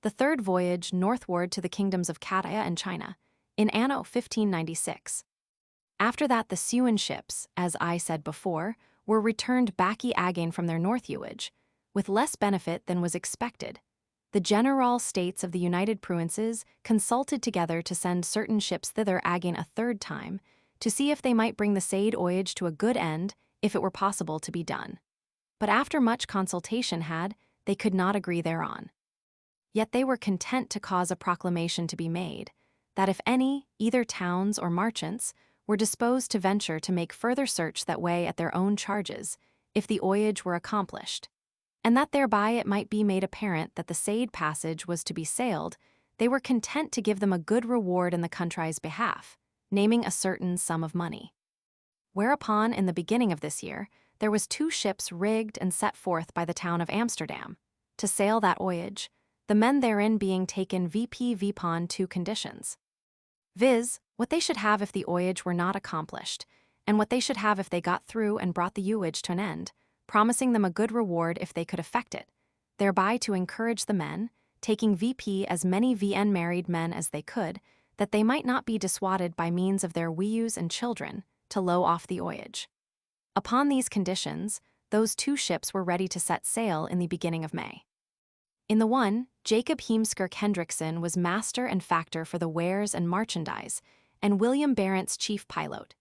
the third voyage northward to the kingdoms of Cataya and China, in Anno 1596. After that the Sewen ships, as I said before, were returned baccy again from their north voyage, with less benefit than was expected. The General States of the United Provinces consulted together to send certain ships thither again a third time, to see if they might bring the said voyage to a good end, if it were possible to be done. But after much consultation they could not agree thereon. Yet they were content to cause a proclamation to be made, that if any, either towns or merchants, were disposed to venture to make further search that way at their own charges, if the voyage were accomplished, and that thereby it might be made apparent that the said passage was to be sailed, they were content to give them a good reward in the country's behalf, naming a certain sum of money. Whereupon, in the beginning of this year, there was 2 ships rigged and set forth by the town of Amsterdam, to sail that voyage, the men therein being taken vpon 2 conditions, viz., what they should have if the voyage were not accomplished, and what they should have if they got through and brought the voyage to an end, promising them a good reward if they could effect it, thereby to encourage the men, taking as many married men as they could, that they might not be dissuaded by means of their weus and children, to low off the voyage. Upon these conditions, those 2 ships were ready to set sail in the beginning of May. In the one, Jacob Heemskerck Hendrickson was master and factor for the wares and merchandise, and William Barents chief pilot.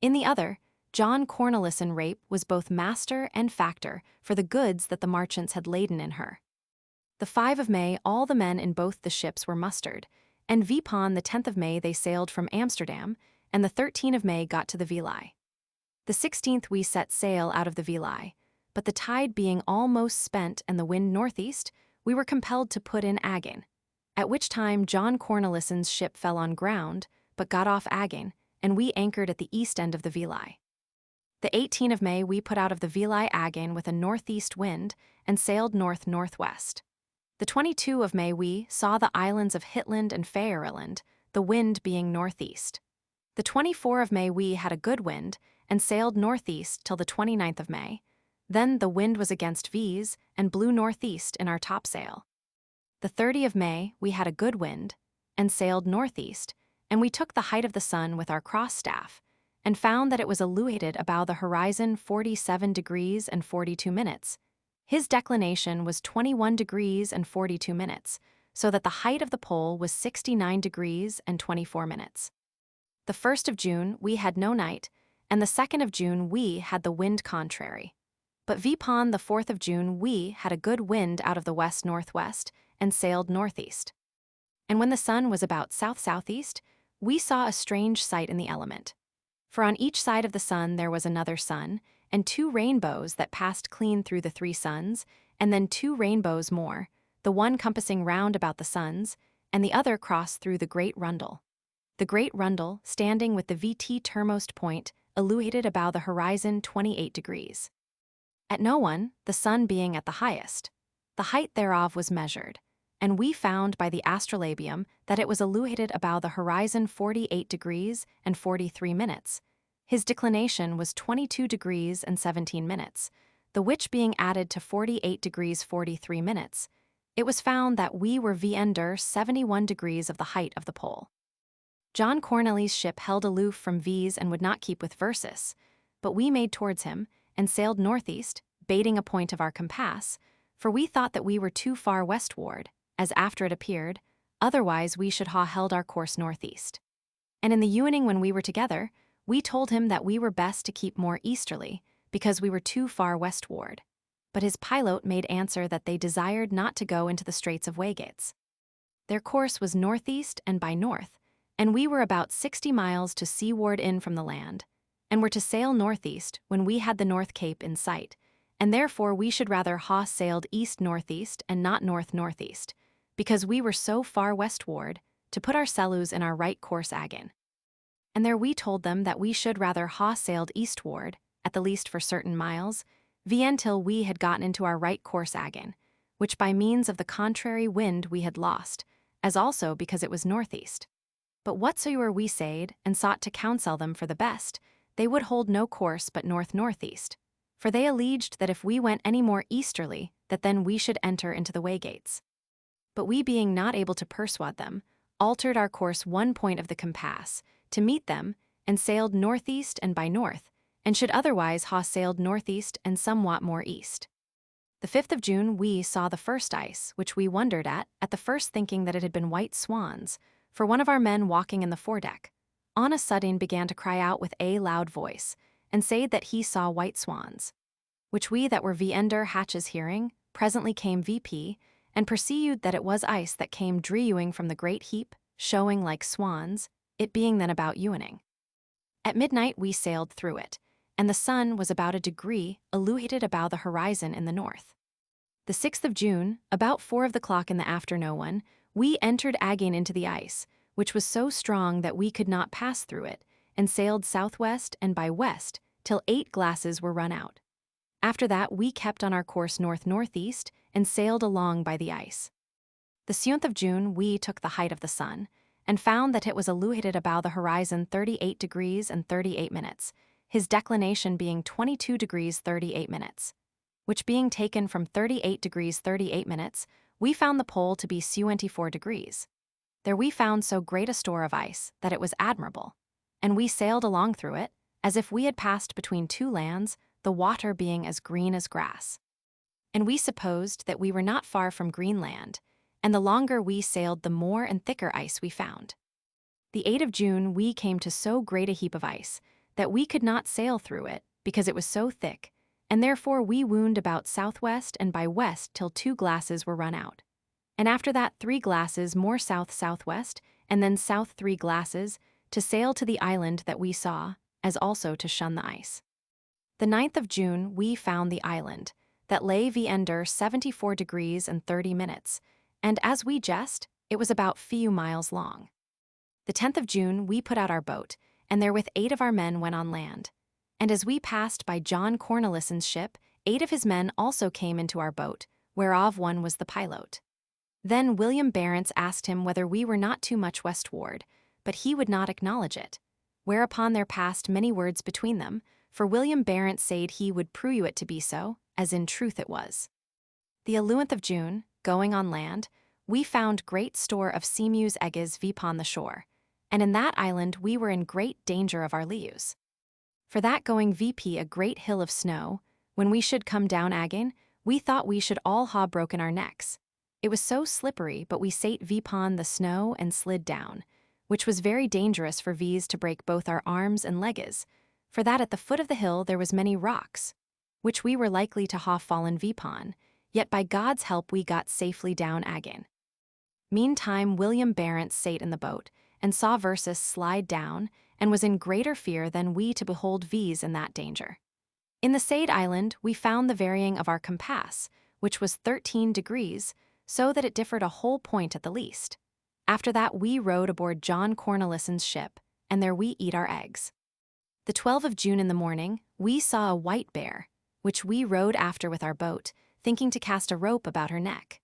In the other, John Cornelissen Rape was both master and factor for the goods that the merchants had laden in her. The 5 of May all the men in both the ships were mustered, and vpon the 10th of May they sailed from Amsterdam, and the 13th of May got to the Vilai. The 16th we set sail out of the Vilai, but the tide being almost spent and the wind northeast, we were compelled to put in again, at which time John Cornelissen's ship fell on ground, but got off again, and we anchored at the east end of the Vilai. The 18th of May we put out of the Vilai again with a northeast wind, and sailed north-northwest. The 22nd of May we saw the islands of Hitland and Fairerland, the wind being northeast. The 24th of May we had a good wind, and sailed northeast till the 29th of May. Then the wind was against V's, and blew northeast in our topsail. The 30th of May we had a good wind, and sailed northeast, and we took the height of the sun with our cross-staff, and found that it was illuminated about the horizon 47 degrees and 42 minutes. His declination was 21 degrees and 42 minutes, so that the height of the pole was 69 degrees and 24 minutes. The 1st of June we had no night, and the 2nd of June we had the wind contrary. But vpon the 4th of June we had a good wind out of the west-northwest, and sailed northeast. And when the sun was about south-southeast, we saw a strange sight in the element. For on each side of the sun there was another sun, and 2 rainbows that passed clean through the 3 suns, and then 2 rainbows more, the one compassing round about the suns, and the other crossed through the great rundle. The great rundle, standing with the VT termost point, illuminated about the horizon 28 degrees. At no one, the sun being at the highest, the height thereof was measured, and we found by the astrolabium that it was illuminated about the horizon 48 degrees and 43 minutes. His declination was 22 degrees and 17 minutes, the which being added to 48 degrees 43 minutes, it was found that we were under 71 degrees of the height of the pole. John Corneli's ship held aloof from V's and would not keep with Versus, but we made towards him, and sailed northeast, baiting a point of our compass, for we thought that we were too far westward, as after it appeared, otherwise we should ha held our course northeast. And in the evening when we were together, we told him that we were best to keep more easterly, because we were too far westward. But his pilot made answer that they desired not to go into the Straits of Voyages. Their course was northeast and by north, and we were about 60 miles to seaward in from the land, and were to sail northeast when we had the North Cape in sight, and therefore we should rather ha sailed east-northeast and not north-northeast, because we were so far westward, to put our selus in our right course again. And there we told them that we should rather ha sailed eastward, at the least for certain miles, till we had gotten into our right course again, which by means of the contrary wind we had lost, as also because it was northeast. But whatsoever we said, and sought to counsel them for the best, they would hold no course but north-northeast, for they alleged that if we went any more easterly, that then we should enter into the waygates. but we being not able to persuade them, altered our course 1 point of the compass, to meet them, and sailed northeast and by north, and should otherwise ha sailed northeast and somewhat more east. The 5th of June we saw the first ice, which we wondered at the first thinking that it had been white swans, for one of our men walking in the foredeck, on a sudden began to cry out with a loud voice, and said that he saw white swans, which we that were ender hatches hearing, presently came VP, and perceived that it was ice that came drewing from the great heap, showing like swans, it being then about ewening. At midnight we sailed through it, and the sun was about a degree illuminated about the horizon in the north. The 6th of June, about 4 of the clock in the afternoon, we entered again into the ice, which was so strong that we could not pass through it, and sailed southwest and by west till 8 glasses were run out. After that we kept on our course north-northeast and sailed along by the ice. The 7th of June we took the height of the sun, and found that it was illuminated about the horizon 38 degrees and 38 minutes, his declination being 22 degrees 38 minutes. Which being taken from 38 degrees 38 minutes, we found the pole to be 24 degrees. There we found so great a store of ice that it was admirable, and we sailed along through it, as if we had passed between 2 lands, the water being as green as grass. And we supposed that we were not far from Greenland, and the longer we sailed the more and thicker ice we found. The 8th of June we came to so great a heap of ice that we could not sail through it, because it was so thick, and therefore we wound about southwest and by west till 2 glasses were run out. And after that 3 glasses more south-southwest, and then south 3 glasses, to sail to the island that we saw, as also to shun the ice. The 9th of June we found the island, that lay ender 74 degrees and 30 minutes, and as we guessed, it was about few miles long. The 10th of June we put out our boat, and therewith 8 of our men went on land. And as we passed by John Cornelison's ship, 8 of his men also came into our boat, whereof one was the pilot. Then William Barents asked him whether we were not too much westward, but he would not acknowledge it. Whereupon there passed many words between them, for William Barents said he would prove you it to be so, as in truth it was. The 11th of June, going on land, we found great store of seamews eggs upon the shore, and in that island we were in great danger of our lives. For that going VP a great hill of snow, when we should come down again, we thought we should all ha broken our necks. It was so slippery, but we sate vpon the snow and slid down, which was very dangerous for V's to break both our arms and legs, for that at the foot of the hill there was many rocks, which we were likely to ha fallen vpon, yet by God's help we got safely down again. Meantime William Barents sate in the boat, and saw Versus slide down, and was in greater fear than we to behold V's in that danger. In the said island we found the varying of our compass, which was 13 degrees, so that it differed a whole point at the least. After that we rowed aboard John Cornelison's ship, and there we eat our eggs. The 12th of June in the morning, we saw a white bear, which we rowed after with our boat, thinking to cast a rope about her neck.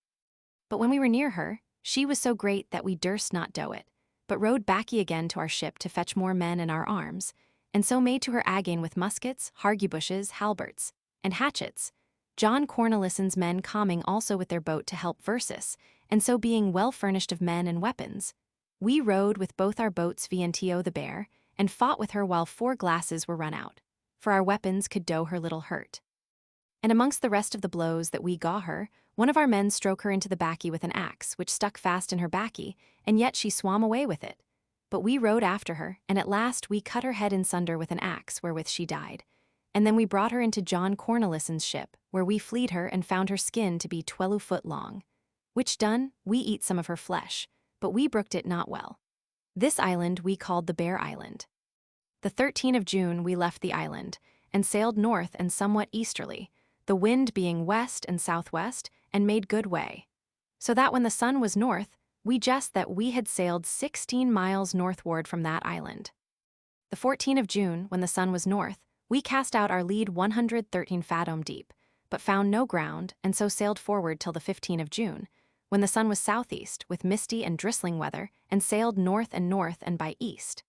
But when we were near her, she was so great that we durst not doe it, but rowed backy again to our ship to fetch more men and our arms, and so made to her again with muskets, hargybushes, halberts, and hatchets, John Cornelison's men coming also with their boat to help Versus, and so being well furnished of men and weapons, we rowed with both our boats vnto the bear, and fought with her while 4 glasses were run out, for our weapons could do her little hurt. And amongst the rest of the blows that we gaw her, one of our men stroke her into the backy with an axe, which stuck fast in her backy, and yet she swam away with it. But we rowed after her, and at last we cut her head in sunder with an axe, wherewith she died. And then we brought her into John Cornelison's ship, where we fleed her and found her skin to be 12 foot long. Which done, we eat some of her flesh, but we brooked it not well. This island we called the Bear Island. The 13th of June we left the island, and sailed north and somewhat easterly, the wind being west and southwest, and made good way. So that when the sun was north, we guessed that we had sailed 16 miles northward from that island. The 14th of June, when the sun was north, we cast out our lead 113 fathom deep, but found no ground, and so sailed forward till the 15th of June, when the sun was southeast, with misty and drizzling weather, and sailed north and by east.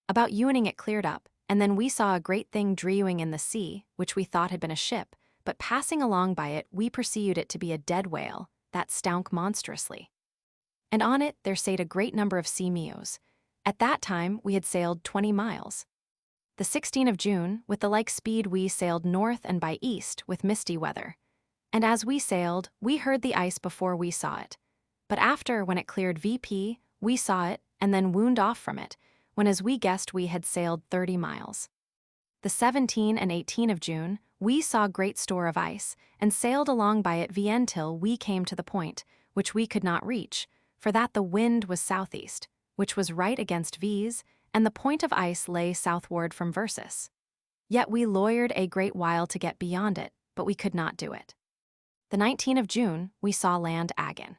About evening it cleared up, and then we saw a great thing drewing in the sea, which we thought had been a ship, but passing along by it we perceived it to be a dead whale, that stunk monstrously. and on it there sate a great number of sea mews. At that time we had sailed 20 miles. The 16th of June, with the like speed we sailed north and by east with misty weather. And as we sailed, we heard the ice before we saw it. But after, when it cleared VP, we saw it, and then wound off from it, when as we guessed we had sailed 30 miles. The 17th and 18th of June, we saw great store of ice, and sailed along by it VN till we came to the point, which we could not reach, for that the wind was southeast, which was right against V's, and the point of ice lay southward from Versus. Yet we lawyered a great while to get beyond it, but we could not do it. The 19th of June, we saw land again.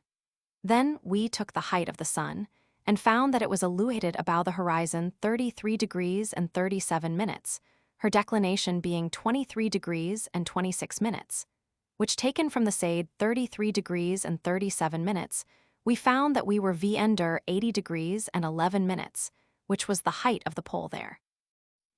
Then we took the height of the sun, and found that it was illuminated about the horizon 33 degrees and 37 minutes, her declination being 23 degrees and 26 minutes, which taken from the shade 33 degrees and 37 minutes, we found that we were under 80 degrees and 11 minutes, which was the height of the pole there.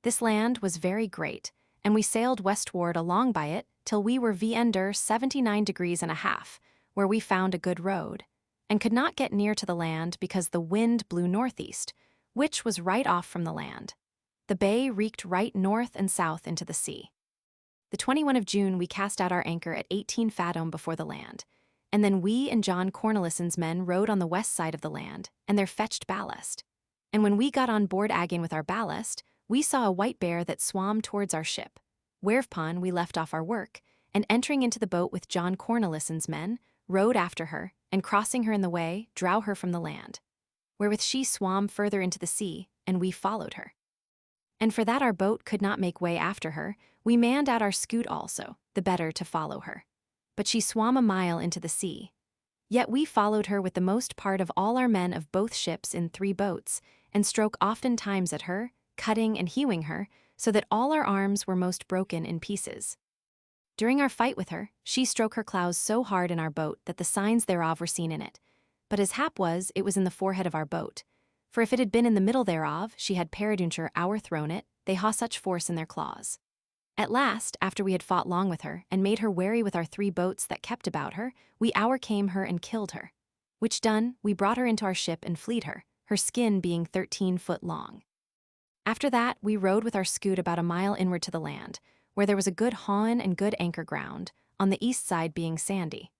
This land was very great, and we sailed westward along by it till we were under 79 degrees and a half, where we found a good road, and could not get near to the land because the wind blew northeast, which was right off from the land. The bay reeked right north and south into the sea. The 21st of June we cast out our anchor at 18 fathom before the land, and then we and John Cornelison's men rowed on the west side of the land, and there fetched ballast. And when we got on board again with our ballast, we saw a white bear that swam towards our ship, whereupon we left off our work, and entering into the boat with John Cornelison's men, rowed after her, and crossing her in the way, drow her from the land. Wherewith she swam further into the sea, and we followed her. And for that our boat could not make way after her, we manned out our scoot also, the better to follow her. But she swam a mile into the sea. Yet we followed her with the most part of all our men of both ships in 3 boats, and stroke oftentimes at her, cutting and hewing her, so that all our arms were most broken in pieces. During our fight with her, she stroke her clows so hard in our boat that the signs thereof were seen in it. But as hap was, it was in the forehead of our boat. For if it had been in the middle thereof, she had peradventure overthrown it, they ha such force in their claws. At last, after we had fought long with her, and made her wary with our 3 boats that kept about her, we overcame her and killed her. Which done, we brought her into our ship and fleed her skin being 13 foot long. After that, we rowed with our scoot about a mile inward to the land, where there was a good hawen and good anchor ground, on the east side being sandy.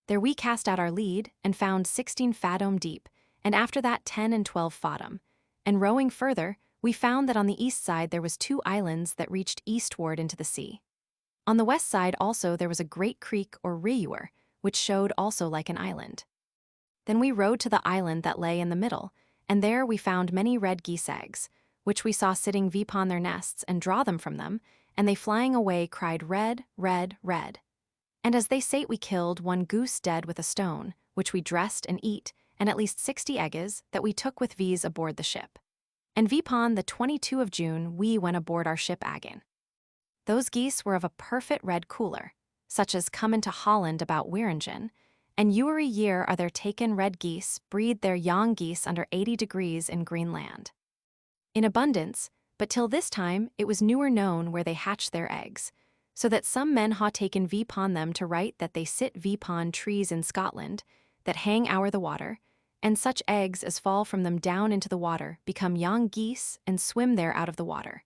There we cast out our lead, and found 16 fathom deep, and after that 10 and 12 fathom. And rowing further, we found that on the east side there was 2 islands that reached eastward into the sea. On the west side also there was a great creek or river, which showed also like an island. Then we rowed to the island that lay in the middle, and there we found many red geese eggs, which we saw sitting upon their nests, and draw them from them, and they flying away cried red, red, red. And as they sate we killed 1 goose dead with a stone, which we dressed and eat, and at least 60 eggs that we took with V's aboard the ship. And vpon the 22nd of June we went aboard our ship again. Those geese were of a perfect red cooler, such as come into Holland about Wieringen, and every year are there taken red geese breed their young geese under 80 degrees in Greenland. In abundance, but till this time it was newer known where they hatch their eggs, so that some men ha taken vpon them to write that they sit vpon trees in Scotland, that hang o'er the water, and such eggs as fall from them down into the water become young geese and swim there out of the water.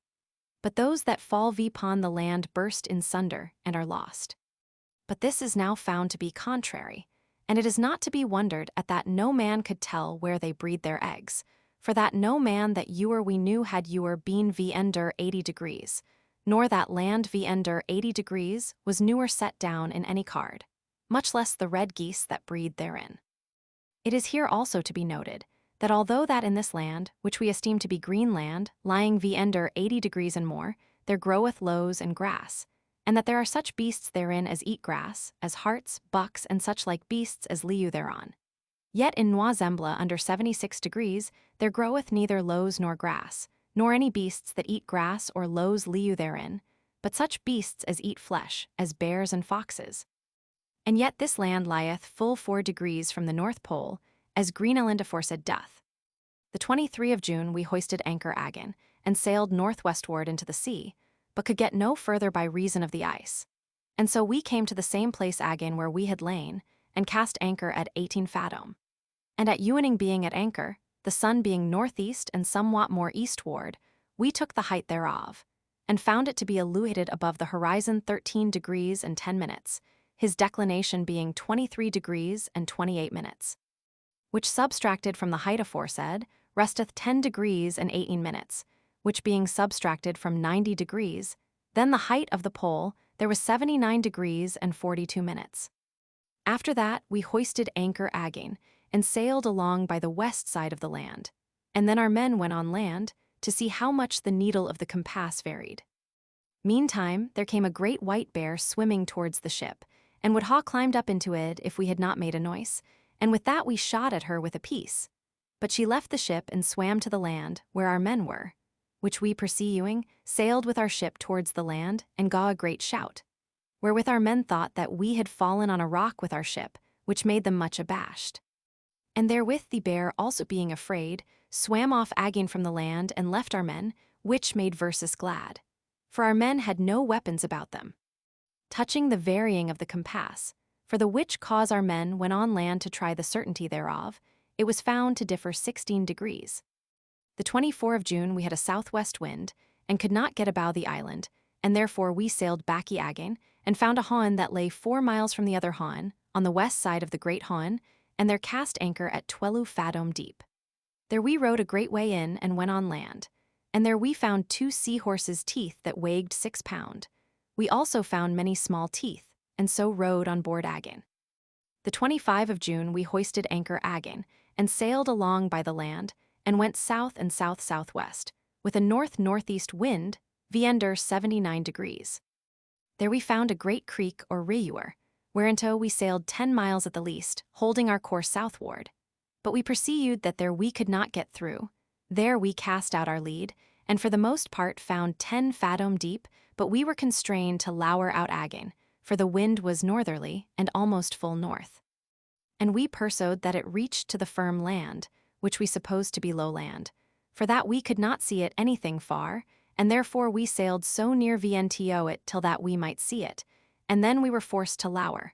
But those that fall vpon the land burst in sunder and are lost. But this is now found to be contrary, and it is not to be wondered at that no man could tell where they breed their eggs, for that no man that we knew had been under 80 degrees, nor that land under 80 degrees was newer set down in any card, much less the red geese that breed therein. It is here also to be noted, that although that in this land, which we esteem to be Greenland, lying under 80 degrees and more, there groweth lows and grass, and that there are such beasts therein as eat grass, as harts, bucks, and such like beasts as liu thereon. Yet in Noisembla under 76 degrees, there groweth neither lows nor grass, nor any beasts that eat grass or lows liu therein, but such beasts as eat flesh, as bears and foxes. And yet this land lieth full 4 degrees from the North Pole, as Greenland aforesaid doth. The 23rd of June we hoisted anchor again, and sailed northwestward into the sea, but could get no further by reason of the ice. And so we came to the same place again where we had lain, and cast anchor at 18 fathom. And at Ewening being at anchor, the sun being northeast and somewhat more eastward, we took the height thereof, and found it to be illuminated above the horizon 13 degrees and 10 minutes, his declination being 23 degrees and 28 minutes. Which subtracted from the height aforesaid, resteth 10 degrees and 18 minutes, which being subtracted from 90 degrees, then the height of the pole, there was 79 degrees and 42 minutes. After that, we hoisted anchor again, and sailed along by the west side of the land. And then our men went on land, to see how much the needle of the compass varied. Meantime, there came a great white bear swimming towards the ship, and would ha climbed up into it if we had not made a noise, and with that we shot at her with a piece. But she left the ship and swam to the land, where our men were, which we pursuing, sailed with our ship towards the land, and gaw a great shout, wherewith our men thought that we had fallen on a rock with our ship, which made them much abashed. And therewith the bear also being afraid, swam off again from the land and left our men, which made Versus glad. For our men had no weapons about them. Touching the varying of the compass, for the which cause our men went on land to try the certainty thereof, it was found to differ 16 degrees. The 24th of June we had a southwest wind, and could not get about the island, and therefore we sailed baccy again, and found a hawn that lay 4 miles from the other hawn, on the west side of the great hawn, and there cast anchor at 12 fathom deep. There we rowed a great way in and went on land, and there we found 2 seahorses' teeth that weighed 6 pound. We also found many small teeth, and so rowed on board again. The 25th of June we hoisted anchor again, and sailed along by the land, and went south and south-southwest, with a north-northeast wind, viender 79 degrees. There we found a great creek or riuer, whereinto we sailed 10 miles at the least, holding our course southward. But we perceived that there we could not get through. There we cast out our lead, and for the most part found 10 fathom deep, but we were constrained to lower out again, for the wind was northerly and almost full north. And we pursued that it reached to the firm land, which we supposed to be low land, for that we could not see it anything far, and therefore we sailed so near VNTO it till that we might see it, and then we were forced to lower.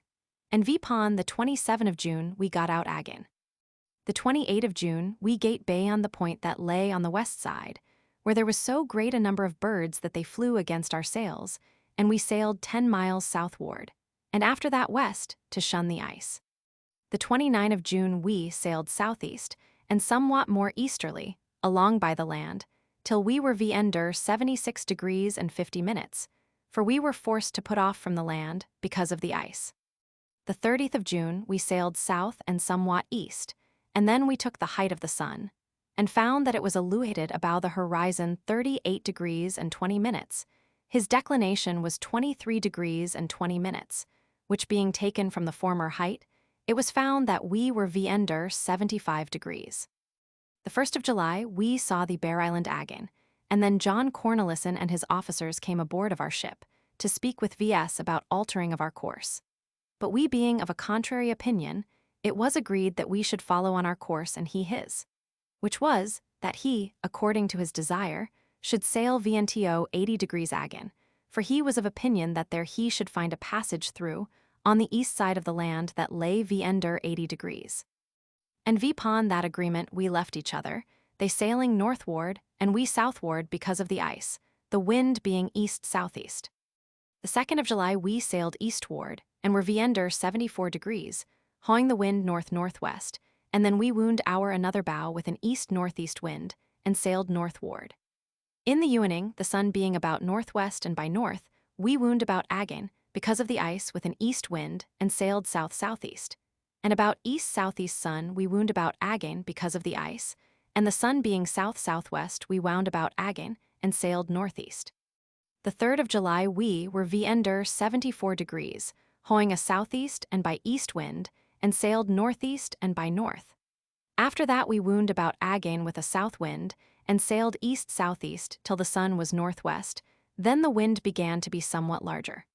And vpon the 27th of June we got out again. The 28th of June we gate bay on the point that lay on the west side, where there was so great a number of birds that they flew against our sails, and we sailed 10 miles southward, and after that west, to shun the ice. The 29th of June we sailed southeast, and somewhat more easterly, along by the land, till we were viender 76 degrees and 50 minutes, for we were forced to put off from the land because of the ice. The 30th of June we sailed south and somewhat east, and then we took the height of the sun, and found that it was illuminated about the horizon 38 degrees and 20 minutes. His declination was 23 degrees and 20 minutes, which being taken from the former height, it was found that we were viender 75 degrees. The 1st of July we saw the Bear Island again, and then John Cornelissen and his officers came aboard of our ship, to speak with VS about altering of our course. But we being of a contrary opinion, it was agreed that we should follow on our course and he his, which was, that he, according to his desire, should sail VNTO 80 degrees again, for he was of opinion that there he should find a passage through, on the east side of the land that lay viender 80 degrees. And vpon that agreement we left each other, they sailing northward, and we southward because of the ice, the wind being east-southeast. The 2nd of July we sailed eastward, and were viender 74 degrees, hawing the wind north-northwest, and then we wound our another bow with an east-northeast wind, and sailed northward. In the evening, the sun being about northwest and by north, we wound about again, because of the ice with an east wind, and sailed south-southeast. And about east-southeast sun we wound about again because of the ice, and the sun being south-southwest we wound about again, and sailed northeast. The 3rd of July we were viender 74 degrees, hawing a southeast and by east wind, and sailed northeast and by north. After that we wound about again with a south wind, and sailed east-southeast till the sun was northwest, then the wind began to be somewhat larger.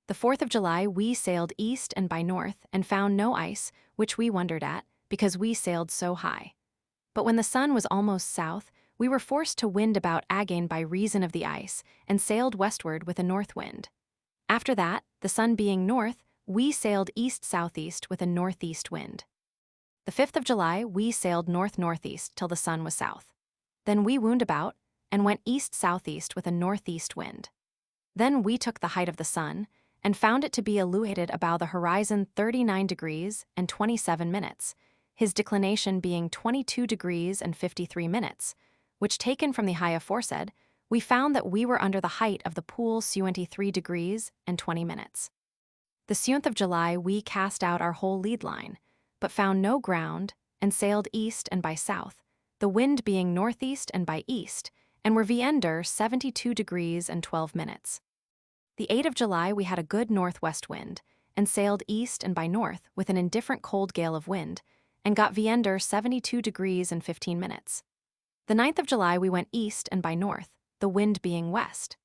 The 4th of July we sailed east and by north, and found no ice, which we wondered at, because we sailed so high. But when the sun was almost south, we were forced to wind about again by reason of the ice, and sailed westward with a north wind. After that, the sun being north, we sailed east-southeast with a northeast wind. The 5th of July, we sailed north-northeast till the sun was south. Then we wound about and went east-southeast with a northeast wind. Then we took the height of the sun and found it to be illuminated about the horizon 39 degrees and 27 minutes, his declination being 22 degrees and 53 minutes, which taken from the high aforesaid, we found that we were under the height of the pool 73 degrees and 20 minutes. The 7th of July, we cast out our whole lead line, but found no ground and sailed east and by south, the wind being northeast and by east, and were under 72 degrees and 12 minutes. The 8th of July, we had a good northwest wind and sailed east and by north with an indifferent cold gale of wind and got under 72 degrees and 15 minutes. The 9th of July, we went east and by north, the wind being west.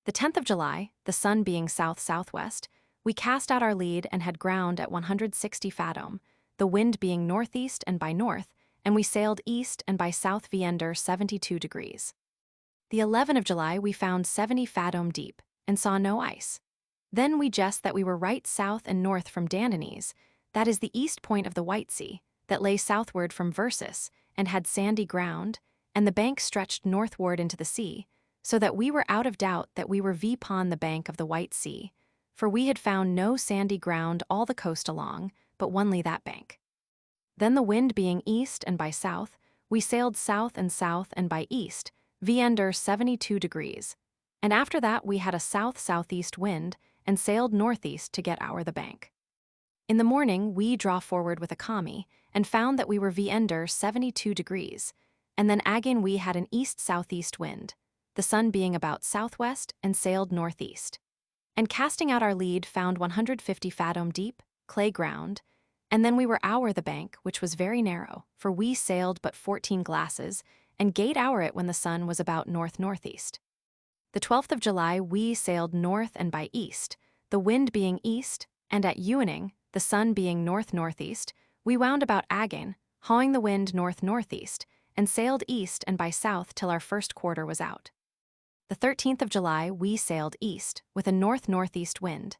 The 10th of July, the sun being south-southwest, we cast out our lead and had ground at 160 fathom, the wind being northeast and by north, and we sailed east and by south under 72 degrees. The 11th of July, we found 70 fathom deep and saw no ice. Then we guessed that we were right south and north from Dandenese, that is the east point of the White Sea, that lay southward from Versus and had sandy ground, and the bank stretched northward into the sea, so that we were out of doubt that we were upon the bank of the White Sea, for we had found no sandy ground all the coast along, but only that bank. Then the wind being east and by south, we sailed south and by east, under 72 degrees, and after that we had a south-southeast wind and sailed northeast to get the bank. In the morning we draw forward with a Coppie and found that we were under 72 degrees, and then again we had an east-southeast wind, the sun being about southwest, and sailed northeast. And casting out our lead found 150 fathom deep, clay ground, and then we were the bank, which was very narrow, for we sailed but 14 glasses, and gate it when the sun was about north-northeast. The 12th of July we sailed north and by east, the wind being east, and at evening, the sun being north-northeast, we wound about again, hawing the wind north-northeast, and sailed east and by south till our first quarter was out. The 13th of July we sailed east with a north-northeast wind.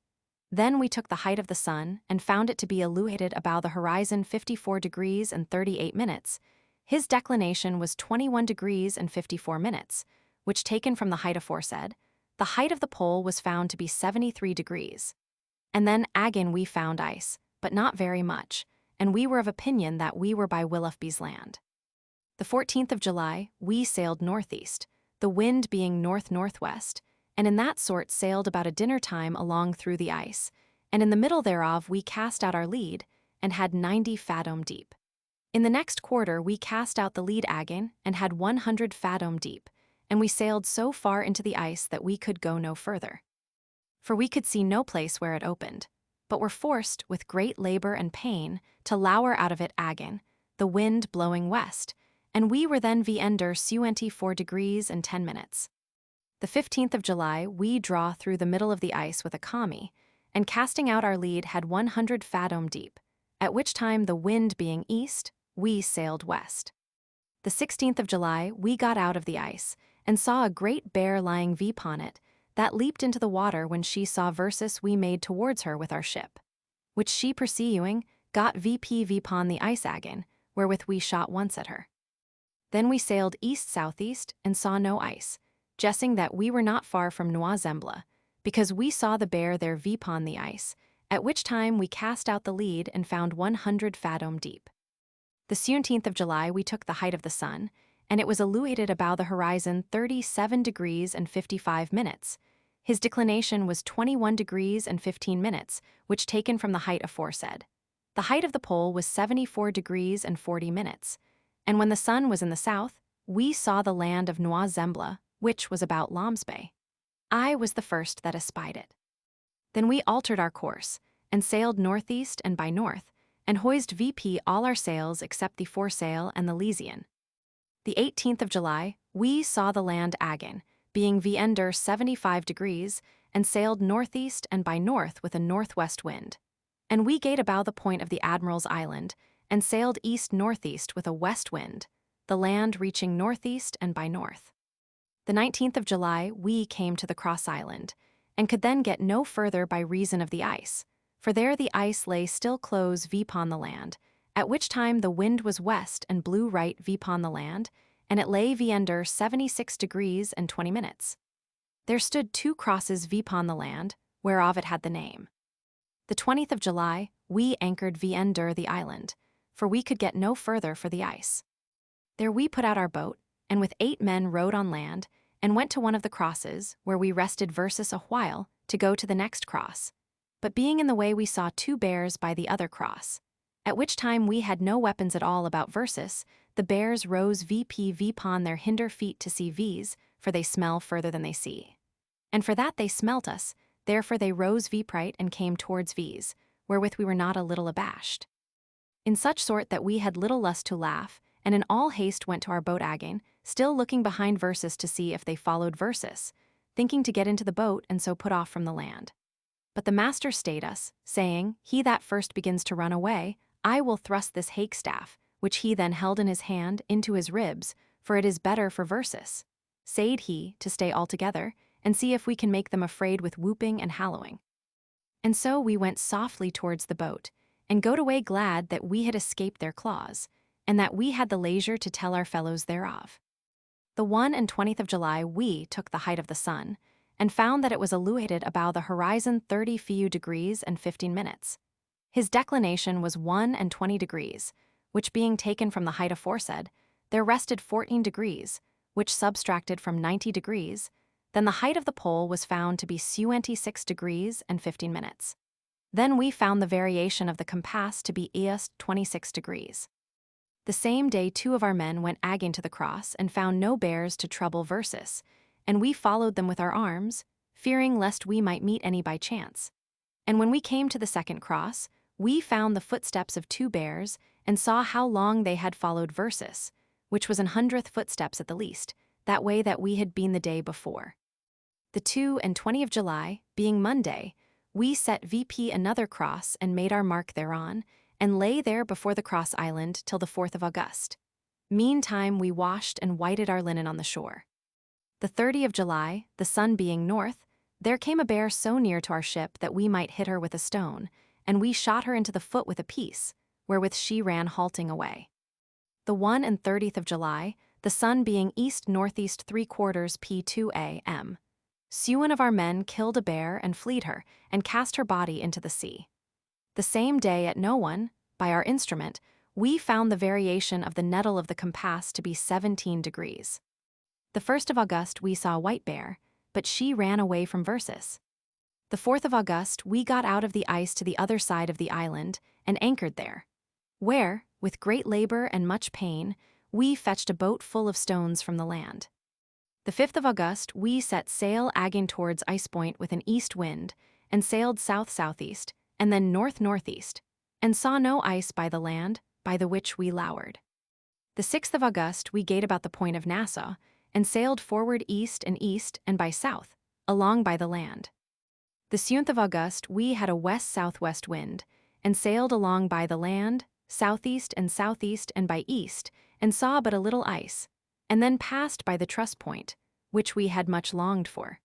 Then we took the height of the sun and found it to be illuminated about the horizon 54 degrees and 38 minutes. His declination was 21 degrees and 54 minutes, which taken from the height aforesaid, the height of the pole was found to be 73 degrees. And then again we found ice, but not very much, and we were of opinion that we were by Willoughby's land. The 14th of July we sailed northeast, the wind being north-northwest, and in that sort sailed about a dinner time along through the ice, and in the middle thereof we cast out our lead, and had 90 fathom deep. In the next quarter we cast out the lead again, and had 100 fathom deep, and we sailed so far into the ice that we could go no further. For we could see no place where it opened, but were forced, with great labor and pain, to lower out of it again, the wind blowing west, and we were then under 74 degrees and 10 minutes. The 15th of July we draw through the middle of the ice with a Coppie, and casting out our lead had 100 fathom deep, at which time the wind being east, we sailed west. The 16th of July we got out of the ice, and saw a great bear lying upon it, that leaped into the water when she saw Versus we made towards her with our ship, which she pursuing, got upon the ice again, wherewith we shot once at her. Then we sailed east-southeast and saw no ice, guessing that we were not far from Noisembla, because we saw the bear there upon the ice, at which time we cast out the lead and found 100 fathom deep. The 17th of July we took the height of the sun, and it was illuminated about the horizon 37 degrees and 55 minutes. His declination was 21 degrees and 15 minutes, which taken from the height aforesaid. The height of the pole was 74 degrees and 40 minutes. And when the sun was in the south, we saw the land of Noisembla, which was about Lamb's Bay. I was the first that espied it. Then we altered our course, and sailed northeast and by north, and hoised all our sails except the foresail and the Lesian. The 18th of July, we saw the land again, being under 75 degrees, and sailed northeast and by north with a northwest wind. And we gate about the point of the Admiral's Island, and sailed east-northeast with a west wind, the land reaching northeast and by north. The 19th of July we came to the Cross Island, and could then get no further by reason of the ice, for there the ice lay still close upon the land, at which time the wind was west and blew right upon the land, and it lay under 76 degrees and 20 minutes. There stood 2 crosses upon the land, whereof it had the name. The 20th of July, we anchored under the island, for we could get no further for the ice. There we put out our boat, and with 8 men rowed on land, and went to one of the crosses, where we rested versus a while, to go to the next cross. But being in the way we saw 2 bears by the other cross, at which time we had no weapons at all about versus, the bears rose upon their hinder feet to see v's, for they smell further than they see. And for that they smelt us, therefore they rose vpright and came towards v's, wherewith we were not a little abashed. In such sort that we had little lust to laugh, and in all haste went to our boat again, still looking behind versus to see if they followed versus, thinking to get into the boat and so put off from the land. But the master stayed us, saying, He that first begins to run away, I will thrust this hakestaff, which he then held in his hand, into his ribs, for it is better for versus, said he, to stay altogether, and see if we can make them afraid with whooping and hallowing. And so we went softly towards the boat, and goed away glad that we had escaped their claws, and that we had the leisure to tell our fellows thereof. The 21st of July we took the height of the sun, and found that it was illuminated about the horizon 30 few degrees and 15 minutes. His declination was 21 degrees, which being taken from the height aforesaid, there rested 14 degrees, which subtracted from 90 degrees, then the height of the pole was found to be 26 degrees and 15 minutes. Then we found the variation of the compass to be east 26 degrees. The same day 2 of our men went again to the cross and found no bears to trouble versus, and we followed them with our arms, fearing lest we might meet any by chance. And when we came to the second cross, we found the footsteps of 2 bears, and saw how long they had followed versus, which was 100th footsteps at the least, that way that we had been the day before. The 22nd of July, being Monday, we set another cross and made our mark thereon, and lay there before the cross island till the 4th of August. Meantime we washed and whited our linen on the shore. The 30th of July, the sun being north, there came a bear so near to our ship that we might hit her with a stone, and we shot her into the foot with a piece, wherewith she ran halting away. The 31st of July, the sun being east-northeast 3/4 p2 a.m., one of our men killed a bear and fleed her, and cast her body into the sea. The same day at no one, by our instrument, we found the variation of the nettle of the compass to be 17 degrees. The 1st of August we saw a white bear, but she ran away from versus. The 4th of August we got out of the ice to the other side of the island, and anchored there, where, with great labor and much pain, we fetched a boat full of stones from the land. The 5th of August we set sail again towards Ice Point with an east wind, and sailed south-southeast, and then north-northeast, and saw no ice by the land, by the which we lowered. The 6th of August we gate about the point of Nassau, and sailed forward east and by south, along by the land. The 7th of August we had a west-southwest wind, and sailed along by the land, southeast and by east, and saw but a little ice, and then passed by the truss point, which we had much longed for.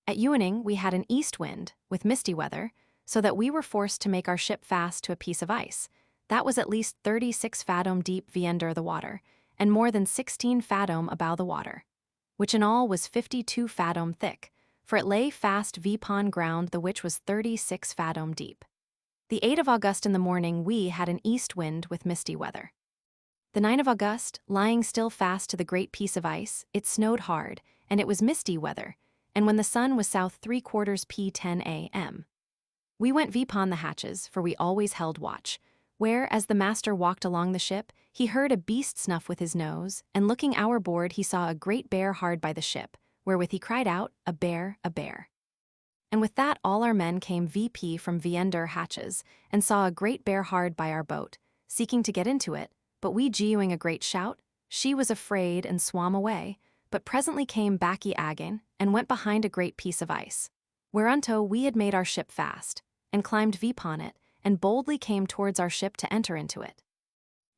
At Ewening we had an east wind, with misty weather, so that we were forced to make our ship fast to a piece of ice, that was at least 36 fathom deep under the water, and more than 16 fathom above the water, which in all was 52 fathom thick, for it lay fast upon ground the which was 36 fathom deep. The 8th of August in the morning we had an east wind with misty weather. The 9th of August, lying still fast to the great piece of ice, it snowed hard, and it was misty weather, and when the sun was south 3/4 p10 a.m. We went upon the hatches, for we always held watch, where, as the master walked along the ship, he heard a beast snuff with his nose, and looking our board he saw a great bear hard by the ship, wherewith he cried out, a bear, a bear. And with that all our men came from under hatches, and saw a great bear hard by our boat, seeking to get into it, but we geuing a great shout, she was afraid and swam away, but presently came backy again, and went behind a great piece of ice, whereunto we had made our ship fast, and climbed upon it, and boldly came towards our ship to enter into it.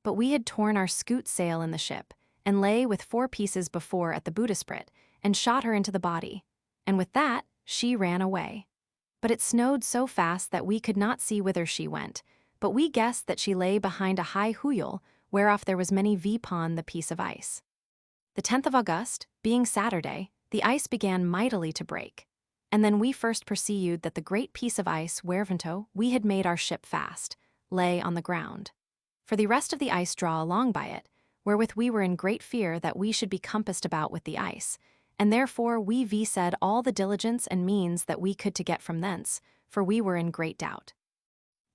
But we had torn our scoot sail in the ship, and lay with 4 pieces before at the bowsprit, and shot her into the body, and with that she ran away. But it snowed so fast that we could not see whither she went, but we guessed that she lay behind a high huyel, whereof there was many vpon the piece of ice. The 10th of August, being Saturday, the ice began mightily to break. And then we first perceived that the great piece of ice wherewinto we had made our ship fast, lay on the ground. For the rest of the ice draw along by it, wherewith we were in great fear that we should be compassed about with the ice, and therefore we said all the diligence and means that we could to get from thence, for we were in great doubt.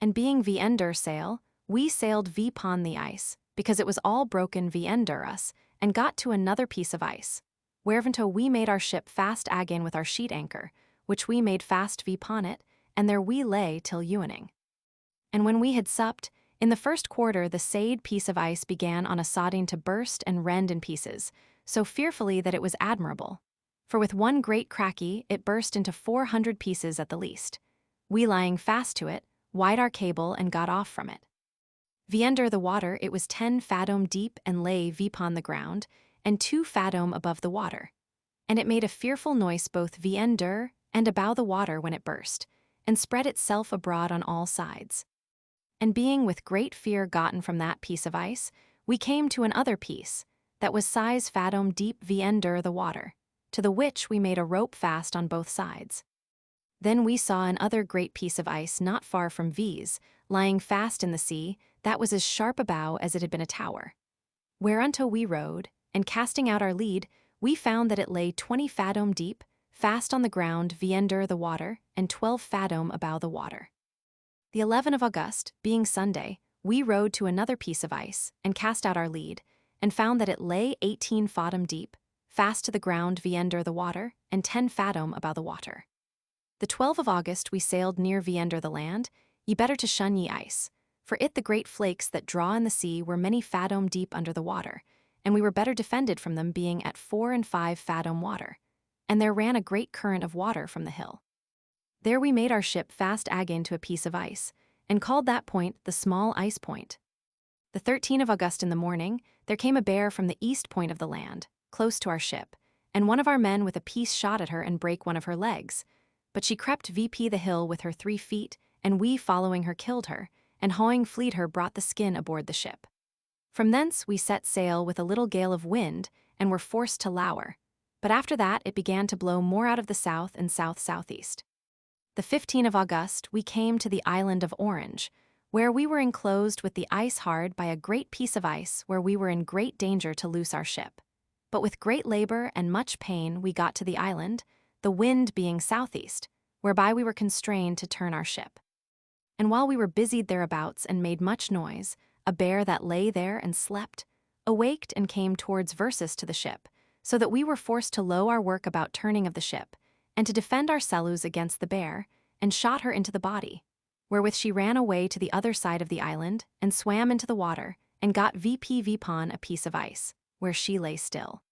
And being under sail, we sailed upon the ice, because it was all broken under us, and got to another piece of ice, wherewinto we made our ship fast again with our sheet anchor, which we made fast upon it, and there we lay till evening. And when we had supped, in the first quarter the said piece of ice began on a sodden to burst and rend in pieces, so fearfully that it was admirable. For with one great cracky it burst into 400 pieces at the least. We lying fast to it, wide our cable and got off from it. Under the water it was 10 fathom deep and lay upon the ground, and 2 fathom above the water. And it made a fearful noise both under and about the water when it burst, and spread itself abroad on all sides. And being with great fear gotten from that piece of ice, we came to another piece, that was size fathom deep under the water, to the which we made a rope fast on both sides. Then we saw another great piece of ice not far from V's, lying fast in the sea, that was as sharp a bow as it had been a tower. Whereunto we rowed, and casting out our lead, we found that it lay 20 fathom deep, fast on the ground under the water, and 12 fathom about the water. The 11th of August, being Sunday, we rowed to another piece of ice, and cast out our lead, and found that it lay 18 fathom deep, fast to the ground under the water, and 10 fathom about the water. The 12th of August we sailed near under the land, ye better to shun ye ice, for it the great flakes that draw in the sea were many fathom deep under the water, and we were better defended from them being at 4 and 5 fathom water, and there ran a great current of water from the hill. There we made our ship fast again to a piece of ice, and called that point the small ice point. The 13th of August in the morning, there came a bear from the east point of the land, close to our ship, and one of our men with a piece shot at her and brake one of her legs. But she crept the hill with her 3 feet, and we following her killed her, and hawing fleet her brought the skin aboard the ship. From thence we set sail with a little gale of wind, and were forced to lower, but after that it began to blow more out of the south and south-southeast. The 15th of August we came to the island of Orange, where we were enclosed with the ice hard by a great piece of ice where we were in great danger to loose our ship. But with great labor and much pain we got to the island, the wind being southeast, whereby we were constrained to turn our ship. And while we were busied thereabouts and made much noise, a bear that lay there and slept, awaked and came towards versus to the ship, so that we were forced to low our work about turning of the ship, and to defend ourselves against the bear, and shot her into the body, wherewith she ran away to the other side of the island, and swam into the water, and got upon a piece of ice, where she lay still.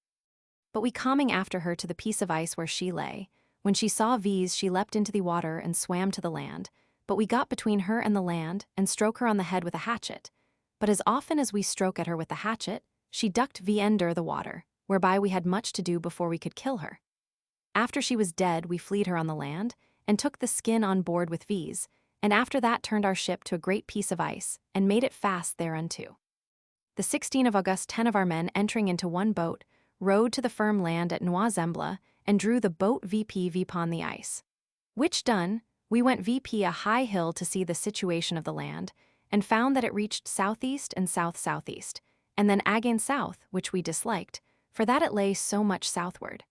But we coming after her to the piece of ice where she lay, when she saw she leapt into the water and swam to the land, but we got between her and the land, and stroke her on the head with a hatchet. But as often as we stroke at her with the hatchet, she ducked under the water, whereby we had much to do before we could kill her. After she was dead we fleed her on the land, and took the skin on board with and after that turned our ship to a great piece of ice, and made it fast thereunto. The 16th of August 10 of our men entering into one boat, rowed to the firm land at Noisembla, and drew the boat upon the ice. Which done, we went a high hill to see the situation of the land, and found that it reached southeast and south-southeast, and then again south, which we disliked, for that it lay so much southward.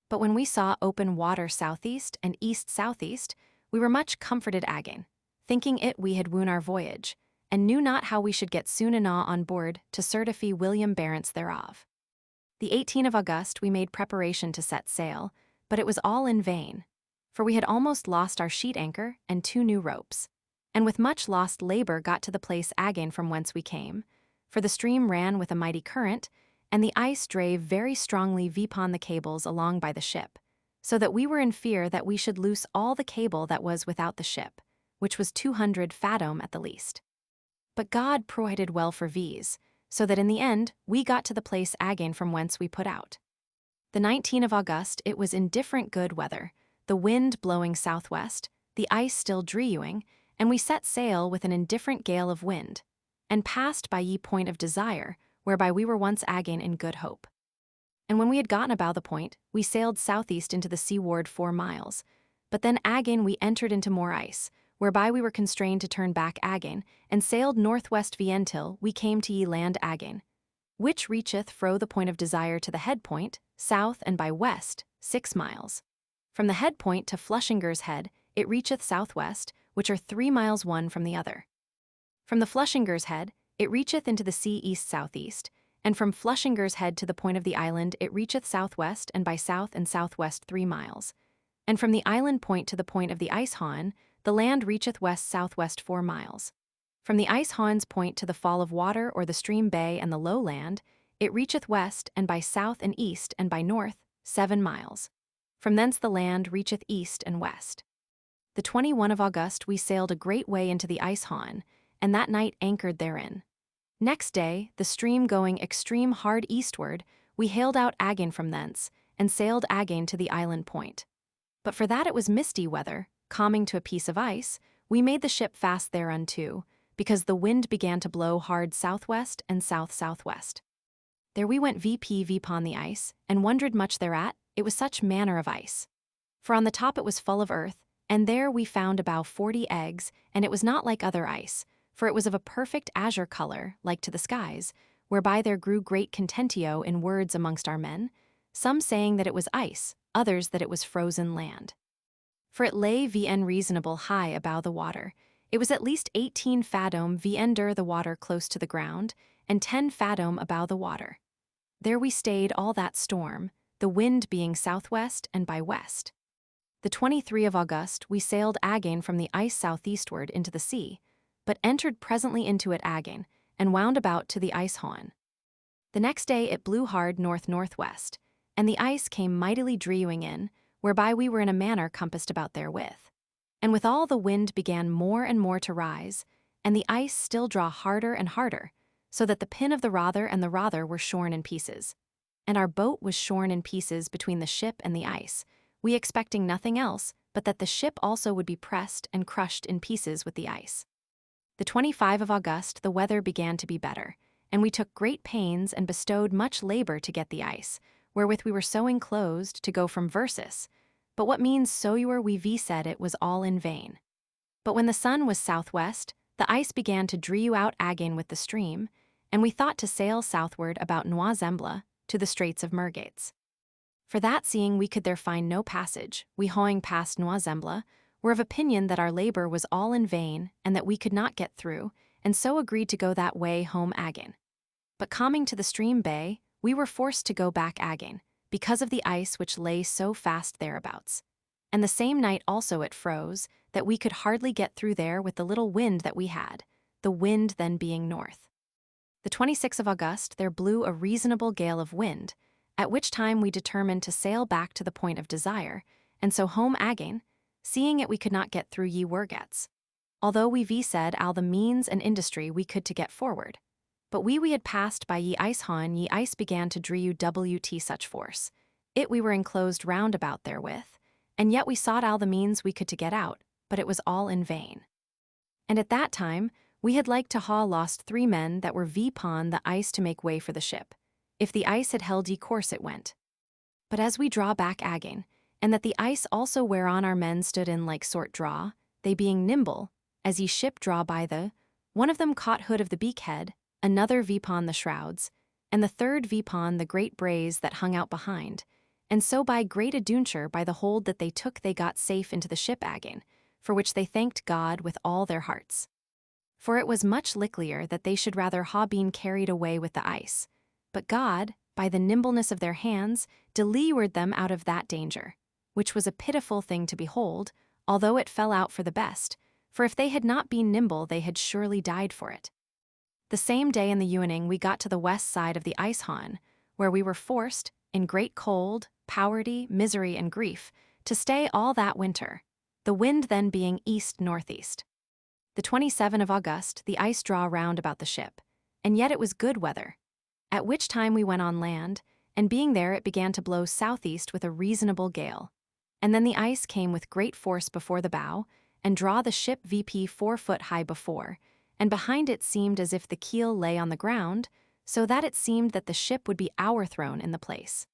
But when we saw open water southeast and east-southeast, we were much comforted again, thinking it we had won our voyage, and knew not how we should get soon anon on board to certify William Barents thereof. The 18th of August we made preparation to set sail, but it was all in vain, for we had almost lost our sheet anchor and 2 new ropes, and with much lost labor got to the place again from whence we came, for the stream ran with a mighty current, and the ice drave very strongly upon the cables along by the ship, so that we were in fear that we should loose all the cable that was without the ship, which was 200 fathom at the least. But God provided well for so that in the end we got to the place again from whence we put out. The 19th of August it was indifferent good weather, the wind blowing southwest, the ice still drewing, and we set sail with an indifferent gale of wind, and passed by ye point of desire, whereby we were once again in good hope. And when we had gotten about the point, we sailed southeast into the seaward 4 miles, but then again we entered into more ice, whereby we were constrained to turn back again, and sailed northwest until we came to ye land again, which reacheth fro the point of desire to the head point, south and by west, 6 miles. From the head point to Flushinger's head, it reacheth southwest, which are 3 miles one from the other. From the Flushinger's head, it reacheth into the sea east-southeast, and from Flushinger's head to the point of the island it reacheth southwest and by south and southwest 3 miles. And from the island point to the point of the ice hawn, the land reacheth west-southwest 4 miles. From the ice hawn's point to the fall of water or the stream bay and the low land, it reacheth west and by south and east and by north 7 miles. From thence the land reacheth east and west. The 21 of August we sailed a great way into the ice hawn, and that night anchored therein. Next day, the stream going extreme hard eastward, we hailed out again from thence, and sailed again to the island point. But for that it was misty weather, calming to a piece of ice, we made the ship fast thereunto, because the wind began to blow hard southwest and south-southwest. There we went VP upon the ice, and wondered much thereat, it was such manner of ice. For on the top it was full of earth, and there we found about 40 eggs, and it was not like other ice, for it was of a perfect azure color, like to the skies, whereby there grew great contentio in words amongst our men, some saying that it was ice, others that it was frozen land. For it lay vn reasonable high abow the water. It was at least 18 fathom vn the water close to the ground, and 10 fathom abow the water. There we stayed all that storm, the wind being southwest and by west. The 23 of August we sailed again from the ice southeastward into the sea, but entered presently into it again, and wound about to the ice hawn. The next day it blew hard north-northwest, and the ice came mightily drewing in, whereby we were in a manner compassed about therewith. And withal the wind began more and more to rise, and the ice still draw harder and harder, so that the pin of the rother and the rother were shorn in pieces. And our boat was shorn in pieces between the ship and the ice, we expecting nothing else but that the ship also would be pressed and crushed in pieces with the ice. The 25 of August the weather began to be better, and we took great pains and bestowed much labor to get the ice, wherewith we were so enclosed to go from Versus, but what means soewer we said it was all in vain. But when the sun was southwest, the ice began to drew out again with the stream, and we thought to sail southward about Noisembla to the Straits of Mergates. For that seeing we could there find no passage, we hawing past Noisembla, were of opinion that our labor was all in vain and that we could not get through, and so agreed to go that way home again. But coming to the stream bay, we were forced to go back again, because of the ice which lay so fast thereabouts. And the same night also it froze, that we could hardly get through there with the little wind that we had, the wind then being north. The 26th of August there blew a reasonable gale of wind, at which time we determined to sail back to the point of desire, and so home again, seeing it we could not get through ye Wergets. Although we said all the means and industry we could to get forward. But we had passed by ye ice hawn, ye ice began to drew wt such force. It we were enclosed round about therewith, and yet we sought all the means we could to get out, but it was all in vain. And at that time, we had like to ha lost 3 men that were vpon the ice to make way for the ship. If the ice had held ye course it went. But as we draw back again, and that the ice also whereon our men stood in like sort draw, they being nimble, as ye ship draw by one of them caught hood of the beakhead, another vpon the shrouds, and the third vpon the great braes that hung out behind, and so by great adunture by the hold that they took they got safe into the ship again, for which they thanked God with all their hearts. For it was much likelier that they should rather ha been carried away with the ice. But God, by the nimbleness of their hands, delivered them out of that danger, which was a pitiful thing to behold, although it fell out for the best, for if they had not been nimble they had surely died for it. The same day in the evening we got to the west side of the ice hawn, where we were forced, in great cold, poverty, misery, and grief, to stay all that winter, the wind then being east-northeast. The 27 of August the ice draw round about the ship, and yet it was good weather, at which time we went on land, and being there it began to blow southeast with a reasonable gale. And then the ice came with great force before the bow, and draw the ship VP 4 foot high before, and behind it seemed as if the keel lay on the ground, so that it seemed that the ship would be overthrown in the place.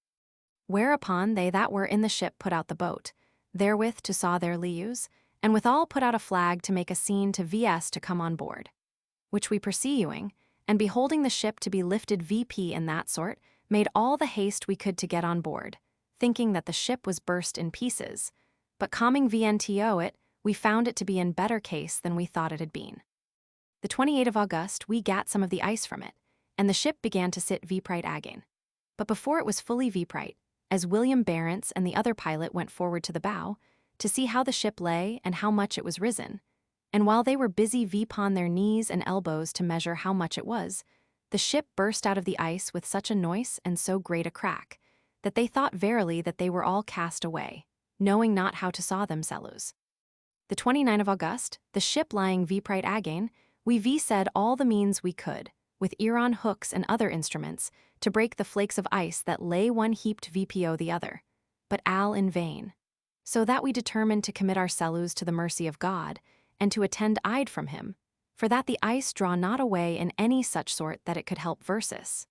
Whereupon they that were in the ship put out the boat, therewith to saw their leaves, and withal put out a flag to make a scene to VS to come on board. Which we pursuing, and beholding the ship to be lifted VP in that sort, made all the haste we could to get on board, thinking that the ship was burst in pieces, but coming VNTO it, we found it to be in better case than we thought it had been. The 28th of August we gat some of the ice from it, and the ship began to sit VPright again. But before it was fully VPright, as William Barents and the other pilot went forward to the bow, to see how the ship lay and how much it was risen, and while they were busy VPon their knees and elbows to measure how much it was, the ship burst out of the ice with such a noise and so great a crack, that they thought verily that they were all cast away, knowing not how to saw themselves. The 29th of August, the ship lying VPright again, we said all the means we could, with Iran hooks and other instruments, to break the flakes of ice that lay one heaped VPO the other, but all in vain. So that we determined to commit ourselves to the mercy of God, and to attend aid from him, for that the ice draw not away in any such sort that it could help versus.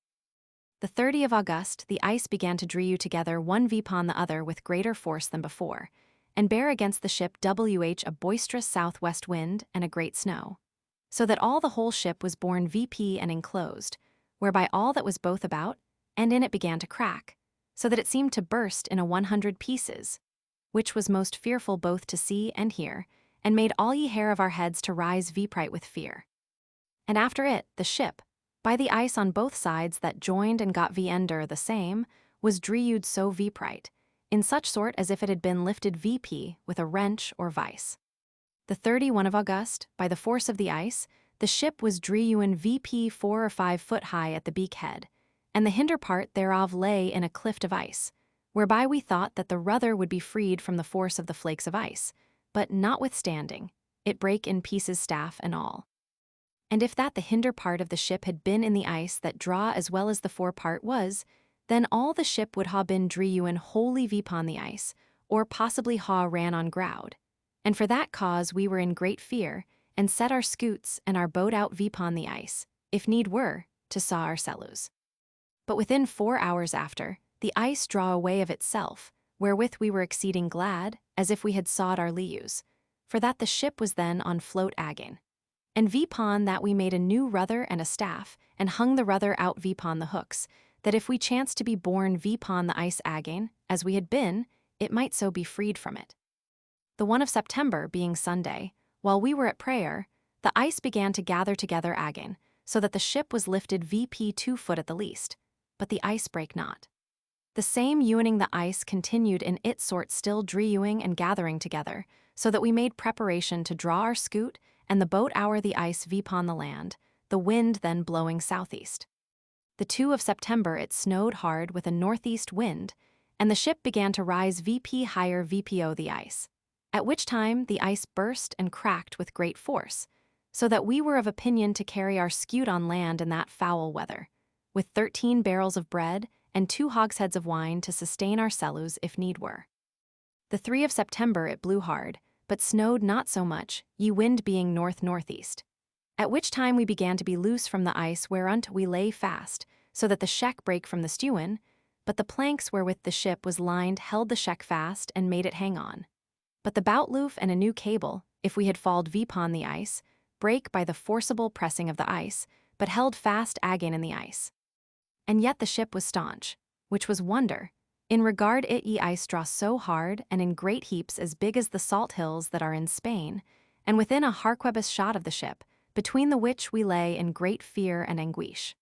The 30th of August the ice began to drew together one VPon the other with greater force than before, and bear against the ship WH a boisterous southwest wind and a great snow, so that all the whole ship was borne VP and enclosed, whereby all that was both about and in it began to crack, so that it seemed to burst in 100 pieces, which was most fearful both to see and hear, and made all ye hair of our heads to rise VPright with fear. And after it, the ship, by the ice on both sides that joined and got VNder the same, was drewed so VPright, in such sort as if it had been lifted VP with a wrench or vice. The 31st of August, by the force of the ice, the ship was drewn VP 4 or 5 foot high at the beak head, and the hinder part thereof lay in a clift of ice, whereby we thought that the rudder would be freed from the force of the flakes of ice, but notwithstanding, it brake in pieces staff and all. And if that the hinder part of the ship had been in the ice that draw as well as the fore part was, then all the ship would ha been drewn wholly VPon the ice, or possibly ha ran on ground. And for that cause we were in great fear, and set our scoots and our boat out VPon the ice, if need were, to saw ourselves. But within 4 hours after, the ice draw away of itself, wherewith we were exceeding glad, as if we had sawed our leaves, for that the ship was then on float again. And VPon that we made a new rudder and a staff, and hung the rudder out VPon the hooks, that if we chanced to be borne VPon the ice again, as we had been, it might so be freed from it. The 1st of September, being Sunday, while we were at prayer, the ice began to gather together again, so that the ship was lifted VP 2 foot at the least, but the ice brake not. The same uning the ice continued in its sort still drewing and gathering together, so that we made preparation to draw our scoot and the boat o'er the ice VPon the land, the wind then blowing southeast. The 2nd of September it snowed hard with a northeast wind, and the ship began to rise VP higher VPO the ice, at which time the ice burst and cracked with great force, so that we were of opinion to carry our scoot on land in that foul weather, with 13 barrels of bread and 2 hogsheads of wine to sustain ourselves if need were. The 3rd of September it blew hard, but snowed not so much, ye wind being north-northeast. At which time we began to be loose from the ice whereunto we lay fast, so that the sheck brake from the stewin, but the planks wherewith the ship was lined held the sheck fast and made it hang on. But the bout-loof and a new cable, if we had falled VPon the ice, brake by the forcible pressing of the ice, but held fast again in the ice. And yet the ship was staunch, which was wonder, in regard it ye ice draw so hard and in great heaps as big as the salt hills that are in Spain, and within a harquebus shot of the ship, between the which we lay in great fear and anguish.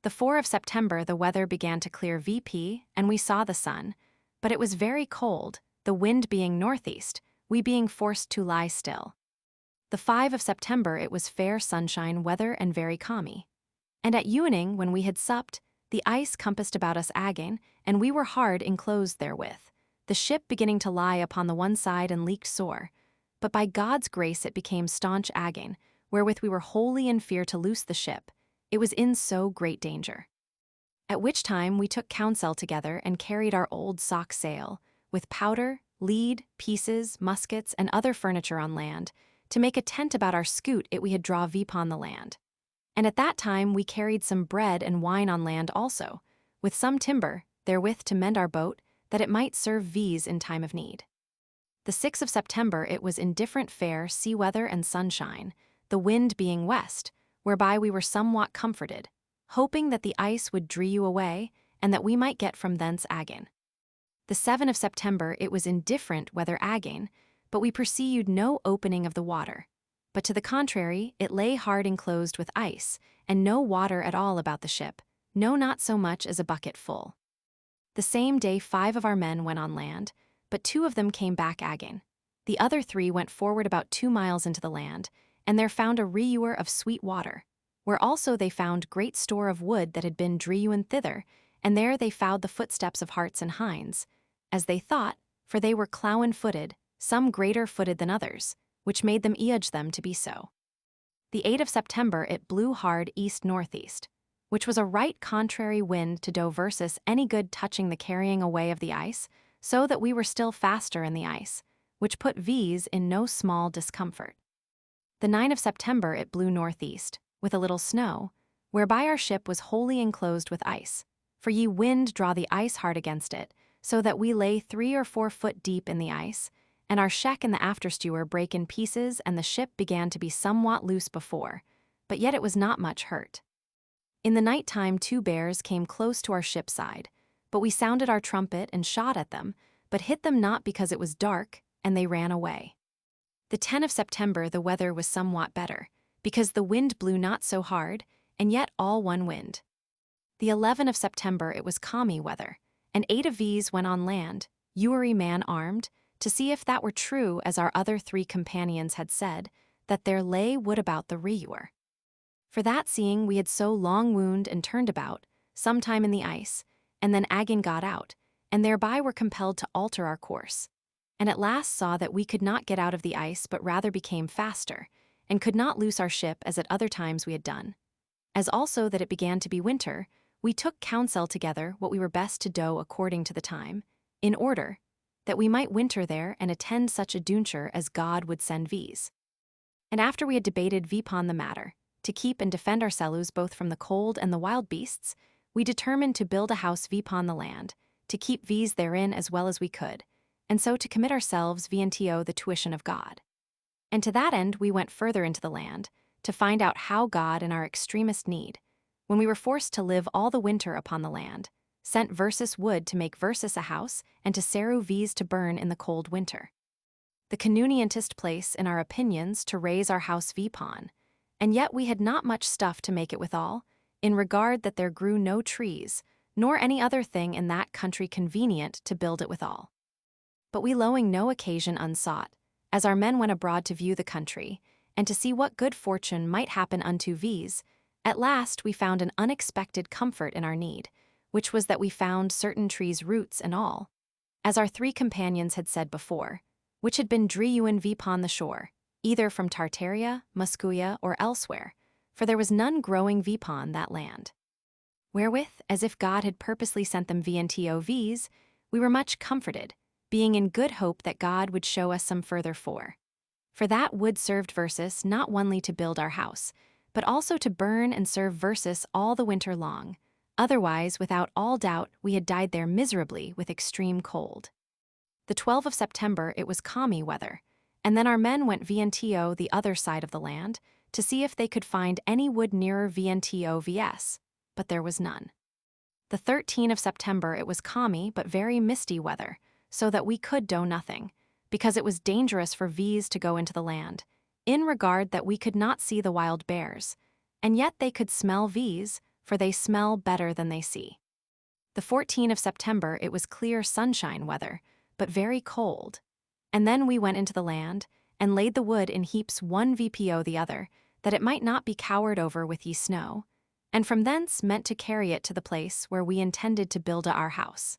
The 4th of September the weather began to clear VP, and we saw the sun, but it was very cold, the wind being northeast, we being forced to lie still. The 5th of September it was fair sunshine weather and very calmy. And at evening, when we had supped, the ice compassed about us again, and we were hard enclosed therewith, the ship beginning to lie upon the one side and leaked sore, but by God's grace it became staunch again, wherewith we were wholly in fear to loose the ship, it was in so great danger. At which time we took counsel together and carried our old sock sail, with powder, lead, pieces, muskets, and other furniture on land, to make a tent about our scoot it we had draw vipon the land. And at that time we carried some bread and wine on land also, with some timber, therewith to mend our boat, that it might serve V's in time of need. The 6th of September it was indifferent fair sea weather and sunshine, the wind being west, whereby we were somewhat comforted, hoping that the ice would drew away, and that we might get from thence again. The 7th of September it was indifferent weather again, but we perceived no opening of the water, but to the contrary it lay hard enclosed with ice, and no water at all about the ship, no not so much as a bucket full. The same day 5 of our men went on land, but 2 of them came back again. The other 3 went forward about 2 miles into the land, and there found a reewer of sweet water, where also they found great store of wood that had been drewen thither, and there they found the footsteps of Harts and Hinds, as they thought, for they were clowen-footed, some greater-footed than others, which made them eudge them to be so. The 8th of September it blew hard east-northeast, which was a right contrary wind to do versus any good touching the carrying away of the ice, so that we were still faster in the ice, which put V's in no small discomfort. The 9th of September it blew northeast, with a little snow, whereby our ship was wholly enclosed with ice, for ye wind draw the ice hard against it, so that we lay 3 or 4 foot deep in the ice, and our sheck and the afterstewer brake in pieces, and the ship began to be somewhat loose before, but yet it was not much hurt. In the night time 2 bears came close to our ship's side, but we sounded our trumpet and shot at them, but hit them not because it was dark, and they ran away. The 10th of September the weather was somewhat better, because the wind blew not so hard, and yet all one wind. The 11th of September it was calmy weather, and 8 of V's went on land, ewery man armed, to see if that were true as our other 3 companions had said, that there lay wood about the reewer. For that seeing we had so long wound and turned about, sometime in the ice, and then again got out, and thereby were compelled to alter our course, and at last saw that we could not get out of the ice but rather became faster, and could not loose our ship as at other times we had done. As also that it began to be winter, we took counsel together what we were best to do according to the time, in order that we might winter there and attend such adventure as God would send V's. And after we had debated vipon the matter, to keep and defend ourselves both from the cold and the wild beasts, we determined to build a house vipon the land, to keep V's therein as well as we could, and so to commit ourselves vnto the tuition of God. And to that end we went further into the land, to find out how God in our extremest need, when we were forced to live all the winter upon the land, sent versus wood to make versus a house, and to seru V's to burn in the cold winter. The convenientest place in our opinions to raise our house vipon, and yet we had not much stuff to make it withal, in regard that there grew no trees, nor any other thing in that country convenient to build it withal. But we lowing no occasion unsought, as our men went abroad to view the country, and to see what good fortune might happen unto V's, at last we found an unexpected comfort in our need, which was that we found certain trees' roots and all, as our 3 companions had said before, which had been drewen vipon the shore, either from Tartaria, Muscuia, or elsewhere, for there was none growing vipon that land. Wherewith, as if God had purposely sent them vnto V's, we were much comforted, being in good hope that God would show us some further for that wood served versus not only to build our house, but also to burn and serve versus all the winter long. Otherwise, without all doubt, we had died there miserably with extreme cold. The 12th of September it was calmy weather, and then our men went vnto the other side of the land, to see if they could find any wood nearer vnto vs, but there was none. The 13th of September it was calmy but very misty weather, so that we could do nothing, because it was dangerous for V's to go into the land, in regard that we could not see the wild bears, and yet they could smell V's, for they smell better than they see. The 14th of September it was clear sunshine weather, but very cold, and then we went into the land, and laid the wood in heaps one vpo the other, that it might not be cowered over with ye snow, and from thence meant to carry it to the place where we intended to build our house.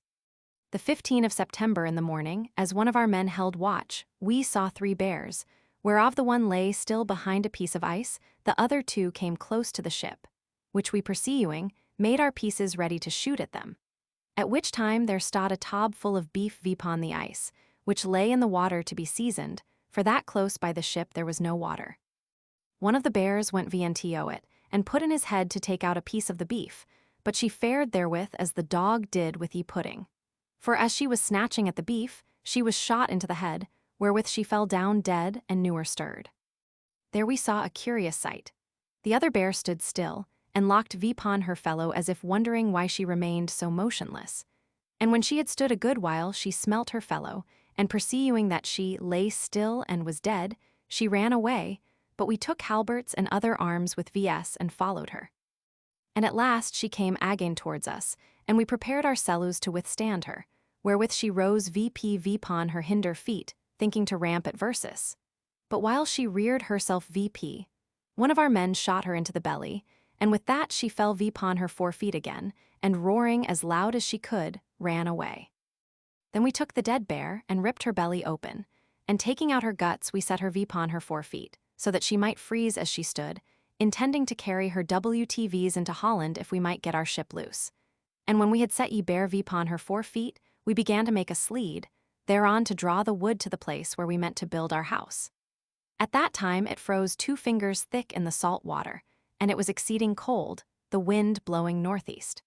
The 15th of September in the morning, as one of our men held watch, we saw 3 bears, whereof the one lay still behind a piece of ice, the other 2 came close to the ship, which we pursuing, made our pieces ready to shoot at them. At which time there stod a tob full of beef vipon the ice, which lay in the water to be seasoned, for that close by the ship there was no water. One of the bears went vnto it, and put in his head to take out a piece of the beef, but she fared therewith as the dog did with ye pudding. For as she was snatching at the beef, she was shot into the head, wherewith she fell down dead and newer stirred. There we saw a curious sight. The other bear stood still, and locked vpon her fellow as if wondering why she remained so motionless. And when she had stood a good while, she smelt her fellow, and perceiving that she lay still and was dead, she ran away, but we took halberts and other arms with vs and followed her. And at last she came again towards us, and we prepared ourselves to withstand her, wherewith she rose vpon her hinder feet, thinking to ramp at versus. But while she reared herself vp, one of our men shot her into the belly, and with that she fell vpon her 4 feet again, and roaring as loud as she could, ran away. Then we took the dead bear and ripped her belly open, and taking out her guts we set her vpon her 4 feet, so that she might freeze as she stood, intending to carry her WTVs into Holland if we might get our ship loose. And when we had set ye bear vpon her 4 feet, we began to make a sleed, thereon to draw the wood to the place where we meant to build our house. At that time it froze 2 fingers thick in the salt water, and it was exceeding cold, the wind blowing northeast.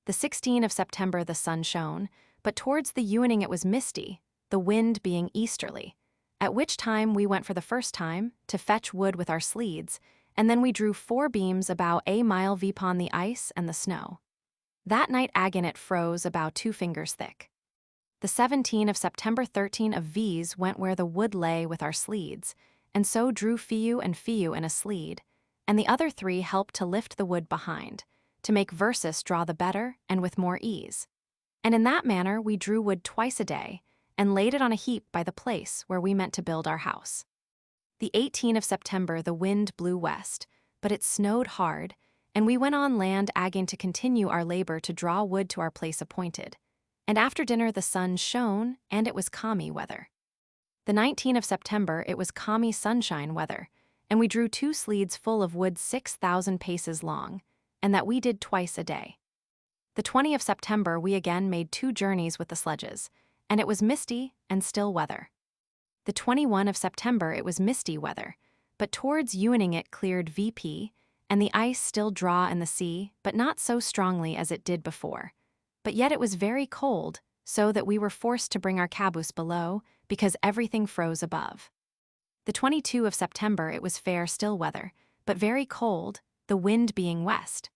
The 16th of September the sun shone, but towards the evening it was misty, the wind being easterly, at which time we went for the first time to fetch wood with our sleeds, and then we drew 4 beams about a mile vpon the ice and the snow. That night again it froze about 2 fingers thick. The 17th of September 13 of V's went where the wood lay with our sleeds, and so drew Fiu and Fiu in a sleed, and the other 3 helped to lift the wood behind, to make versus draw the better and with more ease. And in that manner we drew wood twice a day, and laid it on a heap by the place where we meant to build our house. The 18th of September the wind blew west, but it snowed hard, and we went on land again to continue our labor to draw wood to our place appointed. And after dinner the sun shone, and it was calmy weather. The 19th of September it was calmy sunshine weather, and we drew 2 sleeds full of wood 6,000 paces long, and that we did twice a day. The 20th of September we again made 2 journeys with the sledges, and it was misty and still weather. The 21st of September it was misty weather, but towards evening it cleared vp, and the ice still draw in the sea, but not so strongly as it did before. But yet it was very cold, so that we were forced to bring our caboose below, because everything froze above. The 22nd of September it was fair still weather, but very cold, the wind being west.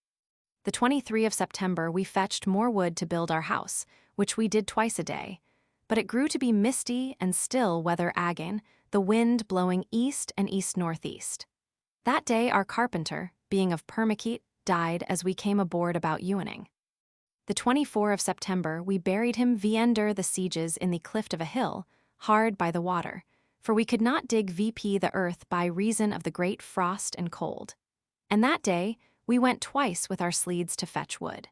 The 23rd of September we fetched more wood to build our house, which we did twice a day, but it grew to be misty and still weather again, the wind blowing east and east-northeast. That day our carpenter, being of Permakeet, died as we came aboard about evening. The 24th of September we buried him under the sieges in the clift of a hill, hard by the water, for we could not dig vp the earth by reason of the great frost and cold. And that day we went twice with our sleeds to fetch wood.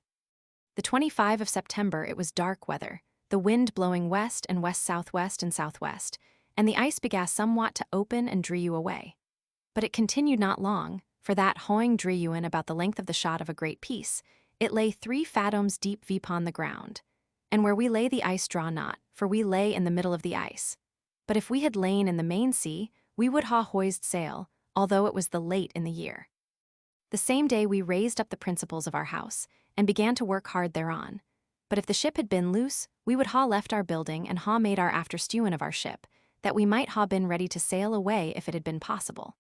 The 25th of September it was dark weather, the wind blowing west and west-southwest and southwest, and the ice began somewhat to open and drew away. But it continued not long, for that hoing drew in about the length of the shot of a great piece, it lay 3 fathoms deep vpon the ground, and where we lay the ice draw not, for we lay in the middle of the ice. But if we had lain in the main sea, we would ha hoised sail, although it was the late in the year. The same day we raised up the principles of our house, and began to work hard thereon. But if the ship had been loose, we would ha left our building and ha made our afterstewing of our ship, that we might ha been ready to sail away if it had been possible.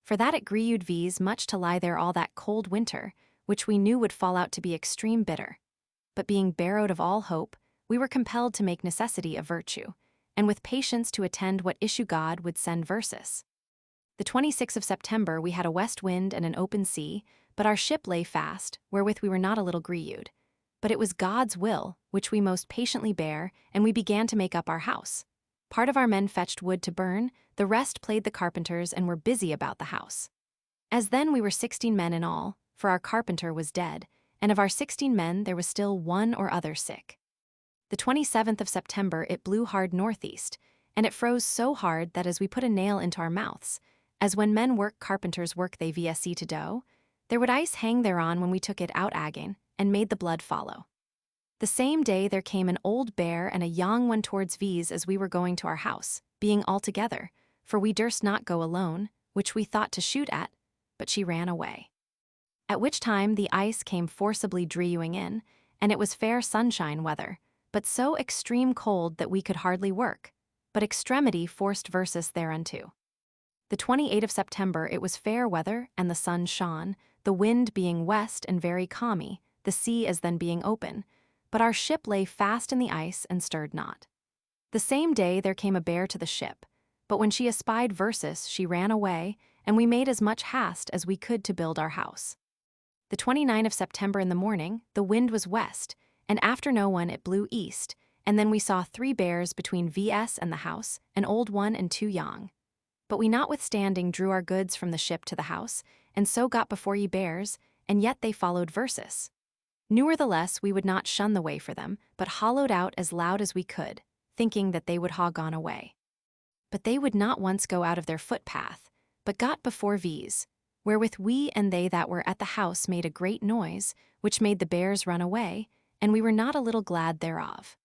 For that it grieved v's much to lie there all that cold winter, which we knew would fall out to be extreme bitter. But being borrowed of all hope, we were compelled to make necessity a virtue, and with patience to attend what issue God would send versus. The 26th of September we had a west wind and an open sea, but our ship lay fast, wherewith we were not a little grieved. But it was God's will, which we most patiently bear, and we began to make up our house. Part of our men fetched wood to burn, the rest played the carpenters and were busy about the house. As then we were 16 men in all, for our carpenter was dead, and of our 16 men there was still one or other sick. The 27th of September it blew hard northeast, and it froze so hard that as we put a nail into our mouths, as when men work carpenters work they vsc to dough, there would ice hang thereon when we took it out again, and made the blood follow. The same day there came an old bear and a young one towards V's as we were going to our house, being all together, for we durst not go alone, which we thought to shoot at, but she ran away. At which time the ice came forcibly drewing in, and it was fair sunshine weather, but so extreme cold that we could hardly work, but extremity forced versus thereunto. The 28th of September it was fair weather, and the sun shone, the wind being west and very calmy, the sea as then being open, but our ship lay fast in the ice and stirred not. The same day there came a bear to the ship, but when she espied versus she ran away, and we made as much haste as we could to build our house. The 29th of September in the morning, the wind was west, and after no one it blew east, and then we saw 3 bears between VS and the house, an old one and 2 young. But we notwithstanding drew our goods from the ship to the house, and so got before ye bears, and yet they followed versus. Nevertheless we would not shun the way for them, but hollowed out as loud as we could, thinking that they would ha gone away. But they would not once go out of their footpath, but got before V's, wherewith we and they that were at the house made a great noise, which made the bears run away, and we were not a little glad thereof.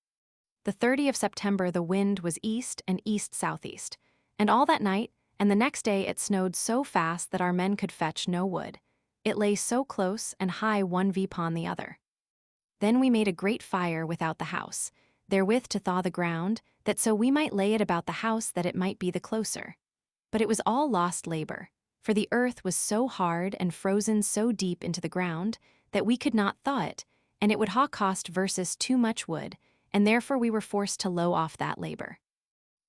The 30th of September the wind was east and east-southeast, and all that night and the next day it snowed so fast that our men could fetch no wood. It lay so close and high one upon the other. Then we made a great fire without the house, therewith to thaw the ground, that so we might lay it about the house that it might be the closer. But it was all lost labor, for the earth was so hard and frozen so deep into the ground that we could not thaw it, and it would ha cost versus too much wood, and therefore we were forced to low off that labor.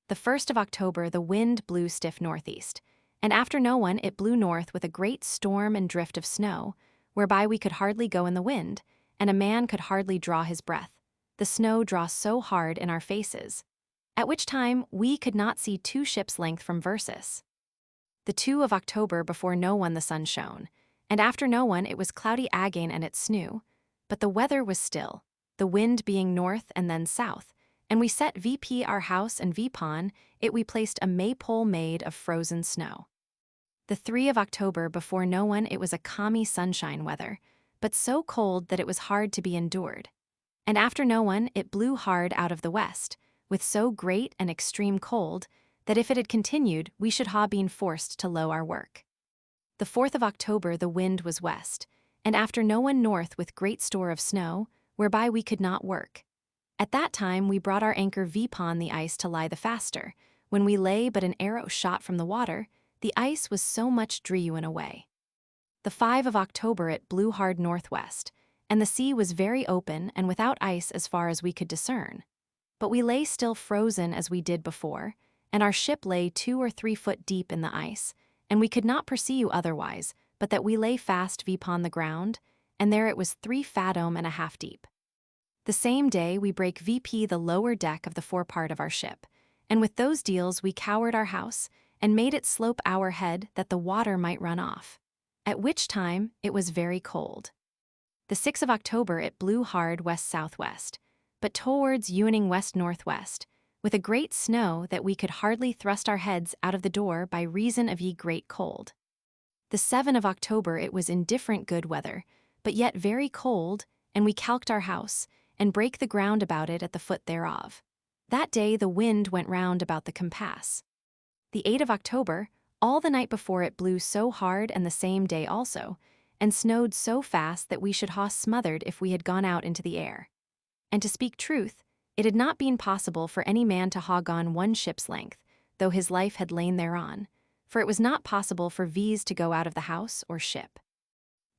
The 1st of October the wind blew stiff northeast, and after no one it blew north with a great storm and drift of snow, whereby we could hardly go in the wind, and a man could hardly draw his breath, the snow draw so hard in our faces, at which time we could not see 2 ships' length from versus. The 2nd of October before no one the sun shone, and after no one it was cloudy again and it snew, but the weather was still, the wind being north and then south, and we set VP our house and VPon it we placed a maypole made of frozen snow. The 3rd of October before no one it was a calmy sunshine weather, but so cold that it was hard to be endured. And after no one it blew hard out of the west, with so great and extreme cold, that if it had continued we should ha been forced to low our work. The 4th of October the wind was west, and after no one north with great store of snow, whereby we could not work. At that time we brought our anchor upon the ice to lie the faster, when we lay but an arrow shot from the water, the ice was so much drewing away. The 5th of October it blew hard northwest, and the sea was very open and without ice as far as we could discern. But we lay still frozen as we did before, and our ship lay 2 or 3 foot deep in the ice, and we could not perceive otherwise, but that we lay fast upon the ground, and there it was 3 fathom and a half deep. The same day we brake VP the lower deck of the forepart of our ship, and with those deals we cowered our house, and made it slope our head that the water might run off, at which time it was very cold. The 6th of October it blew hard west-southwest, but towards Uning west-northwest, with a great snow that we could hardly thrust our heads out of the door by reason of ye great cold. The 7th of October it was indifferent good weather, but yet very cold, and we calked our house, and brake the ground about it at the foot thereof. That day the wind went round about the compass. The 8th of October, all the night before it blew so hard and the same day also, and snowed so fast that we should ha smothered if we had gone out into the air. And to speak truth, it had not been possible for any man to ha gone 1 ship's length, though his life had lain thereon, for it was not possible for V's to go out of the house or ship.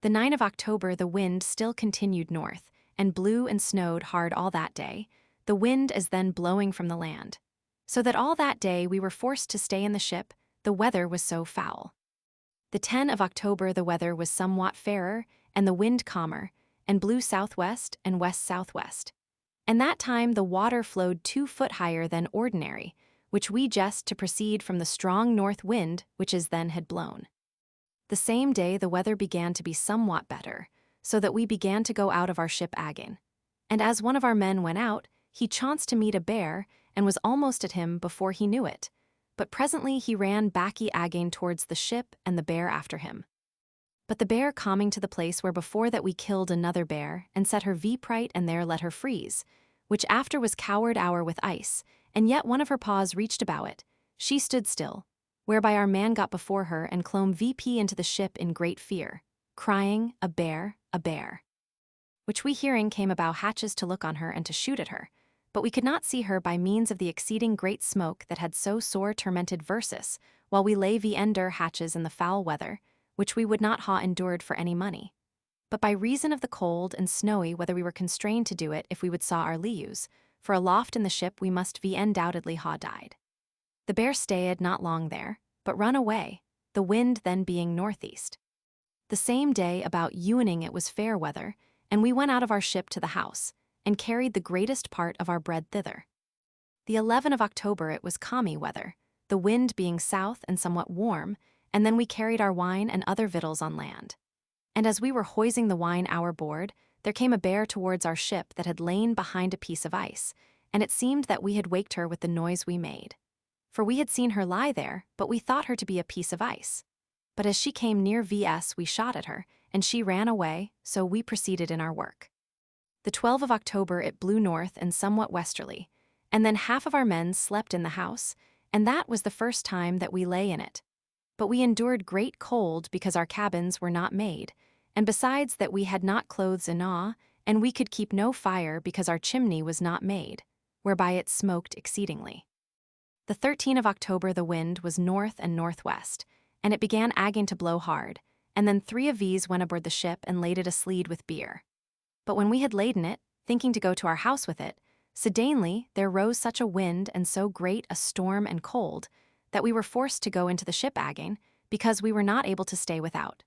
The 9th of October the wind still continued north, and blew and snowed hard all that day, the wind as then blowing from the land, so that all that day we were forced to stay in the ship, the weather was so foul. The 10th of October the weather was somewhat fairer, and the wind calmer, and blew southwest and west-southwest. And that time the water flowed 2 foot higher than ordinary, which we jest to proceed from the strong north wind which as then had blown. The same day the weather began to be somewhat better, so that we began to go out of our ship again. And as one of our men went out, he chanced to meet a bear, and was almost at him before he knew it. But presently he ran backy again towards the ship and the bear after him. But the bear coming to the place where before that we killed another bear and set her vipright and there let her freeze, which after was cowered hour with ice, and yet one of her paws reached about it, she stood still, whereby our man got before her and clomb VP into the ship in great fear, crying, a bear, which we hearing came about hatches to look on her and to shoot at her, but we could not see her by means of the exceeding great smoke that had so sore tormented versus, while we lay ender hatches in the foul weather, which we would not ha endured for any money. But by reason of the cold and snowy whether we were constrained to do it if we would saw our leaves, for aloft in the ship we must undoubtedly ha died. The bear stayed not long there, but run away, the wind then being northeast. The same day about evening it was fair weather, and we went out of our ship to the house, and carried the greatest part of our bread thither. The 11th of October it was calmy weather, the wind being south and somewhat warm, and then we carried our wine and other victuals on land. And as we were hoising the wine our board, there came a bear towards our ship that had lain behind a piece of ice, and it seemed that we had waked her with the noise we made. For we had seen her lie there, but we thought her to be a piece of ice. But as she came near VS we shot at her, and she ran away, so we proceeded in our work. The 12th of October it blew north and somewhat westerly, and then half of our men slept in the house, and that was the first time that we lay in it. But we endured great cold because our cabins were not made, and besides that we had not clothes enow, and we could keep no fire because our chimney was not made, whereby it smoked exceedingly. The 13th of October the wind was north and northwest, and it began again to blow hard, and then 3 of these went aboard the ship and laded a sleed with beer. But when we had laden it, thinking to go to our house with it, suddenly there rose such a wind and so great a storm and cold, that we were forced to go into the ship again, because we were not able to stay without.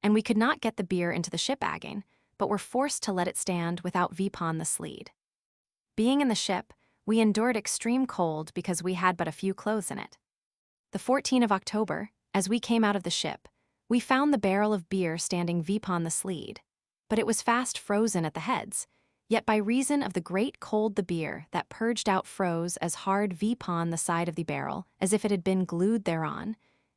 And we could not get the beer into the ship again, but were forced to let it stand without vpon the sleed. Being in the ship, we endured extreme cold because we had but a few clothes in it. The 14th of October, as we came out of the ship, we found the barrel of beer standing vpon the sleed, but it was fast frozen at the heads, yet by reason of the great cold the beer that purged out froze as hard vpon the side of the barrel as if it had been glued thereon,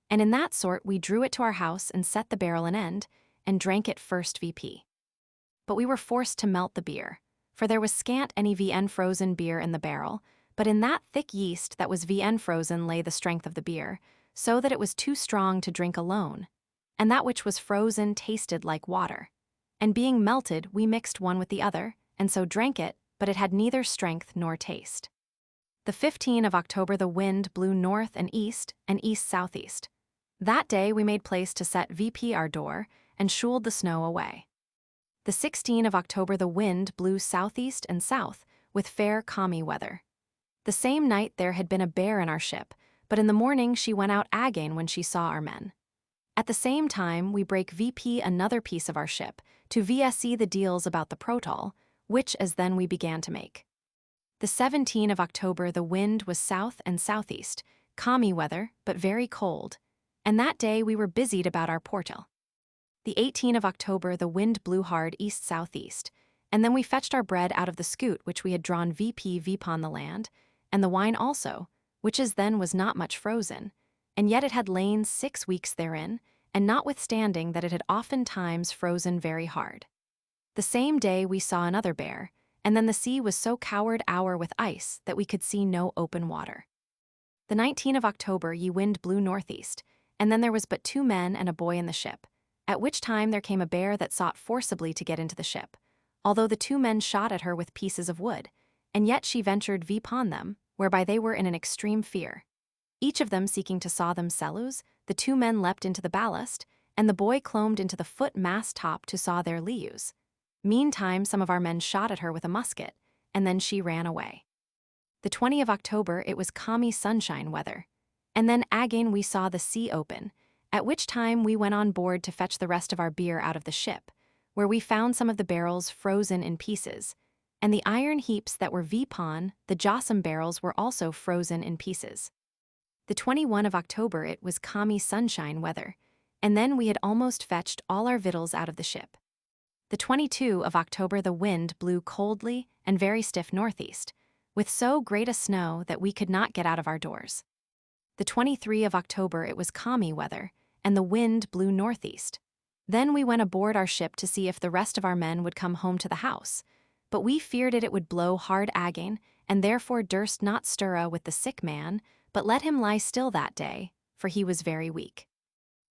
and in that sort we drew it to our house and set the barrel an end, and drank it first VP. But we were forced to melt the beer, for there was scant any VN frozen beer in the barrel, but in that thick yeast that was VN frozen lay the strength of the beer, so that it was too strong to drink alone, and that which was frozen tasted like water. And being melted we mixed one with the other, and so drank it, but it had neither strength nor taste. The 15th of October the wind blew north and east southeast. That day we made place to set VP our door, and shooled the snow away. The 16th of October the wind blew southeast and south, with fair calmy weather. The same night there had been a bear in our ship, but in the morning she went out again when she saw our men. At the same time we brake VP another piece of our ship, to VSE the deals about the protol, which as then we began to make. The 17th of October the wind was south and southeast, calmy weather, but very cold, and that day we were busied about our portal. The 18th of October the wind blew hard east-southeast, and then we fetched our bread out of the scoot which we had drawn VP vpon the land, and the wine also, which as then was not much frozen, and yet it had lain 6 weeks therein, and notwithstanding that it had oftentimes frozen very hard. The same day we saw another bear, and then the sea was so cowered hour with ice that we could see no open water. The 19th of October ye wind blew northeast, and then there was but 2 men and a boy in the ship, at which time there came a bear that sought forcibly to get into the ship, although the 2 men shot at her with pieces of wood, and yet she ventured vpon them, whereby they were in an extreme fear. Each of them seeking to saw them cellus, the 2 men leapt into the ballast, and the boy clombed into the foot mast top to saw their leaves. Meantime some of our men shot at her with a musket, and then she ran away. The 20th of October it was calmy sunshine weather, and then again we saw the sea open, at which time we went on board to fetch the rest of our beer out of the ship, where we found some of the barrels frozen in pieces, and the iron heaps that were vpon, the jossom barrels were also frozen in pieces. The 21st of October it was calmy sunshine weather, and then we had almost fetched all our victuals out of the ship. The 22nd of October the wind blew coldly and very stiff northeast, with so great a snow that we could not get out of our doors. The 23rd of October it was calmy weather, and the wind blew northeast. Then we went aboard our ship to see if the rest of our men would come home to the house, but we feared it would blow hard again, and therefore durst not stir with the sick man, but let him lie still that day, for he was very weak.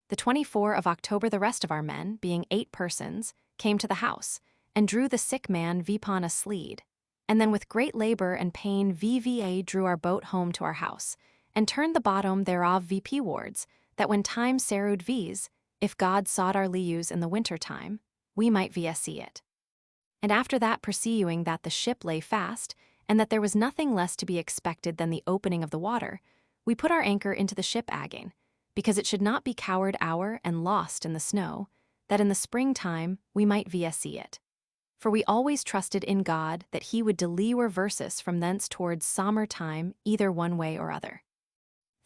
The 24 of October the rest of our men, being 8 persons, came to the house, and drew the sick man vpon a sleed, and then with great labor and pain VVA drew our boat home to our house, and turned the bottom thereof VP wards, that when time serud v's, if God sawed our lius in the winter time, we might see it. And after that perceiving that the ship lay fast, and that there was nothing less to be expected than the opening of the water, we put our anchor into the ship again, because it should not be coward hour and lost in the snow, that in the springtime we might see it. For we always trusted in God that he would deliver versus from thence towards summer time either one way or other.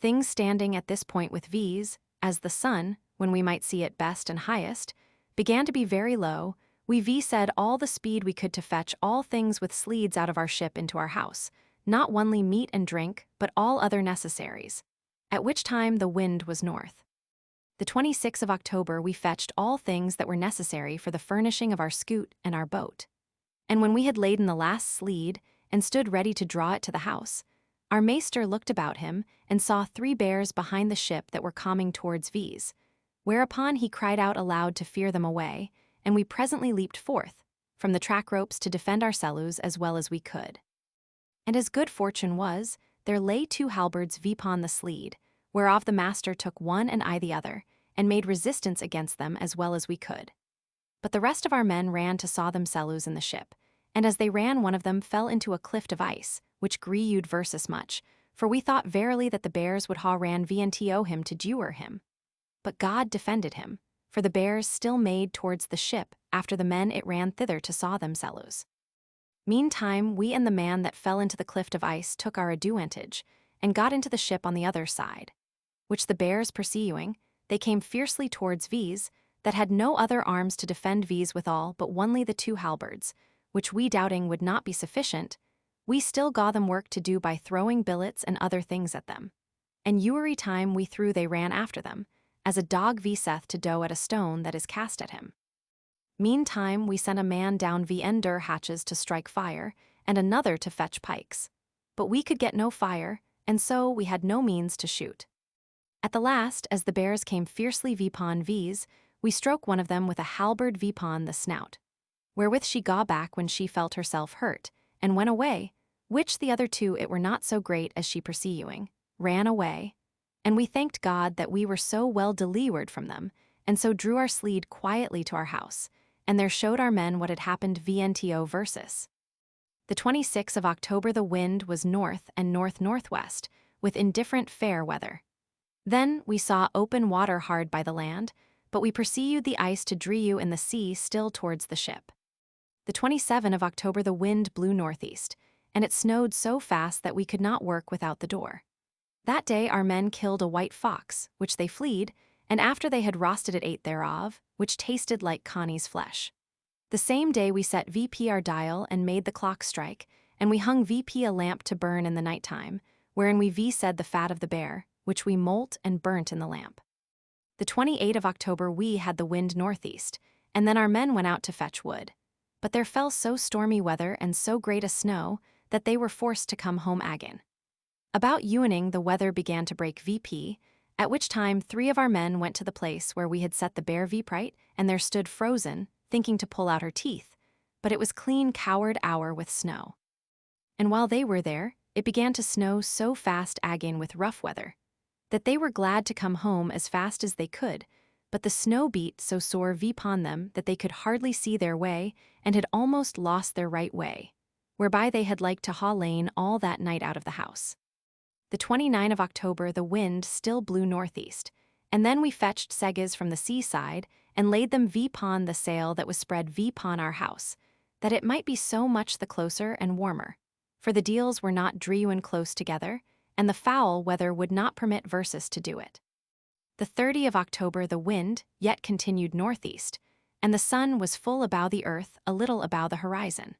Things standing at this point with v's, as the sun, when we might see it best and highest, began to be very low, we said all the speed we could to fetch all things with sleeds out of our ship into our house, not only meat and drink, but all other necessaries, at which time the wind was north. The 26th of October we fetched all things that were necessary for the furnishing of our scoot and our boat. And when we had laden the last sleed, and stood ready to draw it to the house, our maester looked about him, and saw 3 bears behind the ship that were coming towards v's, whereupon he cried out aloud to fear them away, and we presently leaped forth, from the track ropes to defend ourselves as well as we could. And as good fortune was, there lay 2 halberds vpon the sleed, whereof the master took one and I the other, and made resistance against them as well as we could. But the rest of our men ran to saw themselves in the ship, and as they ran one of them fell into a clift of ice, which grieved versus much, for we thought verily that the bears would ha ran vnto him to dewer him. But God defended him, for the bears still made towards the ship after the men it ran thither to saw themselves. Meantime we and the man that fell into the clift of ice took our advantage, and got into the ship on the other side, which the bears perceiving, they came fiercely towards v's, that had no other arms to defend v's withal but only the 2 halberds, which we doubting would not be sufficient, we still gaw them work to do by throwing billets and other things at them. And every time we threw they ran after them, as a dog saith to doe at a stone that is cast at him. Meantime we sent a man down ender hatches to strike fire, and another to fetch pikes. But we could get no fire, and so we had no means to shoot. At the last, as the bears came fiercely vpon v's, we stroke one of them with a halberd vpon the snout, wherewith she gaw back when she felt herself hurt, and went away, which the other 2 it were not so great as she perceiving, ran away, and we thanked God that we were so well delivered from them, and so drew our sleed quietly to our house, and there showed our men what had happened vnto versus. The 26th of October the wind was north and north-northwest, with indifferent fair weather. Then we saw open water hard by the land, but we perceived the ice to drew in the sea still towards the ship. The 27th of October the wind blew northeast, and it snowed so fast that we could not work without the door. That day our men killed a white fox, which they fleed, and after they had roasted it ate thereof, which tasted like Connie's flesh. The same day we set VP our dial and made the clock strike, and we hung VP a lamp to burn in the night time, wherein we said the fat of the bear, which we molt and burnt in the lamp. The 28th of October we had the wind northeast, and then our men went out to fetch wood. But there fell so stormy weather and so great a snow that they were forced to come home again. About evening the weather began to break VP, at which time 3 of our men went to the place where we had set the bear vprite, and there stood frozen, thinking to pull out her teeth, but it was clean coward hour with snow. And while they were there, it began to snow so fast again with rough weather, that they were glad to come home as fast as they could, but the snow beat so sore vpon them that they could hardly see their way, and had almost lost their right way, whereby they had like to ha lain all that night out of the house. The 29th of October the wind still blew northeast, and then we fetched segas from the seaside, and laid them vpon the sail that was spread vpon our house, that it might be so much the closer and warmer, for the deals were not drew close together, and the foul weather would not permit versus to do it. The 30th of October the wind yet continued northeast, and the sun was full about the earth a little about the horizon.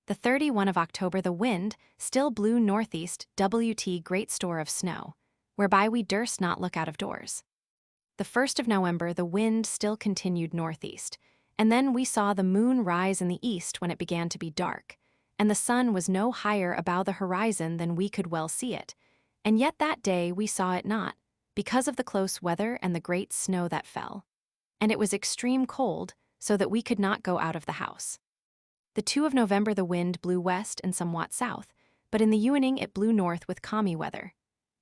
The 31st of October the wind still blew northeast wt great store of snow, whereby we durst not look out of doors. The 1st of November, the wind still continued northeast, and then we saw the moon rise in the east when it began to be dark, and the sun was no higher above the horizon than we could well see it, and yet that day we saw it not, because of the close weather and the great snow that fell. And it was extreme cold, so that we could not go out of the house. The 2 of November, the wind blew west and somewhat south, but in the evening it blew north with calmy weather.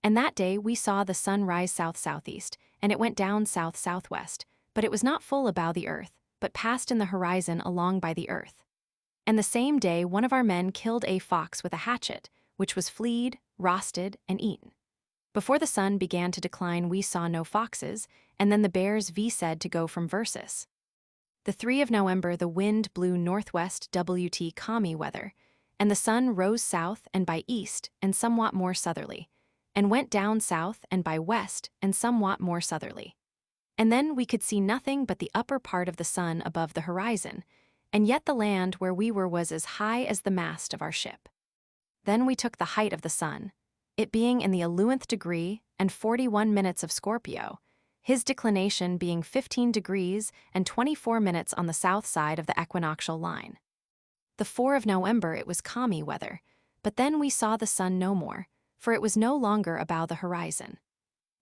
And that day we saw the sun rise south-southeast, and it went down south-southwest, but it was not full above the earth, but passed in the horizon along by the earth. And the same day one of our men killed a fox with a hatchet, which was flea'd, roasted, and eaten. Before the sun began to decline we saw no foxes, and then the bears said to go from versus. The 3 of November, the wind blew northwest WT calmy weather, and the sun rose south and by east and somewhat more southerly, and went down south and by west and somewhat more southerly. And then we could see nothing but the upper part of the sun above the horizon, and yet the land where we were was as high as the mast of our ship. Then we took the height of the sun, it being in the 11th degree and 41 minutes of Scorpio, his declination being 15 degrees and 24 minutes on the south side of the equinoctial line. The 4 of November, it was calmy weather, but then we saw the sun no more, for it was no longer above the horizon.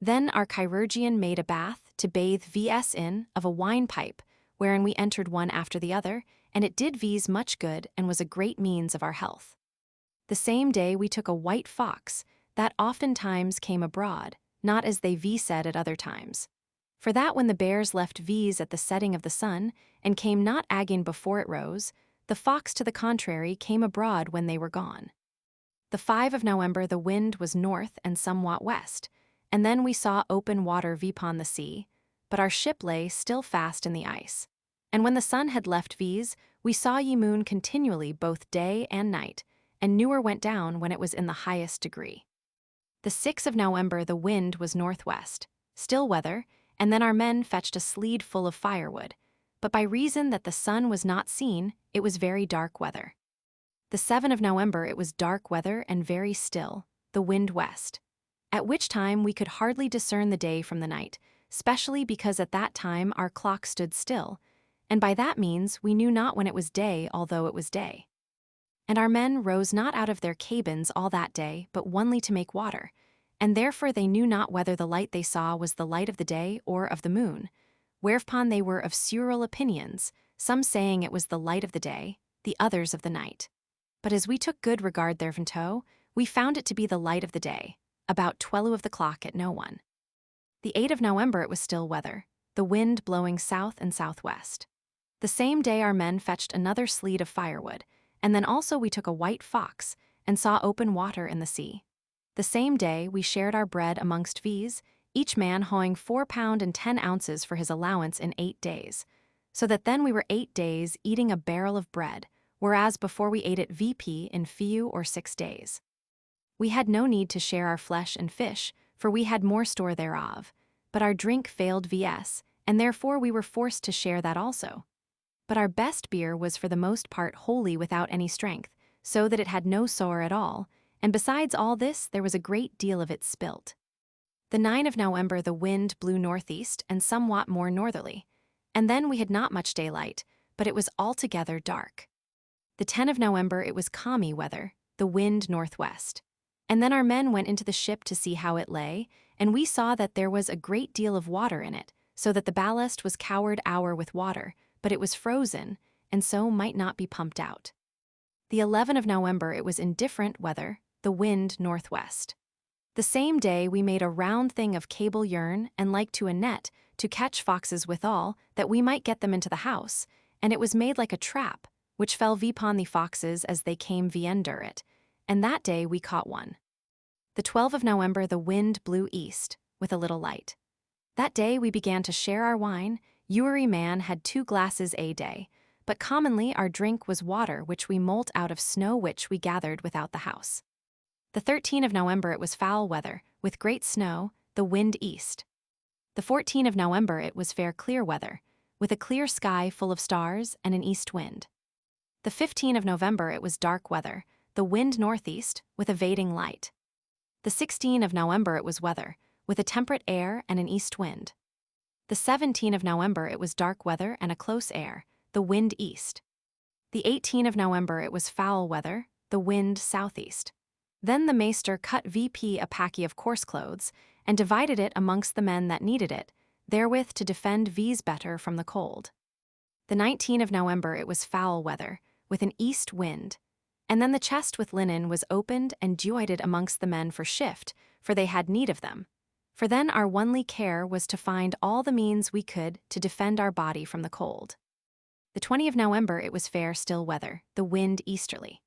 Then our chirurgeon made a bath to bathe vs in of a wine pipe, wherein we entered one after the other, and it did vs much good and was a great means of our health. The same day we took a white fox, that oftentimes came abroad, not as they said at other times. For that when the bears left vs at the setting of the sun, and came not again before it rose, the fox to the contrary came abroad when they were gone. The 5 of November, the wind was north and somewhat west, and then we saw open water upon the sea, but our ship lay still fast in the ice. And when the sun had left vs, we saw ye moon continually both day and night, and newer went down when it was in the highest degree. The 6 of November, the wind was northwest, still weather, and then our men fetched a sleed full of firewood, but by reason that the sun was not seen, it was very dark weather. The 7 of November, it was dark weather and very still, the wind west, at which time we could hardly discern the day from the night, specially because at that time our clock stood still, and by that means we knew not when it was day although it was day. And our men rose not out of their cabins all that day, but only to make water, and therefore they knew not whether the light they saw was the light of the day or of the moon, whereupon they were of several opinions, some saying it was the light of the day, the others of the night. But as we took good regard thereunto, we found it to be the light of the day, about 12 of the clock at no one. The 8 of November, it was still weather, the wind blowing south and southwest. The same day our men fetched another sleed of firewood, and then also we took a white fox, and saw open water in the sea. The same day we shared our bread amongst vs, each man hauling 4 pound and 10 ounces for his allowance in 8 days, so that then we were 8 days eating a barrel of bread, whereas before we ate it VP in few or 6 days. We had no need to share our flesh and fish, for we had more store thereof, but our drink failed vs, and therefore we were forced to share that also. But our best beer was for the most part wholly without any strength, so that it had no sour at all, and besides all this there was a great deal of it spilt. The 9 of November, the wind blew northeast and somewhat more northerly, and then we had not much daylight, but it was altogether dark. The 10 of November, it was calmy weather, the wind northwest. And then our men went into the ship to see how it lay, and we saw that there was a great deal of water in it, so that the ballast was covered o'er with water, but it was frozen, and so might not be pumped out. The 11 of November, it was indifferent weather, the wind northwest. The same day we made a round thing of cable yarn and like to a net, to catch foxes withal, that we might get them into the house, and it was made like a trap, which fell upon the foxes as they came under it, and that day we caught one. The 12 of November, the wind blew east, with a little light. That day we began to share our wine. Every man had 2 glasses a day, but commonly our drink was water which we molt out of snow which we gathered without the house. The 13 of November, it was foul weather, with great snow, the wind east. The 14 of November, it was fair clear weather, with a clear sky full of stars and an east wind. The 15 of November, it was dark weather, the wind northeast, with a vading light. The 16 of November, it was weather, with a temperate air and an east wind. The 17th of November it was dark weather and a close air, the wind east. The 18th of November it was foul weather, the wind southeast. Then the maester cut VP a packy of coarse clothes, and divided it amongst the men that needed it, therewith to defend V's better from the cold. The 19th of November it was foul weather, with an east wind. And then the chest with linen was opened and jointed amongst the men for shift, for they had need of them. For then our only care was to find all the means we could to defend our body from the cold. The 20th of November it was fair still weather, the wind easterly.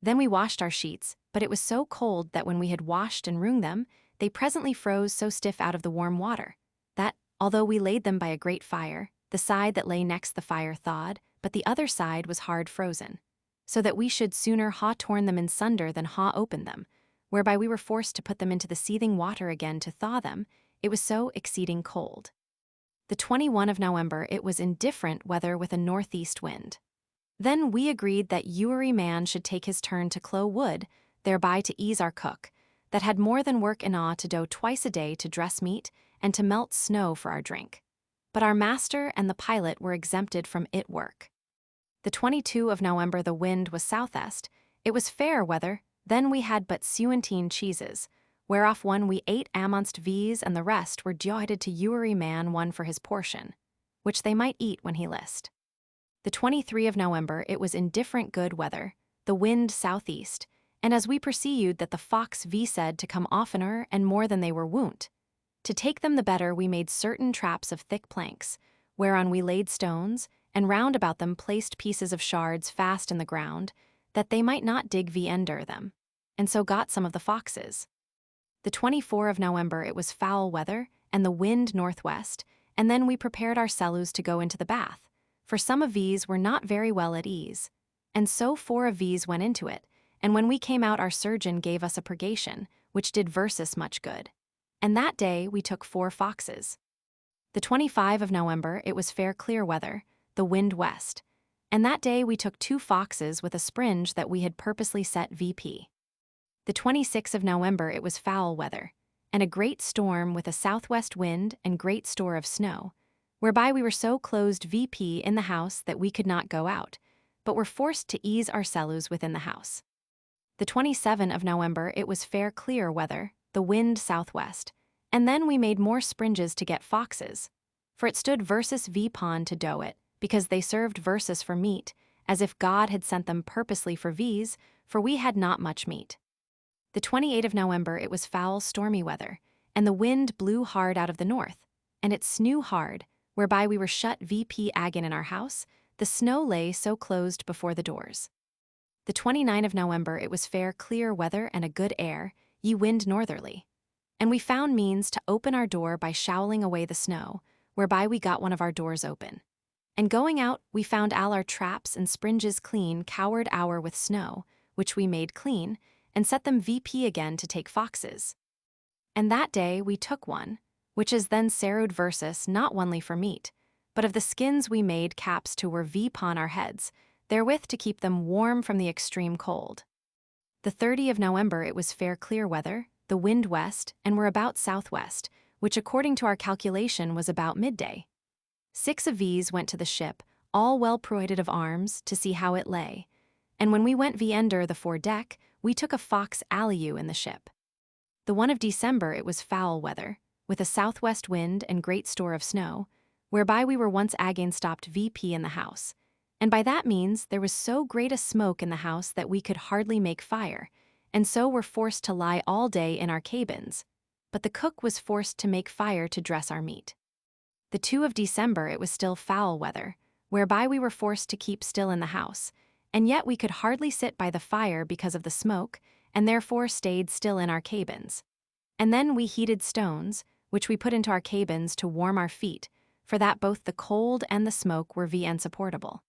Then we washed our sheets, but it was so cold that when we had washed and wrung them, they presently froze so stiff out of the warm water, that, although we laid them by a great fire, the side that lay next the fire thawed, but the other side was hard frozen, so that we should sooner ha torn them in sunder than ha opened them, whereby we were forced to put them into the seething water again to thaw them, it was so exceeding cold. The 21st of November it was indifferent weather with a northeast wind. Then we agreed that every man should take his turn to clow wood, thereby to ease our cook, that had more than work enow to dough twice a day to dress meat and to melt snow for our drink. But our master and the pilot were exempted from it work. The 22nd of November the wind was southeast, it was fair weather, then we had but 17 cheeses, whereof one we ate amongst V's and the rest were jointed to every man one for his portion, which they might eat when he list. The 23rd of November it was indifferent good weather, the wind southeast, and as we perceived that the fox V said to come oftener and more than they were wont, to take them the better we made certain traps of thick planks, whereon we laid stones, and round about them placed pieces of shards fast in the ground, that they might not dig V under them, and so got some of the foxes. The 24th of November it was foul weather, and the wind northwest, and then we prepared our cellus to go into the bath, for some of these were not very well at ease, and so 4 of these went into it, and when we came out our surgeon gave us a purgation, which did versus much good. And that day we took 4 foxes. The 25th of November it was fair clear weather, the wind west, and that day we took 2 foxes with a springe that we had purposely set VP. The 26th of November it was foul weather, and a great storm with a southwest wind and great store of snow, whereby we were so closed VP in the house that we could not go out, but were forced to ease our cellus within the house. The 27th of November it was fair clear weather, the wind southwest, and then we made more springes to get foxes, for it stood versus V pond to dough it, because they served versus for meat, as if God had sent them purposely for V's, for we had not much meat. The 28th of November it was foul stormy weather, and the wind blew hard out of the north, and it snew hard, whereby we were shut VP again in our house, the snow lay so closed before the doors. The 29th of November it was fair clear weather and a good air, ye wind northerly. And we found means to open our door by showling away the snow, whereby we got one of our doors open. And going out, we found all our traps and springes clean cowered our with snow, which we made clean, and set them VP again to take foxes. And that day we took one, which is then serrowed versus not only for meat, but of the skins we made caps to were V upon our heads, therewith to keep them warm from the extreme cold. The 30th of November it was fair clear weather, the wind west, and were about southwest, which according to our calculation was about midday. 6 of these went to the ship, all well provided of arms, to see how it lay, and when we went under the foredeck, we took a fox aliu in the ship. The 1 of December it was foul weather, with a southwest wind and great store of snow, whereby we were once again stopped VP in the house, and by that means there was so great a smoke in the house that we could hardly make fire, and so were forced to lie all day in our cabins, but the cook was forced to make fire to dress our meat. The 2 of December it was still foul weather, whereby we were forced to keep still in the house, and yet we could hardly sit by the fire because of the smoke, and therefore stayed still in our cabins. And then we heated stones, which we put into our cabins to warm our feet, for that both the cold and the smoke were insupportable.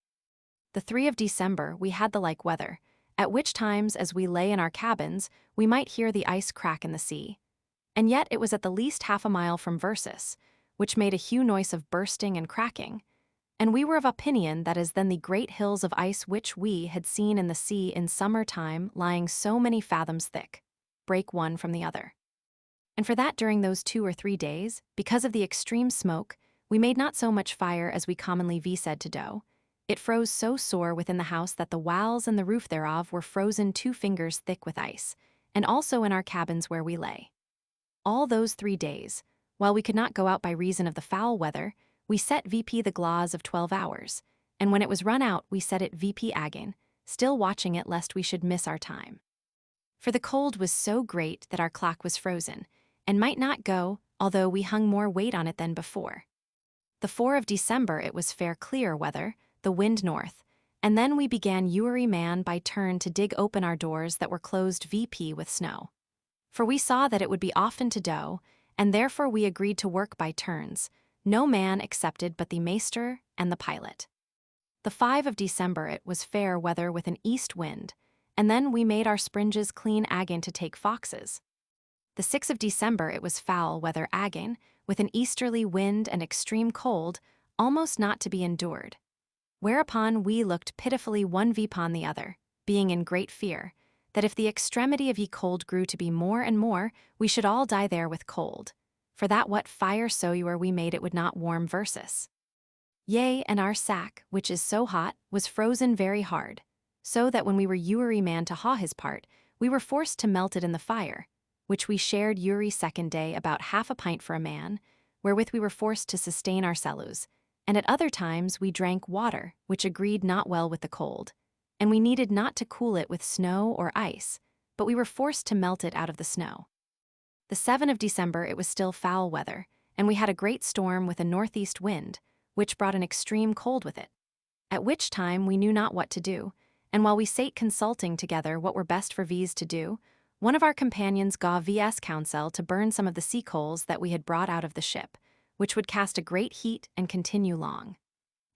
The 3 of December we had the like weather, at which times as we lay in our cabins we might hear the ice crack in the sea. And yet it was at the least half a mile from Versus, which made a huge noise of bursting and cracking, and we were of opinion that as then the great hills of ice which we had seen in the sea in summer time lying so many fathoms thick, break one from the other. And for that during those 2 or 3 days, because of the extreme smoke, we made not so much fire as we commonly said to do. It froze so sore within the house that the walls and the roof thereof were frozen 2 fingers thick with ice, and also in our cabins where we lay. All those 3 days, while we could not go out by reason of the foul weather, we set VP the glass of 12 hours, and when it was run out we set it VP again, still watching it lest we should miss our time. For the cold was so great that our clock was frozen, and might not go, although we hung more weight on it than before. The 4 of December it was fair clear weather, the wind north, and then we began every man by turn to dig open our doors that were closed VP with snow. For we saw that it would be often to do, and therefore we agreed to work by turns, no man excepted but the master and the pilot. The 5 of December it was fair weather with an east wind, and then we made our springes clean again to take foxes. The 6 of December it was foul weather again, with an easterly wind and extreme cold, almost not to be endured. Whereupon we looked pitifully one upon the other, being in great fear, that if the extremity of ye cold grew to be more and more, we should all die there with cold, for that what fire soever we made it would not warm versus. Yea, and our sack, which is so hot, was frozen very hard, so that when we were every man to haw his part, we were forced to melt it in the fire, which we shared every second day about half a pint for a man, wherewith we were forced to sustain ourselves, and at other times we drank water, which agreed not well with the cold, and we needed not to cool it with snow or ice, but we were forced to melt it out of the snow. The 7 of December it was still foul weather, and we had a great storm with a northeast wind, which brought an extreme cold with it. At which time we knew not what to do, and while we sate consulting together what were best for V's to do, one of our companions gav V's counsel to burn some of the sea coals that we had brought out of the ship, which would cast a great heat and continue long.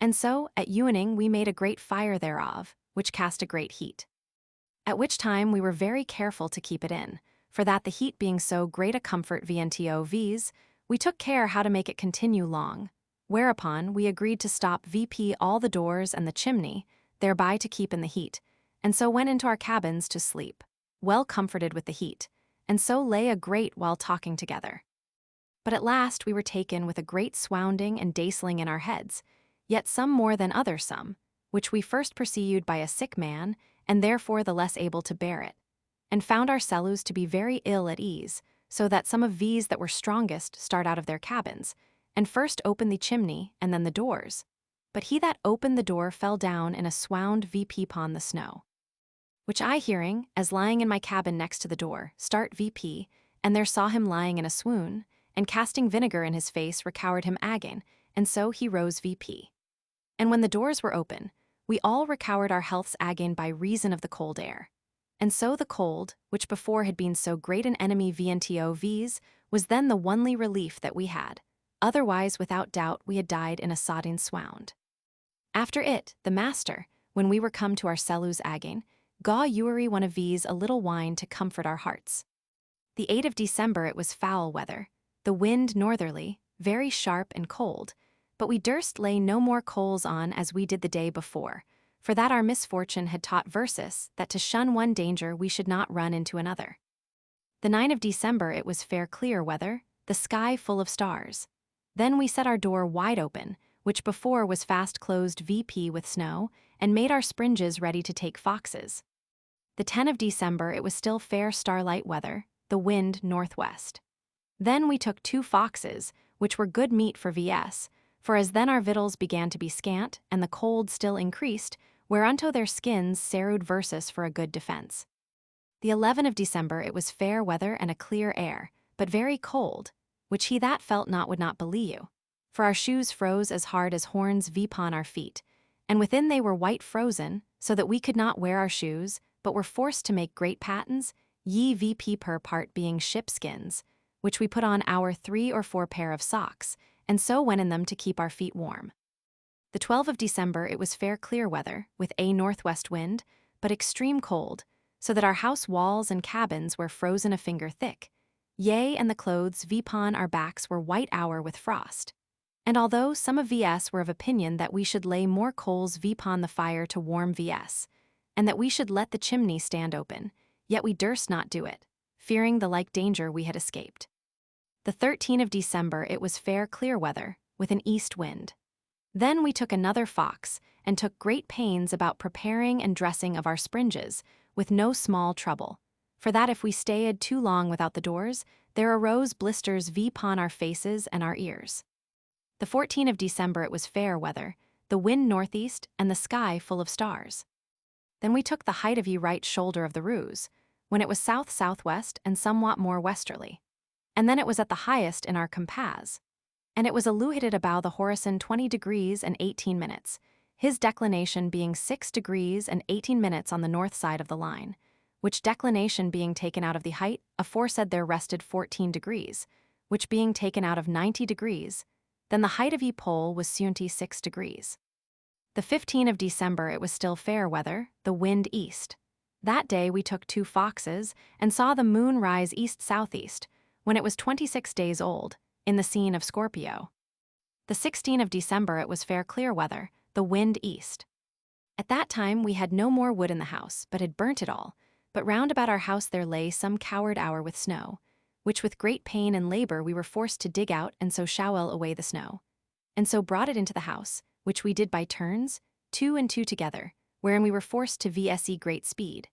And so, at evening we made a great fire thereof, which cast a great heat. At which time we were very careful to keep it in, for that the heat being so great a comfort vnto v's, we took care how to make it continue long, whereupon we agreed to stop VP all the doors and the chimney, thereby to keep in the heat, and so went into our cabins to sleep, well comforted with the heat, and so lay a great while talking together. But at last we were taken with a great swounding and daisling in our heads, yet some more than other some, which we first perceived by a sick man, and therefore the less able to bear it, and found ourselves to be very ill at ease, so that some of V's that were strongest start out of their cabins, and first opened the chimney and then the doors. But he that opened the door fell down in a swound VP upon the snow. Which I hearing, as lying in my cabin next to the door, start VP, and there saw him lying in a swoon, and casting vinegar in his face recowered him again, and so he rose VP. And when the doors were open, we all recowered our healths again by reason of the cold air. And so the cold, which before had been so great an enemy vnto v's, was then the only relief that we had, otherwise without doubt we had died in a sodden swound. After it, the master, when we were come to our cellus again, gaw every one of v's a little wine to comfort our hearts. The 8 of December it was foul weather, the wind northerly, very sharp and cold, but we durst lay no more coals on as we did the day before, for that our misfortune had taught versus that to shun one danger we should not run into another. The 9 of December it was fair clear weather, the sky full of stars. Then we set our door wide open, which before was fast closed VP with snow, and made our springes ready to take foxes. The 10 of December it was still fair starlight weather, the wind northwest. Then we took 2 foxes, which were good meat for VS, for as then our victuals began to be scant, and the cold still increased, whereunto their skins served versus for a good defense. The 11 of December it was fair weather and a clear air, but very cold, which he that felt not would not believe you, for our shoes froze as hard as horns upon our feet, and within they were white frozen, so that we could not wear our shoes, but were forced to make great pattens, ye VP per part being shipskins, which we put on our 3 or 4 pair of socks, and so went in them to keep our feet warm. The 12 of December it was fair clear weather, with a northwest wind, but extreme cold, so that our house walls and cabins were frozen a finger thick, yea, and the clothes upon our backs were white hour with frost. And although some of VS were of opinion that we should lay more coals upon the fire to warm VS, and that we should let the chimney stand open, yet we durst not do it, fearing the like danger we had escaped. The 13 of December it was fair clear weather, with an east wind. Then we took another fox, and took great pains about preparing and dressing of our springes, with no small trouble. For that if we stayed too long without the doors, there arose blisters upon our faces and our ears. The 14th of December it was fair weather, the wind northeast, and the sky full of stars. Then we took the height of ye right shoulder of the ruse, when it was south-southwest and somewhat more westerly. And then it was at the highest in our compass. And it was illuminated about the horizon 20 degrees and 18 minutes, his declination being 6 degrees and 18 minutes on the north side of the line, which declination being taken out of the height, aforesaid there rested 14 degrees, which being taken out of 90 degrees, then the height of ye pole was 76 degrees. The 15th of December it was still fair weather, the wind east. That day we took 2 foxes, and saw the moon rise east-southeast, when it was 26 days old, in the scene of Scorpio. The 16th of December it was fair clear weather, the wind east. At that time we had no more wood in the house, but had burnt it all, but round about our house there lay some coward hour with snow, which with great pain and labor we were forced to dig out and so shovel away the snow. And so brought it into the house, which we did by turns, 2 and 2 together, wherein we were forced to vse great speed.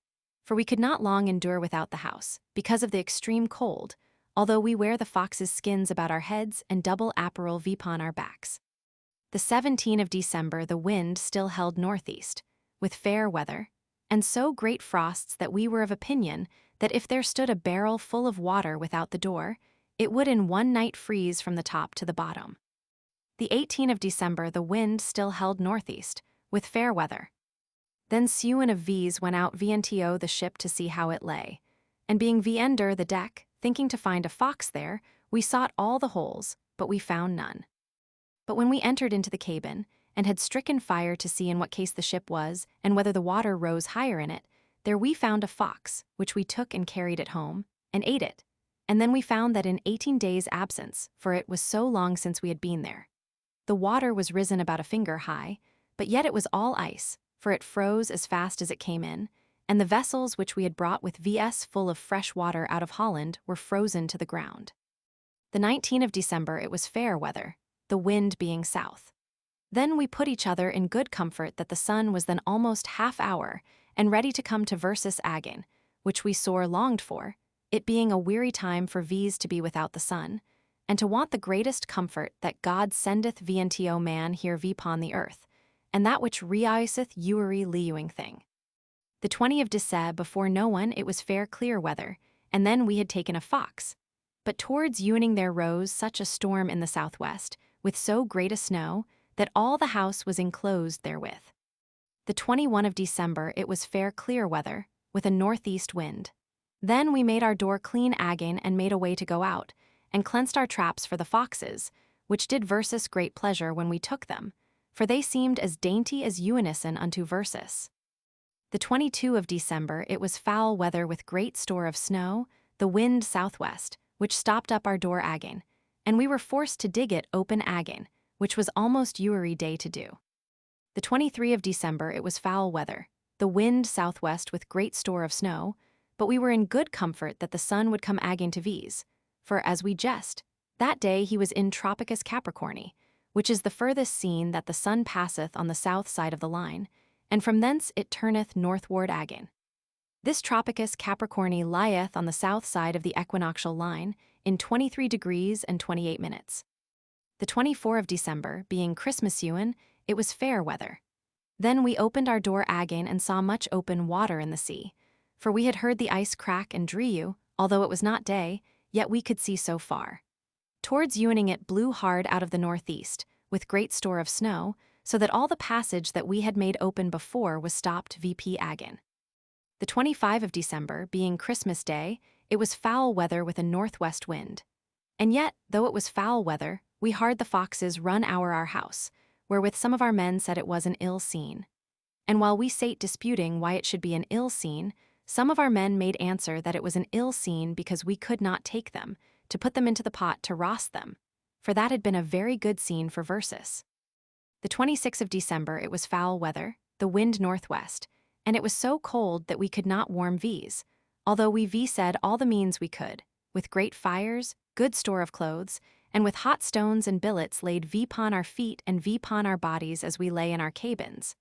For we could not long endure without the house, because of the extreme cold, although we wear the foxes' skins about our heads and double apparel upon our backs. The 17th of December the wind still held northeast, with fair weather, and so great frosts that we were of opinion that if there stood a barrel full of water without the door, it would in one night freeze from the top to the bottom. The 18th of December the wind still held northeast, with fair weather. Then Sewin of V's went out vnto the ship to see how it lay, and being vender the deck, thinking to find a fox there, we sought all the holes, but we found none. But when we entered into the cabin, and had stricken fire to see in what case the ship was, and whether the water rose higher in it, there we found a fox, which we took and carried it home, and ate it. And then we found that in 18 days' absence, for it was so long since we had been there, the water was risen about a finger high, but yet it was all ice, for it froze as fast as it came in, and the vessels which we had brought with vs full of fresh water out of Holland were frozen to the ground. The 19th of December it was fair weather, the wind being south. Then we put each other in good comfort that the sun was then almost half hour, and ready to come to versus again, which we sore longed for, it being a weary time for V's to be without the sun, and to want the greatest comfort that God sendeth vnto man here upon the earth, and that which reiseth eury leuing thing. The 20th of December before no one it was fair clear weather, and then we had taken a fox. But towards evening there rose such a storm in the southwest, with so great a snow, that all the house was enclosed therewith. The 21st of December it was fair clear weather, with a northeast wind. Then we made our door clean again and made a way to go out, and cleansed our traps for the foxes, which did versus great pleasure when we took them, for they seemed as dainty as unison unto versus. The 22nd of December it was foul weather with great store of snow, the wind southwest, which stopped up our door again, and we were forced to dig it open again, which was almost eury day to do. The 23rd of December it was foul weather, the wind southwest with great store of snow, but we were in good comfort that the sun would come again to V's, for as we jest, that day he was in Tropicus Capricorni, which is the furthest scene that the sun passeth on the south side of the line, and from thence it turneth northward again. This Tropicus Capricorni lieth on the south side of the equinoctial line, in 23 degrees and 28 minutes. The 24th of December, being Christmas Ewan, it was fair weather. Then we opened our door again and saw much open water in the sea, for we had heard the ice crack and drew, although it was not day, yet we could see so far. Towards evening it blew hard out of the northeast, with great store of snow, so that all the passage that we had made open before was stopped vp again. The 25th of December, being Christmas Day, it was foul weather with a northwest wind. And yet, though it was foul weather, we hard the foxes run our house, wherewith some of our men said it was an ill scene. And while we sate disputing why it should be an ill scene, some of our men made answer that it was an ill scene because we could not take them, to put them into the pot to roast them, for that had been a very good scene for versus. The 26th of December it was foul weather, the wind northwest, and it was so cold that we could not warm V's, although we said all the means we could, with great fires, good store of clothes, and with hot stones and billets laid vpon our feet and vpon our bodies as we lay in our cabins.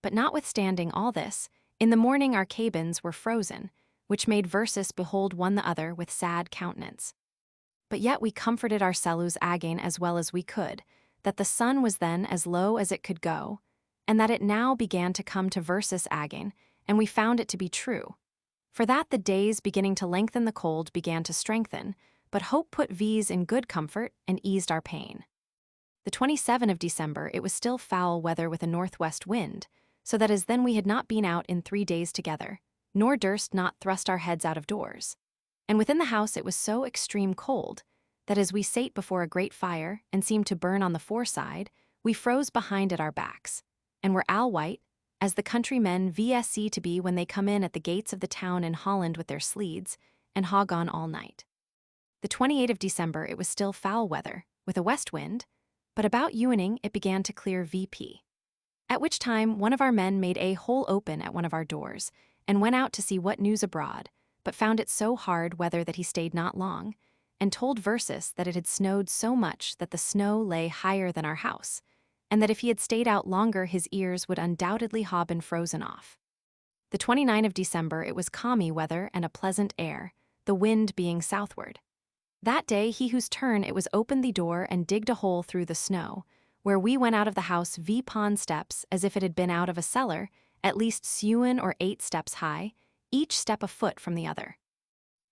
But notwithstanding all this, in the morning our cabins were frozen, which made versus behold one the other with sad countenance. But yet we comforted our cellus again as well as we could, that the sun was then as low as it could go, and that it now began to come to versus again, and we found it to be true. For that the days beginning to lengthen the cold began to strengthen, but hope put V's in good comfort and eased our pain. The 27th of December it was still foul weather with a northwest wind, so that as then we had not been out in 3 days together, nor durst not thrust our heads out of doors. And within the house it was so extreme cold, that as we sate before a great fire and seemed to burn on the foreside, we froze behind at our backs, and were all white, as the countrymen VSC to be when they come in at the gates of the town in Holland with their sleeds, and hog on all night. The 28th of December it was still foul weather, with a west wind, but about evening it began to clear VP. At which time one of our men made a hole open at one of our doors, and went out to see what news abroad, but found it so hard weather that he stayed not long, and told Versus that it had snowed so much that the snow lay higher than our house, and that if he had stayed out longer his ears would undoubtedly ha been frozen off. The 29th of December it was calmy weather and a pleasant air, the wind being southward. That day he whose turn it was opened the door and digged a hole through the snow, where we went out of the house vpon steps as if it had been out of a cellar, at least 7 or 8 steps high, each step a foot from the other.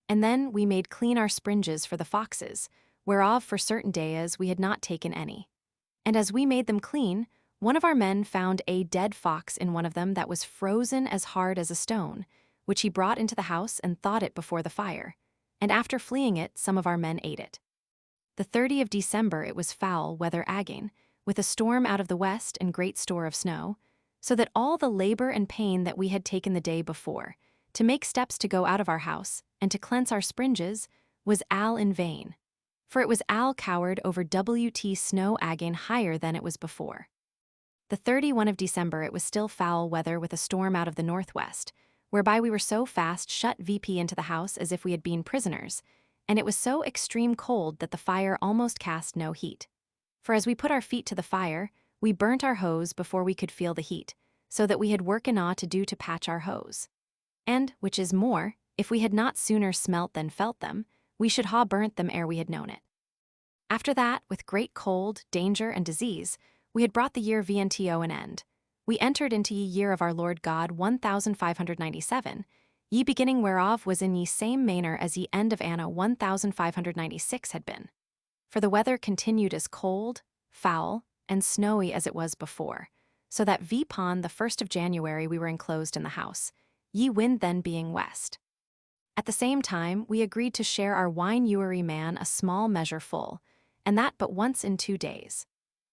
And then we made clean our springes for the foxes, whereof for certain days we had not taken any. And as we made them clean, one of our men found a dead fox in one of them that was frozen as hard as a stone, which he brought into the house and thawed it before the fire, and after fleeing it some of our men ate it. The 30th of December it was foul weather again, with a storm out of the west and great store of snow, so that all the labor and pain that we had taken the day before, to make steps to go out of our house, and to cleanse our springes, was all in vain. For it was all cowered over WT snow again higher than it was before. The 31st of December it was still foul weather with a storm out of the northwest, whereby we were so fast shut VP into the house as if we had been prisoners, and it was so extreme cold that the fire almost cast no heat. For as we put our feet to the fire, we burnt our hose before we could feel the heat, so that we had work enow to do to patch our hose. And, which is more, if we had not sooner smelt than felt them, we should ha burnt them ere we had known it. After that, with great cold, danger, and disease, we had brought the year VNTO an end. We entered into ye year of our Lord God 1597, ye beginning whereof was in ye same manner as ye end of Anno 1596 had been. For the weather continued as cold, foul, and snowy as it was before, so that vpon the 1st of January we were enclosed in the house, ye wind then being west. At the same time we agreed to share our wine ewery man a small measure full, and that but once in 2 days.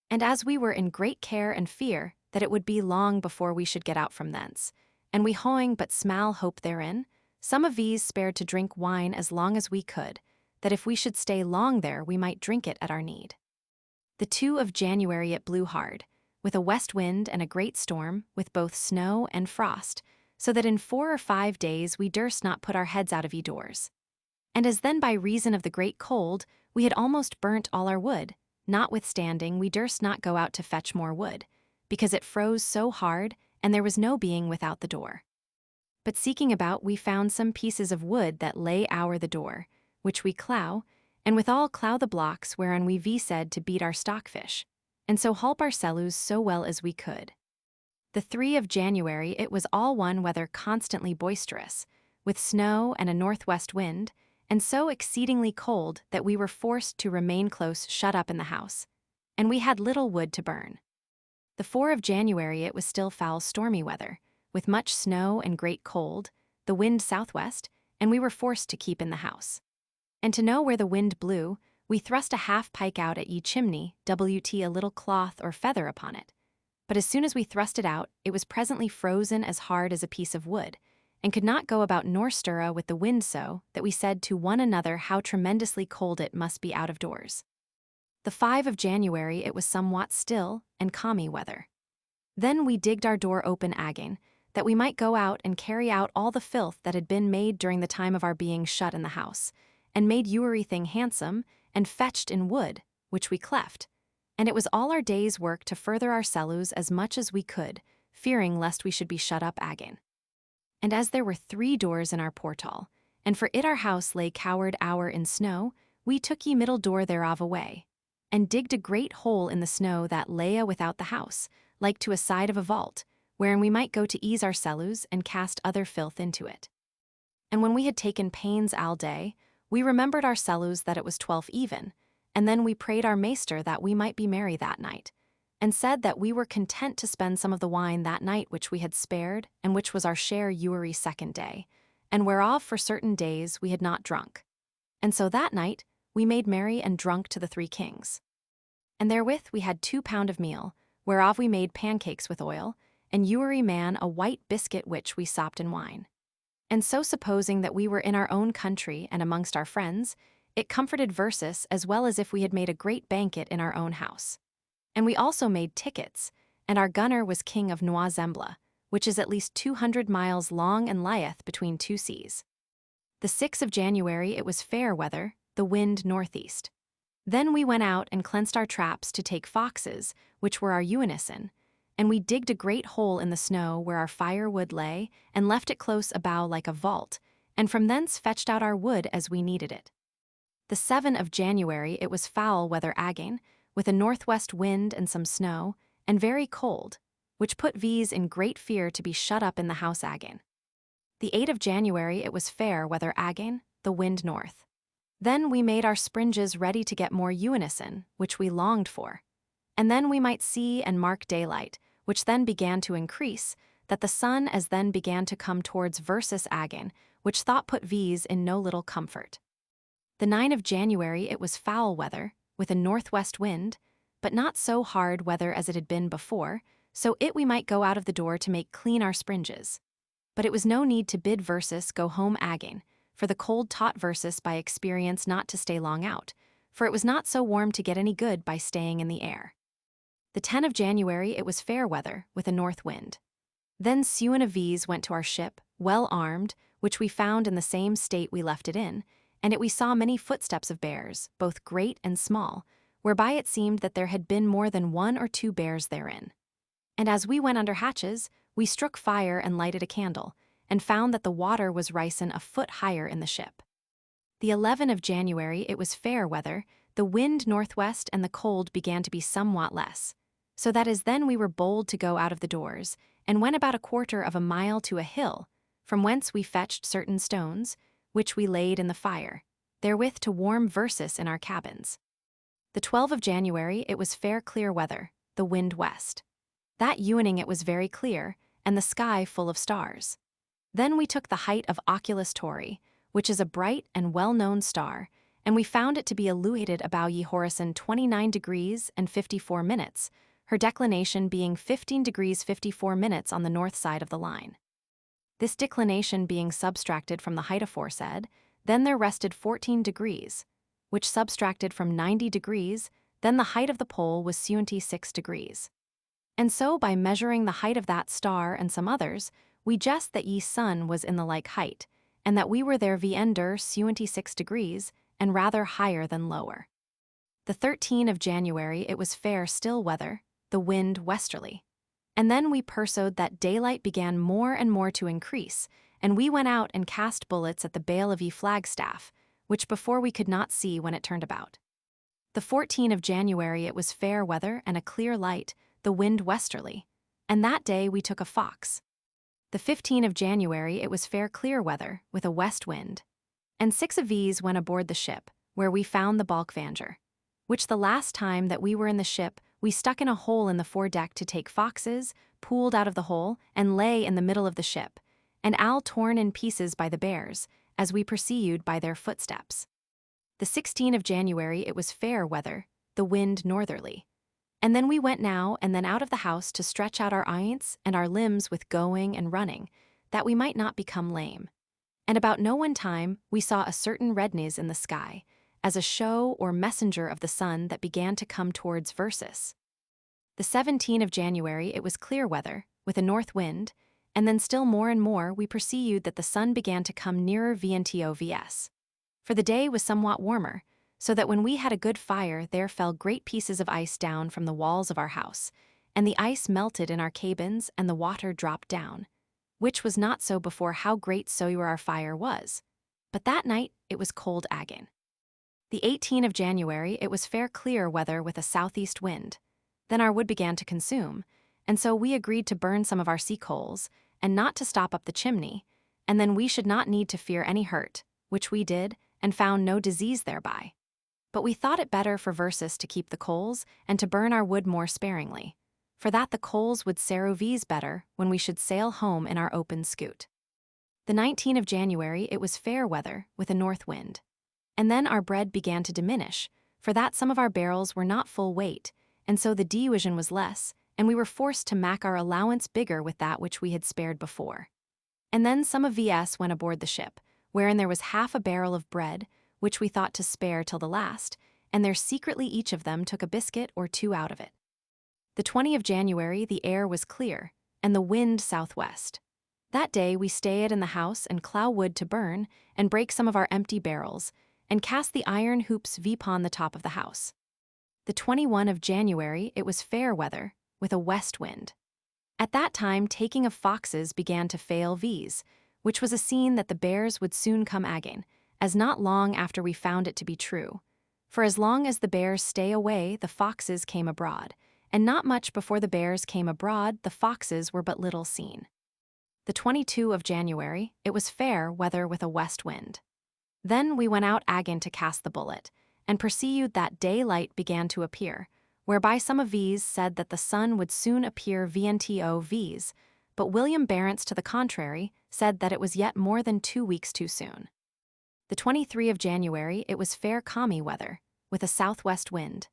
And as we were in great care and fear that it would be long before we should get out from thence, and we hoing but small hope therein, some of these spared to drink wine as long as we could, that if we should stay long there we might drink it at our need. The 2nd of January it blew hard, with a west wind and a great storm, with both snow and frost, so that in 4 or 5 days we durst not put our heads out of ye doors. And as then by reason of the great cold we had almost burnt all our wood, notwithstanding we durst not go out to fetch more wood, because it froze so hard, and there was no being without the door. But seeking about we found some pieces of wood that lay ower the door, which we clow, and withal clow the blocks whereon we said to beat our stockfish, and so hulp our cellus so well as we could. The 3rd of January it was all one weather constantly boisterous, with snow and a northwest wind, and so exceedingly cold that we were forced to remain close shut up in the house, and we had little wood to burn. The 4th of January it was still foul stormy weather, with much snow and great cold, the wind southwest, and we were forced to keep in the house. And to know where the wind blew, we thrust a half pike out at ye chimney, WT a little cloth or feather upon it. But as soon as we thrust it out, it was presently frozen as hard as a piece of wood, and could not go about nor stir with the wind so that we said to one another how tremendously cold it must be out of doors. The 5th of January it was somewhat still and calmy weather. Then we digged our door open again, that we might go out and carry out all the filth that had been made during the time of our being shut in the house, and made everything handsome, and fetched in wood, which we cleft, and it was all our day's work to further our cellus as much as we could, fearing lest we should be shut up again. And as there were 3 doors in our portal, and for it our house lay cowered hour in snow, we took ye middle door thereof away, and digged a great hole in the snow that lay without the house, like to a side of a vault, wherein we might go to ease our cellus and cast other filth into it. And when we had taken pains all day, we remembered our cellus that it was 12 even, and then we prayed our maester that we might be merry that night, and said that we were content to spend some of the wine that night which we had spared, and which was our share yewery second day, and whereof for certain days we had not drunk. And so that night we made merry and drunk to the 3 kings. And therewith we had 2 pound of meal, whereof we made pancakes with oil, and yewery man a white biscuit which we sopped in wine. And so supposing that we were in our own country and amongst our friends, it comforted Versus as well as if we had made a great banquet in our own house. And we also made tickets, and our gunner was king of Noir-Zembla, which is at least 200 miles long and lieth between 2 seas. The 6th of January it was fair weather, the wind northeast. Then we went out and cleansed our traps to take foxes, which were our unison, and we digged a great hole in the snow where our firewood lay, and left it close abow like a vault, and from thence fetched out our wood as we needed it. The 7th of January it was foul weather again, with a northwest wind and some snow, and very cold, which put V's in great fear to be shut up in the house again. The 8th of January it was fair weather again, the wind north. Then we made our springes ready to get more unison, which we longed for. And then we might see and mark daylight, which then began to increase, that the sun as then began to come towards Versus again, which thought put V's in no little comfort. The 9th of January it was foul weather, with a northwest wind, but not so hard weather as it had been before, so it we might go out of the door to make clean our springes. But it was no need to bid Versus go home again, for the cold taught Versus by experience not to stay long out, for it was not so warm to get any good by staying in the air. The 10th of January it was fair weather, with a north wind. Then Sewen of V's went to our ship, well armed, which we found in the same state we left it in, and it we saw many footsteps of bears, both great and small, whereby it seemed that there had been more than 1 or 2 bears therein. And as we went under hatches, we struck fire and lighted a candle, and found that the water was risen a foot higher in the ship. The 11th of January it was fair weather, the wind northwest and the cold began to be somewhat less, so that as then we were bold to go out of the doors, and went about 1/4 of a mile to a hill, from whence we fetched certain stones, which we laid in the fire, therewith to warm Versus in our cabins. The 12th of January it was fair clear weather, the wind west. That evening it was very clear, and the sky full of stars. Then we took the height of Oculus Tauri, which is a bright and well-known star, and we found it to be illuminated about ye horizon 29 degrees and 54 minutes, her declination being 15 degrees 54 minutes on the north side of the line. This declination being subtracted from the height aforesaid, then there rested 14 degrees, which subtracted from 90 degrees, then the height of the pole was 76 degrees. And so by measuring the height of that star and some others, we guessed that ye sun was in the like height, and that we were there under 76 degrees, and rather higher than lower. The 13th of January it was fair still weather, the wind westerly. And then we perceived that daylight began more and more to increase, and we went out and cast bullets at the bale of ye flagstaff, which before we could not see when it turned about. The 14th of January it was fair weather and a clear light, the wind westerly, and that day we took a fox. The 15th of January it was fair clear weather, with a west wind. And 6 of these went aboard the ship, where we found the balkvanger, which the last time that we were in the ship we stuck in a hole in the foredeck to take foxes, pulled out of the hole, and lay in the middle of the ship, and all torn in pieces by the bears, as we perceived by their footsteps. The 16th of January it was fair weather, the wind northerly. And then we went now and then out of the house to stretch out our eyes and our limbs with going and running, that we might not become lame. And about no one time we saw a certain redness in the sky, as a show or messenger of the sun that began to come towards Versus. The 17th of January it was clear weather, with a north wind, and then still more and more we perceived that the sun began to come nearer VNTO VS. For the day was somewhat warmer, so that when we had a good fire there fell great pieces of ice down from the walls of our house, and the ice melted in our cabins and the water dropped down, which was not so before how great soever our fire was. But that night it was cold again. The 18th of January it was fair clear weather with a southeast wind. Then our wood began to consume, and so we agreed to burn some of our sea coals, and not to stop up the chimney, and then we should not need to fear any hurt, which we did, and found no disease thereby. But we thought it better for Versus to keep the coals, and to burn our wood more sparingly, for that the coals would serve better when we should sail home in our open scoot. The 19th of January it was fair weather, with a north wind. And then our bread began to diminish, for that some of our barrels were not full weight, and so the division was less, and we were forced to make our allowance bigger with that which we had spared before. And then some of VS went aboard the ship, wherein there was half a barrel of bread, which we thought to spare till the last, and there secretly each of them took a biscuit or two out of it. The 20th of January the air was clear, and the wind southwest. That day we stayed in the house and clough wood to burn, and break some of our empty barrels, and cast the iron hoops upon the top of the house. The 21st of January it was fair weather, with a west wind. At that time taking of foxes began to fail v's, which was a scene that the bears would soon come again, as not long after we found it to be true. For as long as the bears stay away the foxes came abroad, and not much before the bears came abroad the foxes were but little seen. The 22nd of January it was fair weather with a west wind. Then we went out again to cast the bullet, and perceived that daylight began to appear, whereby some of V's said that the sun would soon appear vnto V's, but William Barents to the contrary said that it was yet more than 2 weeks too soon. The 23rd of January it was fair calmy weather, with a southwest wind.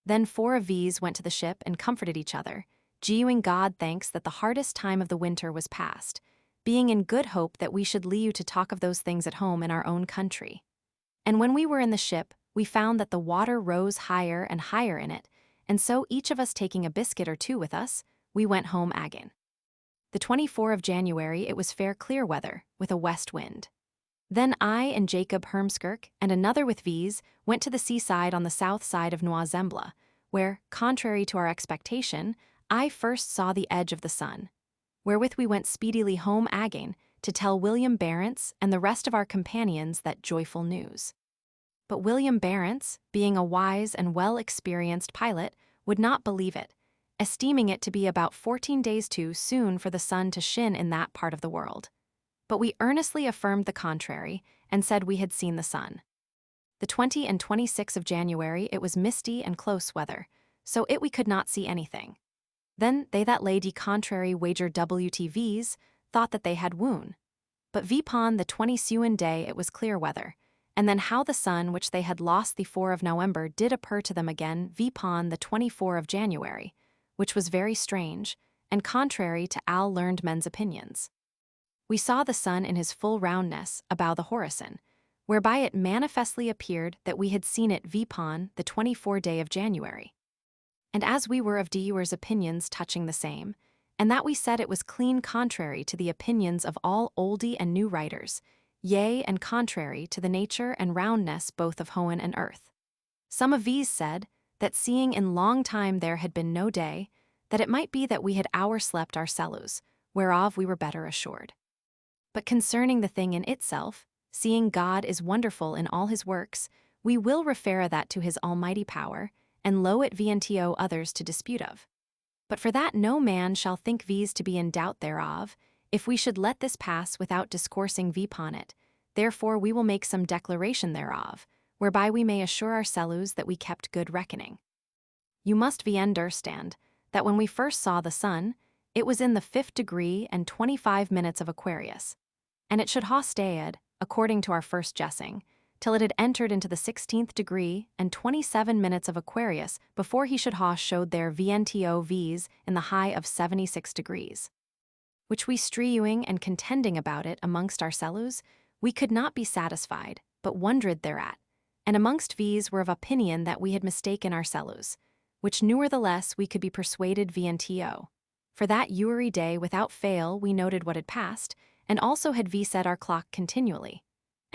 Then 4 of V's went to the ship and comforted each other, giving God thanks that the hardest time of the winter was past, being in good hope that we should leave to talk of those things at home in our own country. And when we were in the ship, we found that the water rose higher and higher in it, and so each of us taking a biscuit or two with us, we went home again. The 24th of January it was fair clear weather, with a west wind. Then I and Jacob Heemskerck and another with V's went to the seaside on the south side of Noisembla, where, contrary to our expectation, I first saw the edge of the sun, wherewith we went speedily home again to tell William Barents and the rest of our companions that joyful news. But William Barents, being a wise and well-experienced pilot, would not believe it, esteeming it to be about 14 days too soon for the sun to shine in that part of the world. But we earnestly affirmed the contrary, and said we had seen the sun. The 20th and 26th of January it was misty and close weather, so we could not see anything. Then they that lay de contrary wager WTVs thought that they had woon. But vpon the 22nd day it was clear weather, and then how the sun which they had lost the 4th of November did appear to them again vpon the 24th of January, which was very strange, and contrary to all learned men's opinions. We saw the sun in his full roundness about the horizon, whereby it manifestly appeared that we had seen it vpon the 24th day of January. And as we were of Dewar's opinions touching the same, and that we said it was clean contrary to the opinions of all oldie and new writers, yea, and contrary to the nature and roundness both of Hohen and earth. Some of these said, that seeing in long time there had been no day, that it might be that we had slept our cellus, whereof we were better assured. But concerning the thing in itself, seeing God is wonderful in all his works, we will refer that to his almighty power, and lo it vnto others to dispute of. But for that no man shall think v's to be in doubt thereof, if we should let this pass without discoursing vpon it, therefore we will make some declaration thereof, whereby we may assure ourselves that we kept good reckoning. You must understand, that when we first saw the sun, it was in the 5th degree and 25 minutes of Aquarius, and it should ha stayed, according to our first guessing, till it had entered into the 16th degree and 27 minutes of Aquarius before he should ha showed their vnto v's in the high of 76 degrees. Which we strewing and contending about it amongst ourselves, we could not be satisfied, but wondered thereat, and amongst v's were of opinion that we had mistaken ourselves, which nevertheless we could be persuaded vnto. For that eury day without fail we noted what had passed, and also had v set our clock continually.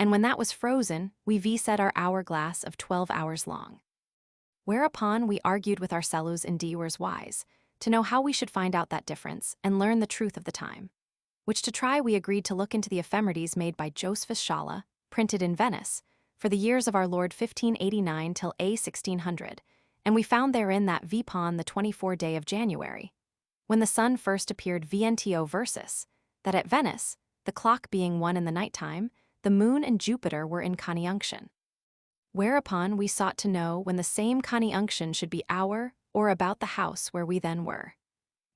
and when that was frozen, we set our hourglass of 12 hours long. Whereupon we argued with our sellus in Dewars wise, to know how we should find out that difference and learn the truth of the time. Which to try we agreed to look into the ephemerides made by Josephus Schala, printed in Venice, for the years of our Lord 1589 till A 1600, and we found therein that vpon the 24th day of January, when the sun first appeared VNTO versus, that at Venice, the clock being 1 in the night time, the moon and Jupiter were in conjunction. Whereupon we sought to know when the same conjunction should be our, or about the house where we then were.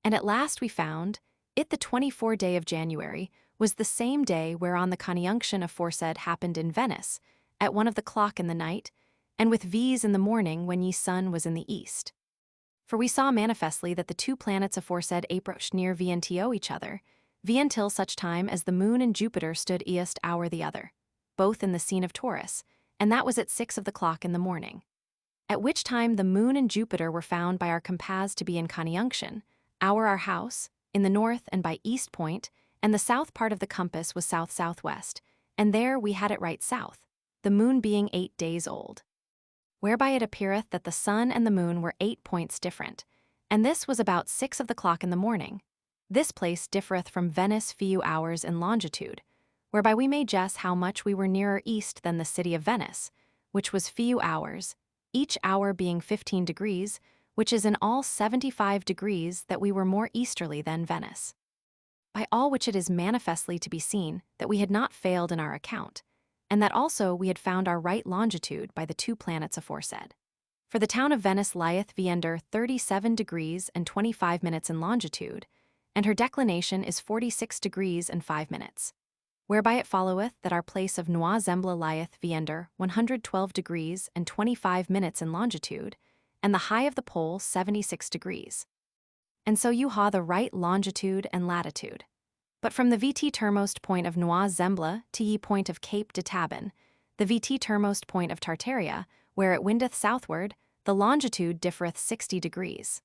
And at last we found, it the 24th day of January was the same day whereon the conjunction aforesaid happened in Venice, at 1 of the clock in the night, and with V's in the morning when ye sun was in the east. For we saw manifestly that the two planets aforesaid approached near VNTO each other, V until such time as the moon and Jupiter stood east hour the other, both in the scene of Taurus, and that was at 6 of the clock in the morning. At which time the moon and Jupiter were found by our compass to be in conjunction, our house, in the north and by east point, and the south part of the compass was south-southwest, and there we had it right south, the moon being 8 days old. Whereby it appeareth that the sun and the moon were 8 points different, and this was about 6 of the clock in the morning. This place differeth from Venice few hours in longitude, whereby we may guess how much we were nearer east than the city of Venice, which was few hours, each hour being 15 degrees, which is in all 75 degrees that we were more easterly than Venice. By all which it is manifestly to be seen that we had not failed in our account, and that also we had found our right longitude by the two planets aforesaid. For the town of Venice lieth under 37 degrees and 25 minutes in longitude, and her declination is 46 degrees and 5 minutes. Whereby it followeth that our place of Noix Zembla lieth under 112 degrees and 25 minutes in longitude, and the high of the pole 76 degrees. And so you ha the right longitude and latitude. But from the VT termost point of Noix Zembla to ye point of Cape de Tabin, the VT termost point of Tartaria, where it windeth southward, the longitude differeth 60 degrees.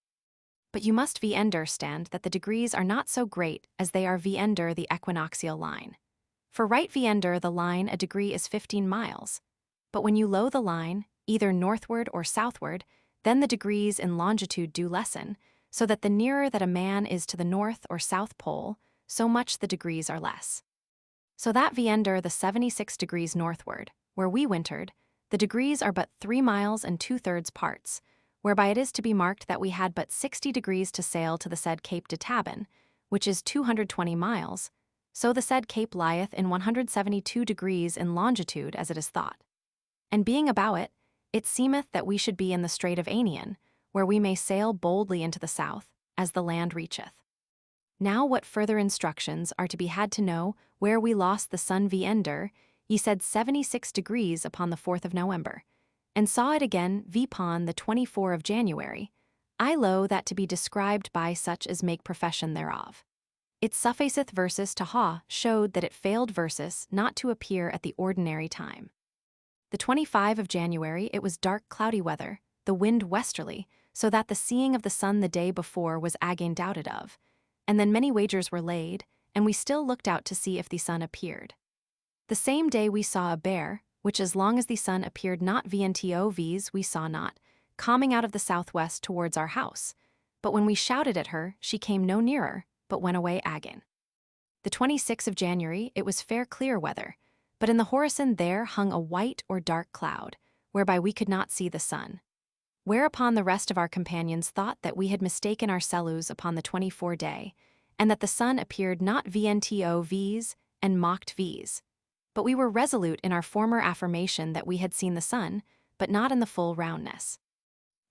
But you must understand that the degrees are not so great as they are under the equinoxial line. For right under the line a degree is 15 miles. But when you low the line, either northward or southward, then the degrees in longitude do lessen, so that the nearer that a man is to the north or south pole, so much the degrees are less. So that under the 76 degrees northward, where we wintered, the degrees are but 3 miles and 2/3 parts, whereby it is to be marked that we had but 60 degrees to sail to the said Cape de Tabin, which is 220 miles, so the said cape lieth in 172 degrees in longitude as it is thought. And being about it, it seemeth that we should be in the Strait of Anian, where we may sail boldly into the south, as the land reacheth. Now what further instructions are to be had to know where we lost the sun under, ye said 76 degrees upon the 4th of November, and saw it again vpon the 24th of January, I low that to be described by such as make profession thereof. It sufficeth versus to ha showed that it failed versus not to appear at the ordinary time. The 25th of January it was dark cloudy weather, the wind westerly, so that the seeing of the sun the day before was again doubted of, and then many wagers were laid, and we still looked out to see if the sun appeared. The same day we saw a bear, which as long as the sun appeared not VNTO V's we saw not, coming out of the southwest towards our house, but when we shouted at her she came no nearer, but went away again. The 26th of January it was fair clear weather, but in the horizon there hung a white or dark cloud, whereby we could not see the sun. Whereupon the rest of our companions thought that we had mistaken our sellus upon the 24th day, and that the sun appeared not VNTO V's and mocked V's. But we were resolute in our former affirmation that we had seen the sun, but not in the full roundness.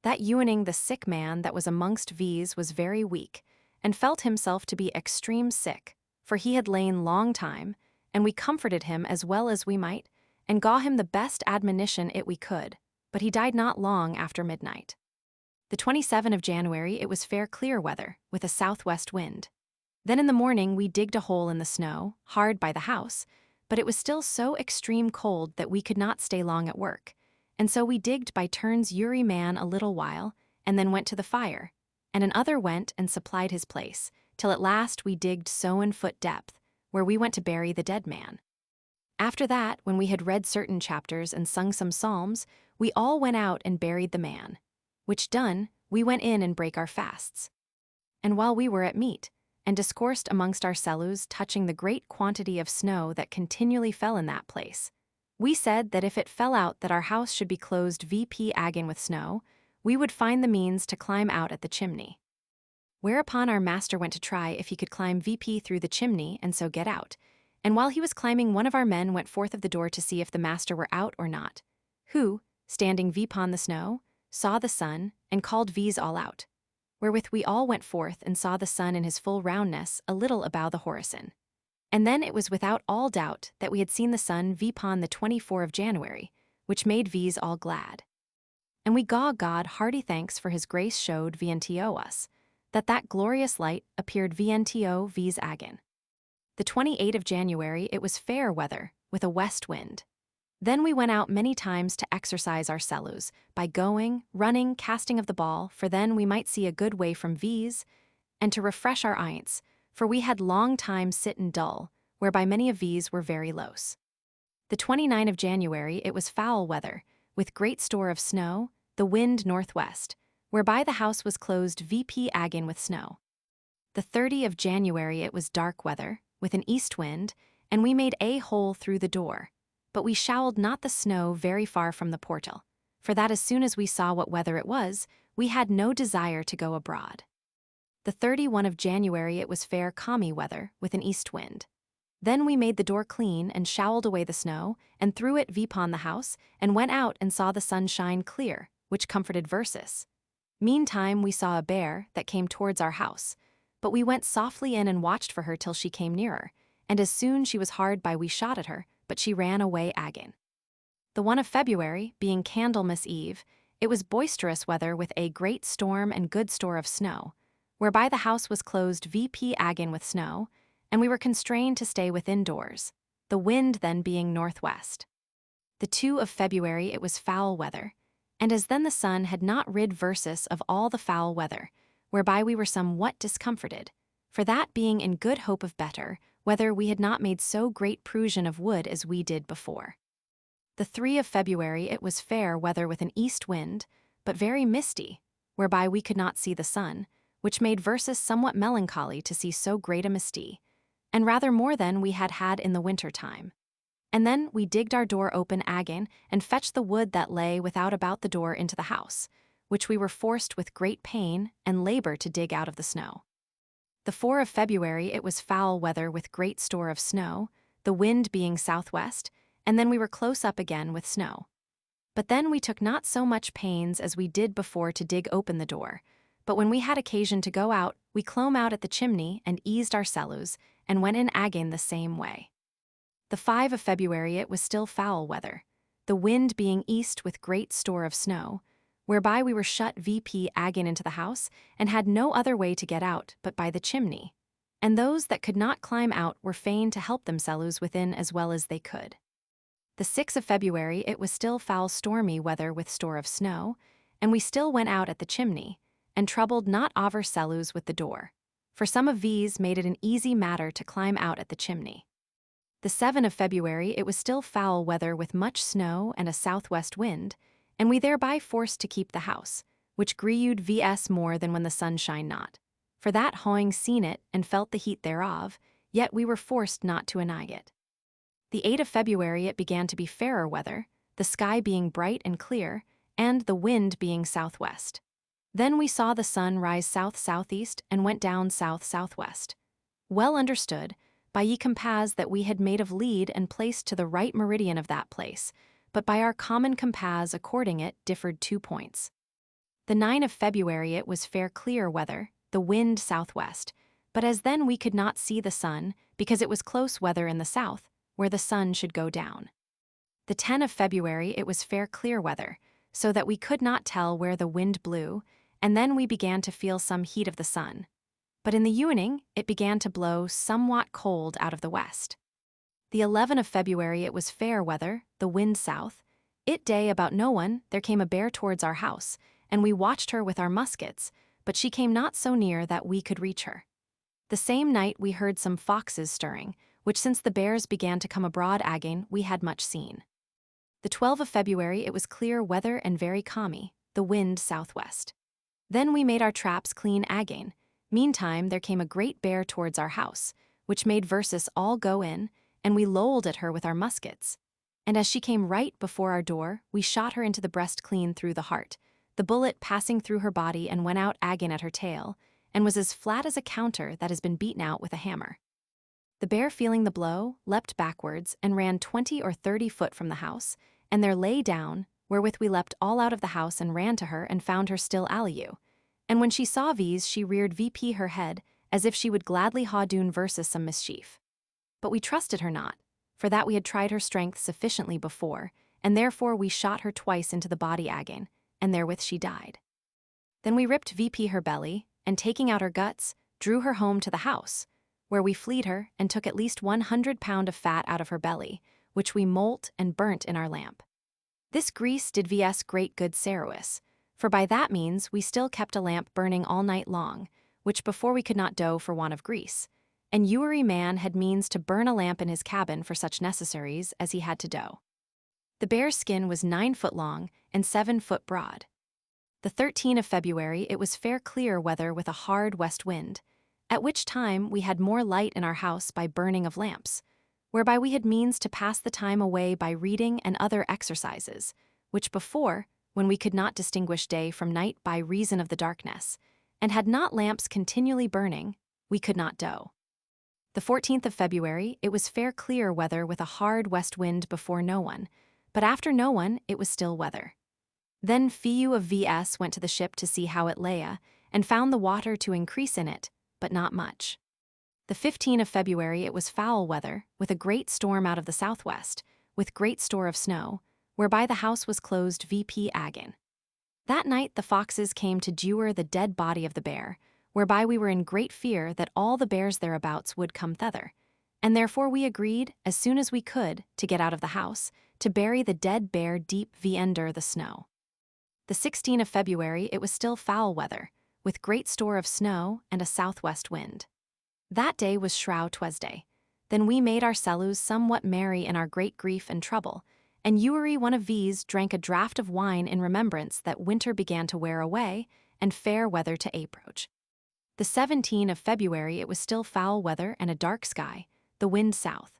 That Ewaning the sick man that was amongst V's was very weak, and felt himself to be extreme sick, for he had lain long time, and we comforted him as well as we might, and gaw him the best admonition it we could, but he died not long after midnight. The 27th of January it was fair clear weather, with a southwest wind. Then in the morning we digged a hole in the snow, hard by the house, but it was still so extreme cold that we could not stay long at work, and so we digged by turns Uri man a little while, and then went to the fire, and another went and supplied his place, till at last we digged 7 foot depth, where we went to bury the dead man. After that, when we had read certain chapters and sung some psalms, we all went out and buried the man. Which done, we went in and brake our fasts. And while we were at meat, and discoursed amongst ourselves touching the great quantity of snow that continually fell in that place, we said that if it fell out that our house should be closed VP again with snow, we would find the means to climb out at the chimney. Whereupon our master went to try if he could climb VP through the chimney and so get out, and while he was climbing, one of our men went forth of the door to see if the master were out or not, who, standing VPon the snow, saw the sun, and called V's all out. Wherewith we all went forth and saw the sun in his full roundness a little abow the horizon. And then it was without all doubt that we had seen the sun VPon the 24 of January, which made V's all glad. And we gaw God hearty thanks for his grace showed VNTO us, that glorious light appeared VNTO V's agin. The 28th of January it was fair weather, with a west wind. Then we went out many times to exercise ourselves, by going, running, casting of the ball, for then we might see a good way from V's, and to refresh our eints, for we had long time sit and dull, whereby many of V's were very lose. The 29th of January it was foul weather, with great store of snow, the wind northwest, whereby the house was closed VP agin with snow. The 30th of January it was dark weather, with an east wind, and we made a hole through the door, but we showled not the snow very far from the portal, for that as soon as we saw what weather it was, we had no desire to go abroad. The 31st of January it was fair calmy weather, with an east wind. Then we made the door clean and showled away the snow, and threw it VPon the house, and went out and saw the sun shine clear, which comforted Versus. Meantime we saw a bear that came towards our house, but we went softly in and watched for her till she came nearer, and as soon she was hard by we shot at her, but she ran away agin. The 1st of February, being Candlemas Eve, it was boisterous weather with a great storm and good store of snow, whereby the house was closed VP agin with snow, and we were constrained to stay within doors, the wind then being northwest. The 2nd of February it was foul weather, and as then the sun had not rid Versus of all the foul weather, whereby we were somewhat discomforted, for that being in good hope of better, whether we had not made so great prusion of wood as we did before. The 3rd of February it was fair weather with an east wind, but very misty, whereby we could not see the sun, which made Versus somewhat melancholy to see so great a misty, and rather more than we had had in the winter time. And then we digged our door open agin, and fetched the wood that lay without about the door into the house, which we were forced with great pain and labor to dig out of the snow. The 4th of February it was foul weather with great store of snow, the wind being southwest, and then we were close up again with snow. But then we took not so much pains as we did before to dig open the door, but when we had occasion to go out, we clomb out at the chimney and eased ourselves, and went in agin the same way. The 5th of February it was still foul weather, the wind being east with great store of snow, whereby we were shut VP agin into the house, and had no other way to get out but by the chimney, and those that could not climb out were fain to help themselves within as well as they could. The 6th of February it was still foul stormy weather with store of snow, and we still went out at the chimney, and troubled not ourselves with the door, for some of these made it an easy matter to climb out at the chimney. The 7th of February it was still foul weather with much snow and a southwest wind, and we thereby forced to keep the house, which grieved Vs more than when the sun shine not, for that having seen it and felt the heat thereof, yet we were forced not to anigh it. The 8th of February it began to be fairer weather, the sky being bright and clear, and the wind being southwest. Then we saw the sun rise south-southeast and went down south-southwest. Well understood, by ye compass that we had made of lead and placed to the right meridian of that place, but by our common compass according it differed 2 points. The 9th of February it was fair clear weather, the wind southwest, but as then we could not see the sun, because it was close weather in the south, where the sun should go down. The 10th of February it was fair clear weather, so that we could not tell where the wind blew, and then we began to feel some heat of the sun. But in the evening it began to blow somewhat cold out of the west. The 11th of February it was fair weather, the wind south. It day about no one there came a bear towards our house, and we watched her with our muskets, but she came not so near that we could reach her. The same night we heard some foxes stirring, which since the bears began to come abroad again, we had much seen. The 12th of February it was clear weather and very calmy, the wind southwest. Then we made our traps clean again. Meantime there came a great bear towards our house, which made Versus all go in, and we lolled at her with our muskets. And as she came right before our door, we shot her into the breast clean through the heart, the bullet passing through her body and went out again at her tail, and was as flat as a counter that has been beaten out with a hammer. The bear, feeling the blow, leapt backwards and ran 20 or 30 foot from the house, and there lay down, wherewith we leapt all out of the house and ran to her and found her still alive. And when she saw these, she reared VP her head, as if she would gladly ha doen Versus some mischief. But we trusted her not, for that we had tried her strength sufficiently before, and therefore we shot her twice into the body again, and therewith she died. Then we ripped VP her belly, and taking out her guts, drew her home to the house, where we fleed her and took at least 100 pound of fat out of her belly, which we molt and burnt in our lamp. This grease did vs great good Cerus, for by that means we still kept a lamp burning all night long, which before we could not do for want of grease, and Ewery man had means to burn a lamp in his cabin for such necessaries as he had to do. The bear's skin was 9 foot long and 7 foot broad. The 13th of February it was fair clear weather with a hard west wind, at which time we had more light in our house by burning of lamps, whereby we had means to pass the time away by reading and other exercises, which before, when we could not distinguish day from night by reason of the darkness, and had not lamps continually burning, we could not do. The 14th of February it was fair clear weather with a hard west wind before no one, but after no one it was still weather. Then Fiu of VS went to the ship to see how it lay, and found the water to increase in it, but not much. The 15th of February it was foul weather, with a great storm out of the southwest, with great store of snow, whereby the house was closed VP again. That night the foxes came to dewer the dead body of the bear, whereby we were in great fear that all the bears thereabouts would come thither, and therefore we agreed, as soon as we could, to get out of the house, to bury the dead bear deep under the snow. The 16th of February it was still foul weather, with great store of snow and a southwest wind. That day was Shroud Tuesday. Then we made our cellus somewhat merry in our great grief and trouble, and Ewery one of these drank a draught of wine in remembrance that winter began to wear away, and fair weather to approach. The 17th of February it was still foul weather and a dark sky, the wind south.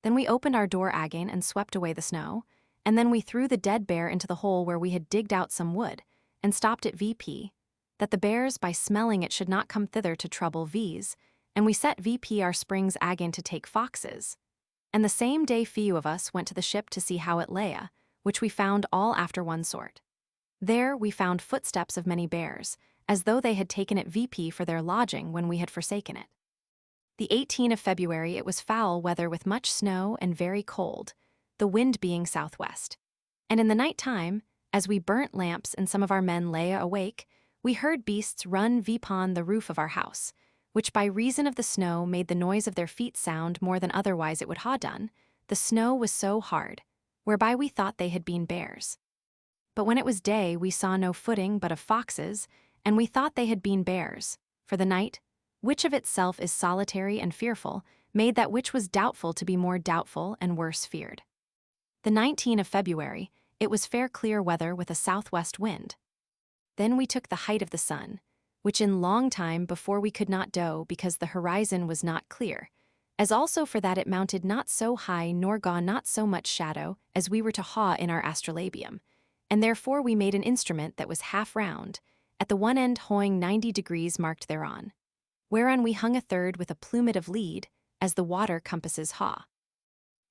Then we opened our door again and swept away the snow, and then we threw the dead bear into the hole where we had digged out some wood, and stopped at VP, that the bears by smelling it should not come thither to trouble V's, and we set VP our springs again to take foxes. And the same day few of us went to the ship to see how it lay, which we found all after one sort. There we found footsteps of many bears, as though they had taken it VP for their lodging when we had forsaken it. The 18th of February it was foul weather with much snow and very cold, the wind being southwest. And in the night time, as we burnt lamps and some of our men lay awake, we heard beasts run upon the roof of our house, which by reason of the snow made the noise of their feet sound more than otherwise it would ha done. The snow was so hard, whereby we thought they had been bears. But when it was day we saw no footing but of foxes, and we thought they had been bears, for the night, which of itself is solitary and fearful, made that which was doubtful to be more doubtful and worse feared. The 19th of February, it was fair clear weather with a southwest wind. Then we took the height of the sun, which in long time before we could not do because the horizon was not clear, as also for that it mounted not so high nor gaw not so much shadow as we were to haw in our astrolabium, and therefore we made an instrument that was half round, at the one end hawing 90 degrees marked thereon, whereon we hung a third with a plummet of lead, as the water compasses haw.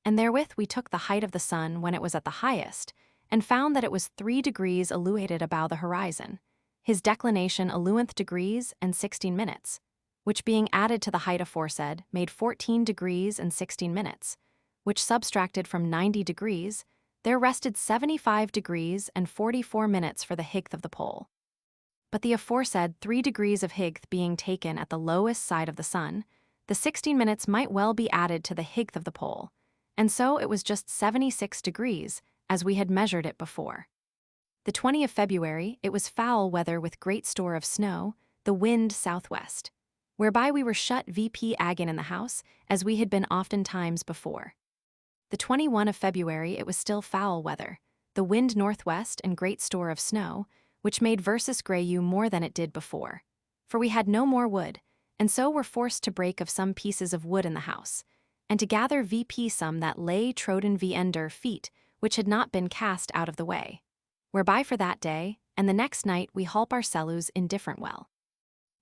And therewith we took the height of the sun when it was at the highest, and found that it was 3 degrees eluated above the horizon, his declination 11th degrees and 16 minutes, which being added to the height aforesaid made 14 degrees and 16 minutes, which subtracted from 90 degrees, there rested 75 degrees and 44 minutes for the height of the pole. But the aforesaid 3 degrees of height being taken at the lowest side of the sun, the 16 minutes might well be added to the height of the pole, and so it was just 76 degrees, as we had measured it before. The 20th of February, it was foul weather with great store of snow, the wind southwest. whereby we were shut VP again in the house, as we had been oftentimes before. The 21 of February it was still foul weather, the wind northwest and great store of snow, which made versus Greyu more than it did before. For we had no more wood, and so were forced to break of some pieces of wood in the house, and to gather VP some that lay troden v ender feet, which had not been cast out of the way. Whereby for that day, and the next night we halp our cellus indifferent well.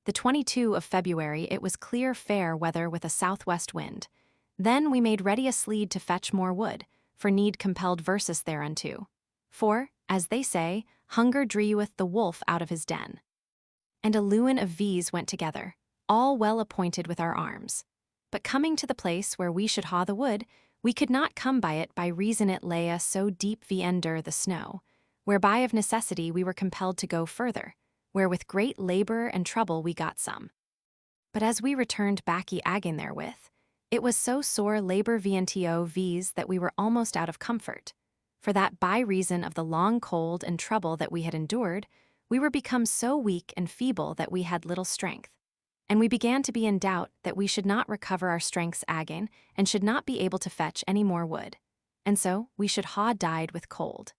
The 22 of February it was clear fair weather with a southwest wind. Then we made ready a sleed to fetch more wood, for need compelled versus thereunto. For, as they say, hunger dreweth the wolf out of his den. And a lewin of V's went together, all well appointed with our arms. But coming to the place where we should haw the wood, we could not come by it by reason it lay so deep v ender the snow, whereby of necessity we were compelled to go further, where with great labor and trouble we got some. But as we returned baccy again therewith, it was so sore labor vnto v's that we were almost out of comfort, for that by reason of the long cold and trouble that we had endured, we were become so weak and feeble that we had little strength, and we began to be in doubt that we should not recover our strengths again and should not be able to fetch any more wood, and so we should ha died with cold.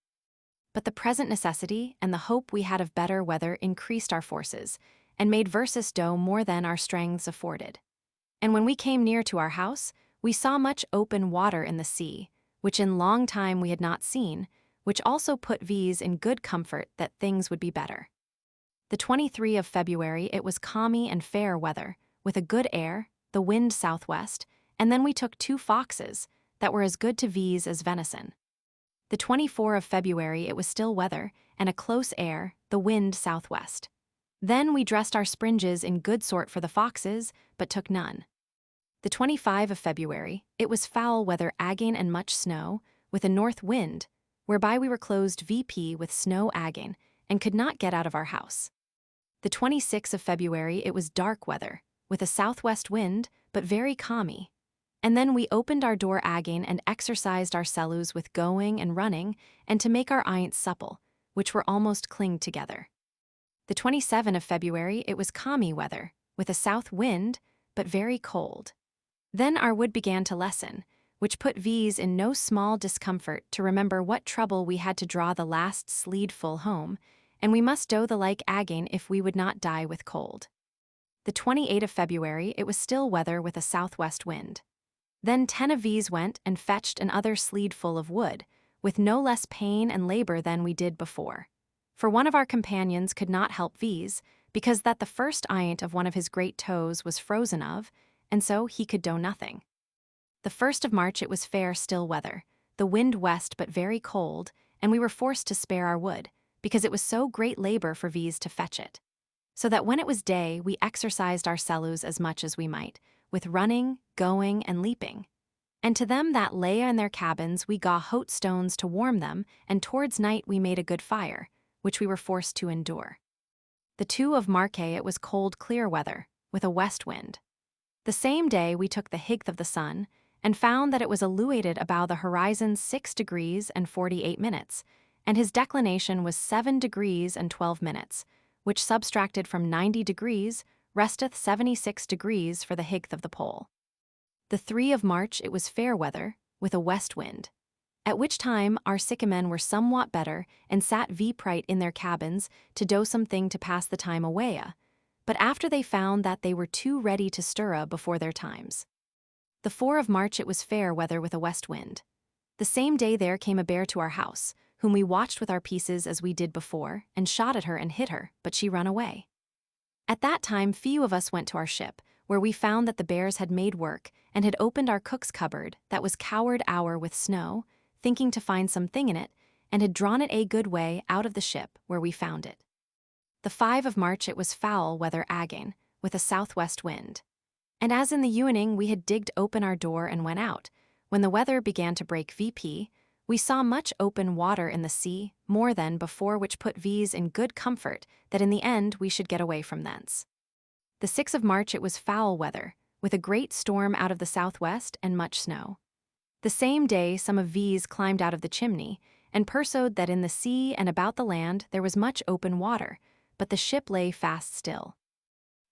But the present necessity and the hope we had of better weather increased our forces, and made versus do more than our strengths afforded. And when we came near to our house, we saw much open water in the sea, which in long time we had not seen, which also put V's in good comfort that things would be better. The 23 of February it was calmy and fair weather, with a good air, the wind southwest, and then we took 2 foxes, that were as good to V's as venison. The 24 of February it was still weather, and a close air, the wind southwest. Then we dressed our springes in good sort for the foxes, but took none. The 25 of February it was foul weather again and much snow, with a north wind, whereby we were closed VP with snow again, and could not get out of our house. The 26 of February it was dark weather, with a southwest wind, but very calmy. And then we opened our door again and exercised our cellus with going and running, and to make our eynts supple, which were almost clinged together. The 27 of February it was calmy weather, with a south wind, but very cold. Then our wood began to lessen, which put V's in no small discomfort to remember what trouble we had to draw the last sleedful home, and we must do the like again if we would not die with cold. The 28 of February it was still weather with a southwest wind. Then 10 of V's went and fetched an other sleedful of wood, with no less pain and labor than we did before. For one of our companions could not help V's, because that the first eynt of one of his great toes was frozen of, and so he could do nothing. The 1st of March it was fair still weather, the wind west but very cold, and we were forced to spare our wood, because it was so great labor for V's to fetch it. So that when it was day we exercised our cellus as much as we might, with running, going, and leaping. And to them that lay in their cabins we gaw hot stones to warm them, and towards night we made a good fire, which we were forced to endure. The 2 of March it was cold clear weather, with a west wind. The same day we took the higth of the sun, and found that it was illuated about the horizon 6 degrees and 48 minutes, and his declination was 7 degrees and 12 minutes, which subtracted from 90 degrees, resteth 76 degrees for the higth of the pole. The 3 of March it was fair weather, with a west wind. At which time our sickemen were somewhat better, and sat vpright in their cabins to do something to pass the time away, but after they found that they were too ready to stir before their times. The 4 of March it was fair weather with a west wind. The same day there came a bear to our house, whom we watched with our pieces as we did before, and shot at her and hit her, but she run away. At that time few of us went to our ship, where we found that the bears had made work, and had opened our cook's cupboard, that was cowered our with snow, thinking to find some thing in it, and had drawn it a good way out of the ship, where we found it. The 5 of March it was foul weather again, with a southwest wind. And as in the evening we had digged open our door and went out, when the weather began to break VP, we saw much open water in the sea, more than before, which put V's in good comfort that in the end we should get away from thence. The 6 of March it was foul weather, with a great storm out of the southwest and much snow. The same day some of V's climbed out of the chimney, and perceived that in the sea and about the land there was much open water, but the ship lay fast still.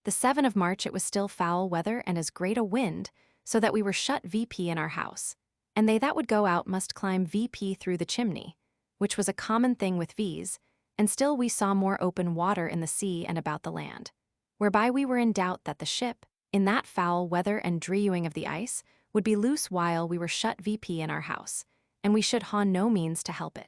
The 7 of March it was still foul weather and as great a wind, so that we were shut VP in our house, and they that would go out must climb VP through the chimney, which was a common thing with V's, and still we saw more open water in the sea and about the land, whereby we were in doubt that the ship, in that foul weather and drewing of the ice, would be loose while we were shut VP in our house, and we should ha no means to help it.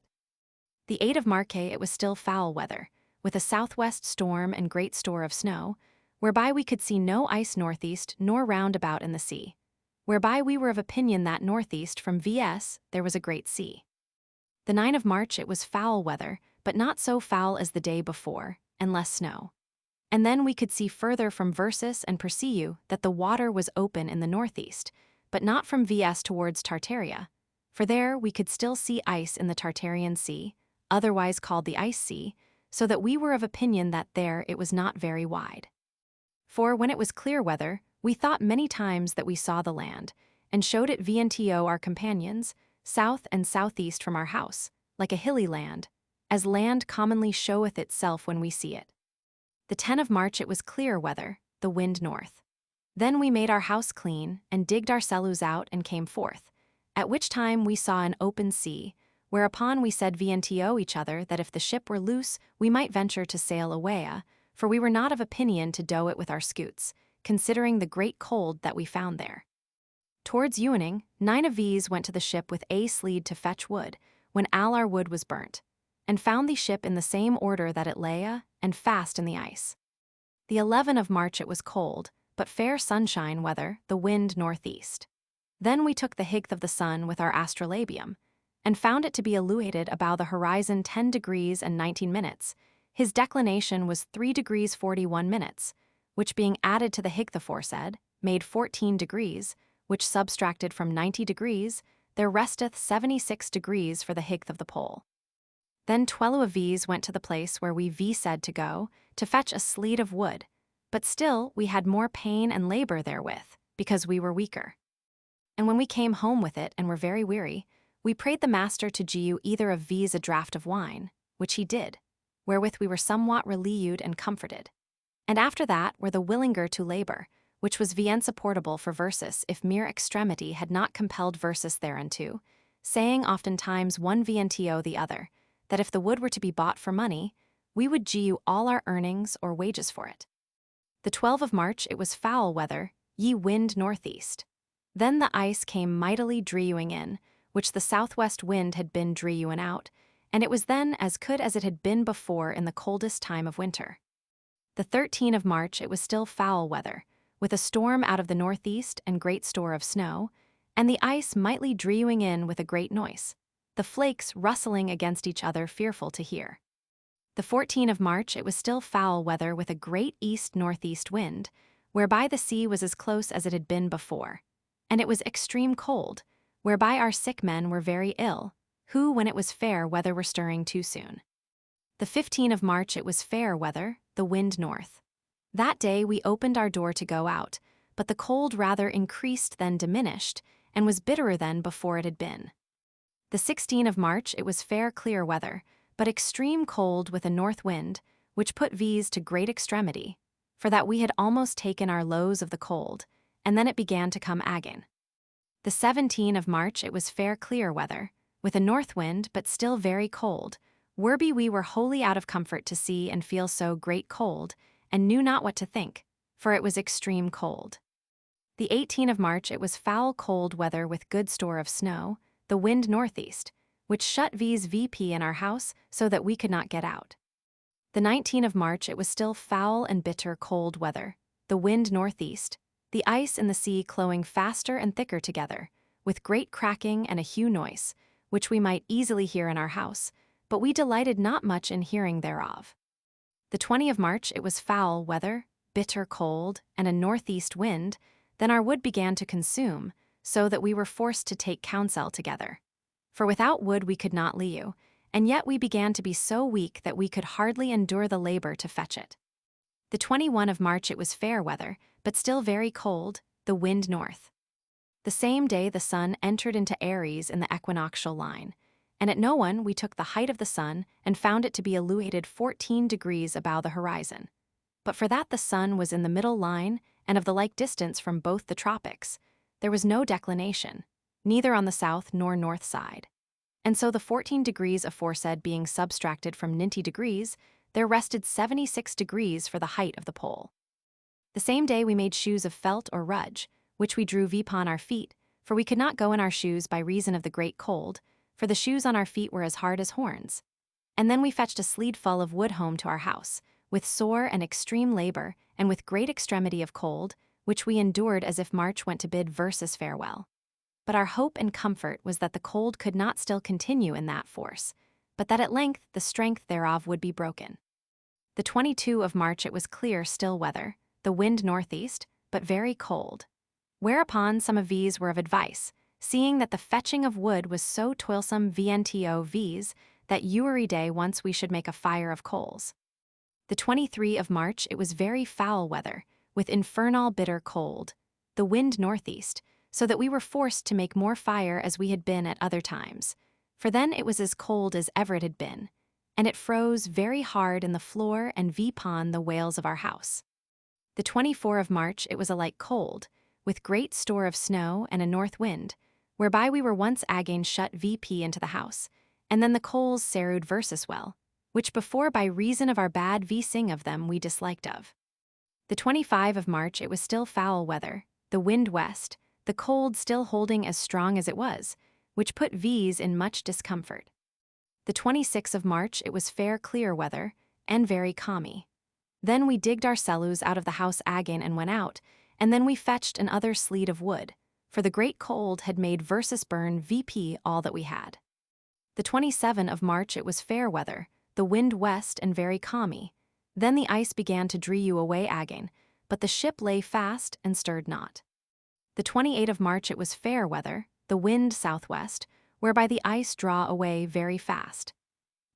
The 8 of March it was still foul weather, with a southwest storm and great store of snow, whereby we could see no ice northeast nor round about in the sea, whereby we were of opinion that northeast from VS there was a great sea. The 9 of March it was foul weather, but not so foul as the day before, and less snow. And then we could see further from Versus and perceive that the water was open in the northeast, but not from VS towards Tartaria, for there we could still see ice in the Tartarian Sea, otherwise called the Ice Sea, so that we were of opinion that there it was not very wide. For when it was clear weather, we thought many times that we saw the land, and showed it VNTO our companions, south and southeast from our house, like a hilly land, as land commonly showeth itself when we see it. The 10 of March it was clear weather, the wind north. Then we made our house clean, and digged our cellars out and came forth, at which time we saw an open sea, whereupon we said VNTO each other that if the ship were loose we might venture to sail away, for we were not of opinion to doe it with our scoots, considering the great cold that we found there. Towards evening, 9 of V's went to the ship with a sleed to fetch wood, when all our wood was burnt, and found the ship in the same order that it lay, and fast in the ice. The 11 of March it was cold, but fair sunshine weather, the wind northeast. Then we took the higth of the sun with our astrolabium, and found it to be illuminated about the horizon 10 degrees and 19 minutes. His declination was 3 degrees 41 minutes, which being added to the higth aforesaid, made 14 degrees, which subtracted from 90 degrees, there resteth 76 degrees for the higth of the pole. Then 12 of V's went to the place where we V said to go, to fetch a sleed of wood, but still we had more pain and labor therewith, because we were weaker. And when we came home with it and were very weary, we prayed the master to gu either of V's a draught of wine, which he did, wherewith we were somewhat relieved and comforted. And after that were the willinger to labor, which was insupportable for Versus if mere extremity had not compelled Versus thereunto, saying oftentimes one VNTO the other, that if the wood were to be bought for money, we would gu all our earnings or wages for it. The 12 of March it was foul weather, ye wind northeast. Then the ice came mightily drewing in, which the southwest wind had been drewing out, and it was then as good as it had been before in the coldest time of winter. The 13 of March it was still foul weather, with a storm out of the northeast and great store of snow, and the ice mightily drewing in with a great noise, the flakes rustling against each other fearful to hear. The 14 of March it was still foul weather with a great east-northeast wind, whereby the sea was as close as it had been before, and it was extreme cold, whereby our sick men were very ill, who when it was fair weather were stirring too soon. The 15 of March it was fair weather, the wind north. That day we opened our door to go out, but the cold rather increased than diminished, and was bitterer than before it had been. The 16 of March it was fair clear weather, but extreme cold with a north wind, which put V's to great extremity, for that we had almost taken our lows of the cold, and then it began to come again. The 17 of March it was fair clear weather, with a north wind but still very cold, whereby we were wholly out of comfort to see and feel so great cold, and knew not what to think, for it was extreme cold. The 18 of March it was foul cold weather with good store of snow, the wind northeast, which shut V's VP in our house so that we could not get out. The 19 of March it was still foul and bitter cold weather, the wind northeast, the ice in the sea clowing faster and thicker together, with great cracking and a hew noise, which we might easily hear in our house, but we delighted not much in hearing thereof. The 20 of March it was foul weather, bitter cold, and a northeast wind, then our wood began to consume, so that we were forced to take counsel together. For without wood we could not leave, and yet we began to be so weak that we could hardly endure the labor to fetch it. The 21 of March it was fair weather, but still very cold, the wind north. The same day the sun entered into Aries in the equinoctial line, and at no one we took the height of the sun and found it to be illuminated 14 degrees above the horizon. But for that the sun was in the middle line and of the like distance from both the tropics, there was no declination, neither on the south nor north side. And so the 14 degrees aforesaid being subtracted from 90 degrees, there rested 76 degrees for the height of the pole. The same day we made shoes of felt or rudge, which we drew upon our feet, for we could not go in our shoes by reason of the great cold, for the shoes on our feet were as hard as horns. And then we fetched a sleed full of wood home to our house, with sore and extreme labor, and with great extremity of cold, which we endured as if March went to bid versus farewell. But our hope and comfort was that the cold could not still continue in that force, but that at length the strength thereof would be broken. The 22 of March it was clear still weather, the wind northeast, but very cold. Whereupon some of these were of advice, seeing that the fetching of wood was so toilsome vnto v's, that every day once we should make a fire of coals. The 23 of March it was very foul weather, with infernal bitter cold, the wind northeast, so that we were forced to make more fire as we had been at other times, for then it was as cold as ever it had been, and it froze very hard in the floor and upon the wales of our house. The 24 of March it was alike cold, with great store of snow and a north wind, whereby we were once again shut vp into the house, and then the coals serud versus well, which before by reason of our bad v-sing of them we disliked of. The 25 of March it was still foul weather, the wind west, the cold still holding as strong as it was, which put v's in much discomfort. The 26 of March it was fair clear weather, and very calmy. Then we digged our cellus out of the house again and went out, and then we fetched an other sleed of wood, for the great cold had made versus burn vp all that we had. The 27 of March it was fair weather, the wind west and very calmy. Then the ice began to drew away again, but the ship lay fast and stirred not. The 28 of March it was fair weather, the wind southwest, whereby the ice draw away very fast.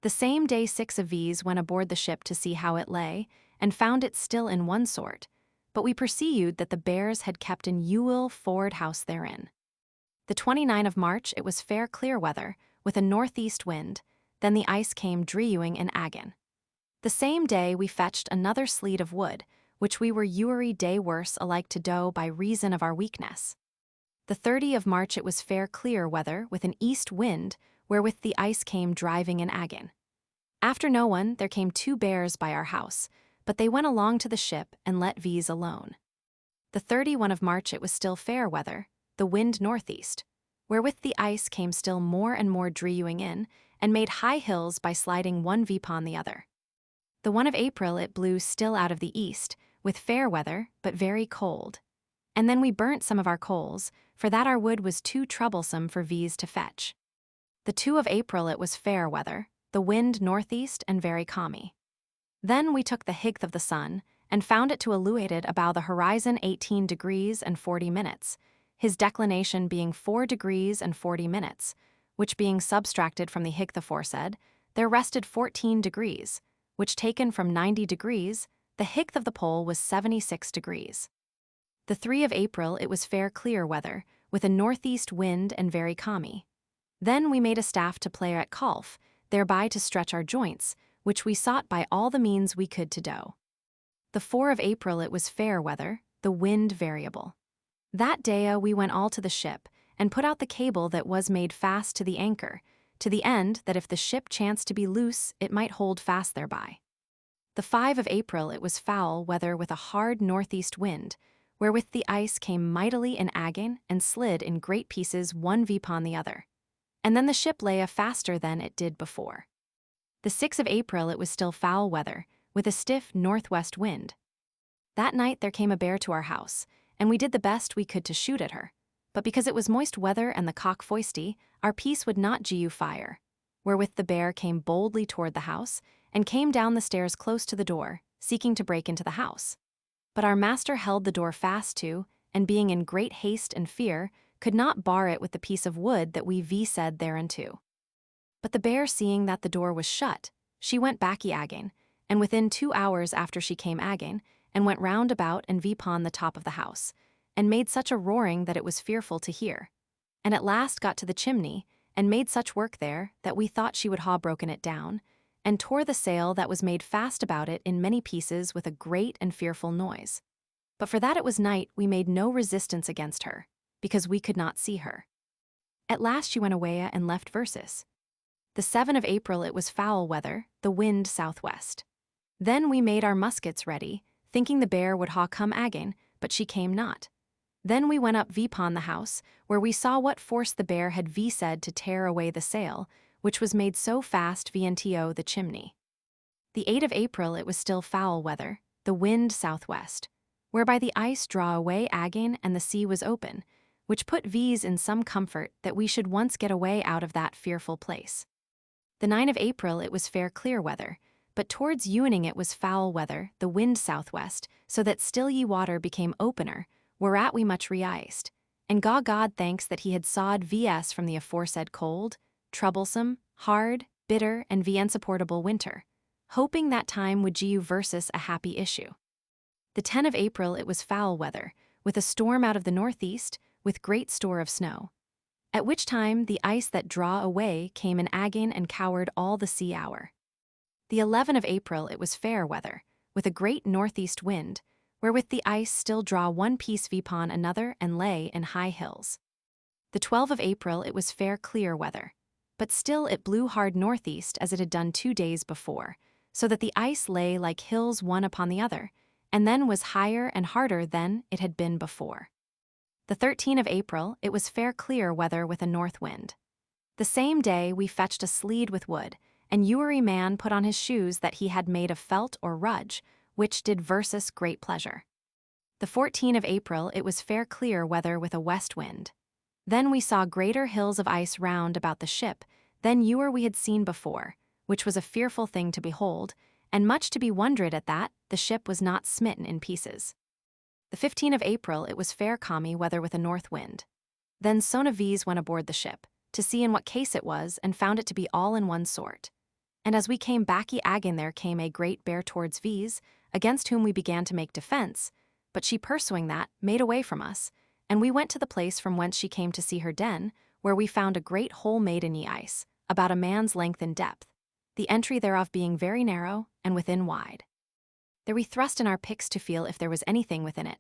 The same day 6 of these went aboard the ship to see how it lay, and found it still in one sort, but we perceived that the bears had kept an Ewell forward house therein. The 29 of March it was fair clear weather, with a northeast wind, then the ice came drewing in again. The same day we fetched another sleed of wood, which we were every day worse alike to do by reason of our weakness. The 30 of March it was fair clear weather, with an east wind, wherewith the ice came driving in again. After no one there came 2 bears by our house, but they went along to the ship and let these alone. The 31 of March it was still fair weather, the wind northeast, wherewith the ice came still more and more drewing in, and made high hills by sliding one upon the other. The 1 of April it blew still out of the east, with fair weather, but very cold. And then we burnt some of our coals, for that our wood was too troublesome for these to fetch. The 2 of April it was fair weather, the wind northeast and very calmy. Then we took the higth of the sun, and found it to illuated about the horizon 18 degrees and 40 minutes, his declination being 4 degrees and 40 minutes, which being subtracted from the higth aforesaid, there rested 14 degrees, which taken from 90 degrees, the higth of the pole was 76 degrees. The 3 of April it was fair clear weather, with a northeast wind and very calmy. Then we made a staff to play at golf, thereby to stretch our joints, which we sought by all the means we could to do. The 4 of April it was fair weather, the wind variable. That day we went all to the ship, and put out the cable that was made fast to the anchor, to the end that if the ship chanced to be loose it might hold fast thereby. The 5 of April it was foul weather with a hard northeast wind, wherewith the ice came mightily in again and slid in great pieces one upon the other. And then the ship lay a faster than it did before. The 6 of April it was still foul weather, with a stiff northwest wind. That night there came a bear to our house, and we did the best we could to shoot at her, but because it was moist weather and the cock foisty, our piece would not gew fire, wherewith the bear came boldly toward the house, and came down the stairs close to the door, seeking to break into the house. But our master held the door fast to, and being in great haste and fear, could not bar it with the piece of wood that we said thereunto. But the bear seeing that the door was shut, she went backy again, and within 2 hours after she came again, and went round about and upon the top of the house, and made such a roaring that it was fearful to hear, and at last got to the chimney, and made such work there that we thought she would ha broken it down, and tore the sail that was made fast about it in many pieces with a great and fearful noise. But for that it was night, we made no resistance against her, because we could not see her. At last she went away and left Versus. The 7 of April it was foul weather, the wind southwest. Then we made our muskets ready, thinking the bear would ha come again, but she came not. Then we went up Vipon the house, where we saw what force the bear had said to tear away the sail, which was made so fast vnto the chimney. The 8 of April it was still foul weather, the wind southwest, whereby the ice draw away again and the sea was open, which put V's in some comfort that we should once get away out of that fearful place. The 9 of April it was fair clear weather, but towards evening it was foul weather, the wind southwest, so that still ye water became opener, whereat we much re-iced, and God thanks that he had sawed vs from the aforesaid cold, troublesome, hard, bitter, and insupportable winter, hoping that time would give Versus a happy issue. The 10 of April it was foul weather, with a storm out of the northeast, with great store of snow. At which time the ice that draw away came in again and cowered all the sea hour. The 11 of April it was fair weather, with a great northeast wind, wherewith the ice still draw one piece vpon another and lay in high hills. The 12 of April it was fair clear weather, but still it blew hard northeast as it had done 2 days before, so that the ice lay like hills one upon the other, and then was higher and harder than it had been before. The 13 of April it was fair clear weather with a north wind. The same day we fetched a sleed with wood, and Ewery man put on his shoes that he had made of felt or rudge, which did Versus great pleasure. The 14 of April it was fair clear weather with a west wind. Then we saw greater hills of ice round about the ship than ewer we had seen before, which was a fearful thing to behold, and much to be wondered at that the ship was not smitten in pieces. The 15 of April it was fair calmy weather with a north wind. Then V's went aboard the ship, to see in what case it was, and found it to be all in one sort. And as we came backy again there came a great bear towards V's, against whom we began to make defense, but she pursuing that, made away from us, and we went to the place from whence she came to see her den, where we found a great hole made in ye ice, about a man's length in depth, the entry thereof being very narrow, and within wide. There we thrust in our picks to feel if there was anything within it,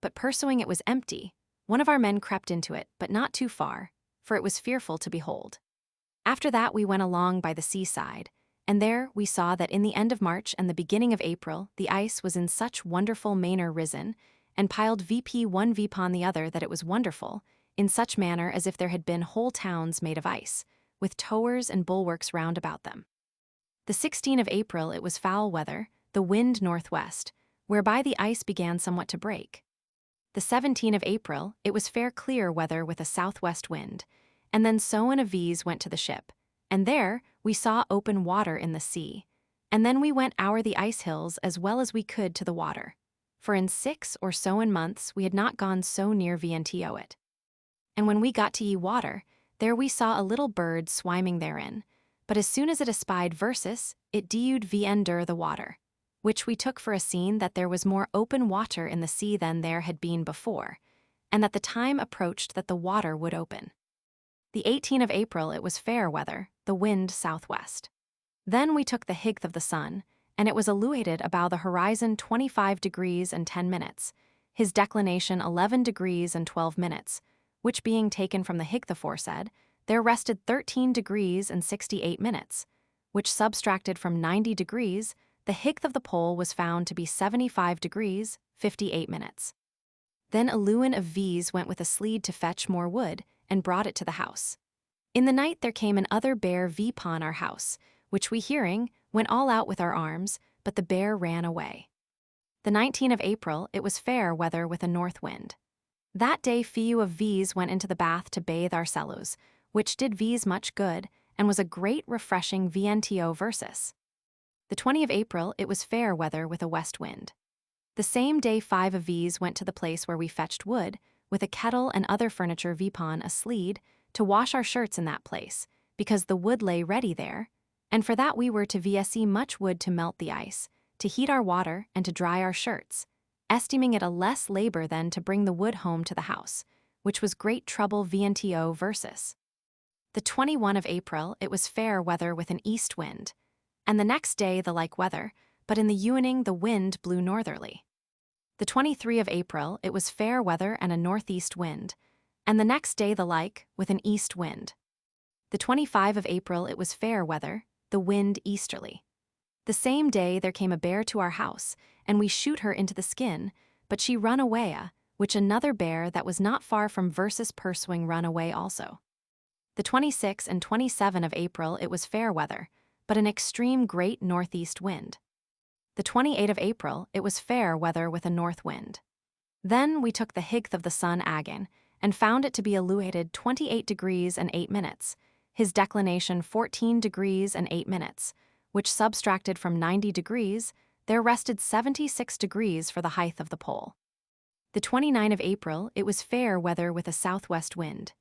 but pursuing it was empty, one of our men crept into it, but not too far, for it was fearful to behold. After that we went along by the seaside, and there we saw that in the end of March and the beginning of April the ice was in such wonderful manner risen, and piled VP one vpon the other that it was wonderful, in such manner as if there had been whole towns made of ice, with towers and bulwarks round about them. The 16 of April it was foul weather, the wind northwest, whereby the ice began somewhat to break. The 17 of April it was fair clear weather with a southwest wind, and then Sowen of V's went to the ship, and there we saw open water in the sea, and then we went o'er the ice hills as well as we could to the water, for in 6 or so months we had not gone so near vnto it. And when we got to ye water, there we saw a little bird swimming therein, but as soon as it espied Versus, it dewed vnder the water, which we took for a scene that there was more open water in the sea than there had been before, and that the time approached that the water would open. The 18 of April it was fair weather, the wind southwest. Then we took the higth of the sun, and it was illuminated about the horizon 25 degrees and 10 minutes, his declination 11 degrees and 12 minutes, which being taken from the higth aforesaid, there rested 13 degrees and 68 minutes, which subtracted from 90 degrees, the higth of the pole was found to be 75 degrees, 58 minutes. Then Lewin of V's went with a sleed to fetch more wood, and brought it to the house. In the night there came an other bear vpon our house, which we hearing, went all out with our arms, but the bear ran away. The 19 of April it was fair weather with a north wind. That day few of V's went into the bath to bathe our cellos, which did V's much good, and was a great refreshing vnto Versus. The 20 of April it was fair weather with a west wind. The same day 5 of V's went to the place where we fetched wood, with a kettle and other furniture vpon a sleed, to wash our shirts in that place, because the wood lay ready there, and for that we were to vse much wood to melt the ice, to heat our water, and to dry our shirts, esteeming it a less labor than to bring the wood home to the house, which was great trouble vnto Versus. The 21 of April it was fair weather with an east wind, and the next day the like weather, but in the evening the wind blew northerly. The 23 of April it was fair weather and a northeast wind, and the next day the like, with an east wind. The 25 of April it was fair weather, the wind easterly. The same day there came a bear to our house, and we shoot her into the skin, but she run away, which another bear that was not far from versus pursuing run away also. The 26 and 27 of April it was fair weather, but an extreme great northeast wind. The 28 of April it was fair weather with a north wind. Then we took the higth of the sun again, and found it to be illuminated 28 degrees and 8 minutes, his declination 14 degrees and 8 minutes, which subtracted from 90 degrees, there rested 76 degrees for the height of the pole. The 29 of April it was fair weather with a southwest wind.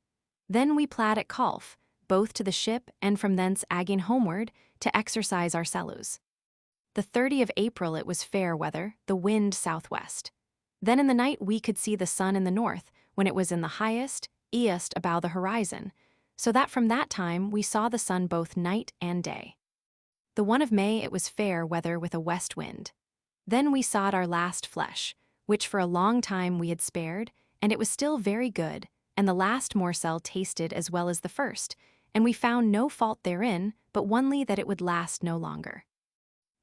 Then we plaid at Calf, both to the ship and from thence again homeward, to exercise our cellus. The 30 of April it was fair weather, the wind southwest. Then in the night we could see the sun in the north, when it was in the highest, east about the horizon, so that from that time we saw the sun both night and day. The 1 of May it was fair weather with a west wind. Then we sawed our last flesh, which for a long time we had spared, and it was still very good, and the last morsel tasted as well as the first, and we found no fault therein, but only that it would last no longer.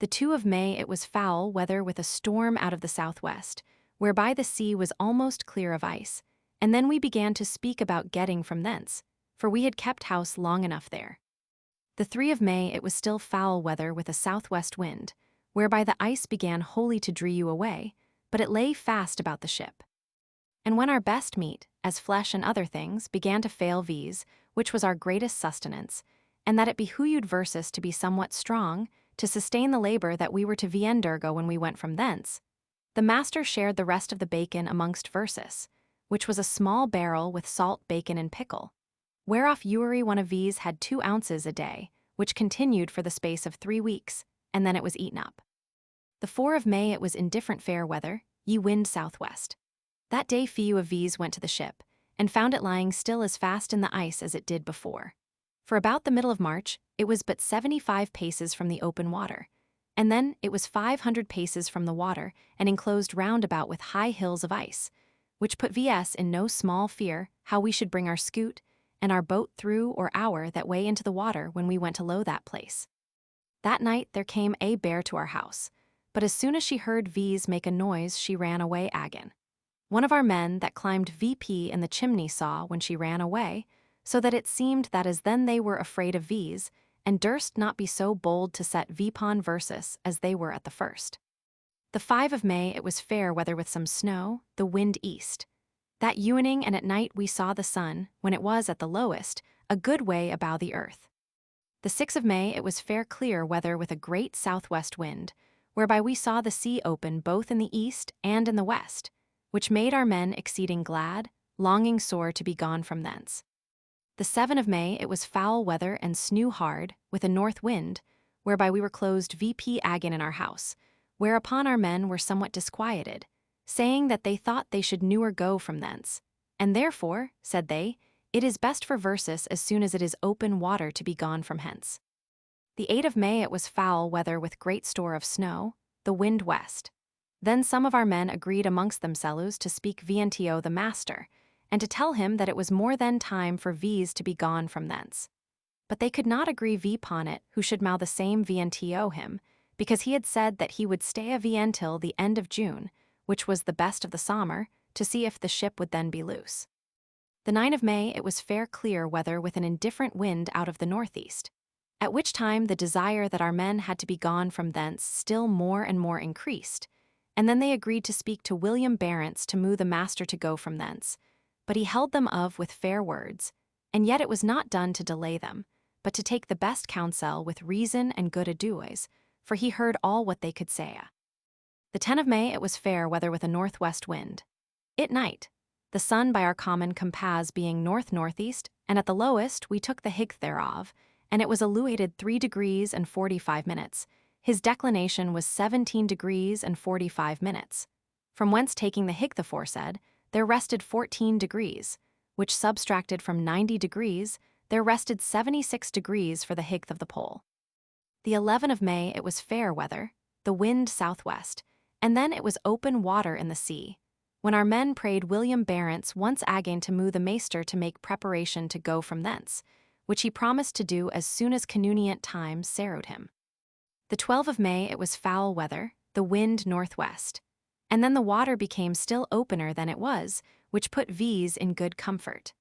The 2 of May it was foul weather with a storm out of the southwest, whereby the sea was almost clear of ice, and then we began to speak about getting from thence, for we had kept house long enough there. The 3 of May it was still foul weather with a southwest wind, whereby the ice began wholly to dree you away, but it lay fast about the ship. And when our best meat, as flesh and other things, began to fail viz, which was our greatest sustenance, and that it behooved versus to be somewhat strong, to sustain the labor that we were to undergo when we went from thence, the master shared the rest of the bacon amongst versus, which was a small barrel with salt bacon and pickle, whereof Uri one of these had 2 ounces a day, which continued for the space of 3 weeks, and then it was eaten up. The 4 of May it was indifferent fair weather, ye wind southwest. That day few of these went to the ship, and found it lying still as fast in the ice as it did before. For about the middle of March, it was but 75 paces from the open water, and then it was 500 paces from the water, and enclosed round about with high hills of ice, which put VS in no small fear how we should bring our scoot and our boat through or our that way into the water when we went to low that place. That night there came a bear to our house, but as soon as she heard V's make a noise she ran away again. One of our men that climbed VP in the chimney saw when she ran away, so that it seemed that as then they were afraid of V's, and durst not be so bold to set Vpon versus as they were at the first. The 5 of May it was fair weather with some snow, the wind east. That evening and at night we saw the sun, when it was at the lowest, a good way about the earth. The 6 of May it was fair clear weather with a great southwest wind, whereby we saw the sea open both in the east and in the west, which made our men exceeding glad, longing sore to be gone from thence. The 7 of May it was foul weather and snew hard, with a north wind, whereby we were closed VP again in our house, whereupon our men were somewhat disquieted, saying that they thought they should newer go from thence, and therefore, said they, it is best for versus as soon as it is open water to be gone from hence. The 8 of May it was foul weather with great store of snow, the wind west. Then some of our men agreed amongst themselves to speak Vnto the master, and to tell him that it was more than time for V's to be gone from thence. But they could not agree vpon it who should mow the same Vnto him, because he had said that he would stay a Vn till the end of June, which was the best of the summer, to see if the ship would then be loose. The 9 of May it was fair clear weather with an indifferent wind out of the northeast, at which time the desire that our men had to be gone from thence still more and more increased, and then they agreed to speak to William Barents to move the master to go from thence, but he held them of with fair words, and yet it was not done to delay them, but to take the best counsel with reason and good advice, for he heard all what they could say. The 10 of May it was fair weather with a northwest wind. It night, the sun by our common compass being north-northeast, and at the lowest we took the higth thereof, and it was illuminated 3 degrees and 45 minutes. His declination was 17 degrees and 45 minutes. From whence taking the higth aforesaid, there rested 14 degrees, which subtracted from 90 degrees, there rested 76 degrees for the higth of the pole. The 11 of May it was fair weather, the wind southwest, and then it was open water in the sea, when our men prayed William Barents once again to move the maester to make preparation to go from thence, which he promised to do as soon as convenient time served him. The 12 of May it was foul weather, the wind northwest, and then the water became still opener than it was, which put V's in good comfort.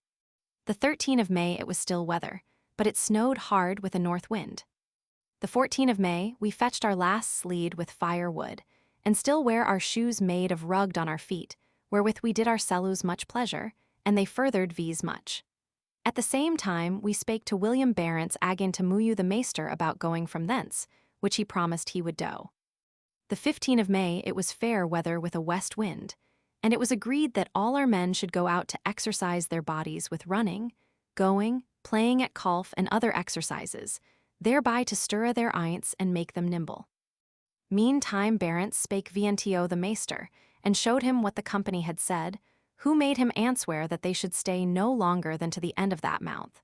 The 13 of May it was still weather, but it snowed hard with a north wind. The 14 of May we fetched our last sleed with firewood, and still wear our shoes made of rugged on our feet, wherewith we did our sellus much pleasure, and they furthered V's much. At the same time we spake to William Barents again to move the maester about going from thence, which he promised he would do. The 15 of May it was fair weather with a west wind, and it was agreed that all our men should go out to exercise their bodies with running, going, playing at golf and other exercises, thereby to stir their eints and make them nimble. Meantime Barents spake Viento the maester, and showed him what the company had said, who made him answer that they should stay no longer than to the end of that month,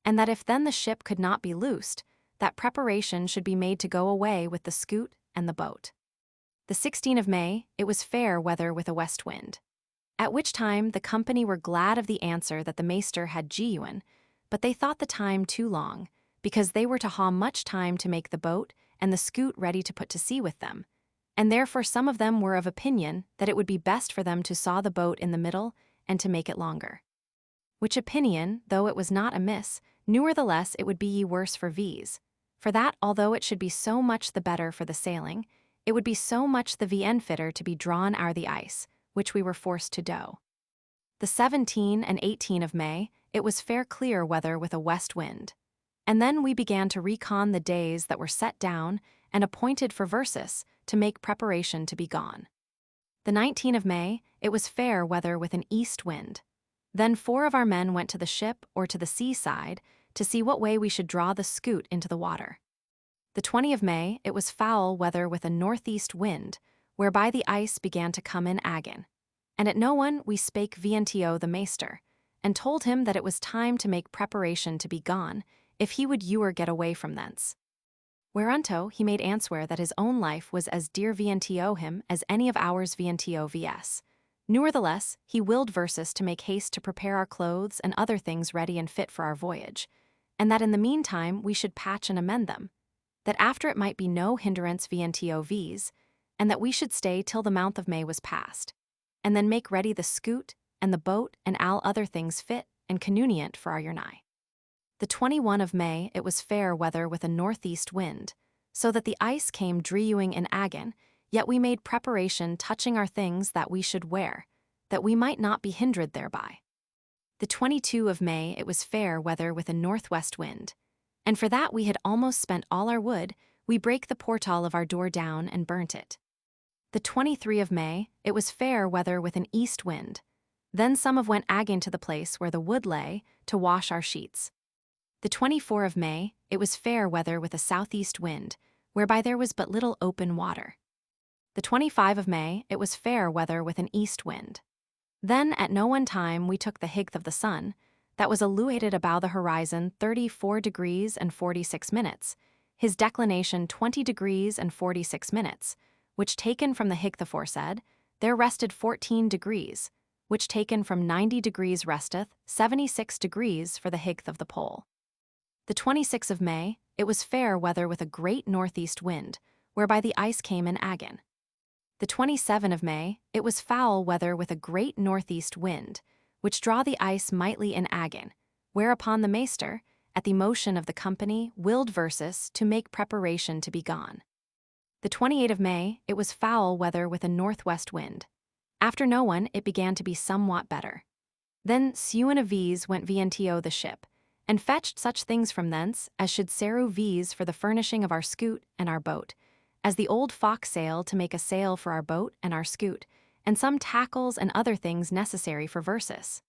and that if then the ship could not be loosed, that preparation should be made to go away with the scoot and the boat. The 16 of May it was fair weather with a west wind, at which time the company were glad of the answer that the maester had genuine, but they thought the time too long, because they were to ha much time to make the boat and the scoot ready to put to sea with them, and therefore some of them were of opinion that it would be best for them to saw the boat in the middle and to make it longer. Which opinion, though it was not amiss, nevertheless it would be ye worse for V's, for that although it should be so much the better for the sailing, it would be so much the VN fitter to be drawn o'er the ice, which we were forced to do. The 17 and 18 of May it was fair clear weather with a west wind, and then we began to recon the days that were set down and appointed for versus to make preparation to be gone. The 19 of May it was fair weather with an east wind. Then 4 of our men went to the ship or to the seaside to see what way we should draw the scoot into the water. The 20 of May it was foul weather with a northeast wind, whereby the ice began to come in again, and at no one we spake Viento the maester, and told him that it was time to make preparation to be gone, if he would ewer get away from thence. Whereunto he made answer that his own life was as dear Viento him as any of ours Viento vs. Nevertheless, he willed versus to make haste to prepare our clothes and other things ready and fit for our voyage, and that in the meantime we should patch and amend them, that after it might be no hindrance Viento vs, and that we should stay till the month of May was past, and then make ready the scoot and the boat and all other things fit and convenient for our journey. The 21 of May it was fair weather with a northeast wind, so that the ice came drewing in again, yet we made preparation touching our things that we should wear, that we might not be hindered thereby. The 22 of May it was fair weather with a northwest wind, and for that we had almost spent all our wood, we brake the portal of our door down and burnt it. The 23 of May it was fair weather with an east wind, then some of went again to the place where the wood lay to wash our sheets. The 24 of May it was fair weather with a southeast wind, whereby there was but little open water. The 25 of May it was fair weather with an east wind. Then at no one time we took the higth of the sun, that was illuminated about the horizon 34 degrees and 46 minutes, his declination 20 degrees and 46 minutes, which taken from the higth aforesaid, there rested 14 degrees, which taken from 90 degrees resteth 76 degrees for the higth of the pole. The 26 of May it was fair weather with a great northeast wind, whereby the ice came in again. The 27 of May it was foul weather with a great northeast wind, which draw the ice mightily in again, whereupon the maester, at the motion of the company, willed versus to make preparation to be gone. The 28 of May it was foul weather with a northwest wind. After no one it began to be somewhat better. Then Sewen of V's went Viento the ship, and fetched such things from thence as should serve V's for the furnishing of our scoot and our boat, as the old fox sail to make a sail for our boat and our scoot, and some tackles and other things necessary for versus.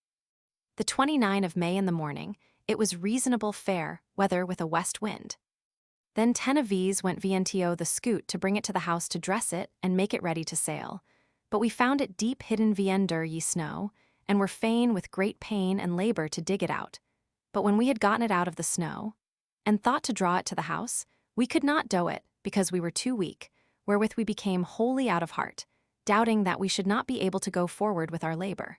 The 29 of May in the morning it was reasonable fair weather with a west wind. Then 10 of V's went Viento the scoot to bring it to the house to dress it and make it ready to sail, but we found it deep hidden under ye snow, and were fain with great pain and labor to dig it out. But when we had gotten it out of the snow, and thought to draw it to the house, We could not do it, because we were too weak, wherewith we became wholly out of heart, doubting that we should not be able to go forward with our labor.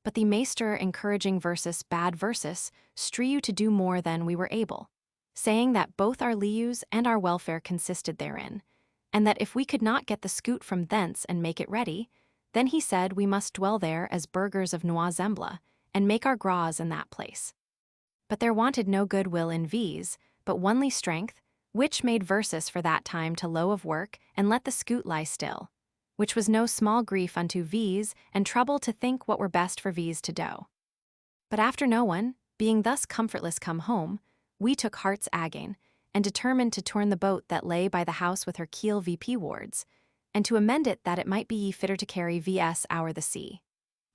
But the maester encouraging versus bad versus strew to do more than we were able, saying that both our lius and our welfare consisted therein, and that if we could not get the scoot from thence and make it ready, then he said we must dwell there as burghers of Noix Zembla, and make our gras in that place. But there wanted no good will in V's, but only strength, which made versus for that time to low of work and let the scoot lie still, which was no small grief unto V's, and trouble to think what were best for V's to do. But after no one, being thus comfortless come home, we took hearts again, and determined to turn the boat that lay by the house with her keel VP wards, and to amend it that it might be ye fitter to carry VS our the sea.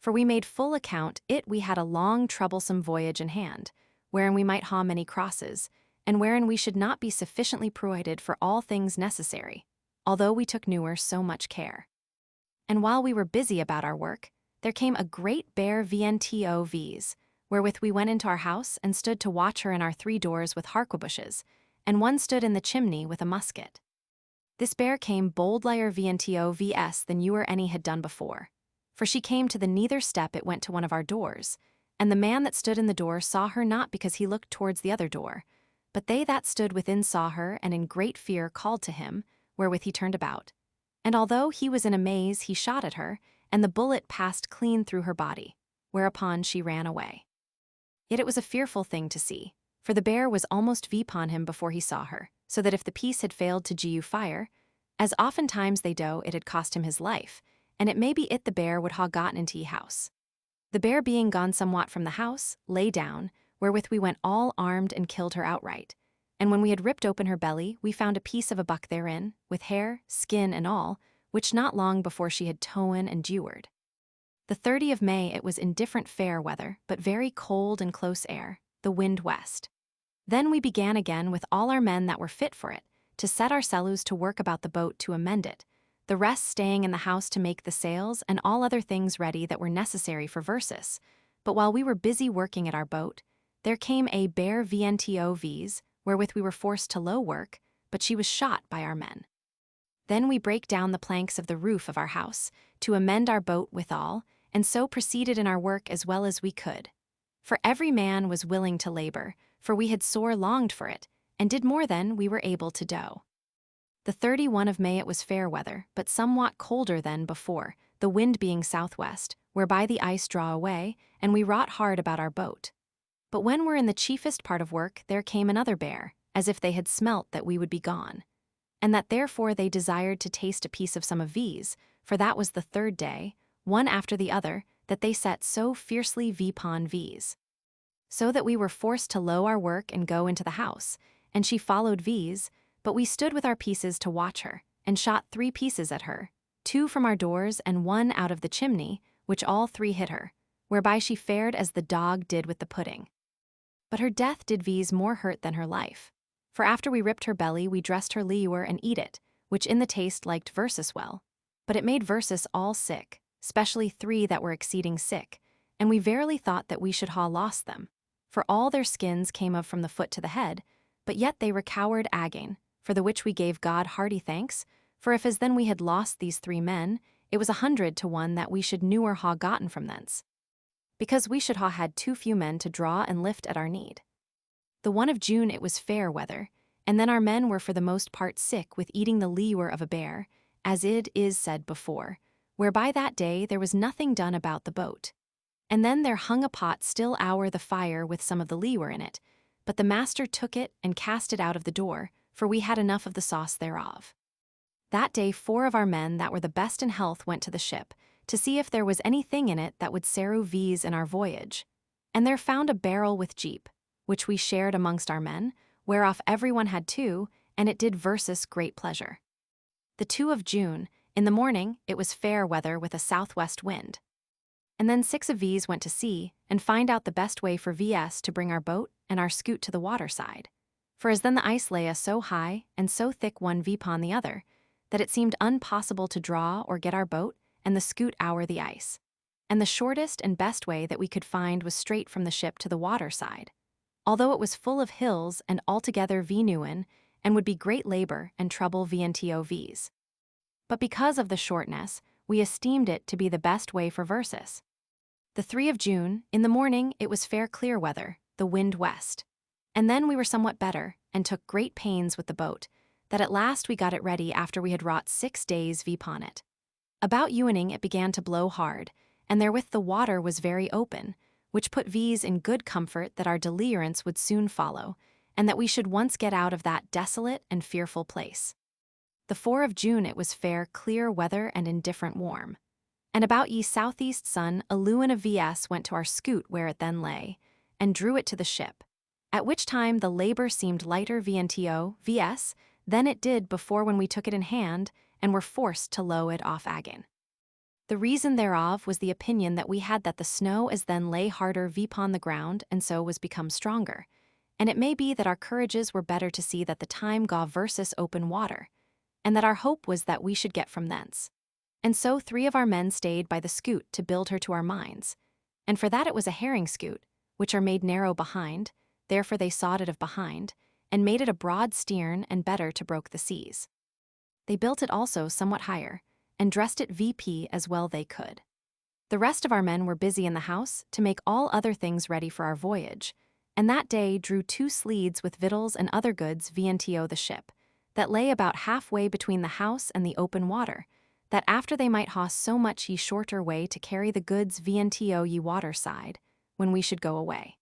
For we made full account it we had a long troublesome voyage in hand, wherein we might haw many crosses, and wherein we should not be sufficiently provided for all things necessary, although we took newer so much care. And while we were busy about our work, there came a great bear VNTO V's, wherewith we went into our house and stood to watch her in our 3 doors with harquebushes, and one stood in the chimney with a musket. This bear came boldlier VNTO VS than you or any had done before, for she came to the neither step it went to one of our doors, and the man that stood in the door saw her not because he looked towards the other door, but they that stood within saw her and in great fear called to him, wherewith he turned about. And although he was in a maze, he shot at her, and the bullet passed clean through her body, whereupon she ran away. Yet it was a fearful thing to see, for the bear was almost vpon him before he saw her, so that if the piece had failed to gu fire, as oftentimes they do, it had cost him his life, and it may be it the bear would ha gotten into ye house. The bear being gone somewhat from the house, lay down, wherewith we went all armed and killed her outright. And when we had ripped open her belly, we found a piece of a buck therein, with hair, skin, and all, which not long before she had towen and deward. The 30 of May it was indifferent fair weather, but very cold and close air, the wind west. Then we began again with all our men that were fit for it, to set our sellus to work about the boat to amend it, the rest staying in the house to make the sails and all other things ready that were necessary for versus. But while we were busy working at our boat, there came a bear VNTO V's, wherewith we were forced to low work, but she was shot by our men. Then we brake down the planks of the roof of our house, to amend our boat withal, and so proceeded in our work as well as we could. For every man was willing to labor, for we had sore longed for it, and did more than we were able to do. The 31 of May it was fair weather, but somewhat colder than before, the wind being southwest, whereby the ice draw away, and we wrought hard about our boat. But when we're in the chiefest part of work, there came another bear, as if they had smelt that we would be gone, and that therefore they desired to taste a piece of some of V's, for that was the 3rd day, one after the other, that they set so fiercely vpon V's. So that we were forced to low our work and go into the house, and she followed V's, but we stood with our pieces to watch her, and shot 3 pieces at her, 2 from our doors and 1 out of the chimney, which all 3 hit her, whereby she fared as the dog did with the pudding. But her death did V's more hurt than her life, for after we ripped her belly we dressed her liur and eat it, which in the taste liked versus well, but it made versus all sick, specially 3 that were exceeding sick, and we verily thought that we should ha lost them, for all their skins came of from the foot to the head, but yet they recowered again, for the which we gave God hearty thanks, for if as then we had lost these 3 men, it was 100 to 1 that we should newer ha gotten from thence, because we should ha had too few men to draw and lift at our need. The 1 of June it was fair weather, and then our men were for the most part sick with eating the liur of a bear, as it is said before, whereby that day there was nothing done about the boat. And then there hung a pot still ower the fire with some of the liur in it, but the master took it and cast it out of the door, for we had enough of the sauce thereof. That day 4 of our men that were the best in health went to the ship, to see if there was anything in it that would serve V's in our voyage, and there found a barrel with jeep, which we shared amongst our men, whereof everyone had 2, and it did versus great pleasure. The 2 of June, in the morning, it was fair weather with a southwest wind. And then 6 of V's went to sea, and find out the best way for VS to bring our boat and our scoot to the water side. For as then the ice lay us so high and so thick one vpon the other, that it seemed impossible to draw or get our boat and the scoot ower the ice. And the shortest and best way that we could find was straight from the ship to the water side, although it was full of hills and altogether venuin, and would be great labor and trouble VNTOVs. But because of the shortness, we esteemed it to be the best way for versus. The 3 of June, in the morning it was fair clear weather, the wind west. And then we were somewhat better, and took great pains with the boat, that at last we got it ready after we had wrought 6 days vpon it. About evening it began to blow hard, and therewith the water was very open, which put V's in good comfort that our deliverance would soon follow, and that we should once get out of that desolate and fearful place. The 4 of June it was fair clear weather and indifferent warm. And about ye southeast sun a lewin of VS went to our scoot where it then lay, and drew it to the ship, at which time the labor seemed lighter VNTO, VS, than it did before when we took it in hand, and were forced to low it off again. The reason thereof was the opinion that we had that the snow as then lay harder vpon the ground, and so was become stronger, and it may be that our courages were better to see that the time gaw versus open water, and that our hope was that we should get from thence. And so 3 of our men stayed by the scoot to build her to our minds, and for that it was a herring scoot, which are made narrow behind, therefore they sawed it of behind, and made it a broad stern and better to broke the seas. They built it also somewhat higher, and dressed it VP as well they could. The rest of our men were busy in the house to make all other things ready for our voyage, and that day drew 2 sleeds with victuals and other goods VNTO the ship, that lay about halfway between the house and the open water, that after they might haw so much ye shorter way to carry the goods VNTO ye water side, when we should go away.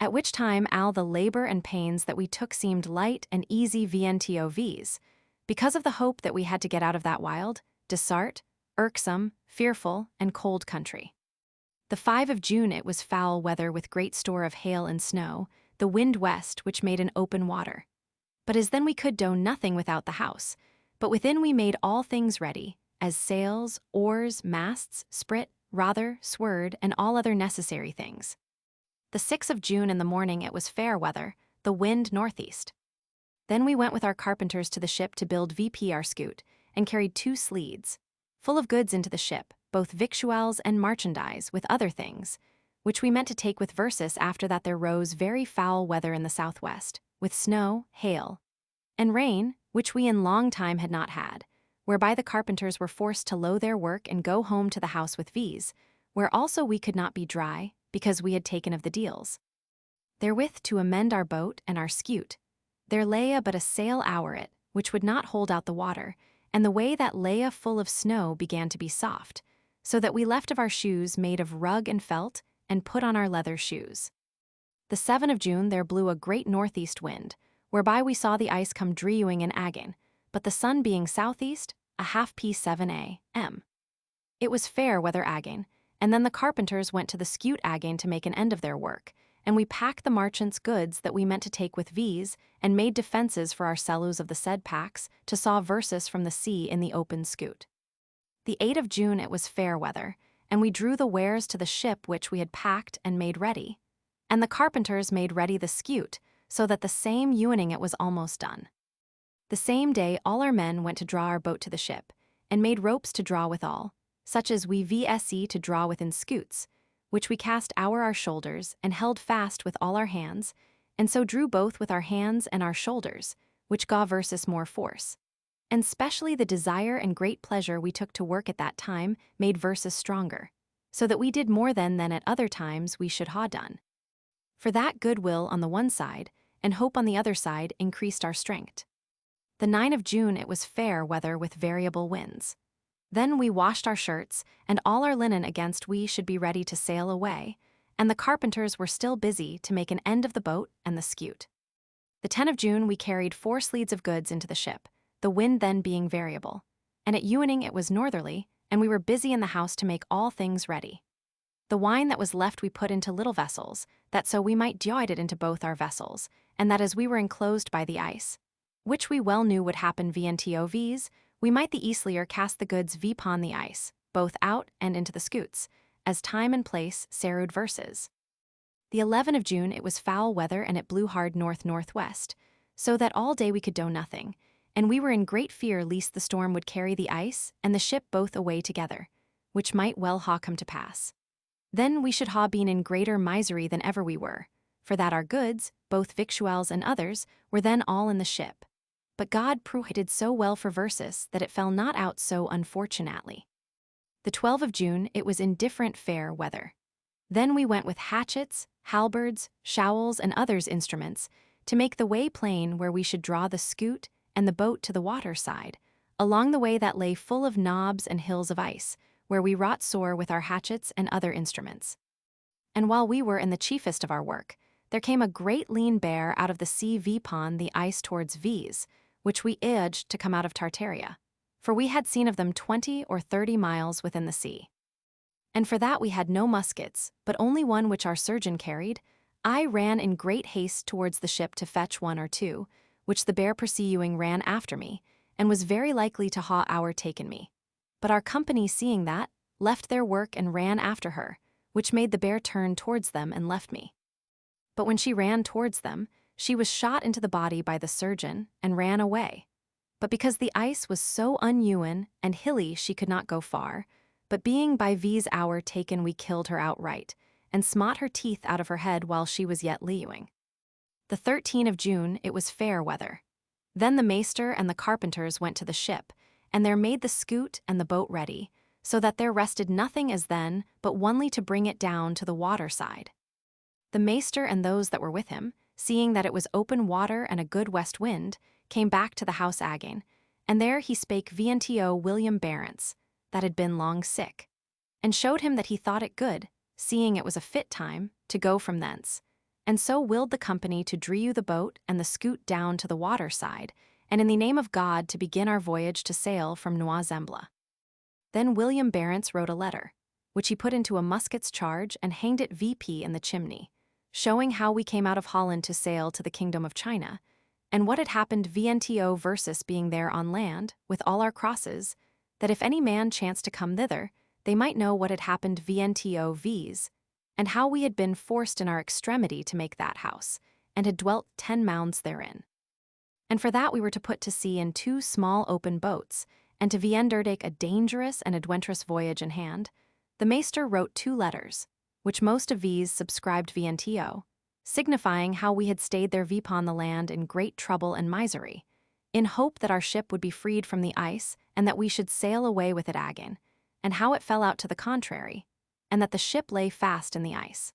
At which time all the labor and pains that we took seemed light and easy VNTOVs, because of the hope that we had to get out of that wild, desart, irksome, fearful, and cold country. The 5 of June it was foul weather with great store of hail and snow, the wind west which made an open water. But as then we could do nothing without the house, but within we made all things ready, as sails, oars, masts, sprit, rother, sword, and all other necessary things. The 6 of June in the morning it was fair weather, the wind northeast. Then we went with our carpenters to the ship to build VP our scoot, and carried 2 sleeds, full of goods into the ship, both victuals and merchandise, with other things, which we meant to take with versus after that there rose very foul weather in the southwest, with snow, hail, and rain, which we in long time had not had, whereby the carpenters were forced to low their work and go home to the house with V's, where also we could not be dry, because we had taken of the deals. Therewith to amend our boat and our scoot, there lay but a sail hour it, which would not hold out the water, and the way that lay full of snow began to be soft, so that we left of our shoes made of rug and felt, and put on our leather shoes. The 7 of June there blew a great northeast wind, whereby we saw the ice come drewing and agin, but the sun being southeast, a half P7 a.m. It was fair weather agin, and then the carpenters went to the scoot again to make an end of their work, and we packed the marchant's goods that we meant to take with V's, and made defenses for our cellus of the said packs to saw versus from the sea in the open scoot. The 8 of June it was fair weather, and we drew the wares to the ship which we had packed and made ready, and the carpenters made ready the scoot, so that the same evening it was almost done. The same day all our men went to draw our boat to the ship, and made ropes to draw withal, such as we VSE to draw within scoots, which we cast our shoulders, and held fast with all our hands, and so drew both with our hands and our shoulders, which gaw versus more force. And specially the desire and great pleasure we took to work at that time made versus stronger, so that we did more than at other times we should ha done. For that goodwill on the one side, and hope on the other side increased our strength. The 9 of June it was fair weather with variable winds. Then we washed our shirts, and all our linen against we should be ready to sail away, and the carpenters were still busy to make an end of the boat and the scoot. The 10 of June we carried 4 sleeds of goods into the ship, the wind then being variable, and at evening it was northerly, and we were busy in the house to make all things ready. The wine that was left we put into little vessels, that so we might doit it into both our vessels, and that as we were enclosed by the ice, which we well knew would happen VNTOVs, we might the easilier cast the goods vpon the ice, both out and into the scoots, as time and place serud versus. The 11 of June it was foul weather and it blew hard north-northwest, so that all day we could do nothing, and we were in great fear lest the storm would carry the ice and the ship both away together, which might well ha come to pass. Then we should ha been in greater misery than ever we were, for that our goods, both victuals and others, were then all in the ship, But God provided so well for Versus that it fell not out so unfortunately. The 12th of June it was indifferent fair weather. Then we went with hatchets, halberds, showels, and others instruments to make the way plain where we should draw the scoot and the boat to the water side, along the way that lay full of knobs and hills of ice, where we wrought sore with our hatchets and other instruments. And while we were in the chiefest of our work, there came a great lean bear out of the sea upon the ice towards V's, which we edged to come out of Tartaria, for we had seen of them 20 or 30 miles within the sea. And for that we had no muskets, but only one which our surgeon carried. I ran in great haste towards the ship to fetch one or two, which the bear pursuing ran after me, and was very likely to ha our taken me. But our company seeing that, left their work and ran after her, which made the bear turn towards them and left me. But when she ran towards them, she was shot into the body by the surgeon, and ran away. But because the ice was so unewen and hilly she could not go far, but being by V's hour taken we killed her outright, and smote her teeth out of her head while she was yet leewing. The 13th of June it was fair weather. Then the maester and the carpenters went to the ship, and there made the scoot and the boat ready, so that there rested nothing as then, but only to bring it down to the water side. The maester and those that were with him, seeing that it was open water and a good west wind, came back to the house again, and there he spake vnto William Barents, that had been long sick, and showed him that he thought it good, seeing it was a fit time, to go from thence, and so willed the company to drew the boat and the scoot down to the water side, and in the name of God to begin our voyage to sail from Noir-Zembla. Then William Barents wrote a letter, which he put into a musket's charge and hanged it VP in the chimney, showing how we came out of Holland to sail to the kingdom of China, and what had happened vnto Versus being there on land, with all our crosses, that if any man chanced to come thither, they might know what had happened vnto V's, and how we had been forced in our extremity to make that house, and had dwelt 10 mounds therein. And for that we were to put to sea in 2 small open boats, and to undertake a dangerous and adventurous voyage in hand. The maester wrote 2 letters, which most of V's subscribed vnto, signifying how we had stayed there upon the land in great trouble and misery, in hope that our ship would be freed from the ice, and that we should sail away with it again, and how it fell out to the contrary, and that the ship lay fast in the ice.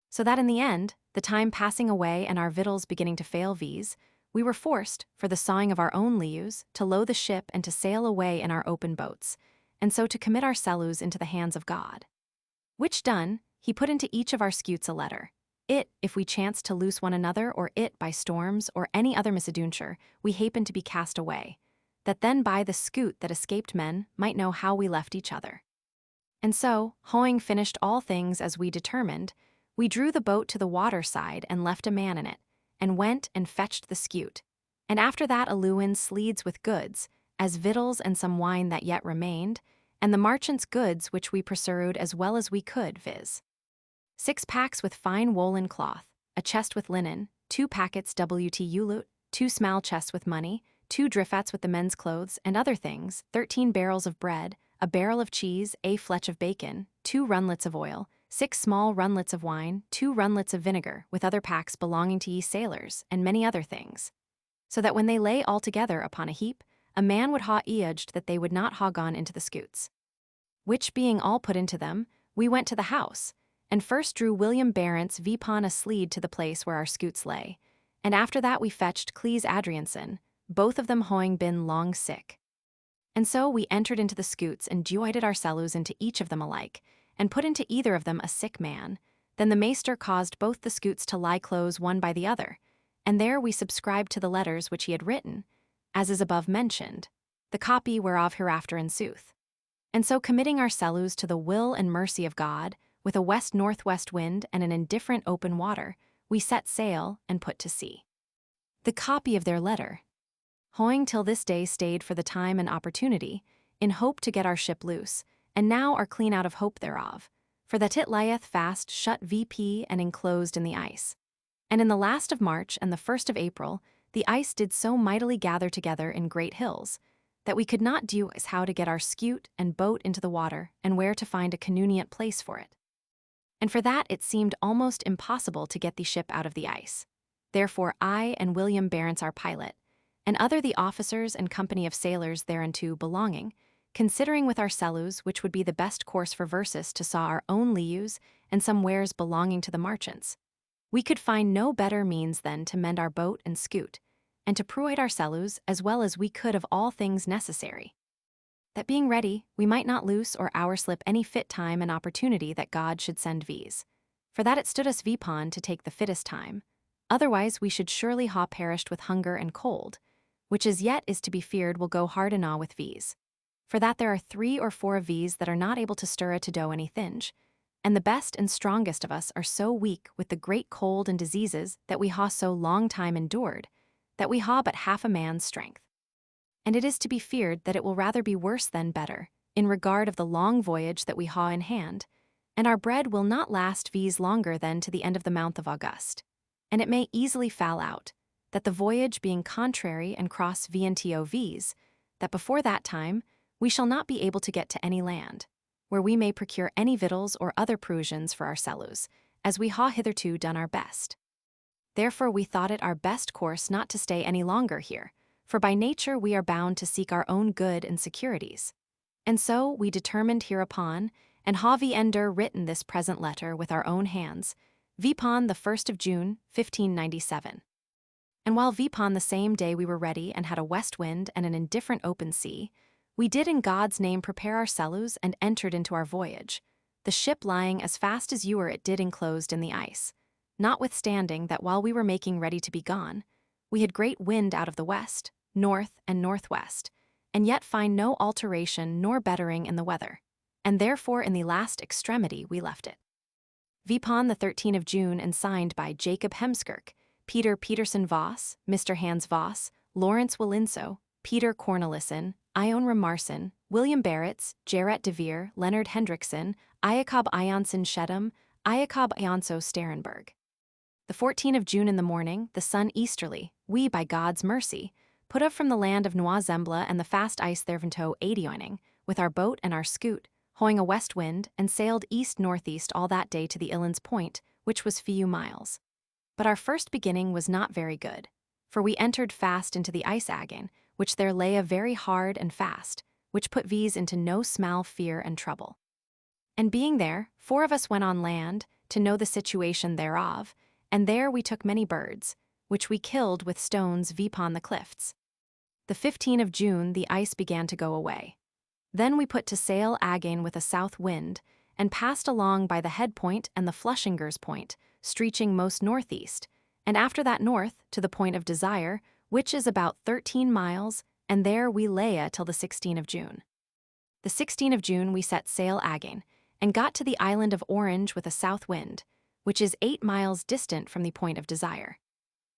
So that in the end, the time passing away and our victuals beginning to fail V's, we were forced, for the sawing of our own leaves, to low the ship and to sail away in our open boats, and so to commit our sellus into the hands of God. Which done, he put into each of our scutes a letter. It, if we chanced to loose one another, or it, by storms, or any other misadventure, we happened to be cast away, that then by the scoot that escaped men might know how we left each other. And so, having finished all things as we determined, we drew the boat to the water side and left a man in it, and went and fetched the scoot, and after that a lewin sleeds with goods, as victuals and some wine that yet remained, and the merchant's goods which we pursued as well as we could, viz. 6 packs with fine woolen cloth, a chest with linen, 2 packets WT 2 small chests with money, 2 driffats with the men's clothes and other things, 13 barrels of bread, a barrel of cheese, a fletch of bacon, 2 runlets of oil, 6 small runlets of wine, 2 runlets of vinegar, with other packs belonging to ye sailors, and many other things. So that when they lay all together upon a heap, a man would ha edged that they would not ha gone into the scoots. Which being all put into them, we went to the house, and first drew William Barents upon a sleed to the place where our scoots lay, and after that we fetched Clees Adrianson, both of them having been long sick. And so we entered into the scoots and joided our sellus into each of them alike, and put into either of them a sick man. Then the maester caused both the scoots to lie close one by the other, and there we subscribed to the letters which he had written, as is above mentioned, the copy whereof hereafter ensueth. And so committing our sellus to the will and mercy of God, with a west-northwest wind and an indifferent open water, we set sail and put to sea. The copy of their letter. Having till this day stayed for the time and opportunity, in hope to get our ship loose, and now are clean out of hope thereof, for that it lieth fast shut VP and enclosed in the ice. And in the last of March and the 1st of April, the ice did so mightily gather together in great hills, that we could not do as how to get our scoot and boat into the water and where to find a convenient place for it. And for that it seemed almost impossible to get the ship out of the ice. Therefore I and William Barents our pilot, and other the officers and company of sailors thereunto belonging, considering with our sellus which would be the best course for verses to saw our own lius and some wares belonging to the marchants. We could find no better means than to mend our boat and scoot, and to provide our sellus as well as we could of all things necessary. That being ready, we might not loose or overslip any fit time and opportunity that God should send viz. For that it stood us vpon to take the fittest time, otherwise we should surely ha perished with hunger and cold, which as yet is to be feared will go hard enow with viz. For that there are 3 or 4 of viz that are not able to stir to do any thinge, and the best and strongest of us are so weak with the great cold and diseases that we ha so long time endured, that we ha but half a man's strength. And it is to be feared that it will rather be worse than better, in regard of the long voyage that we ha in hand, and our bread will not last viz longer than to the end of the month of August, and it may easily fall out, that the voyage being contrary and cross vnto viz, that before that time we shall not be able to get to any land, where we may procure any victuals or other provisions for our sellus, as we ha hitherto done our best. Therefore we thought it our best course not to stay any longer here, for by nature we are bound to seek our own good and securities. And so we determined hereupon, and ha vi ender written this present letter with our own hands, vpon the 1st of June, 1597. And while vpon the same day we were ready and had a west wind and an indifferent open sea, we did in God's name prepare our sellus and entered into our voyage, the ship lying as fast as you were it did enclosed in the ice, notwithstanding that while we were making ready to be gone, we had great wind out of the west, north, and northwest, and yet find no alteration nor bettering in the weather, and therefore in the last extremity we left it. Vpon the 13th of June and signed by Jacob Heemskerck, Peter Peterson Voss, Mr. Hans Voss, Lawrence Willinso, Peter Cornelissen, Ion Remarson, William Barents, Gerrit de Veer, Leonard Hendrickson, Iacob Ianson Shedham, Iacob Ianso Sterenberg. The 14th of June in the morning, the sun easterly, we, by God's mercy, put up from the land of Noa Zembla and the fast ice thereunto adioining, with our boat and our scoot, hoing a west wind, and sailed east-northeast all that day to the Illands Point, which was few miles. But our first beginning was not very good, for we entered fast into the ice again, which there lay a very hard and fast, which put viz into no small fear and trouble. And being there, 4 of us went on land, to know the situation thereof, and there we took many birds, which we killed with stones vpon the cliffs. The 15th of June the ice began to go away. Then we put to sail again with a south wind, and passed along by the head point and the Flushingers Point, streaching most northeast, and after that north to the Point of Desire, which is about 13 miles, and there we lay till the 16th of June. The 16th of June we set sail again, and got to the island of Orange with a south wind, which is 8 miles distant from the Point of Desire.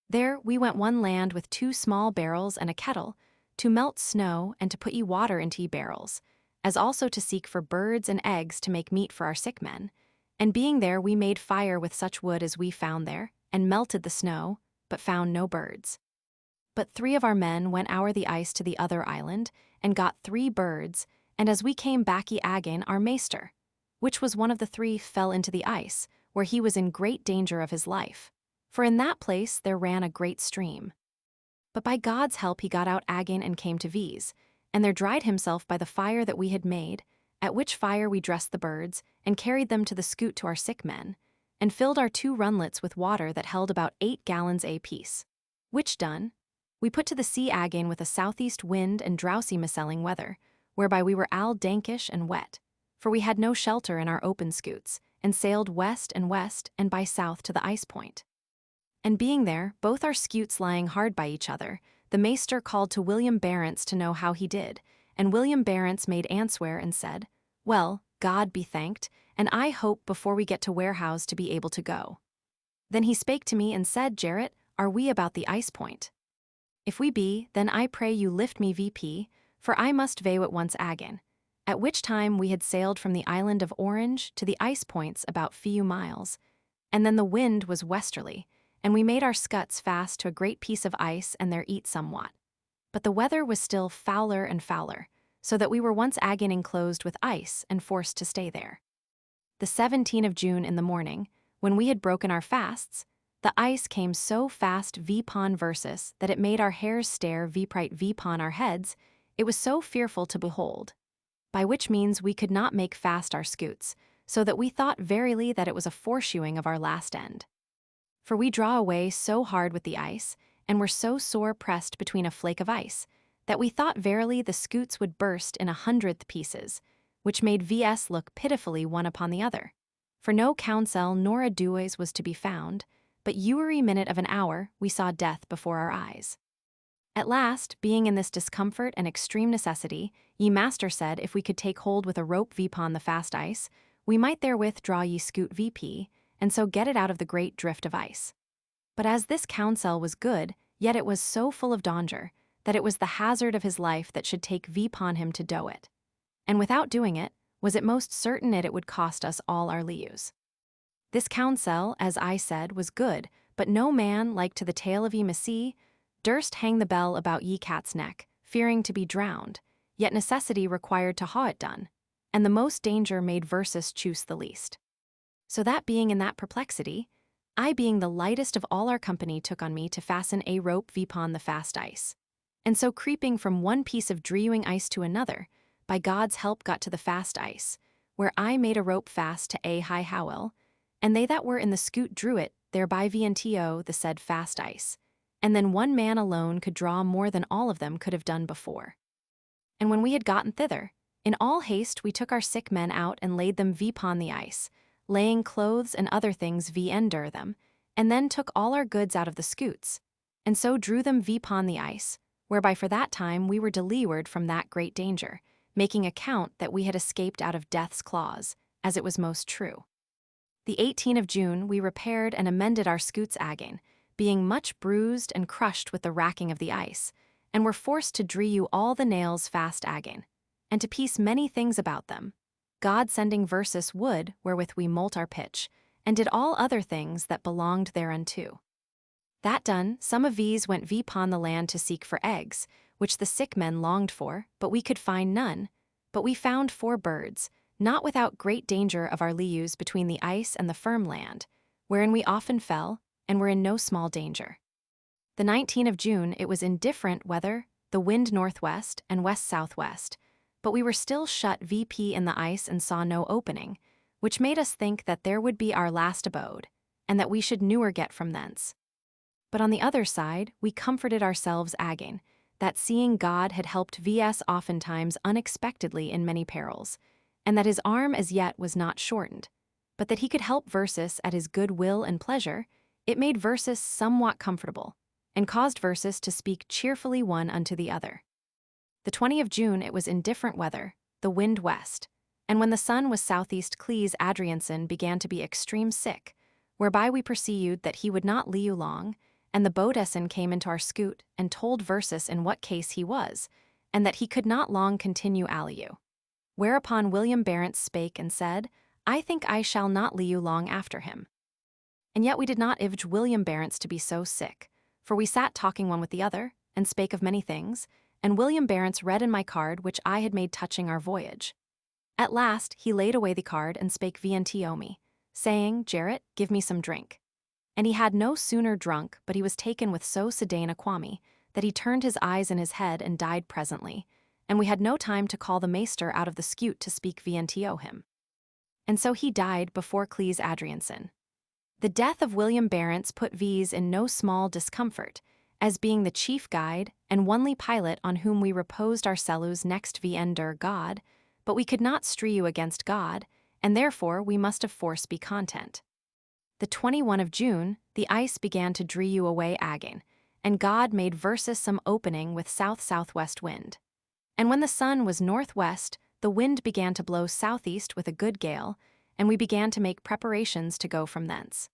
There we went one land with 2 small barrels and a kettle, to melt snow and to put ye water into ye barrels, as also to seek for birds and eggs to make meat for our sick men, and being there we made fire with such wood as we found there, and melted the snow, but found no birds. But 3 of our men went o'er the ice to the other island, and got 3 birds, and as we came back ye again our maester, which was one of the 3, fell into the ice, where he was in great danger of his life, for in that place there ran a great stream. But by God's help he got out again and came to viz, and there dried himself by the fire that we had made, at which fire we dressed the birds, and carried them to the scoot to our sick men, and filled our 2 runlets with water that held about 8 gallons apiece. Which done, we put to the sea again with a southeast wind and drowsy misselling weather, whereby we were all dankish and wet, for we had no shelter in our open scoots, and sailed west and by south to the ice point. And being there, both our scoots lying hard by each other, the maester called to William Barents to know how he did, and William Barents made answer and said, "Well, God be thanked, and I hope before we get to warehouse to be able to go." Then he spake to me and said, "Gerrit, are we about the ice point? If we be, then I pray you lift me VP, for I must view at once again." At which time we had sailed from the island of Orange to the ice points about few miles, and then the wind was westerly, and we made our scuts fast to a great piece of ice and there eat somewhat. But the weather was still fouler and fouler, so that we were once again enclosed with ice and forced to stay there. The 17th of June in the morning, when we had broken our fasts, The ice came so fast vpon versus that it made our hairs stare vprite vpon our heads, it was so fearful to behold. By which means we could not make fast our scoots, so that we thought verily that it was a foreshoeing of our last end. For we draw away so hard with the ice, and were so sore pressed between a flake of ice, that we thought verily the scoots would burst in 100th pieces, which made vs look pitifully one upon the other. For no counsel nor a dues was to be found, but every minute of an hour we saw death before our eyes. At last, being in this discomfort and extreme necessity, ye master said if we could take hold with a rope vpon the fast ice, we might therewith draw ye scoot vp, and so get it out of the great drift of ice. But as this counsel was good, yet it was so full of danger, that it was the hazard of his life that should take vpon him to do it. And without doing it, was it most certain it would cost us all our lius. This counsel, as I said, was good, but no man, like to the tale of ye Massey, durst hang the bell about ye cat's neck, fearing to be drowned, yet necessity required to ha it done, and the most danger made versus choose the least. So that being in that perplexity, I being the lightest of all our company took on me to fasten a rope vpon the fast ice, and so creeping from one piece of drewing ice to another, by God's help got to the fast ice, where I made a rope fast to a high howel, and they that were in the scoot drew it, thereby vnto the said fast ice, and then one man alone could draw more than all of them could have done before. And when we had gotten thither, in all haste we took our sick men out and laid them vpon the ice, laying clothes and other things under them, and then took all our goods out of the scoots, and so drew them vpon the ice, whereby for that time we were to leeward from that great danger, making account that we had escaped out of death's claws, as it was most true. The 18th of June we repaired and amended our scoots again, being much bruised and crushed with the racking of the ice, and were forced to drew all the nails fast again, and to piece many things about them, God sending versus wood wherewith we molt our pitch, and did all other things that belonged thereunto. That done, some of these went vpon the land to seek for eggs, which the sick men longed for, but we could find none, but we found 4 birds, not without great danger of our lius between the ice and the firm land, wherein we often fell, and were in no small danger. The 19th of June it was indifferent weather, the wind northwest and west-southwest, but we were still shut vp in the ice and saw no opening, which made us think that there would be our last abode, and that we should newer get from thence. But on the other side, we comforted ourselves again, that seeing God had helped vs oftentimes unexpectedly in many perils, and that his arm as yet was not shortened, but that he could help versus at his good will and pleasure, it made versus somewhat comfortable, and caused versus to speak cheerfully one unto the other. The 20th of June it was indifferent weather, the wind west, and when the sun was southeast Clees Adrianson began to be extreme sick, whereby we perceived that he would not liu long, and the boatswain came into our scoot and told versus in what case he was, and that he could not long continue aliu. Whereupon William Barents spake and said, I think I shall not liu long after him. And yet we did not ivge William Barents to be so sick, for we sat talking one with the other, and spake of many things, and William Barents read in my card which I had made touching our voyage. At last he laid away the card and spake vnto me, saying, Gerrit, give me some drink. And he had no sooner drunk, but he was taken with so sedane a qualmy, that he turned his eyes in his head and died presently, and we had no time to call the maester out of the scoot to speak vnto him. And so he died before Clees Adrianson. The death of William Barents put V's in no small discomfort, as being the chief guide and only pilot on whom we reposed our cellus next ender God, but we could not strew against God, and therefore we must of force be content. The 21st of June, the ice began to drew away again, and God made versus some opening with south-southwest wind. And when the sun was northwest, the wind began to blow southeast with a good gale, and we began to make preparations to go from thence.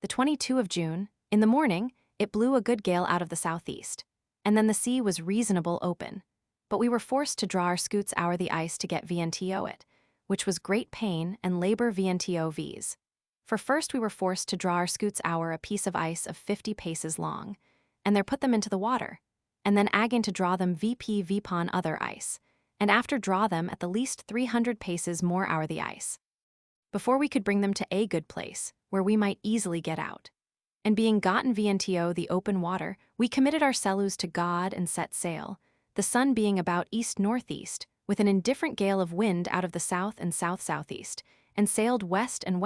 The 22nd of June, in the morning, it blew a good gale out of the southeast, and then the sea was reasonable open, but we were forced to draw our scoots ower the ice to get vnto it, which was great pain and labor vnto v's. For first we were forced to draw our scoots ower a piece of ice of 50 paces long, and there put them into the water, and then again to draw them vp vpon other ice, and after draw them at the least 300 paces more ower the ice, before we could bring them to a good place, where we might easily get out. and being gotten VNTO the open water, we committed ourselves to God and set sail, the sun being about east-northeast, with an indifferent gale of wind out of the south and south-southeast, and sailed west and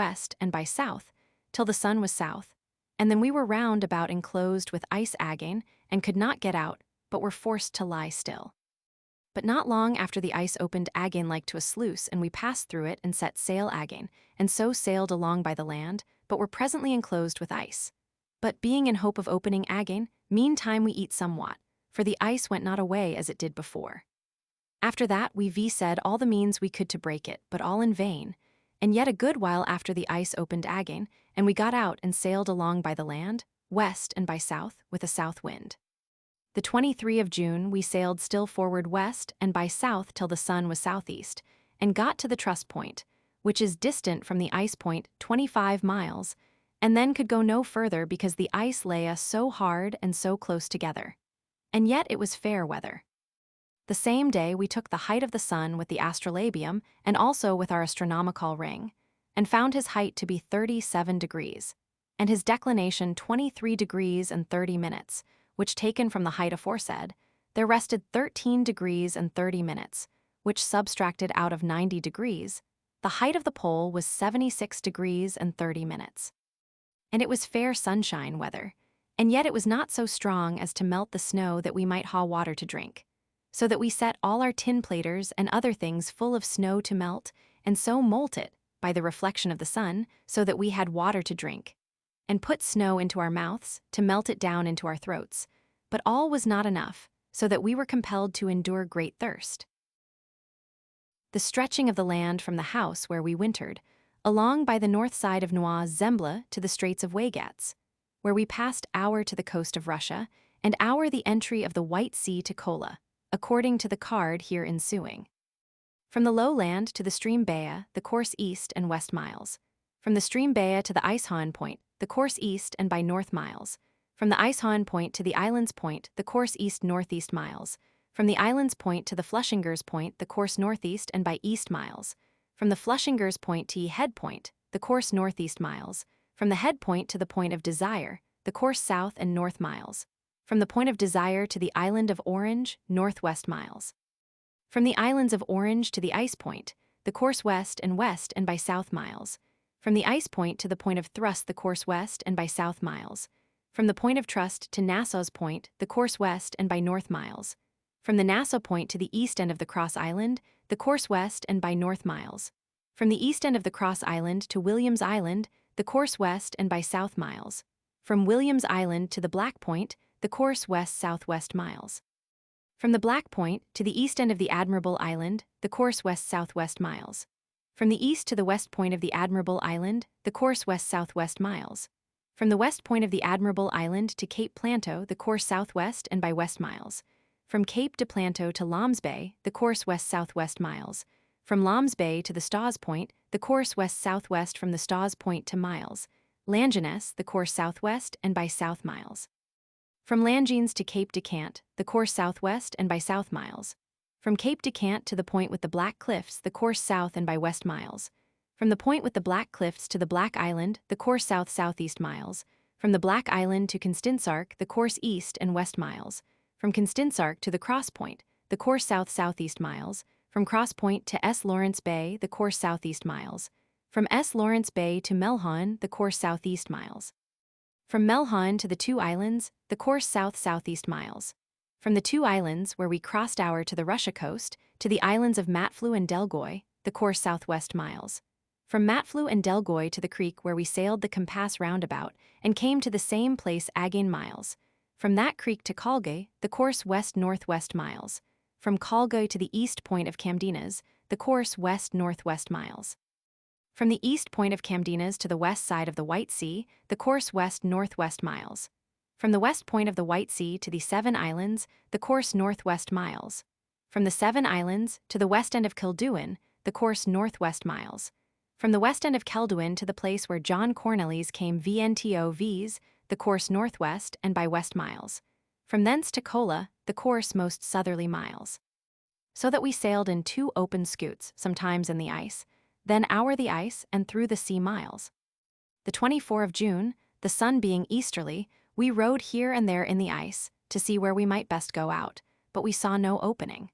by south, till the sun was south, and then we were round about enclosed with ice again, and could not get out, but were forced to lie still. But not long after the ice opened again like to a sluice, and we passed through it and set sail again, and so sailed along by the land, but were presently enclosed with ice. But being in hope of opening again, meantime we eat somewhat, for the ice went not away as it did before. After that we said all the means we could to break it, but all in vain, and yet a good while after the ice opened again, and we got out and sailed along by the land, west and by south, with a south wind. The 23 of June we sailed still forward west and by south till the sun was southeast, and got to the Truss Point, which is distant from the ice point 25 miles, and then could go no further because the ice lay us so hard and so close together. And yet it was fair weather. The same day we took the height of the sun with the astrolabium and also with our astronomical ring, and found his height to be 37 degrees, and his declination 23 degrees and 30 minutes, which taken from the height aforesaid, there rested 13 degrees and 30 minutes, which subtracted out of 90 degrees, the height of the pole was 76 degrees and 30 minutes. And it was fair sunshine weather, and yet it was not so strong as to melt the snow that we might haw water to drink, so that we set all our tin platers and other things full of snow to melt, and so molt it, by the reflection of the sun, so that we had water to drink, and put snow into our mouths, to melt it down into our throats, but all was not enough, so that we were compelled to endure great thirst. The stretching of the land from the house where we wintered, along by the north side of Zembla to the Straits of Waigatz, where we passed hour to the coast of Russia, and hour the entry of the White Sea to Kola, according to the card here ensuing. From the lowland to the stream Baya, the course east and west miles. From the stream Baya to the Icehawn Point, the course east and by north miles. From the Icehawn Point to the Islands Point, the course east-northeast miles. From the Islands Point to the Flushingers Point, the course northeast and by east miles. From the Flushingers Point to Head Point, the course northeast miles. From the Head Point to the Point of Desire, the course south and north miles. From the Point of Desire to the Island of Orange, northwest miles. From the Islands of Orange to the Ice Point, the course west and by south miles. From the Ice Point to the Point of Thrust, the course west and by south miles. From the Point of Trust to Nassau's Point, the course west and by north miles. From the Nassau Point to the east end of the Cross Island, the course west and by north miles. From the east end of the Cross Island to Williams Island, the course west and by south miles. From Williams Island to the Black Point, the course west-southwest miles. From the Black Point to the east end of the Admirable Island, the course west-southwest miles. From the east to the west point of the Admirable Island, the course west-southwest miles. From the west point of the Admirable Island to Cape Planto, the course southwest and by west miles. From Cape de Planto to Loms Bay, the course west-southwest miles. From Loms Bay to the Stawes Point, the course west-southwest from the Stawes Point to miles. Langenes, the course southwest and by south miles. From Langines to Cape de Cant, the course southwest and by south miles. From Cape de Cant to the point with the Black Cliffs, the course south and by west miles. From the point with the Black Cliffs to the Black Island, the course south-southeast miles. From the Black Island to Constinsark, the course east and west miles. From Constinsark to the Cross Point, the course south-southeast miles. From Cross Point to S. Lawrence Bay, the course southeast miles. From S. Lawrence Bay to Melhon, the course southeast miles. From Melhon to the Two Islands, the course south-southeast miles. From the Two Islands, where we crossed our to the Russia coast, to the islands of Matflu and Delgoy, the course southwest miles. From Matflu and Delgoy to the creek where we sailed the compass roundabout, and came to the same place again miles. From that creek to Calgay, the course west-northwest miles. From Calgay to the east point of Camdenas, the course west-northwest miles. From the east point of Camdenas to the west side of the White Sea, the course west-northwest miles. From the west point of the White Sea to the Seven Islands, the course northwest miles. From the Seven Islands to the west end of Kildowen, the course northwest miles. From the west end of Keldowen to the place where John Cornelius came VNTO V's, the course northwest and by west miles. From thence to Kola, the course most southerly miles. So that we sailed in 2 open scoots, sometimes in the ice, then the ice and through the sea miles. The 24 of June, the sun being easterly, we rode here and there in the ice to see where we might best go out, but we saw no opening.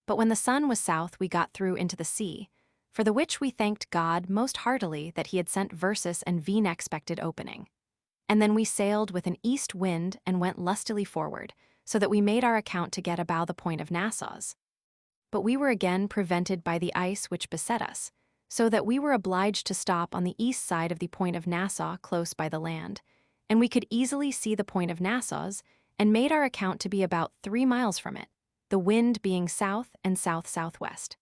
But when the sun was south, we got through into the sea, for the which we thanked God most heartily that he had sent versus and V-expected opening. And then we sailed with an east wind and went lustily forward, so that we made our account to get about the point of Nassau's. But we were again prevented by the ice which beset us, so that we were obliged to stop on the east side of the point of Nassau close by the land, and we could easily see the point of Nassau's, and made our account to be about 3 miles from it, the wind being south and south-southwest.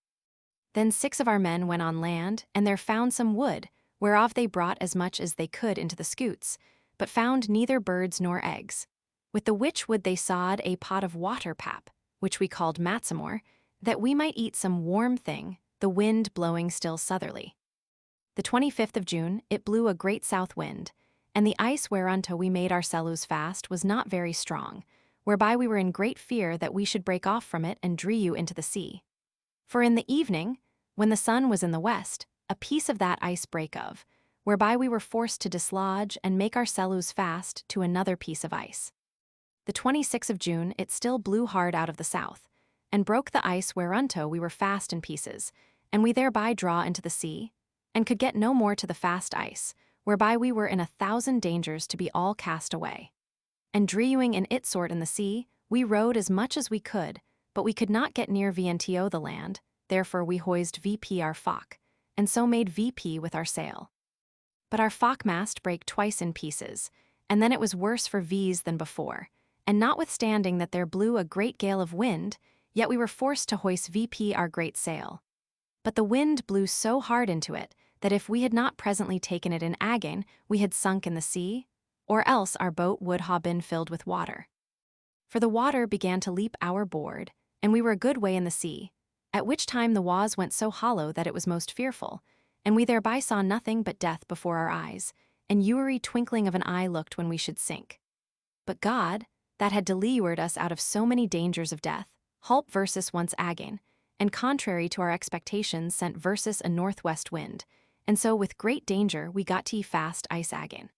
Then 6 of our men went on land, and there found some wood, whereof they brought as much as they could into the scoots, but found neither birds nor eggs. With the which wood they sawed a pot of water pap, which we called matsamore, that we might eat some warm thing, the wind blowing still southerly. The 25th of June it blew a great south wind, and the ice whereunto we made our selloos fast was not very strong, whereby we were in great fear that we should break off from it and drew into the sea. For in the evening, when the sun was in the west, a piece of that ice brake of, whereby we were forced to dislodge and make our selloos fast to another piece of ice. The 26th of June it still blew hard out of the south, and broke the ice whereunto we were fast in pieces, and we thereby draw into the sea, and could get no more to the fast ice, whereby we were in 1,000 dangers to be all cast away. And drewing in it sort in the sea, we rowed as much as we could, but we could not get near VNTO the land, therefore we hoised VP our fock, and so made VP with our sail. But our fockmast brake twice in pieces, and then it was worse for V's than before, and notwithstanding that there blew a great gale of wind, yet we were forced to hoist VP our great sail. But the wind blew so hard into it, that if we had not presently taken it in again, we had sunk in the sea, or else our boat would ha' been filled with water. For the water began to leap our board, and we were a good way in the sea, at which time the waws went so hollow that it was most fearful, and we thereby saw nothing but death before our eyes, and ewery twinkling of an eye looked when we should sink. But God, that had delivered us out of so many dangers of death, hulp versus once again, and contrary to our expectations sent versus a northwest wind, and so with great danger we got to fast ice again.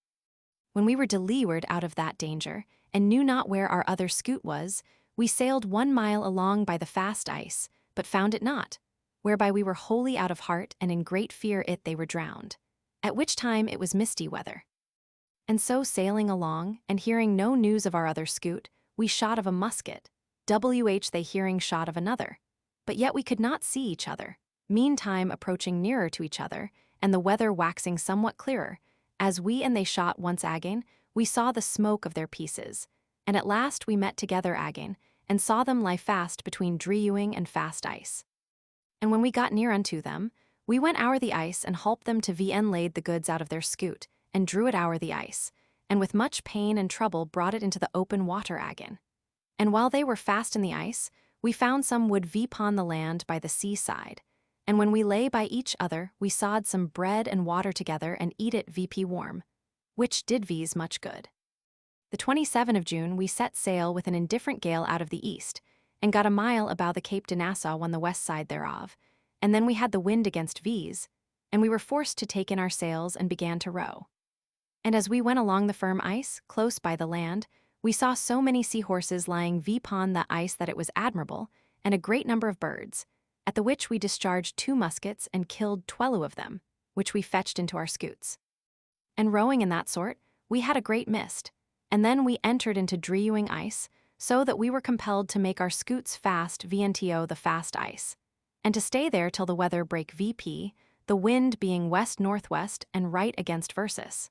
When we were delivered out of that danger, and knew not where our other scoot was, we sailed 1 mile along by the fast ice, but found it not, whereby we were wholly out of heart and in great fear they were drowned, at which time it was misty weather. And so sailing along, and hearing no news of our other scoot, we shot of a musket, they hearing shot of another, but yet we could not see each other, meantime approaching nearer to each other, and the weather waxing somewhat clearer, as we and they shot once again, we saw the smoke of their pieces, and at last we met together again, and saw them lie fast between drewing and fast ice. And when we got near unto them, we went o'er the ice and hulped them to VN laid the goods out of their scoot, and drew it o'er the ice, and with much pain and trouble brought it into the open water again. And while they were fast in the ice, we found some wood upon the land by the seaside, and when we lay by each other, we sawed some bread and water together and eat it VP warm, which did V's much good. The 27th of June we set sail with an indifferent gale out of the east, and got a mile about the Cape de Nassau on the west side thereof, and then we had the wind against V's, and we were forced to take in our sails and began to row. And as we went along the firm ice, close by the land, we saw so many seahorses lying upon the ice that it was admirable, and a great number of birds, at the which we discharged 2 muskets and killed 12 of them, which we fetched into our scoots. And rowing in that sort, we had a great mist, and then we entered into drewing ice, so that we were compelled to make our scoots fast VNTO the fast ice, and to stay there till the weather brake VP, the wind being west-northwest and right against versus.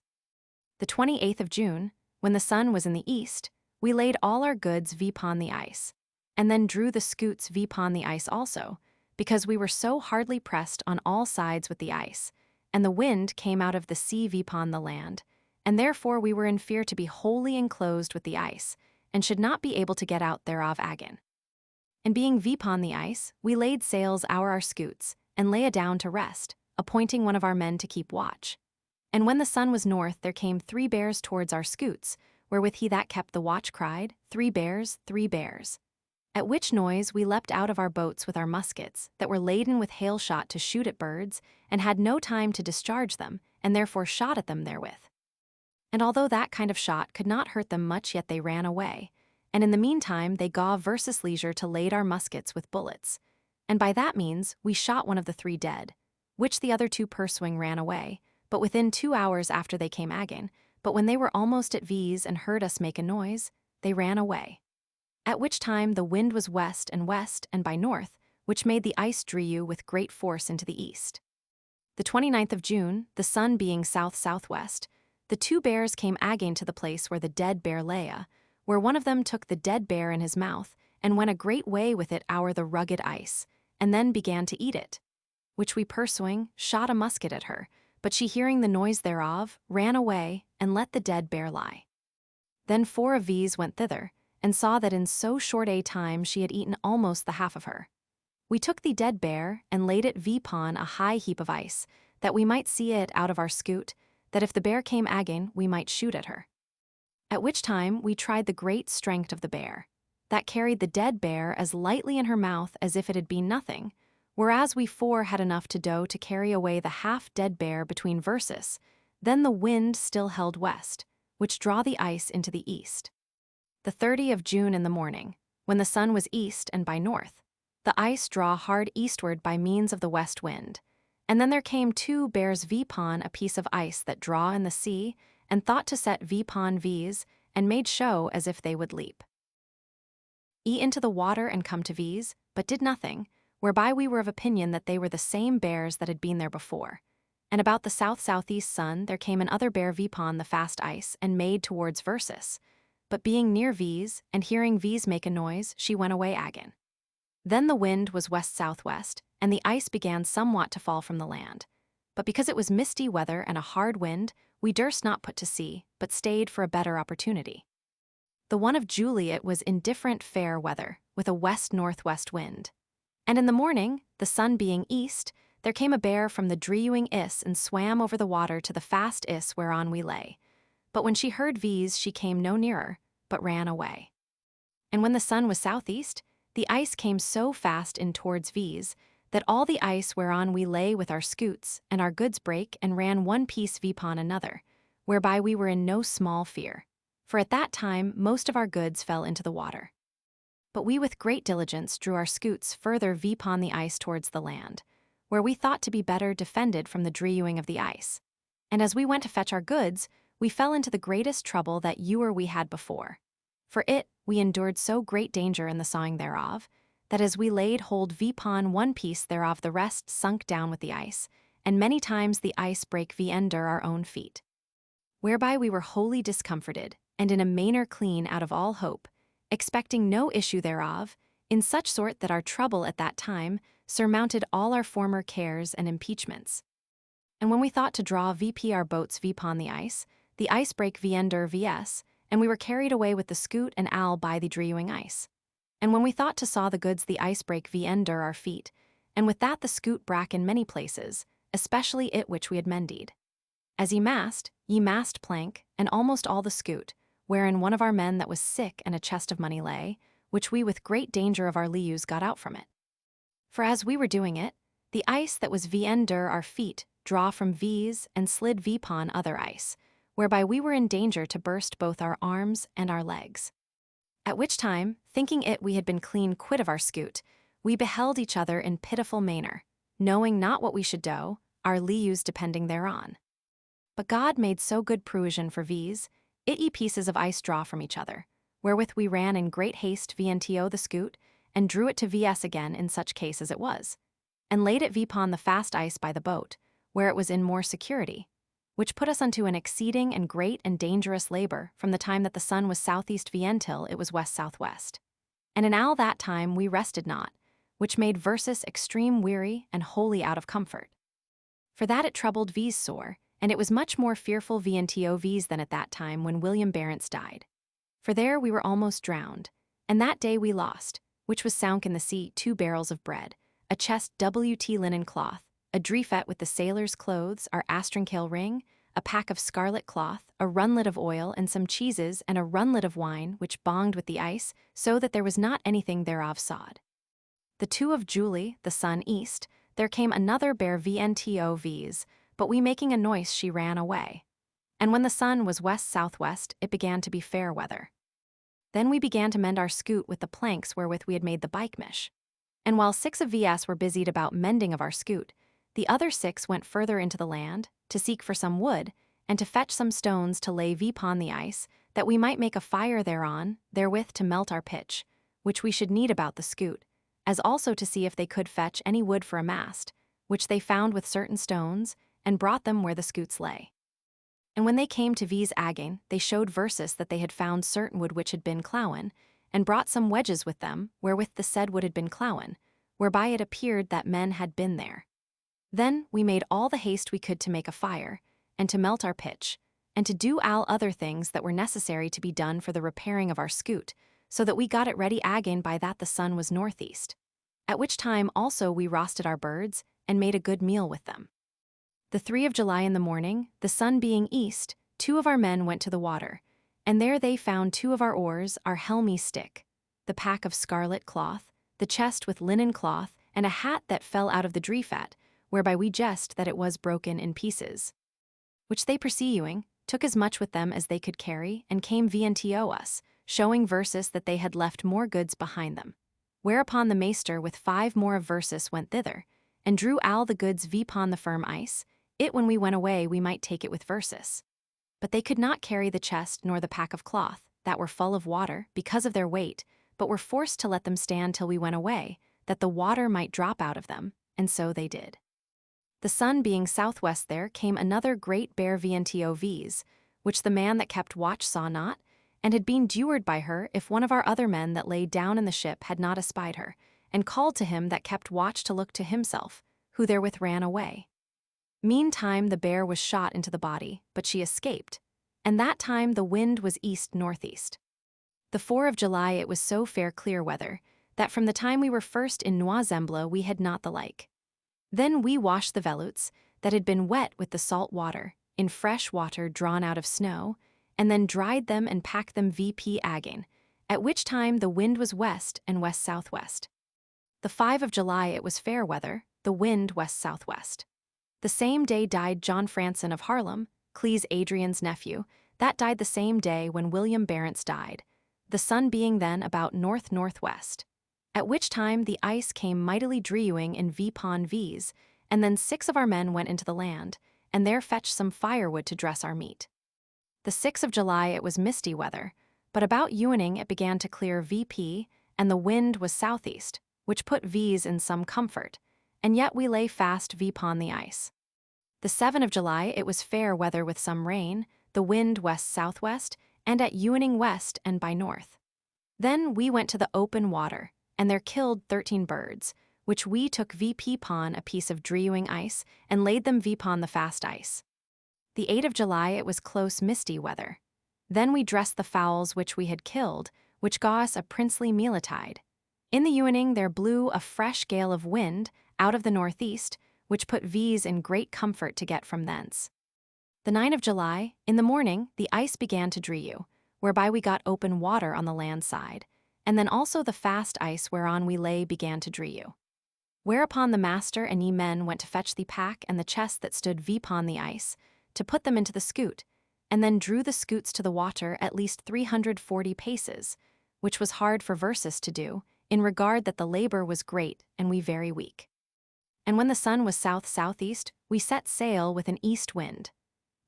The 28th of June, when the sun was in the east, we laid all our goods upon the ice, and then drew the scoots upon the ice also, because we were so hardly pressed on all sides with the ice, and the wind came out of the sea upon the land, and therefore we were in fear to be wholly enclosed with the ice, and should not be able to get out thereof again. And being upon the ice, we laid sails o'er our scoots, and lay adown to rest, appointing one of our men to keep watch. And when the sun was north, there came 3 bears towards our scoots, wherewith he that kept the watch cried, 3 bears, 3 bears. At which noise we leapt out of our boats with our muskets, that were laden with hail shot to shoot at birds, and had no time to discharge them, and therefore shot at them therewith. And although that kind of shot could not hurt them much, yet they ran away. And in the meantime they gav versus leisure to lade our muskets with bullets. And by that means we shot one of the 3 dead, which the other 2 pursuing ran away, but within 2 hours after they came again, but when they were almost at V's and heard us make a noise, they ran away. At which time the wind was west and by north, which made the ice drew with great force into the east. The 29th of June, the sun being south-southwest, the 2 bears came again to the place where the dead bear lay, where one of them took the dead bear in his mouth, and went a great way with it o'er the rugged ice, and then began to eat it. Which we pursuing, shot a musket at her, but she hearing the noise thereof, ran away, and let the dead bear lie. Then 4 of these went thither, and saw that in so short a time she had eaten almost the half of her. We took the dead bear, and laid it upon a high heap of ice, that we might see it out of our scoot, that if the bear came again, we might shoot at her. At which time we tried the great strength of the bear, that carried the dead bear as lightly in her mouth as if it had been nothing, whereas we 4 had enough to do to carry away the half-dead bear between verses. Then the wind still held west, which draw the ice into the east. The 30th of June in the morning, when the sun was east and by north, the ice draw hard eastward by means of the west wind. And then there came 2 bears upon a piece of ice that draw in the sea, and thought to set upon V's, and made show as if they would leap into the water and come to V's, but did nothing, whereby we were of opinion that they were the same bears that had been there before. And about the south-southeast sun there came another bear upon the fast ice, and made towards versus. But being near V's, and hearing V's make a noise, she went away again. Then the wind was west-southwest, and the ice began somewhat to fall from the land. But because it was misty weather and a hard wind, we durst not put to sea, but stayed for a better opportunity. The one of Juliet was indifferent fair weather, with a west-northwest wind. And in the morning, the sun being east, there came a bear from the drewing is and swam over the water to the fast is whereon we lay. But when she heard V's, she came no nearer, but ran away. And when the sun was southeast, the ice came so fast in towards V's, that all the ice whereon we lay with our scoots and our goods brake and ran one piece upon another, whereby we were in no small fear. For at that time most of our goods fell into the water. But we with great diligence drew our scoots further upon the ice towards the land, where we thought to be better defended from the drewing of the ice. And as we went to fetch our goods, we fell into the greatest trouble that ewer we had before. For it, we endured so great danger in the sawing thereof, that as we laid hold upon one piece thereof the rest sunk down with the ice, and many times the ice brake under our own feet. Whereby we were wholly discomforted, and in a manner clean out of all hope, expecting no issue thereof, in such sort that our trouble at that time surmounted all our former cares and impeachments. And when we thought to draw our boats upon the ice brake under vs, and we were carried away with the scoot and owl by the drewing ice. And when we thought to saw the goods the ice brake under our feet, and with that the scoot brack in many places, especially it which we had mended. As ye mast plank, and almost all the scoot, wherein one of our men that was sick and a chest of money lay, which we with great danger of our leaves got out from it. For as we were doing it, the ice that was under our feet draw from V's and slid upon other ice, whereby we were in danger to burst both our arms and our legs. At which time, thinking it we had been clean quit of our scoot, we beheld each other in pitiful manner, knowing not what we should do, our leaves depending thereon. But God made so good provision for V's, it ye pieces of ice draw from each other, wherewith we ran in great haste vnto the scoot, and drew it to Vs again in such case as it was, and laid it upon the fast ice by the boat, where it was in more security, which put us unto an exceeding and great and dangerous labor from the time that the sun was southeast till it was west-southwest. And in all that time we rested not, which made versus extreme weary and wholly out of comfort. For that it troubled V's sore, and it was much more fearful vnto V's than at that time when William Barents died. For there we were almost drowned, and that day we lost, which was sounk in the sea 2 barrels of bread, a chest wt linen cloth, a drefet with the sailor's clothes, our astrincale ring, a pack of scarlet cloth, a runlet of oil, and some cheeses, and a runlet of wine, which bonged with the ice, so that there was not anything thereof sawed. The 2 of Julie, the sun east, there came another bear vnto V's, but we making a noise she ran away. And when the sun was west-southwest, it began to be fair weather. Then we began to mend our scoot with the planks wherewith we had made the bike mish. And while 6 of VS were busied about mending of our scoot, the other 6 went further into the land, to seek for some wood, and to fetch some stones to lay upon the ice, that we might make a fire thereon, therewith to melt our pitch, which we should need about the scoot, as also to see if they could fetch any wood for a mast, which they found with certain stones, and brought them where the scoots lay. And when they came to V's again, they showed Versus that they had found certain wood which had been clowen, and brought some wedges with them, wherewith the said wood had been clowen, whereby it appeared that men had been there. Then we made all the haste we could to make a fire, and to melt our pitch, and to do all other things that were necessary to be done for the repairing of our scoot, so that we got it ready again by that the sun was northeast. At which time also we roasted our birds, and made a good meal with them. The 3 of July in the morning, the sun being east, 2 of our men went to the water, and there they found 2 of our oars, our helmy stick, the pack of scarlet cloth, the chest with linen cloth, and a hat that fell out of the dreefat, whereby we jest that it was broken in pieces. Which they pursuing, took as much with them as they could carry, and came vnto us, showing Versus that they had left more goods behind them. Whereupon the maester with 5 more of Versus went thither, and drew all the goods vpon the firm ice, it when we went away we might take it with Versus. But they could not carry the chest nor the pack of cloth, that were full of water, because of their weight, but were forced to let them stand till we went away, that the water might drop out of them, and so they did. The sun being southwest there came another great bear vnto v's, which the man that kept watch saw not, and had been deward by her if one of our other men that lay down in the ship had not espied her, and called to him that kept watch to look to himself, who therewith ran away. Meantime the bear was shot into the body, but she escaped, and that time the wind was east-northeast. The 4 of July it was so fair clear weather, that from the time we were first in Noisemble we had not the like. Then we washed the velutes, that had been wet with the salt water, in fresh water drawn out of snow, and then dried them and packed them vp again, at which time the wind was west and west-southwest. The 5 of July it was fair weather, the wind west-southwest. The same day died John Franson of Haarlem, Clees Adrian's nephew, that died the same day when William Barents died, the sun being then about north-northwest. At which time the ice came mightily drewing in vpon v's, and then 6 of our men went into the land, and there fetched some firewood to dress our meat. The 6 of July it was misty weather, but about evening it began to clear vp, and the wind was southeast, which put v's in some comfort, and yet we lay fast vpon the ice. The 7 of July it was fair weather with some rain, the wind west-southwest, and at evening west and by north. Then we went to the open water, and there killed 13 birds, which we took vpon a piece of drewing ice, and laid them vpon the fast ice. The 8 of July it was close misty weather. Then we dressed the fowls which we had killed, which gaw us a princely mealtide. In the evening there blew a fresh gale of wind out of the northeast, which put v's in great comfort to get from thence. The 9 of July, in the morning, the ice began to drew, whereby we got open water on the land side, and then also the fast ice whereon we lay began to drew. Whereupon the master and ye men went to fetch the pack and the chest that stood vpon the ice, to put them into the scoot, and then drew the scoots to the water at least 340 paces, which was hard for Versus to do, in regard that the labor was great and we very weak. And when the sun was south-southeast, we set sail with an east wind.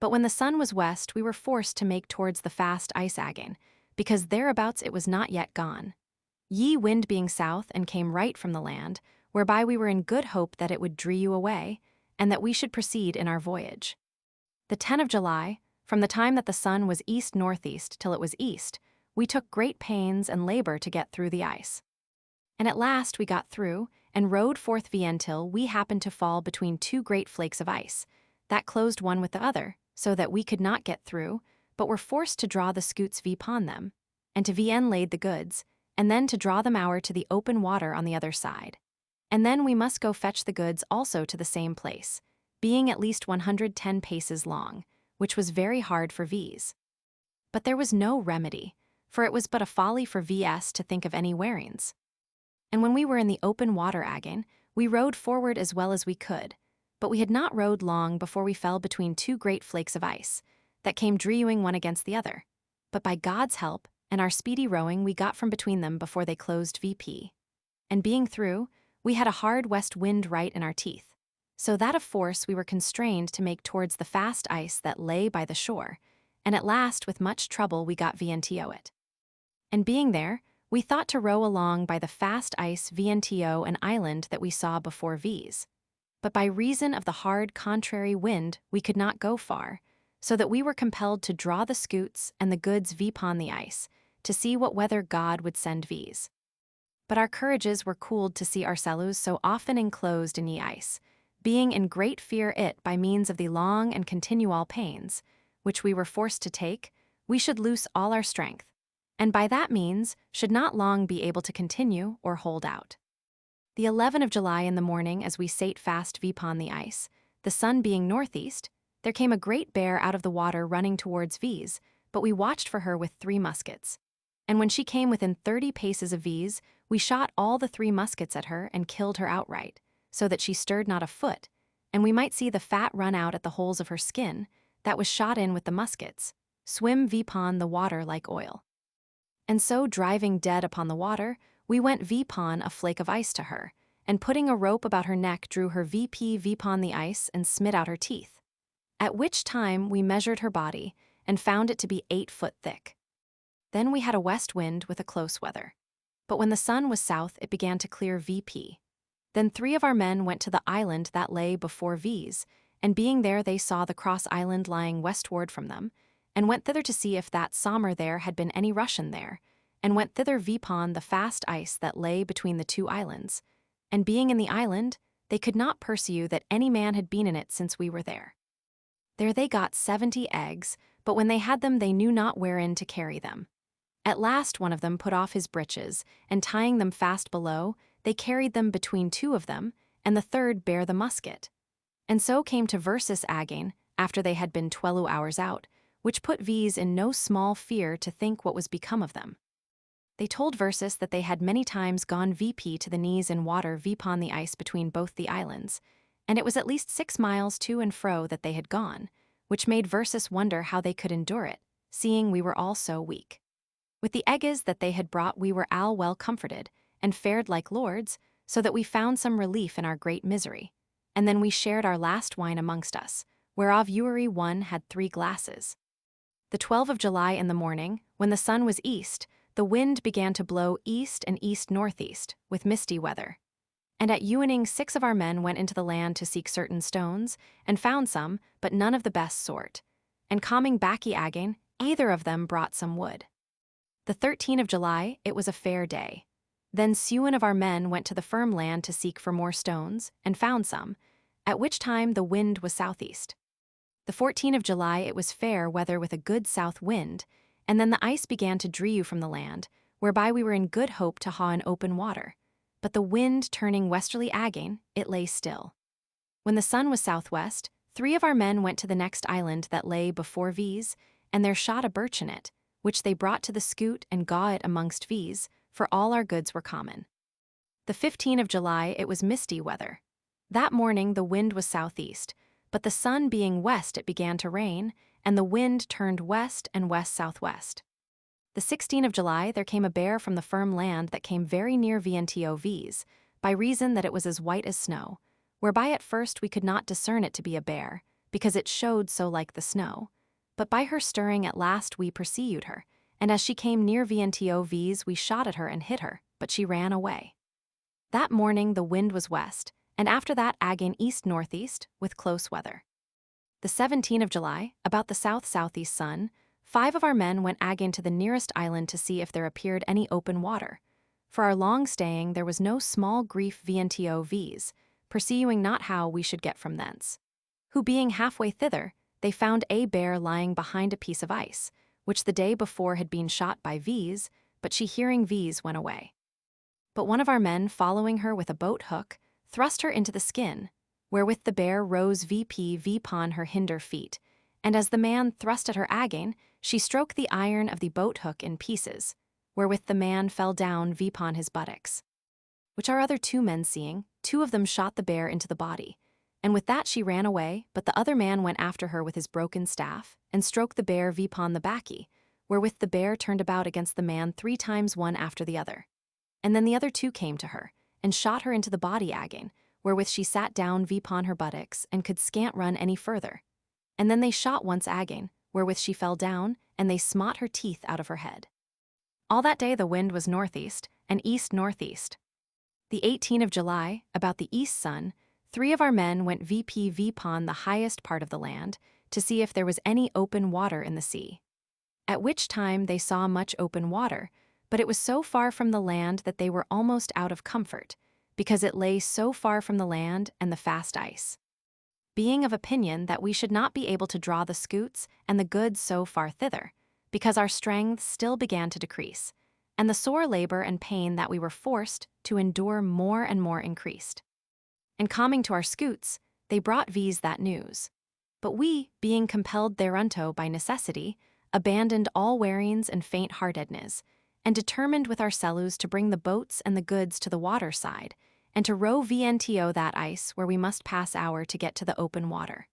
But when the sun was west, we were forced to make towards the fast ice again, because thereabouts it was not yet gone. Ye wind being south and came right from the land, whereby we were in good hope that it would drew away, and that we should proceed in our voyage. The 10 of July, from the time that the sun was east-northeast till it was east, we took great pains and labor to get through the ice. And at last we got through, and rode forth until we happened to fall between 2 great flakes of ice, that closed one with the other, so that we could not get through, but were forced to draw the scoots vpon them, and to vn laid the goods, and then to draw them our to the open water on the other side. And then we must go fetch the goods also to the same place, being at least 110 paces long, which was very hard for v's. But there was no remedy, for it was but a folly for vs to think of any wearings. And when we were in the open water again, we rowed forward as well as we could, but we had not rowed long before we fell between 2 great flakes of ice, that came drewing one against the other. But by God's help and our speedy rowing, we got from between them before they closed VP. And being through, we had a hard west wind right in our teeth. So that of force we were constrained to make towards the fast ice that lay by the shore, and at last with much trouble we got VNTO it. And being there, we thought to row along by the fast ice VNTO an island that we saw before V's. But by reason of the hard contrary wind we could not go far, so that we were compelled to draw the scoots and the goods vpon the ice, to see what weather God would send V's. But our courages were cooled to see ourselves so often enclosed in ye ice, being in great fear it by means of the long and continual pains, which we were forced to take, we should loose all our strength, and by that means should not long be able to continue or hold out. The 11th of July in the morning, as we sate fast vpon the ice, the sun being northeast, there came a great bear out of the water running towards V's, but we watched for her with 3 muskets. And when she came within 30 paces of V's, we shot all the 3 muskets at her and killed her outright, so that she stirred not a foot, and we might see the fat run out at the holes of her skin, that was shot in with the muskets, swim vpon the water like oil. And so driving dead upon the water, we went vpon a flake of ice to her, and putting a rope about her neck drew her vpon the ice and smit out her teeth. At which time we measured her body, and found it to be 8 foot thick. Then we had a west wind with a close weather. But when the sun was south, it began to clear VP. Then 3 of our men went to the island that lay before V's, and being there they saw the cross island lying westward from them, and went thither to see if that sommer there had been any Russian there, and went thither vpon the fast ice that lay between the 2 islands, and being in the island, they could not pursue that any man had been in it since we were there. There they got 70 eggs, but when they had them they knew not wherein to carry them. At last one of them put off his breeches, and tying them fast below, they carried them between 2 of them, and the third bare the musket. And so came to Versus again, after they had been 12 hours out, which put V's in no small fear to think what was become of them. They told Versus that they had many times gone VP to the knees in water vpon the ice between both the islands, and it was at least 6 miles to and fro that they had gone, which made Versus wonder how they could endure it, seeing we were all so weak. With the eggs that they had brought we were all well comforted, and fared like lords, so that we found some relief in our great misery. And then we shared our last wine amongst us, whereof every one had 3 glasses. The 12th of July in the morning, when the sun was east, the wind began to blow east and east-northeast, with misty weather. And at evening 6 of our men went into the land to seek certain stones, and found some, but none of the best sort. And coming back again, either of them brought some wood. The 13th of July, it was a fair day. Then 7 of our men went to the firm land to seek for more stones, and found some, at which time the wind was southeast. The 14th of July it was fair weather with a good south wind, and then the ice began to drew from the land, whereby we were in good hope to haw in open water. But the wind turning westerly again, it lay still. When the sun was southwest, 3 of our men went to the next island that lay before V's, and there shot a birch in it, which they brought to the scoot and gaw it amongst V's, for all our goods were common. The 15th of July it was misty weather. That morning the wind was southeast, but the sun being west it began to rain, and the wind turned west and west-southwest. The 16th of July there came a bear from the firm land that came very near VNTOV's, by reason that it was as white as snow, whereby at first we could not discern it to be a bear, because it showed so like the snow. But by her stirring at last we perceived her, and as she came near VNTOV's we shot at her and hit her, but she ran away. That morning the wind was west, and after that again east-northeast, with close weather. The 17th of July, about the south-southeast sun, 5 of our men went again to the nearest island to see if there appeared any open water. For our long staying there was no small grief VNTOV's, perceiving not how we should get from thence. Who being halfway thither, they found a bear lying behind a piece of ice, which the day before had been shot by V's, but she hearing V's went away. But one of our men following her with a boat hook, thrust her into the skin, wherewith the bear rose vpon her hinder feet, and as the man thrust at her again, she stroke the iron of the boat hook in pieces, wherewith the man fell down vpon his buttocks. Which our other 2 men seeing, 2 of them shot the bear into the body, And with that she ran away, but the other man went after her with his broken staff, and stroked the bear vipon the backy, wherewith the bear turned about against the man 3 times one after the other. And then the other 2 came to her, and shot her into the body again, wherewith she sat down vipon her buttocks, and could scant run any further. And then they shot once again, wherewith she fell down, and they smote her teeth out of her head. All that day the wind was northeast, and east-northeast. The 18th of July, about the east sun, 3 of our men went vipon the highest part of the land, to see if there was any open water in the sea. At which time they saw much open water, but it was so far from the land that they were almost out of comfort, because it lay so far from the land and the fast ice. Being of opinion that we should not be able to draw the scoots and the goods so far thither, because our strength still began to decrease, and the sore labor and pain that we were forced to endure more and more increased. And coming to our scoots, they brought viz that news. But we, being compelled thereunto by necessity, abandoned all wearings and faint-heartedness, and determined with our sellus to bring the boats and the goods to the water side, and to row vnto that ice where we must pass hour to get to the open water.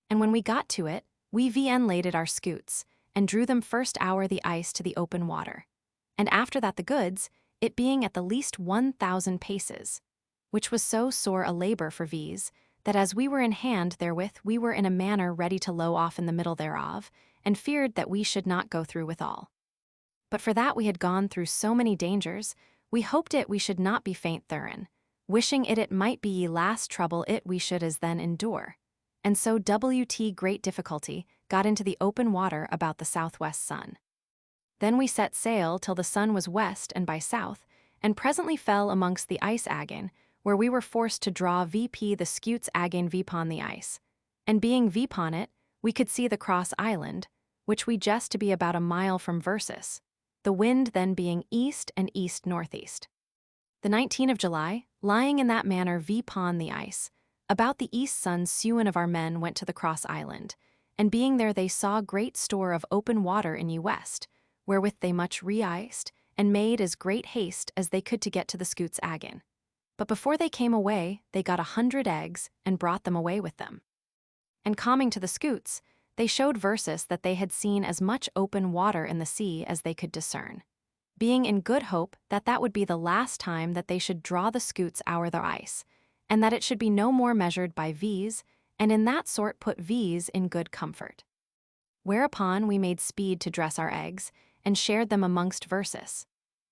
And when we got to it, we laded our scoots, and drew them first hour the ice to the open water, and after that the goods, it being at the least 1,000 paces, which was so sore a labor for viz, that as we were in hand therewith we were in a manner ready to low off in the middle thereof, and feared that we should not go through withal. But for that we had gone through so many dangers, we hoped it we should not be faint therein, wishing it might be ye last trouble it we should as then endure. And so wt great difficulty got into the open water about the southwest sun. Then we set sail till the sun was west and by south, and presently fell amongst the ice again, where we were forced to draw the scoots again vipon the ice. And being vipon it, we could see the cross island, which we guessed to be about a mile from Versus, the wind then being east and east-northeast. The 19th of July, lying in that manner vipon the ice, about the east sun sewen of our men went to the cross island, and being there they saw great store of open water in ye west, wherewith they much re-iced, and made as great haste as they could to get to the scoots again. But before they came away, they got 100 eggs, and brought them away with them. And coming to the scoots, they showed Versus that they had seen as much open water in the sea as they could discern, being in good hope that that would be the last time that they should draw the scoots o'er their ice, and that it should be no more measured by viz, and in that sort put viz in good comfort. Whereupon we made speed to dress our eggs, and shared them amongst Versus.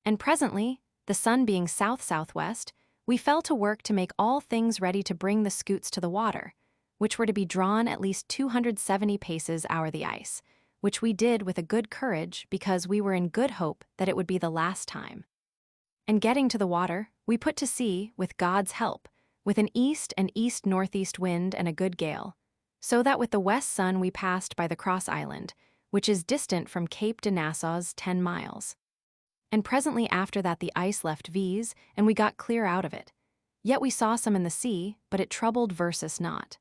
And presently, the sun being south-southwest, we fell to work to make all things ready to bring the scoots to the water, which were to be drawn at least 270 paces o'er the ice, which we did with a good courage because we were in good hope that it would be the last time. And getting to the water, we put to sea, with God's help, with an east and east-northeast wind and a good gale, so that with the west sun we passed by the cross island, which is distant from Cape de Nassau's 10 miles. And presently after that the ice left viz, and we got clear out of it. Yet we saw some in the sea, but it troubled Versus not.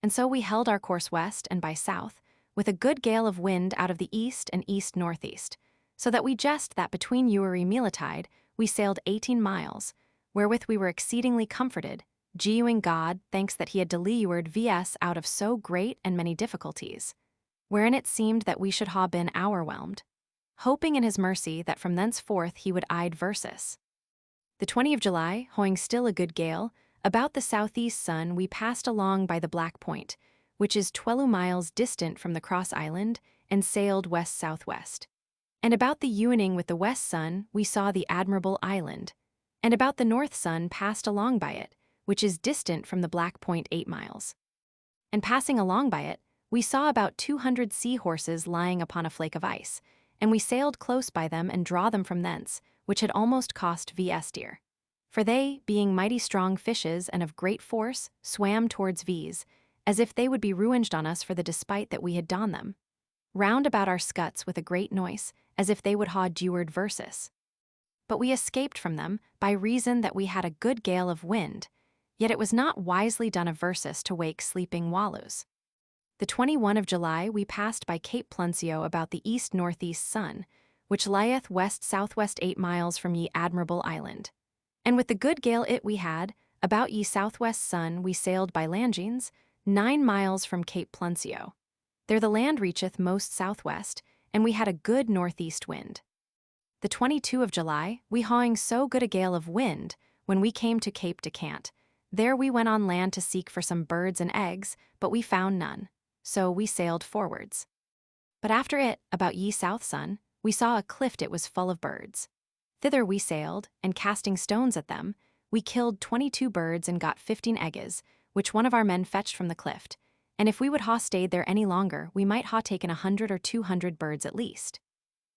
And so we held our course west and by south, with a good gale of wind out of the east and east-northeast, so that we guessed that between Uri Melatide we sailed 18 miles, wherewith we were exceedingly comforted, geoing God thanks that he had delivered vs out of so great and many difficulties, wherein it seemed that we should ha been overwhelmed, hoping in his mercy that from thenceforth he would aid Versus. The 20th of July, hoing still a good gale, about the southeast sun we passed along by the Black Point, which is 12 miles distant from the cross island, and sailed west-southwest. And about the ewening with the west sun we saw the admirable island, and about the north sun passed along by it, which is distant from the Black Point 8 miles. And passing along by it, we saw about 200 sea-horses lying upon a flake of ice, and we sailed close by them and draw them from thence, which had almost cost vs dear. For they, being mighty strong fishes and of great force, swam towards viz, as if they would be ruinged on us for the despite that we had done them, round about our scuts with a great noise, as if they would ha deward Versus. But we escaped from them, by reason that we had a good gale of wind, yet it was not wisely done of Versus to wake sleeping wallows. The 21st of July we passed by Cape Pluncio about the east-northeast sun, which lieth west-southwest 8 miles from ye admirable island. And with the good gale it we had, about ye southwest sun we sailed by Langines, 9 miles from Cape Pluncio. There the land reacheth most southwest, and we had a good northeast wind. The 22 of July, we hawing so good a gale of wind, when we came to Cape de Cant. There we went on land to seek for some birds and eggs, but we found none. So we sailed forwards. But after it, about ye south sun, we saw a clift it was full of birds. Thither we sailed, and casting stones at them, we killed 22 birds and got 15 eggs, which one of our men fetched from the clift, and if we would ha stayed there any longer, we might ha taken 100 or 200 birds at least.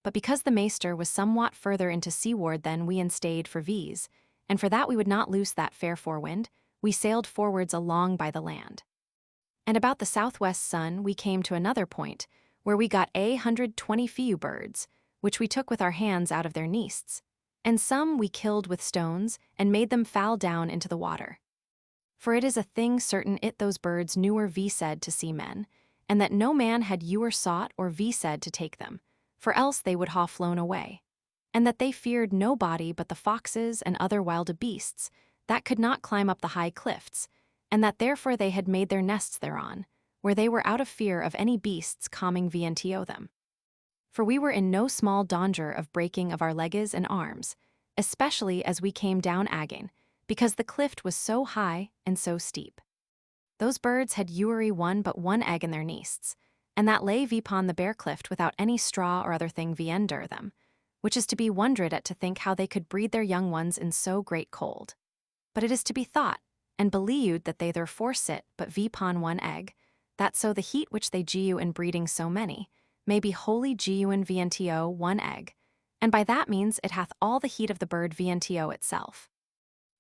But because the maester was somewhat further into seaward than we and stayed for V's, and for that we would not loose that fair forewind, we sailed forwards along by the land. And about the southwest sun we came to another point, where we got 120 few birds, which we took with our hands out of their nests, and some we killed with stones, and made them fall down into the water. For it is a thing certain it those birds newer ve said to seamen, and that no man had ewer sought or ve said to take them, for else they would ha flown away, and that they feared no body but the foxes and other wild beasts, that could not climb up the high cliffs, and that therefore they had made their nests thereon, where they were out of fear of any beasts coming vientio them. For we were in no small danger of breaking of our legs and arms, especially as we came down again, because the clift was so high and so steep. Those birds had ewery one but one egg in their nests, and that lay vpon the bare clift without any straw or other thing viender them, which is to be wondered at to think how they could breed their young ones in so great cold. But it is to be thought, and believed that they therefore sit but vpon one egg, that so the heat which they gew in breeding so many, may be wholly gew in vientio one egg, and by that means it hath all the heat of the bird vientio itself.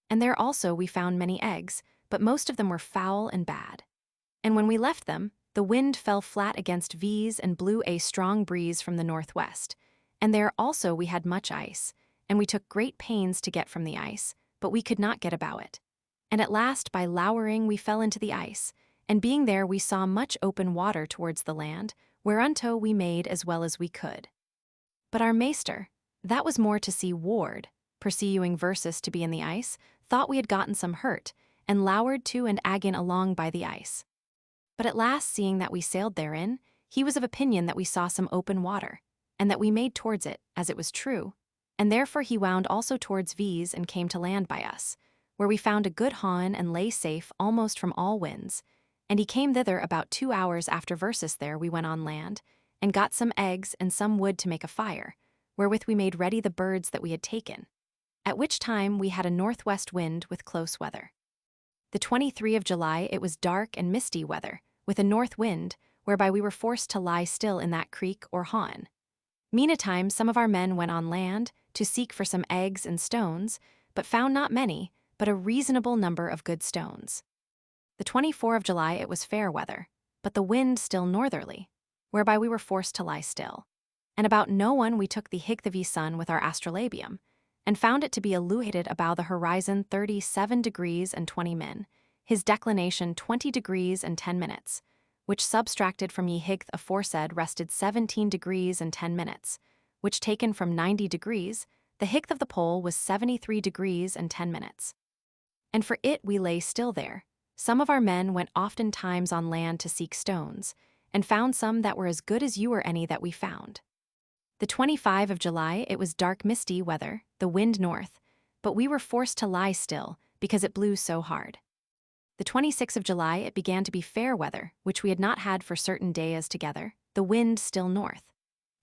And there also we found many eggs, but most of them were foul and bad. And when we left them, the wind fell flat against V's and blew a strong breeze from the northwest, and there also we had much ice, and we took great pains to get from the ice, but we could not get about it. And at last by lowering we fell into the ice, and being there we saw much open water towards the land, whereunto we made as well as we could. But our maester, that was more to see ward, perceiving versus to be in the ice, thought we had gotten some hurt, and lowered to and agin along by the ice. But at last seeing that we sailed therein, he was of opinion that we saw some open water, and that we made towards it, as it was true, and therefore he wound also towards V's and came to land by us, where we found a good hawn and lay safe almost from all winds, and he came thither about 2 hours after versus there we went on land, and got some eggs and some wood to make a fire, wherewith we made ready the birds that we had taken, at which time we had a northwest wind with close weather. The 23 of July it was dark and misty weather, with a north wind, whereby we were forced to lie still in that creek or hawn. Meantime some of our men went on land, to seek for some eggs and stones, but found not many, but a reasonable number of good stones. The 24 of July it was fair weather, but the wind still northerly, whereby we were forced to lie still. And about no one we took the Higthavi sun with our astrolabium, and found it to be illuminated about the horizon 37 degrees and 20 min, his declination 20 degrees and 10 minutes, which subtracted from ye Higth aforesaid rested 17 degrees and 10 minutes, which taken from 90 degrees, the Higth of the pole was 73 degrees and 10 minutes. And for it we lay still there. Some of our men went oftentimes on land to seek stones, and found some that were as good as you or any that we found. The 25 of July it was dark misty weather, the wind north, but we were forced to lie still, because it blew so hard. The 26 of July it began to be fair weather, which we had not had for certain days together, the wind still north.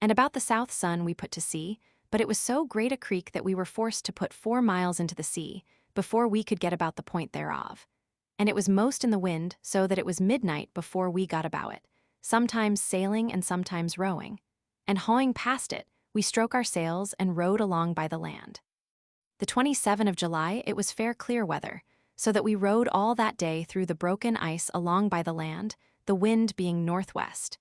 And about the south sun we put to sea, but it was so great a creek that we were forced to put 4 miles into the sea, before we could get about the point thereof. And it was most in the wind, so that it was midnight before we got about it, sometimes sailing and sometimes rowing. And hawing past it, we stroke our sails and rowed along by the land. The 27 of July it was fair clear weather, so that we rowed all that day through the broken ice along by the land, the wind being northwest.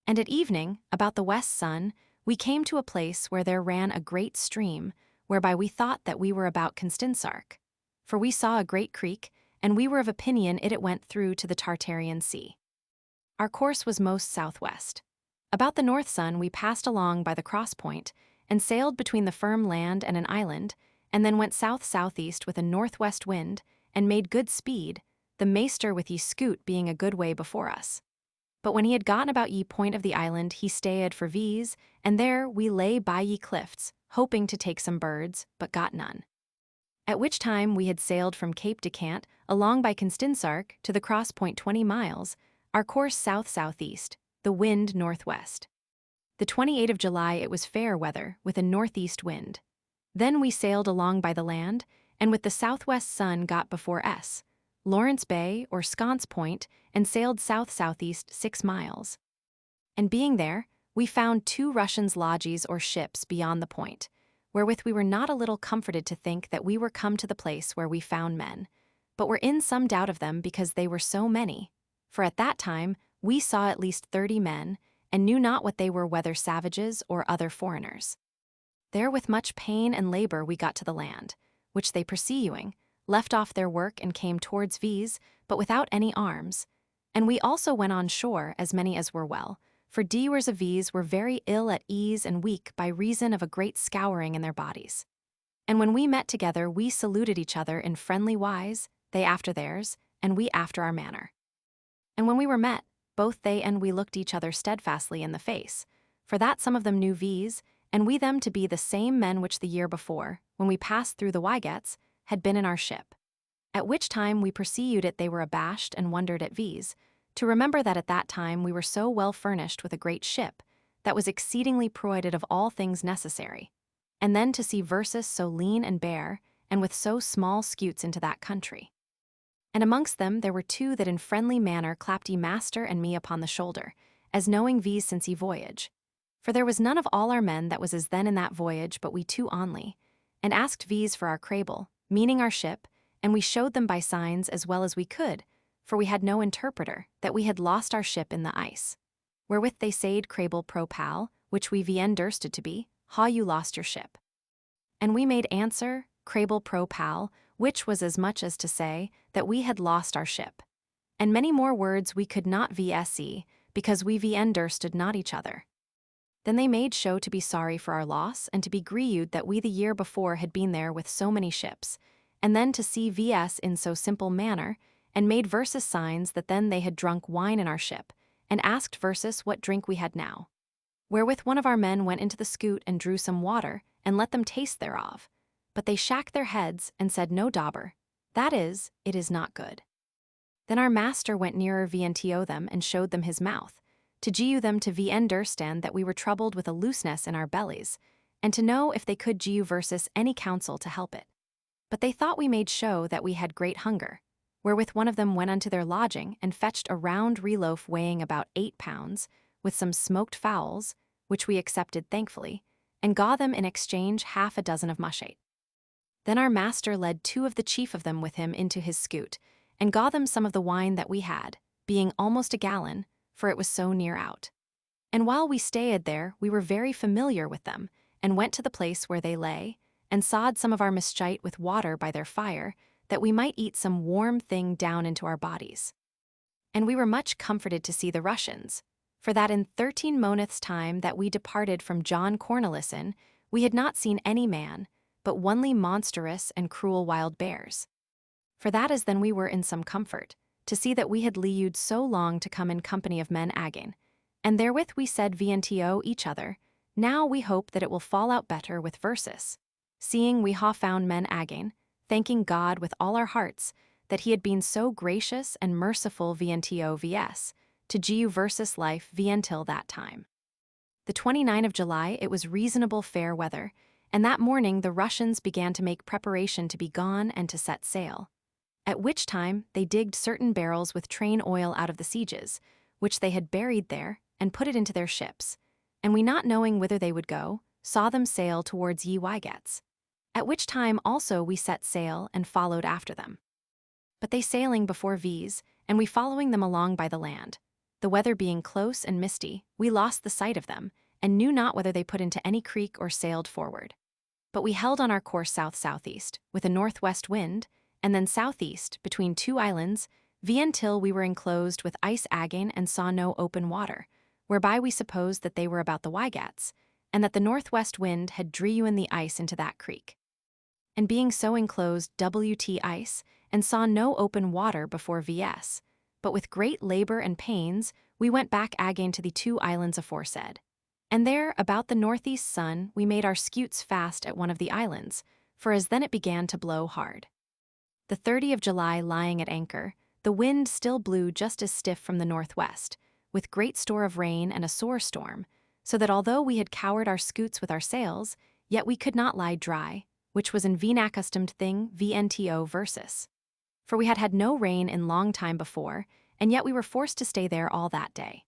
And at evening, about the west sun, we came to a place where there ran a great stream, whereby we thought that we were about Constinsark. For we saw a great creek, and we were of opinion it went through to the Tartarian Sea. Our course was most southwest. About the north sun we passed along by the cross point, and sailed between the firm land and an island, and then went south-southeast with a northwest wind, and made good speed, the maester with ye scoot being a good way before us. But when he had gotten about ye point of the island, he stayed for V's, and there we lay by ye cliffs, hoping to take some birds, but got none. At which time we had sailed from Cape de Cant along by Constinsark to the cross point 20 miles, our course south-southeast, the wind northwest. The 28th of July it was fair weather, with a northeast wind. Then we sailed along by the land, and with the southwest sun got before S, Lawrence Bay or Sconce Point, and sailed south-southeast 6 miles. And being there, we found 2 Russians' lodges or ships beyond the point, wherewith we were not a little comforted to think that we were come to the place where we found men, but were in some doubt of them because they were so many, for at that time we saw at least 30 men, and knew not what they were, whether savages or other foreigners. There with much pain and labor we got to the land, which they pursuing, left off their work and came towards V's, but without any arms. And we also went on shore, as many as were well, for dewers of V's were very ill at ease and weak by reason of a great scouring in their bodies. And when we met together, we saluted each other in friendly wise, they after theirs, and we after our manner. And when we were met, both they and we looked each other steadfastly in the face, for that some of them knew V's, and we them to be the same men which the year before, when we passed through the Voyages, had been in our ship. At which time we perceived it they were abashed and wondered at V's, to remember that at that time we were so well furnished with a great ship, that was exceedingly provided of all things necessary, and then to see Versus so lean and bare, and with so small scutes into that country. And amongst them there were 2 that in friendly manner clapped ye master and me upon the shoulder, as knowing V's since ye voyage. For there was none of all our men that was as then in that voyage but we 2 only, and asked V's for our crable, meaning our ship, and we showed them by signs as well as we could, for we had no interpreter, that we had lost our ship in the ice. Wherewith they said crable pro pal, which we vien dursted to be, ha you lost your ship. And we made answer, crable pro pal, which was as much as to say that we had lost our ship. And many more words we could not vse, because we vien dursted not each other. Then they made show to be sorry for our loss, and to be grieved that we the year before had been there with so many ships, and then to see vs in so simple manner, and made Versus signs that then they had drunk wine in our ship, and asked Versus what drink we had now. Wherewith one of our men went into the scoot and drew some water, and let them taste thereof. But they shacked their heads, and said no dauber, that is, it is not good. Then our master went nearer vnto them, and showed them his mouth, to giu them to vn durstand that we were troubled with a looseness in our bellies, and to know if they could giu Versus any counsel to help it. But they thought we made show that we had great hunger, wherewith one of them went unto their lodging, and fetched a round reloaf weighing about 8 pounds, with some smoked fowls, which we accepted thankfully, and gaw them in exchange 6 of mushate. Then our master led 2 of the chief of them with him into his scoot, and gaw them some of the wine that we had, being almost a gallon, for it was so near out. And while we stayed there, we were very familiar with them, and went to the place where they lay, and sawed some of our mischite with water by their fire, that we might eat some warm thing down into our bodies. And we were much comforted to see the Russians, for that in 13 months' time that we departed from John Cornelison, we had not seen any man, but only monstrous and cruel wild bears. For that is then we were in some comfort, to see that we had leewed so long to come in company of men again, and therewith we said vnto each other, now we hope that it will fall out better with Versus, seeing we ha found men again, thanking God with all our hearts, that he had been so gracious and merciful vnto vs, to giu Versus life vntil that time. The 29th of July it was reasonable fair weather, and that morning the Russians began to make preparation to be gone and to set sail. At which time they digged certain barrels with train oil out of the sieges, which they had buried there, and put it into their ships, and we not knowing whither they would go, saw them sail towards ye Wygets. At which time also we set sail and followed after them. But they sailing before V's, and we following them along by the land, the weather being close and misty, we lost the sight of them, and knew not whether they put into any creek or sailed forward. But we held on our course south-southeast, with a northwest wind, and then southeast, between 2 islands, until we were enclosed with ice again and saw no open water, whereby we supposed that they were about the Wygets, and that the northwest wind had drew in the ice into that creek. And being so enclosed WT ice, and saw no open water before VS, but with great labor and pains, we went back again to the 2 islands aforesaid. And there, about the northeast sun, we made our scutes fast at one of the islands, for as then it began to blow hard. The 30th of July lying at anchor, the wind still blew just as stiff from the northwest, with great store of rain and a sore storm, so that although we had cowered our scutes with our sails, yet we could not lie dry, which was an accustomed thing VNTO versus. For we had had no rain in long time before, and yet we were forced to stay there all that day.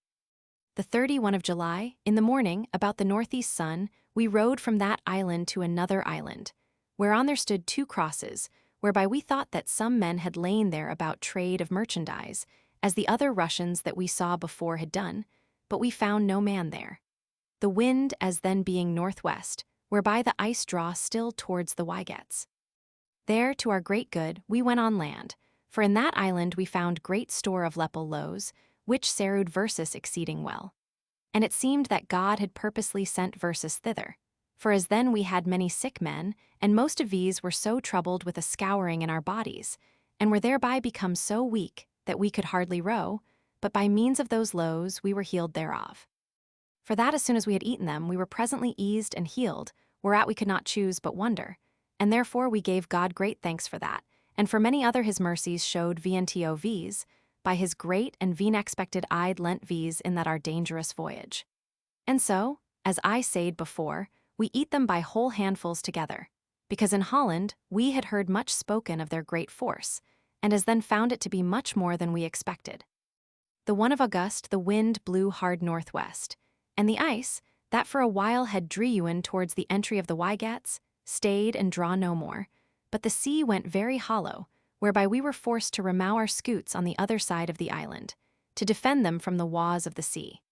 The 31st of July, in the morning, about the northeast sun, we rowed from that island to another island, whereon there stood 2 crosses, whereby we thought that some men had lain there about trade of merchandise, as the other Russians that we saw before had done, but we found no man there. The wind as then being northwest, whereby the ice draw still towards the Voyages. There, to our great good, we went on land, for in that island we found great store of lepel loaves, which served versus exceeding well. And it seemed that God had purposely sent versus thither, for as then we had many sick men, and most of these were so troubled with a scouring in our bodies, and were thereby become so weak that we could hardly row, but by means of those loaves we were healed thereof. For that as soon as we had eaten them, we were presently eased and healed, whereat we could not choose but wonder, and therefore we gave God great thanks for that, and for many other his mercies showed VNTO V's, by his great and unexpected I'd lent V's in that our dangerous voyage. And so, as I said before, we eat them by whole handfuls together, because in Holland we had heard much spoken of their great force, and as then found it to be much more than we expected. The 1st of August the wind blew hard northwest, and the ice, that for a while had drewen towards the entry of the Voyages, stayed and draw no more, but the sea went very hollow, whereby we were forced to remow our scutes on the other side of the island, to defend them from the waws of the sea.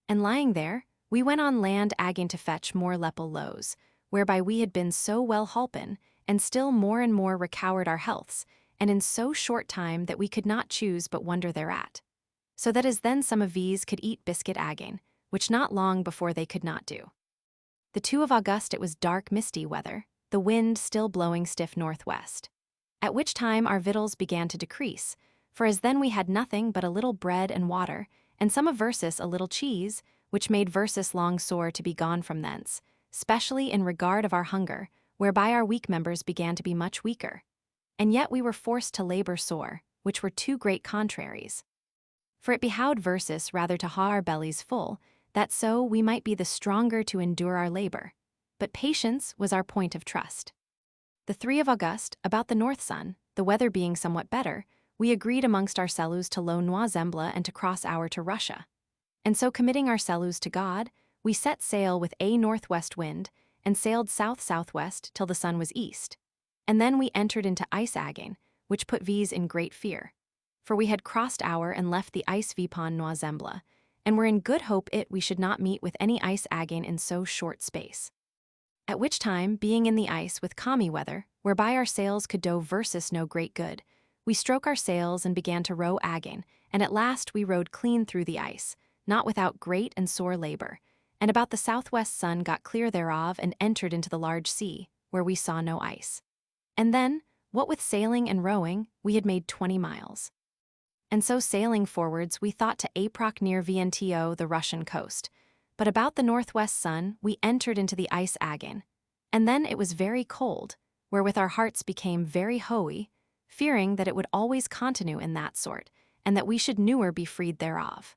And lying there, we went on land again to fetch more lepel loaves, whereby we had been so well holpen, and still more and more recowered our healths, and in so short time that we could not choose but wonder thereat. So that as then some of these could eat biscuit again, which not long before they could not do. The 2nd of August it was dark misty weather, the wind still blowing stiff northwest. At which time our victuals began to decrease, for as then we had nothing but a little bread and water, and some of versus a little cheese, which made versus long sore to be gone from thence, specially in regard of our hunger, whereby our weak members began to be much weaker. And yet we were forced to labor sore, which were 2 great contraries. For it behooved versus rather to ha our bellies full, that so we might be the stronger to endure our labor. But patience was our point of trust. The 3rd of August, about the north sun, the weather being somewhat better, we agreed amongst ourselves to low Noir-Zembla and to cross our to Russia. And so committing ourselves to God, we set sail with a northwest wind, and sailed south-southwest till the sun was east. And then we entered into ice again, which put V's in great fear. For we had crossed our and left the ice vpon Noir-Zembla, and were in good hope we should not meet with any ice again in so short space. At which time, being in the ice with calmy weather, whereby our sails could do versus no great good, we stroke our sails and began to row again, and at last we rowed clean through the ice, not without great and sore labor, and about the southwest sun got clear thereof and entered into the large sea, where we saw no ice. And then, what with sailing and rowing, we had made 20 miles. And so sailing forwards we thought to Aproc near VNTO the Russian coast, but about the northwest sun we entered into the ice again, and then it was very cold, wherewith our hearts became very hoey, fearing that it would always continue in that sort, and that we should newer be freed thereof.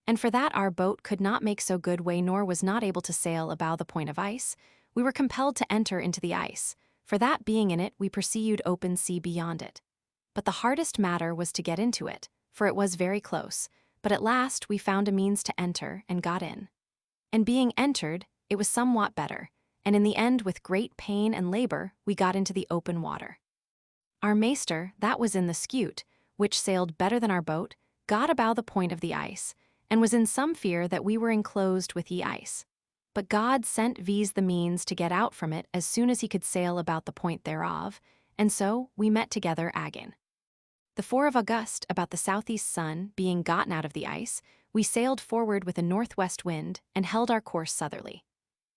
And for that our boat could not make so good way nor was not able to sail about the point of ice, we were compelled to enter into the ice, for that being in it we perceived open sea beyond it. But the hardest matter was to get into it, for it was very close, but at last we found a means to enter and got in. And being entered, it was somewhat better, and in the end with great pain and labor we got into the open water. Our maester, that was in the skute, which sailed better than our boat, got about the point of the ice, and was in some fear that we were enclosed with ye ice. But God sent V's the means to get out from it as soon as he could sail about the point thereof, and so we met together again. The 4th of August, about the southeast sun, being gotten out of the ice, we sailed forward with a northwest wind, and held our course southerly.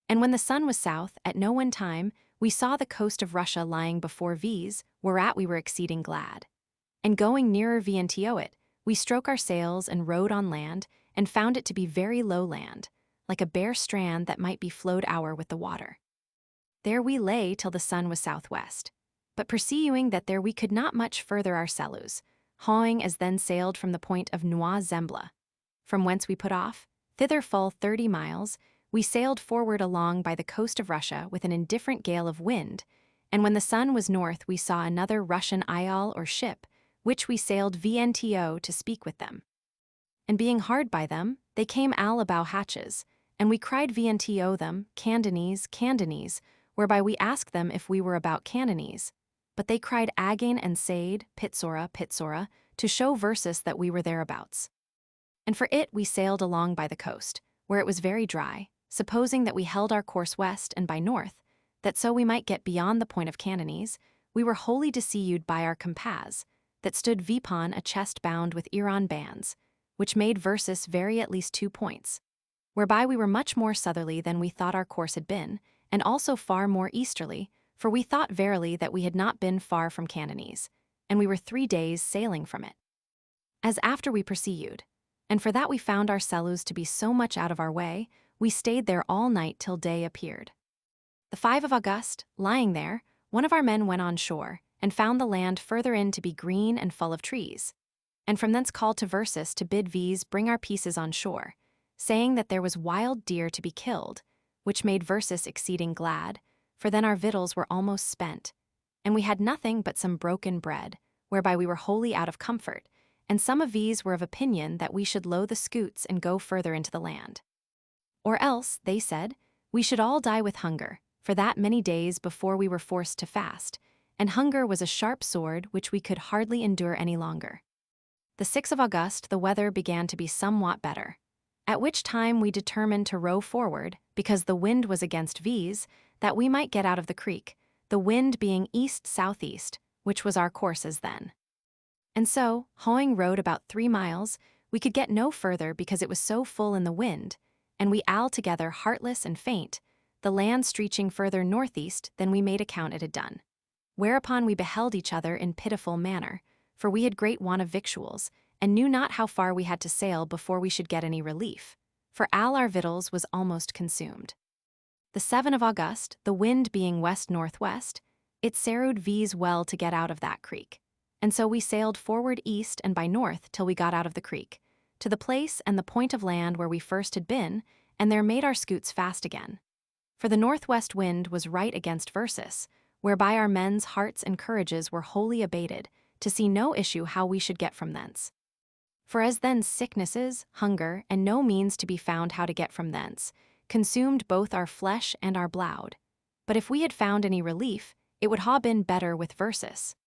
And when the sun was south, at no one time, we saw the coast of Russia lying before V's, whereat we were exceeding glad. And going nearer VNTO it, we stroke our sails and rowed on land, and found it to be very low land, like a bare strand that might be flowed o'er with the water. There we lay till the sun was southwest, but perceiving that there we could not much further our cellus, hawing as then sailed from the point of Noix Zembla, from whence we put off, thither full 30 miles, we sailed forward along by the coast of Russia with an indifferent gale of wind, and when the sun was north we saw another Russian isle or ship, which we sailed VNTO to speak with them. And being hard by them, they came all about hatches, and we cried VNTO them, Cantonese, Cantonese, whereby we asked them if we were about Cantonese. But they cried Again and Sade, Pitsora, Pitsora, to show versus that we were thereabouts. And for it we sailed along by the coast, where it was very dry, supposing that we held our course west and by north, that so we might get beyond the point of Cantonese, we were wholly deceived by our compass, that stood vipon a chest bound with Iran bands, which made versus vary at least 2 points, whereby we were much more southerly than we thought our course had been, and also far more easterly, for we thought verily that we had not been far from Cantonese, and we were 3 days sailing from it. As after we pursued, and for that we found our cellus to be so much out of our way, we stayed there all night till day appeared. The 5 of August, lying there, one of our men went on shore, and found the land further in to be green and full of trees, and from thence called to Versus to bid V's bring our pieces on shore, saying that there was wild deer to be killed, which made Versus exceeding glad, for then our victuals were almost spent, and we had nothing but some broken bread, whereby we were wholly out of comfort, and some of V's were of opinion that we should low the scoots and go further into the land. Or else, they said, we should all die with hunger, for that many days before we were forced to fast, and hunger was a sharp sword which we could hardly endure any longer. The 6th of August the weather began to be somewhat better, at which time we determined to row forward, because the wind was against V's, that we might get out of the creek, the wind being east-southeast, which was our courses then. And so, hawing rowed about 3 miles, we could get no further because it was so full in the wind, and we altogether heartless and faint, the land stretching further northeast than we made account it had done. Whereupon we beheld each other in pitiful manner, for we had great want of victuals, and knew not how far we had to sail before we should get any relief, for all our victuals was almost consumed. The 7th of August, the wind being west-northwest, it served V's well to get out of that creek, and so we sailed forward east and by north till we got out of the creek, to the place and the point of land where we first had been, and there made our scoots fast again. For the northwest wind was right against Versus, whereby our men's hearts and courages were wholly abated, to see no issue how we should get from thence. For as then sicknesses, hunger, and no means to be found how to get from thence, consumed both our flesh and our bloud. But if we had found any relief, it would ha' been better with Versus.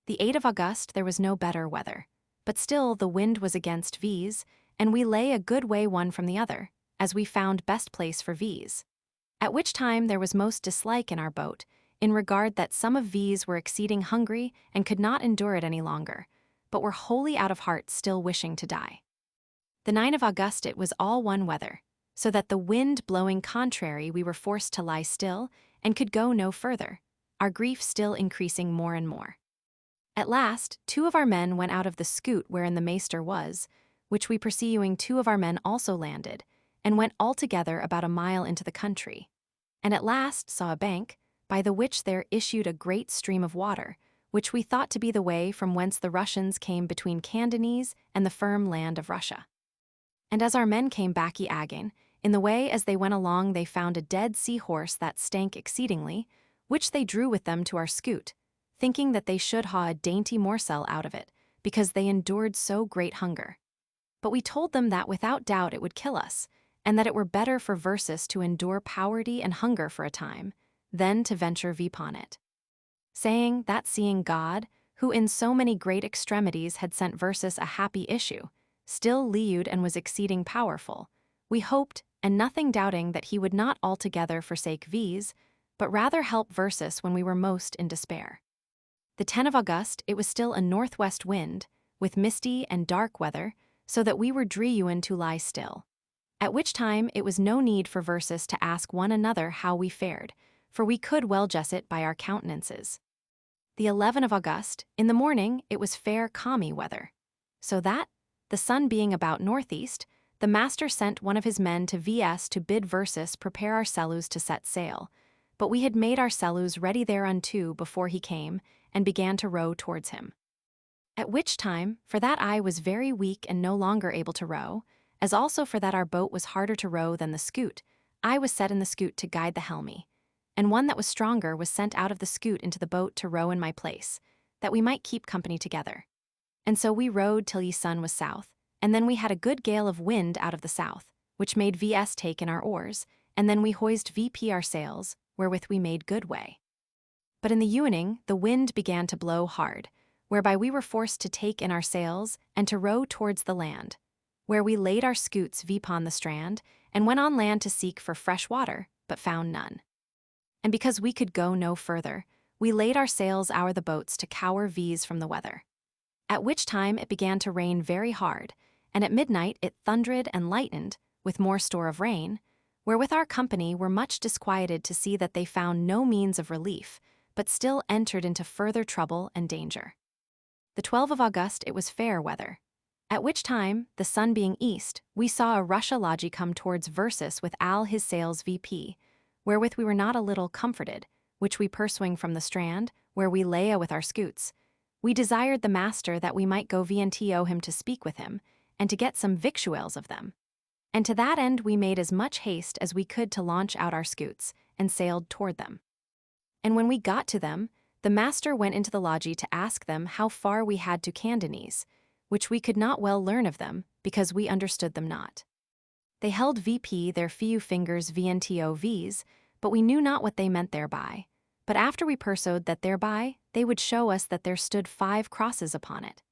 The 8th of August there was no better weather, but still the wind was against V's, and we lay a good way one from the other, as we found best place for V's. At which time there was most dislike in our boat, in regard that some of V's were exceeding hungry and could not endure it any longer, but were wholly out of heart still wishing to die. The 9th of August it was all one weather, so that the wind blowing contrary we were forced to lie still, and could go no further, our grief still increasing more and more. At last 2 of our men went out of the scoot wherein the maester was, which we pursuing 2 of our men also landed, and went altogether about a mile into the country, and at last saw a bank, by the which there issued a great stream of water, which we thought to be the way from whence the Russians came between Cantonese and the firm land of Russia. And as our men came backy again, in the way as they went along they found a dead sea-horse that stank exceedingly, which they drew with them to our scoot, thinking that they should ha' a dainty morsel out of it, because they endured so great hunger. But we told them that without doubt it would kill us, and that it were better for Versus to endure poverty and hunger for a time, than to venture vipon it. Saying that seeing God, who in so many great extremities had sent Versus a happy issue, still liewed and was exceeding powerful, we hoped, and nothing doubting that he would not altogether forsake V's, but rather help Versus when we were most in despair. The 10th of August it was still a northwest wind, with misty and dark weather, so that we were drewin to lie still. At which time it was no need for Versus to ask one another how we fared, for we could well guess it by our countenances. The 11th of August, in the morning, it was fair calmy weather. So that, the sun being about northeast, the master sent one of his men to VS to bid Versus prepare our cellus to set sail, but we had made our cellus ready thereunto before he came, and began to row towards him. At which time, for that I was very weak and no longer able to row, as also for that our boat was harder to row than the scoot, I was set in the scoot to guide the helmy, and one that was stronger was sent out of the scoot into the boat to row in my place, that we might keep company together. And so we rowed till ye sun was south, and then we had a good gale of wind out of the south, which made VS take in our oars, and then we hoised VP our sails, wherewith we made good way. But in the evening the wind began to blow hard, whereby we were forced to take in our sails and to row towards the land, where we laid our scoots vpon the strand, and went on land to seek for fresh water, but found none. And because we could go no further, we laid our sails o'er the boats to cower v's from the weather. At which time it began to rain very hard, and at midnight it thundered and lightened, with more store of rain, wherewith our company were much disquieted to see that they found no means of relief, but still entered into further trouble and danger. The 12th of August it was fair weather. At which time, the sun being east, we saw a Russia lodgy come towards Versus with all his sails VP, wherewith we were not a little comforted, which we pursuing from the strand, where we lay with our scoots. We desired the master that we might go VNTO him to speak with him, and to get some victuals of them. And to that end we made as much haste as we could to launch out our scoots, and sailed toward them. And when we got to them, the master went into the lodgy to ask them how far we had to Cantonese, which we could not well learn of them, because we understood them not. They held VP their few fingers VNTO V's, but we knew not what they meant thereby. But after we pursued that thereby, they would show us that there stood 5 crosses upon it.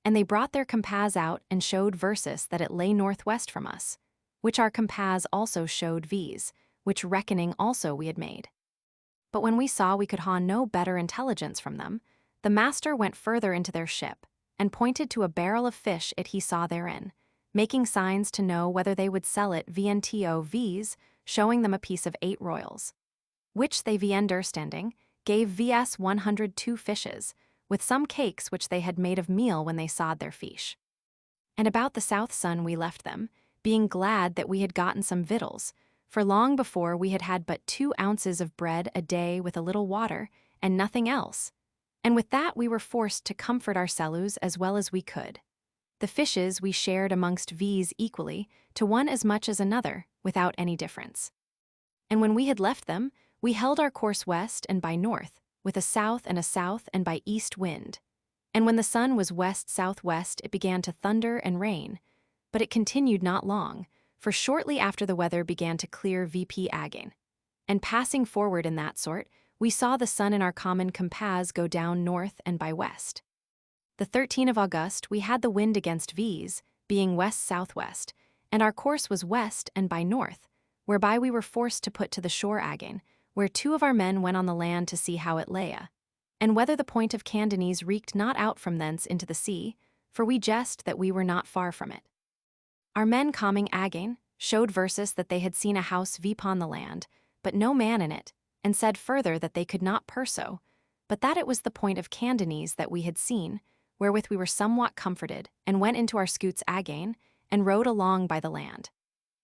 And they brought their compass out and showed Versus that it lay northwest from us, which our compass also showed V's, which reckoning also we had made. But when we saw we could haw no better intelligence from them, the master went further into their ship, and pointed to a barrel of fish it he saw therein, making signs to know whether they would sell it VNTO V's, showing them a piece of 8 royals, which they understanding, gave VS 102 fishes, with some cakes which they had made of meal when they sawed their fish. And about the south sun we left them, being glad that we had gotten some victuals, for long before we had had but 2 ounces of bread a day with a little water, and nothing else. And with that we were forced to comfort our cellus as well as we could. The fishes we shared amongst V's equally, to one as much as another, without any difference. And when we had left them, we held our course west and by north, with a south and by east wind. And when the sun was west-southwest it began to thunder and rain, but it continued not long, for shortly after the weather began to clear VP again. And passing forward in that sort, we saw the sun in our common compass go down north and by west. The 13th of August we had the wind against V's, being west-southwest, and our course was west and by north, whereby we were forced to put to the shore again, where 2 of our men went on the land to see how it lay, and whether the point of Cantonese reeked not out from thence into the sea, for we guessed that we were not far from it. Our men coming again showed Versus that they had seen a house vpon the land, but no man in it, and said further that they could not pursue, but that it was the point of Cantonese that we had seen, wherewith we were somewhat comforted, and went into our scoots again, and rowed along by the land.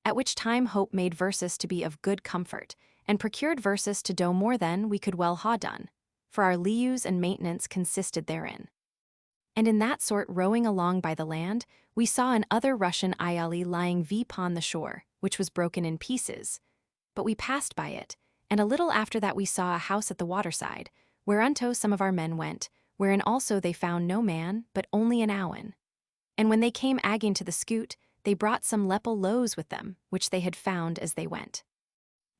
At which time Hope made Versus to be of good comfort, and procured Versus to do more than we could well ha done, for our lius and maintenance consisted therein. And in that sort rowing along by the land, we saw an other Russian isle lying vpon the shore, which was broken in pieces. But we passed by it, and a little after that we saw a house at the waterside, whereunto some of our men went, wherein also they found no man, but only an owen. And when they came again to the scoot, they brought some lepel loaves with them, which they had found as they went.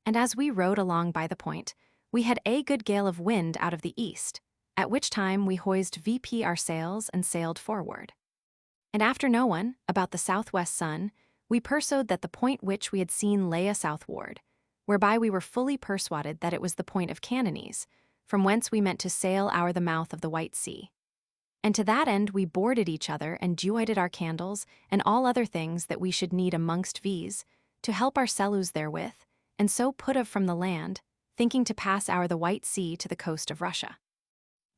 And as we rowed along by the point, we had a good gale of wind out of the east, at which time we hoised VP our sails and sailed forward. And after no one, about the southwest sun, we pursued that the point which we had seen lay a southward, whereby we were fully persuaded that it was the point of Cantonese, from whence we meant to sail o'er the mouth of the White Sea. And to that end we boarded each other and duited our candles and all other things that we should need amongst V's, to help our cellus therewith, and so put of from the land, thinking to pass our the White Sea to the coast of Russia.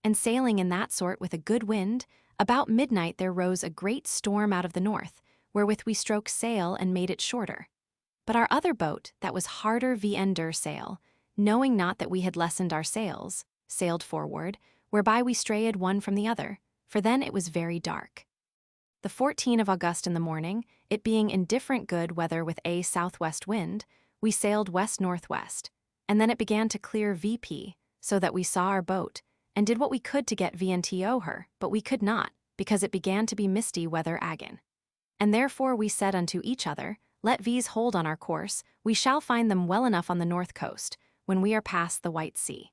And sailing in that sort with a good wind, about midnight there rose a great storm out of the north, wherewith we stroke sail and made it shorter. But our other boat, that was harder ender sail, knowing not that we had lessened our sails, sailed forward, whereby we strayed one from the other, for then it was very dark. The 14th of August in the morning, it being indifferent good weather with a southwest wind, we sailed west-northwest, and then it began to clear VP, so that we saw our boat, and did what we could to get VNTO her, but we could not, because it began to be misty weather again. And therefore we said unto each other, let V's hold on our course, we shall find them well enough on the north coast, when we are past the White Sea.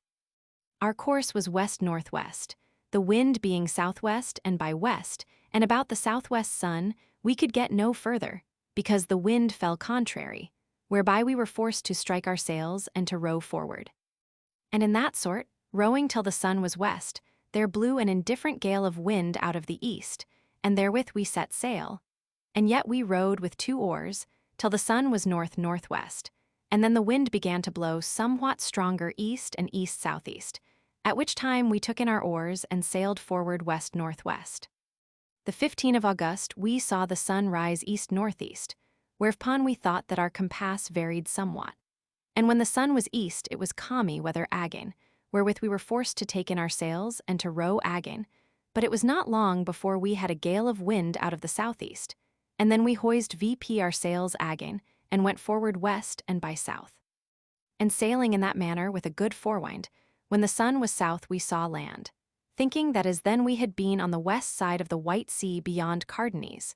Our course was west-northwest, the wind being southwest and by west, and about the southwest sun we could get no further, because the wind fell contrary, whereby we were forced to strike our sails and to row forward. And in that sort, rowing till the sun was west, there blew an indifferent gale of wind out of the east, and therewith we set sail. And yet we rowed with 2 oars, till the sun was north-northwest, and then the wind began to blow somewhat stronger east and east-southeast, at which time we took in our oars and sailed forward west-northwest. The 15th of August we saw the sun rise east-northeast, whereupon we thought that our compass varied somewhat. And when the sun was east it was calmy weather again, wherewith we were forced to take in our sails and to row again, but it was not long before we had a gale of wind out of the southeast, and then we hoised VP our sails again, and went forward west and by south. And sailing in that manner with a good forewind, when the sun was south we saw land, thinking that as then we had been on the west side of the White Sea beyond Cardenes.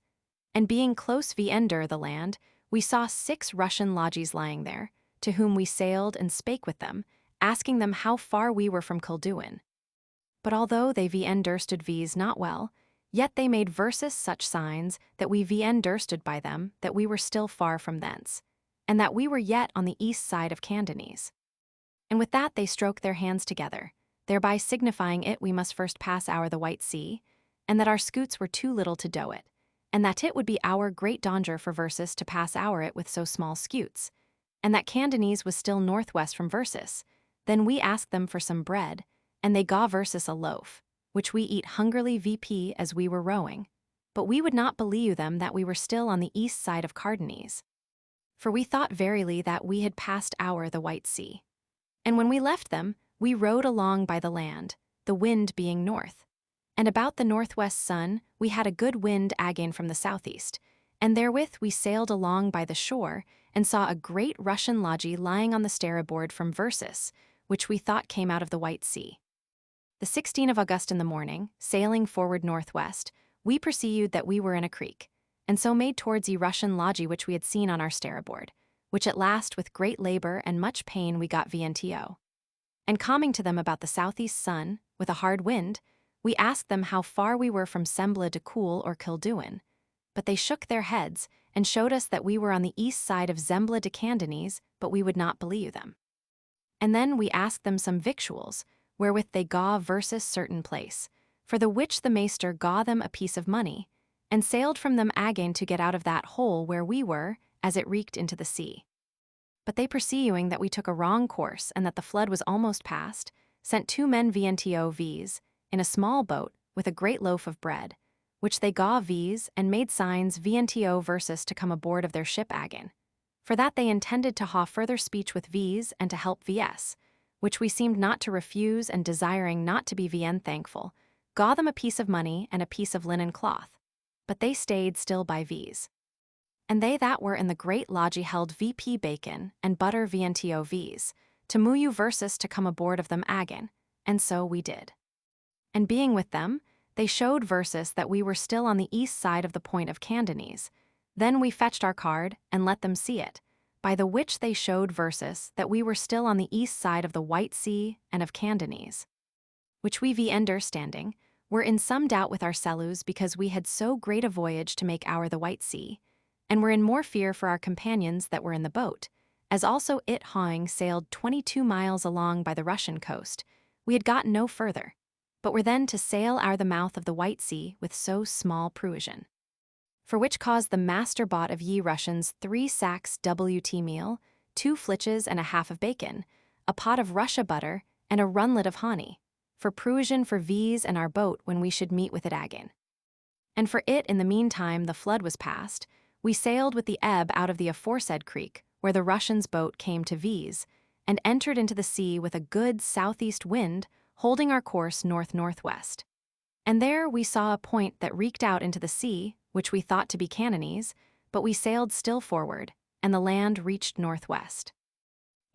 And being close ender the land, we saw 6 Russian lodges lying there, to whom we sailed and spake with them, asking them how far we were from Kilduin. But although they understood V's not well, yet they made versus such signs that we understood by them that we were still far from thence, and that we were yet on the east side of Candanese. And with that they stroked their hands together, thereby signifying it we must first pass our the White Sea, and that our scoots were too little to doe it, and that it would be our great danger for Versus to pass our it with so small scoots, and that Candanese was still northwest from Versus. Then we asked them for some bread, and they gav Versus a loaf, which we eat hungrily VP as we were rowing, but we would not believe them that we were still on the east side of Cardenes. For we thought verily that we had passed our the White Sea. And when we left them, we rowed along by the land, the wind being north. And about the northwest sun we had a good wind again from the southeast, and therewith we sailed along by the shore, and saw a great Russian lodgy lying on the starboard from Versus, which we thought came out of the White Sea. The 16th of August in the morning, sailing forward northwest, we perceived that we were in a creek, and so made towards ye Russian lodgy which we had seen on our starboard, which at last with great labor and much pain we got VNTO. And coming to them about the southeast sun, with a hard wind, we asked them how far we were from Sembla de Cool or Kilduin, but they shook their heads and showed us that we were on the east side of Zembla de Candanese, but we would not believe them. And then we asked them some victuals, wherewith they gaw Versus certain place, for the which the maester gaw them a piece of money, and sailed from them again to get out of that hole where we were, as it reeked into the sea. But they perceiving that we took a wrong course and that the flood was almost past, sent 2 men VNTO V's, in a small boat, with a great loaf of bread, which they gaw V's and made signs VNTO Versus to come aboard of their ship again, for that they intended to haw further speech with V's and to help VS, which we seemed not to refuse, and desiring not to be VN thankful, gaw them a piece of money and a piece of linen cloth, but they stayed still by V's. And they that were in the great lodgy held VP bacon and butter VNTO V's, to muyu Versus to come aboard of them again, and so we did. And being with them, they showed Versus that we were still on the east side of the point of Candanese. Then we fetched our card and let them see it, by the which they showed Versus that we were still on the east side of the White Sea and of Candanese, which we understanding, were in some doubt with our sellus because we had so great a voyage to make our the White Sea, and were in more fear for our companions that were in the boat, as also it hawing sailed 22 miles along by the Russian coast, we had gotten no further, but were then to sail our the mouth of the White Sea with so small provision. For which cause the master bought of ye Russians 3 sacks WT meal, 2 flitches and a half of bacon, a pot of Russia butter, and a runlet of honey, for provision for V's and our boat when we should meet with it again. And for it, in the meantime, the flood was past, we sailed with the ebb out of the aforesaid creek, where the Russians' boat came to V's, and entered into the sea with a good southeast wind, holding our course north-northwest. And there we saw a point that reeked out into the sea, which we thought to be Cantonese, but we sailed still forward, and the land reached northwest.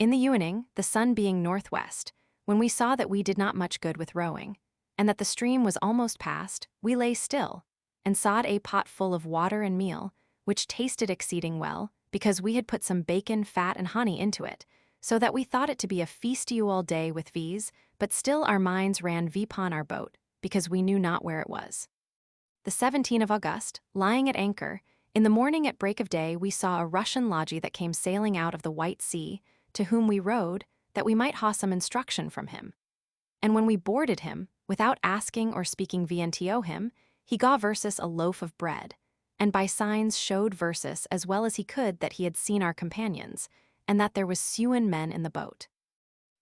In the evening, the sun being northwest, when we saw that we did not much good with rowing, and that the stream was almost past, we lay still, and sawed a pot full of water and meal, which tasted exceeding well, because we had put some bacon, fat, and honey into it, so that we thought it to be a feastual day with V's, but still our minds ran upon our boat, because we knew not where it was. The 17th of August, lying at anchor, in the morning at break of day we saw a Russian lodgy that came sailing out of the White Sea, to whom we rowed, that we might ha some instruction from him. And when we boarded him, without asking or speaking VNTO him, he gav Versus a loaf of bread, and by signs showed Versus as well as he could that he had seen our companions, and that there was Siouan men in the boat.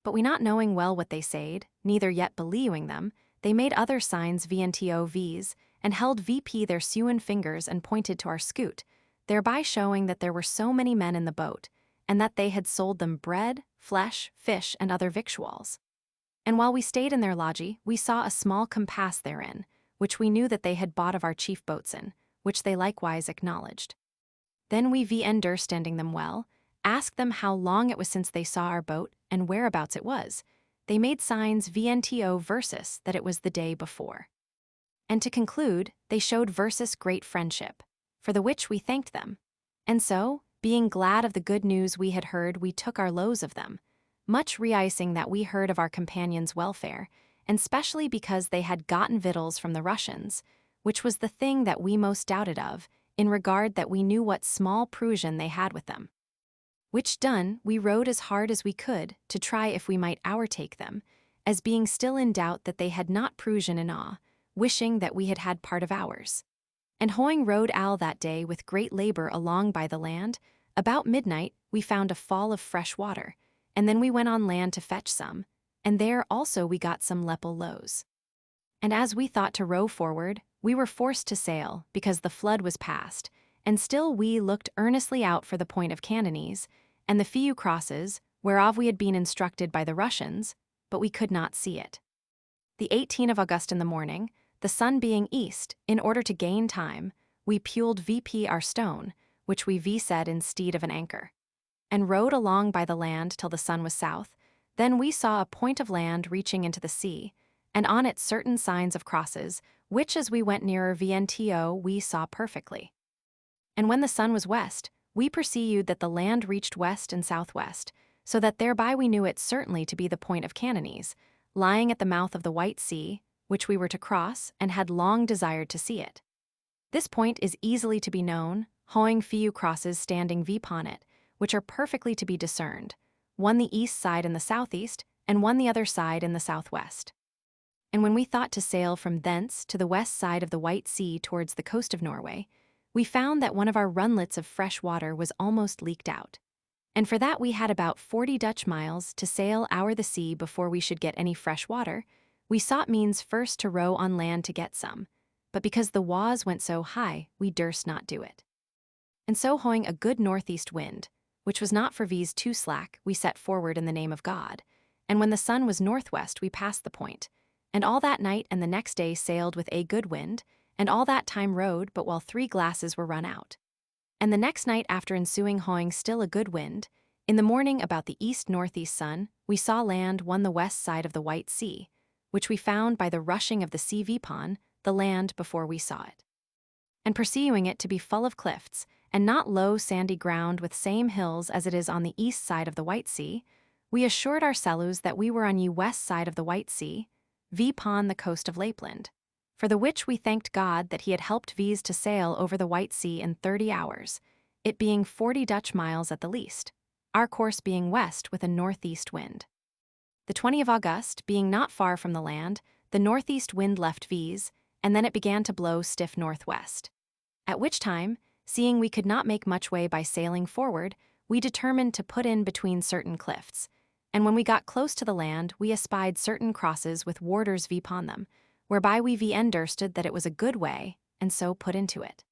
But we not knowing well what they said, neither yet believing them, they made other signs VNTO V's, and held VP their Siouan fingers and pointed to our scoot, thereby showing that there were so many men in the boat, and that they had sold them bread, flesh, fish, and other victuals. And while we stayed in their lodgy, we saw a small compass therein, which we knew that they had bought of our chief boatswain, which they likewise acknowledged. Then we understanding them well, asked them how long it was since they saw our boat, and whereabouts it was. They made signs VNTO Versus that it was the day before. And to conclude, they showed Versus great friendship, for the which we thanked them. And so, being glad of the good news we had heard, we took our loaves of them, much rejoicing that we heard of our companions' welfare, and specially because they had gotten victuals from the Russians, which was the thing that we most doubted of, in regard that we knew what small provision they had with them. Which done, we rowed as hard as we could to try if we might overtake them, as being still in doubt that they had not provision enough, wishing that we had had part of ours. And hoing rowed all that day with great labor along by the land. About midnight we found a fall of fresh water, and then we went on land to fetch some, and there also we got some lepel loaves. And as we thought to row forward, we were forced to sail, because the flood was past, and still we looked earnestly out for the point of Cantonese, and the few crosses, whereof we had been instructed by the Russians, but we could not see it. The 18th of August in the morning, the sun being east, in order to gain time, we pulled VP our stone, which we set instead of an anchor, and rowed along by the land till the sun was south. Then we saw a point of land reaching into the sea, and on it certain signs of crosses, which as we went nearer VNTO we saw perfectly. And when the sun was west, we perceived that the land reached west and southwest, so that thereby we knew it certainly to be the point of Cantonese, lying at the mouth of the White Sea, which we were to cross, and had long desired to see it. This point is easily to be known, hoing few crosses standing upon it, which are perfectly to be discerned, one the east side and the southeast, and one the other side in the southwest. And when we thought to sail from thence to the west side of the White Sea towards the coast of Norway, we found that one of our runlets of fresh water was almost leaked out. And for that we had about 40 Dutch miles to sail o'er the sea before we should get any fresh water. We sought means first to row on land to get some, but because the waws went so high, we durst not do it. And so hoing a good northeast wind, which was not for V's too slack, we set forward in the name of God, and when the sun was northwest we passed the point, and all that night and the next day sailed with a good wind, and all that time rowed but while 3 glasses were run out. And the next night after ensuing hoing still a good wind, in the morning about the east-northeast sun, we saw land one the west side of the White Sea, which we found by the rushing of the sea upon the land before we saw it. And perceiving it to be full of cliffs, and not low sandy ground with same hills as it is on the east side of the White Sea, we assured ourselves that we were on ye west side of the White Sea, upon the coast of Lapland, for the which we thanked God that he had helped V's to sail over the White Sea in 30 hours, it being 40 Dutch miles at the least, our course being west with a northeast wind. The 20th of August, being not far from the land, the northeast wind left V's, and then it began to blow stiff northwest. At which time, seeing we could not make much way by sailing forward, we determined to put in between certain cliffs, And when we got close to the land, we espied certain crosses with warders vpon them, whereby we understood that it was a good way, and so put into it.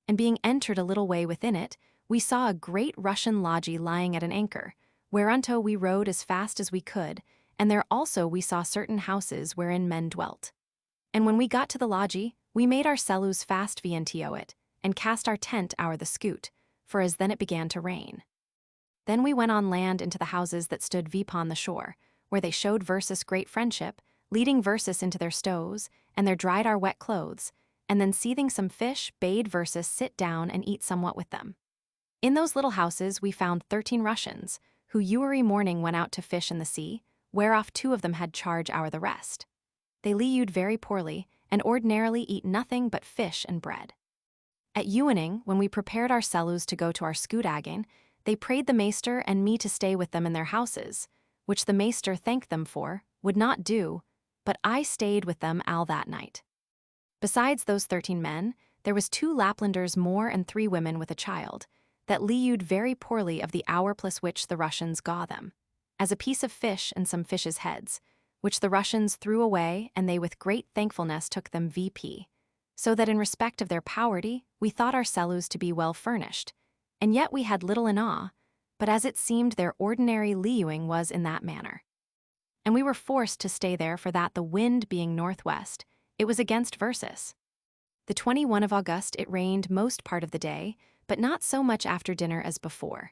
And being entered a little way within it, we saw a great Russian lodgy lying at an anchor, whereunto we rowed as fast as we could, and there also we saw certain houses wherein men dwelt. And when we got to the lodgy, we made our cellus fast vnto it, and cast our tent o'er the scoot, for as then it began to rain. Then we went on land into the houses that stood vpon the shore, where they showed Versus great friendship, leading Versus into their stows, and there dried our wet clothes, and then seething some fish, bade Versus sit down and eat somewhat with them. In those little houses we found 13 Russians, who every morning went out to fish in the sea, whereof 2 of them had charge o'er the rest. They liued very poorly, and ordinarily eat nothing but fish and bread. At evening, when we prepared our cellus to go to our scoot again, they prayed the maester and me to stay with them in their houses, which the maester thanked them for, would not do, but I stayed with them all that night. Besides those 13 men, there was 2 Laplanders more and 3 women with a child, that liued very poorly of the hour plus which the Russians gaw them, as a piece of fish and some fish's heads, which the Russians threw away, and they with great thankfulness took them vp. So that in respect of their poverty, we thought our cellus to be well furnished, and yet we had little in awe, but as it seemed their ordinary liuing was in that manner. And we were forced to stay there, for that the wind being northwest, it was against Versus. The 21 of August it rained most part of the day, but not so much after dinner as before.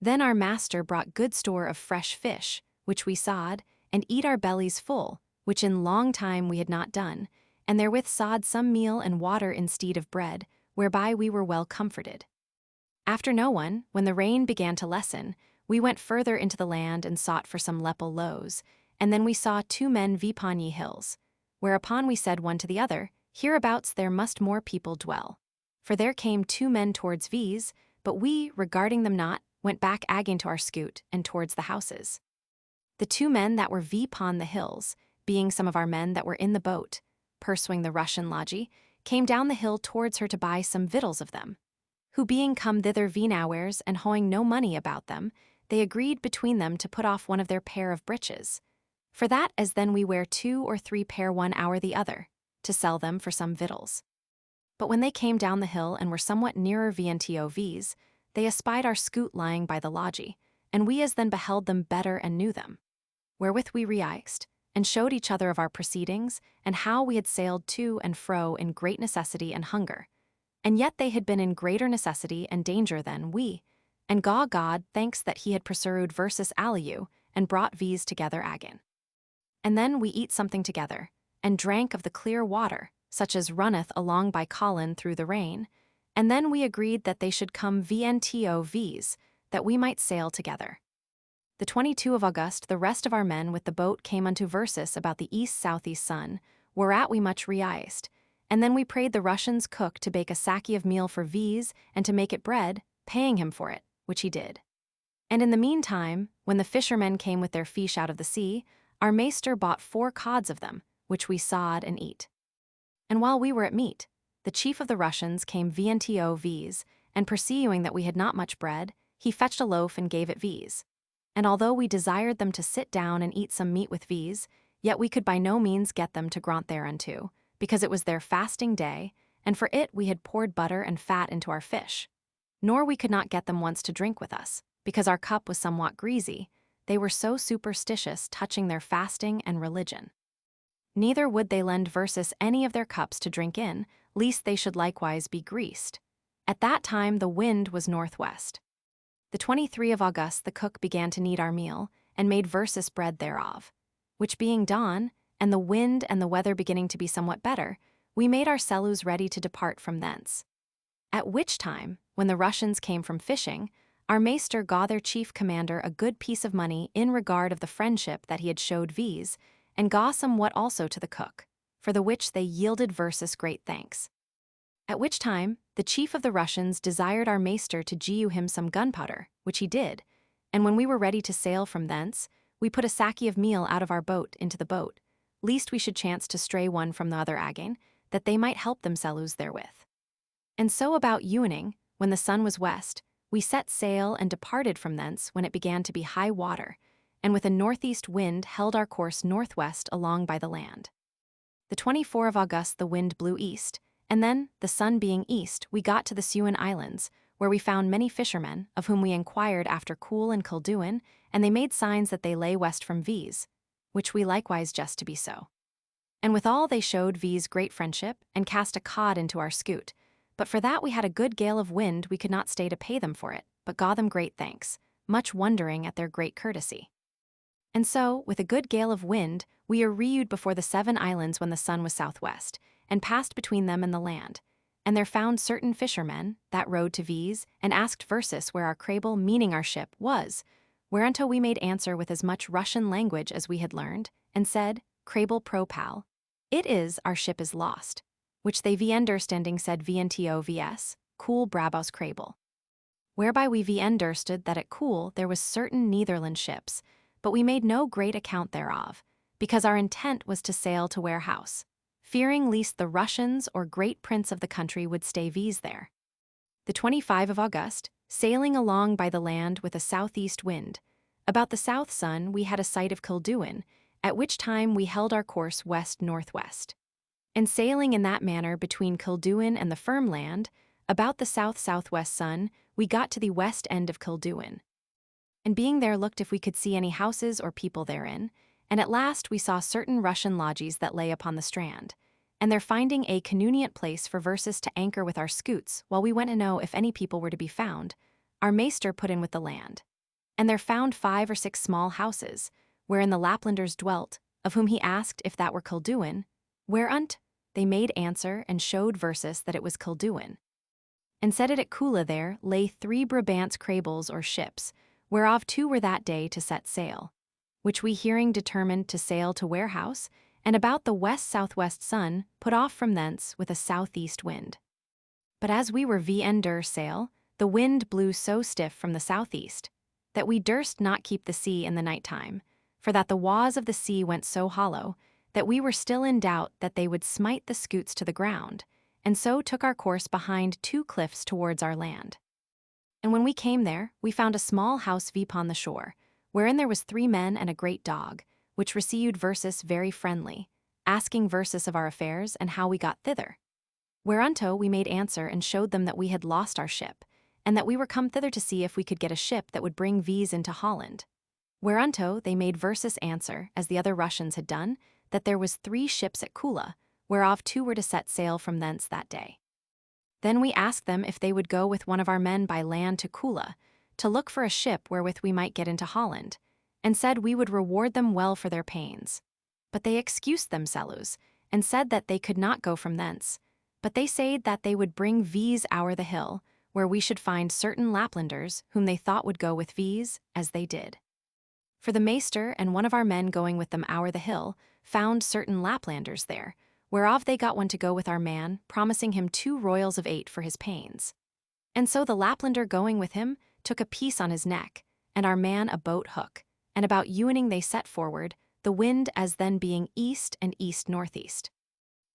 Then our master brought good store of fresh fish, which we sawed, and eat our bellies full, which in long time we had not done, and therewith sawed some meal and water instead of bread, whereby we were well comforted. After no one, when the rain began to lessen, we went further into the land and sought for some lepel loaves, and then we saw 2 men vpon ye hills, whereupon we said one to the other, hereabouts there must more people dwell. For there came 2 men towards V's, but we, regarding them not, went back again to our scoot and towards the houses. The 2 men that were vpon the hills, being some of our men that were in the boat, pursuing the Russian lodgy, came down the hill towards her to buy some victuals of them, who being come thither vnowares and hoeing no money about them, they agreed between them to put off one of their pair of breeches, for that as then we wear 2 or 3 pair one hour the other, to sell them for some victuals. But when they came down the hill and were somewhat nearer vnto V's, they espied our scoot lying by the lodgy, and we as then beheld them better and knew them. Wherewith we reiced, and showed each other of our proceedings, and how we had sailed to and fro in great necessity and hunger, and yet they had been in greater necessity and danger than we, and God thanks that he had pursued Versus aliu, and brought V's together again. And then we eat something together, and drank of the clear water, such as runneth along by Colin through the rain, and then we agreed that they should come vnto V's, that we might sail together. The 22 of August the rest of our men with the boat came unto Versus about the east-southeast sun, whereat we much reiced, and then we prayed the Russian's cook to bake a sackie of meal for V's and to make it bread, paying him for it, which he did. And in the meantime, when the fishermen came with their fish out of the sea, our maester bought 4 cods of them, which we sawed and eat. And while we were at meat, the chief of the Russians came vnto V's, and perceiving that we had not much bread, he fetched a loaf and gave it V's. And although we desired them to sit down and eat some meat with V's, yet we could by no means get them to grant thereunto, because it was their fasting day, and for it we had poured butter and fat into our fish. Nor we could not get them once to drink with us, because our cup was somewhat greasy, they were so superstitious touching their fasting and religion. Neither would they lend Versus any of their cups to drink in, lest they should likewise be greased. At that time the wind was northwest. The 23 of August the cook began to knead our meal, and made Versus bread thereof, which being dawn, and the wind and the weather beginning to be somewhat better, we made our cellus ready to depart from thence. At which time, when the Russians came from fishing, our maester gaw their chief commander a good piece of money in regard of the friendship that he had showed V's, and gaw somewhat also to the cook, for the which they yielded Versus great thanks. At which time, the chief of the Russians desired our maester to giu him some gunpowder, which he did, and when we were ready to sail from thence, we put a sackie of meal out of our boat into the boat, lest we should chance to stray one from the other again, that they might help themselves therewith. And so about evening, when the sun was west, we set sail and departed from thence when it began to be high water, and with a northeast wind held our course northwest along by the land. The 24th of August the wind blew east, and then, the sun being east, we got to the Sewin Islands, where we found many fishermen, of whom we inquired after Cool and Kildoon, and they made signs that they lay west from V's, which we likewise just to be so. And withal they showed V's great friendship, and cast a cod into our scoot, but for that we had a good gale of wind we could not stay to pay them for it, but gaw them great thanks, much wondering at their great courtesy. And so, with a good gale of wind, we arrewed before the 7 islands when the sun was southwest, and passed between them and the land. And there found certain fishermen, that rode to V's, and asked Versus where our crable, meaning our ship, was, whereunto we made answer with as much Russian language as we had learned, and said, Crable pro pal, it is, our ship is lost, which they understanding said VNTO VS, Cool Brabos crable. Whereby we understood that at Cool there was certain Netherland ships, but we made no great account thereof, because our intent was to sail to Warehouse, fearing lest the Russians or great prince of the country would stay V's there. The 25th of August, sailing along by the land with a southeast wind, about the south sun we had a sight of Kildoon, at which time we held our course west-northwest. And sailing in that manner between Kildoon and the firm land, about the south-southwest sun, we got to the west end of Kildoon. And being there looked if we could see any houses or people therein, and at last we saw certain Russian lodges that lay upon the strand, and there finding a convenient place for Versus to anchor with our scoots while we went to know if any people were to be found, our maester put in with the land. And there found 5 or 6 small houses, wherein the Laplanders dwelt, of whom he asked if that were Kildoon, whereunt they made answer and showed Versus that it was Kildoon. And said it at Kula there lay 3 Brabants crables or ships, whereof 2 were that day to set sail, which we hearing determined to sail to Warehouse, and about the west-southwest sun put off from thence with a southeast wind. But as we were ender sail, the wind blew so stiff from the southeast, that we durst not keep the sea in the night time, for that the waws of the sea went so hollow, that we were still in doubt that they would smite the scoots to the ground, and so took our course behind 2 cliffs towards our land. And when we came there, we found a small house upon the shore, wherein there was 3 men and a great dog, which received Versus very friendly, asking Versus of our affairs and how we got thither. Whereunto we made answer and showed them that we had lost our ship, and that we were come thither to see if we could get a ship that would bring V's into Holland. Whereunto they made Versus answer, as the other Russians had done, that there was 3 ships at Kula, whereof 2 were to set sail from thence that day. Then we asked them if they would go with one of our men by land to Kula, to look for a ship wherewith we might get into Holland, and said we would reward them well for their pains. But they excused themselves, and said that they could not go from thence, but they said that they would bring V's o'er the hill, where we should find certain Laplanders whom they thought would go with V's, as they did. For the maester and one of our men going with them o'er the hill found certain Laplanders there, whereof they got one to go with our man, promising him 2 royals of 8 for his pains. And so the Laplander going with him took a piece on his neck, and our man a boat hook, and about ewening they set forward, the wind as then being east and east-northeast.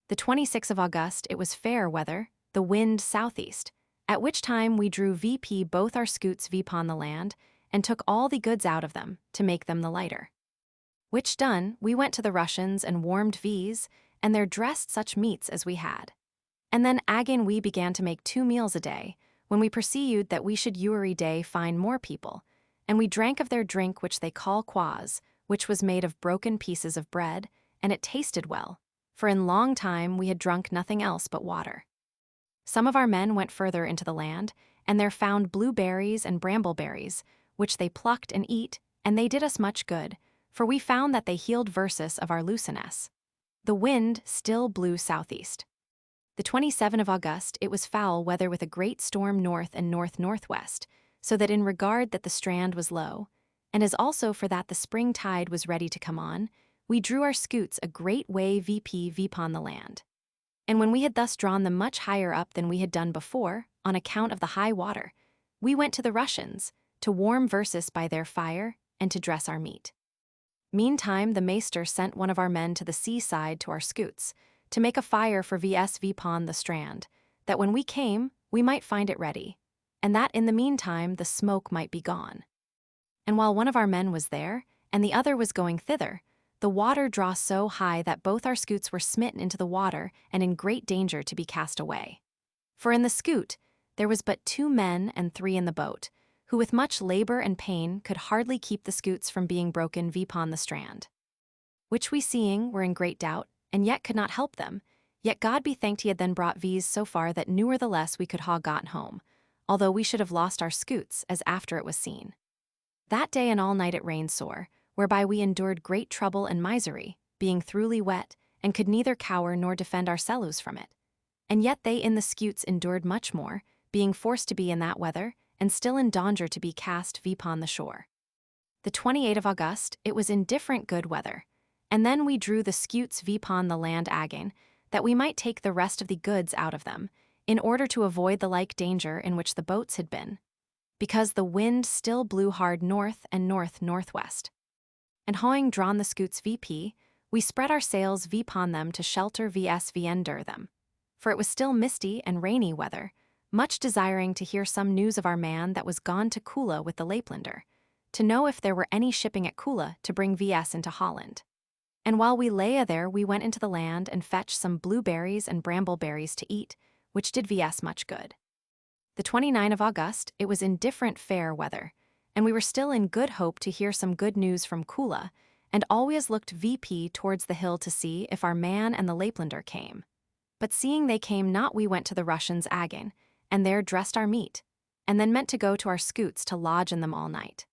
The 26th of August it was fair weather, the wind southeast, at which time we drew VP both our scoots upon the land, and took all the goods out of them, to make them the lighter. Which done, we went to the Russians and warmed V's, and there dressed such meats as we had. And then again we began to make 2 meals a day, when we perceived that we should every day find more people, and we drank of their drink which they call quaz, which was made of broken pieces of bread, and it tasted well, for in long time we had drunk nothing else but water. Some of our men went further into the land, and there found blueberries and brambleberries, which they plucked and eat, and they did us much good, for we found that they healed Versus of our looseness. The wind still blew southeast. The 27th of August it was foul weather with a great storm north and north-northwest, so that in regard that the strand was low, and as also for that the spring tide was ready to come on, we drew our scoots a great way upon the land. And when we had thus drawn them much higher up than we had done before, on account of the high water, we went to the Russians, to warm Versus by their fire, and to dress our meat. Meantime the maester sent one of our men to the seaside to our scoots, to make a fire for VS upon the strand, that when we came, we might find it ready, and that in the meantime the smoke might be gone. And while one of our men was there, and the other was going thither, the water draw so high that both our scoots were smitten into the water and in great danger to be cast away. For in the scoot there was but 2 men and 3 in the boat, who with much labor and pain could hardly keep the scoots from being broken upon the strand. Which we seeing were in great doubt, and yet could not help them, yet God be thanked he had then brought V's so far that nevertheless we could ha got home, although we should have lost our scoots, as after it was seen. That day and all night it rained sore, whereby we endured great trouble and misery, being thoroughly wet, and could neither cower nor defend ourselves from it. And yet they in the scoots endured much more, being forced to be in that weather, and still in danger to be cast upon the shore. The 28th of August, it was indifferent good weather, and then we drew the scoots upon the land again, that we might take the rest of the goods out of them, in order to avoid the like danger in which the boats had been, because the wind still blew hard north and north-northwest. And having drawn the scoots VP, we spread our sails upon them to shelter vs under them, for it was still misty and rainy weather, much desiring to hear some news of our man that was gone to Kula with the Laplander, to know if there were any shipping at Kula to bring vs into Holland. And while we lay there, we went into the land and fetched some blueberries and brambleberries to eat, which did vs much good. The 29th of August, it was indifferent fair weather, and we were still in good hope to hear some good news from Kula, and always looked VP towards the hill to see if our man and the Laplander came. But seeing they came not, we went to the Russians again, and there dressed our meat, and then meant to go to our scoots to lodge in them all night.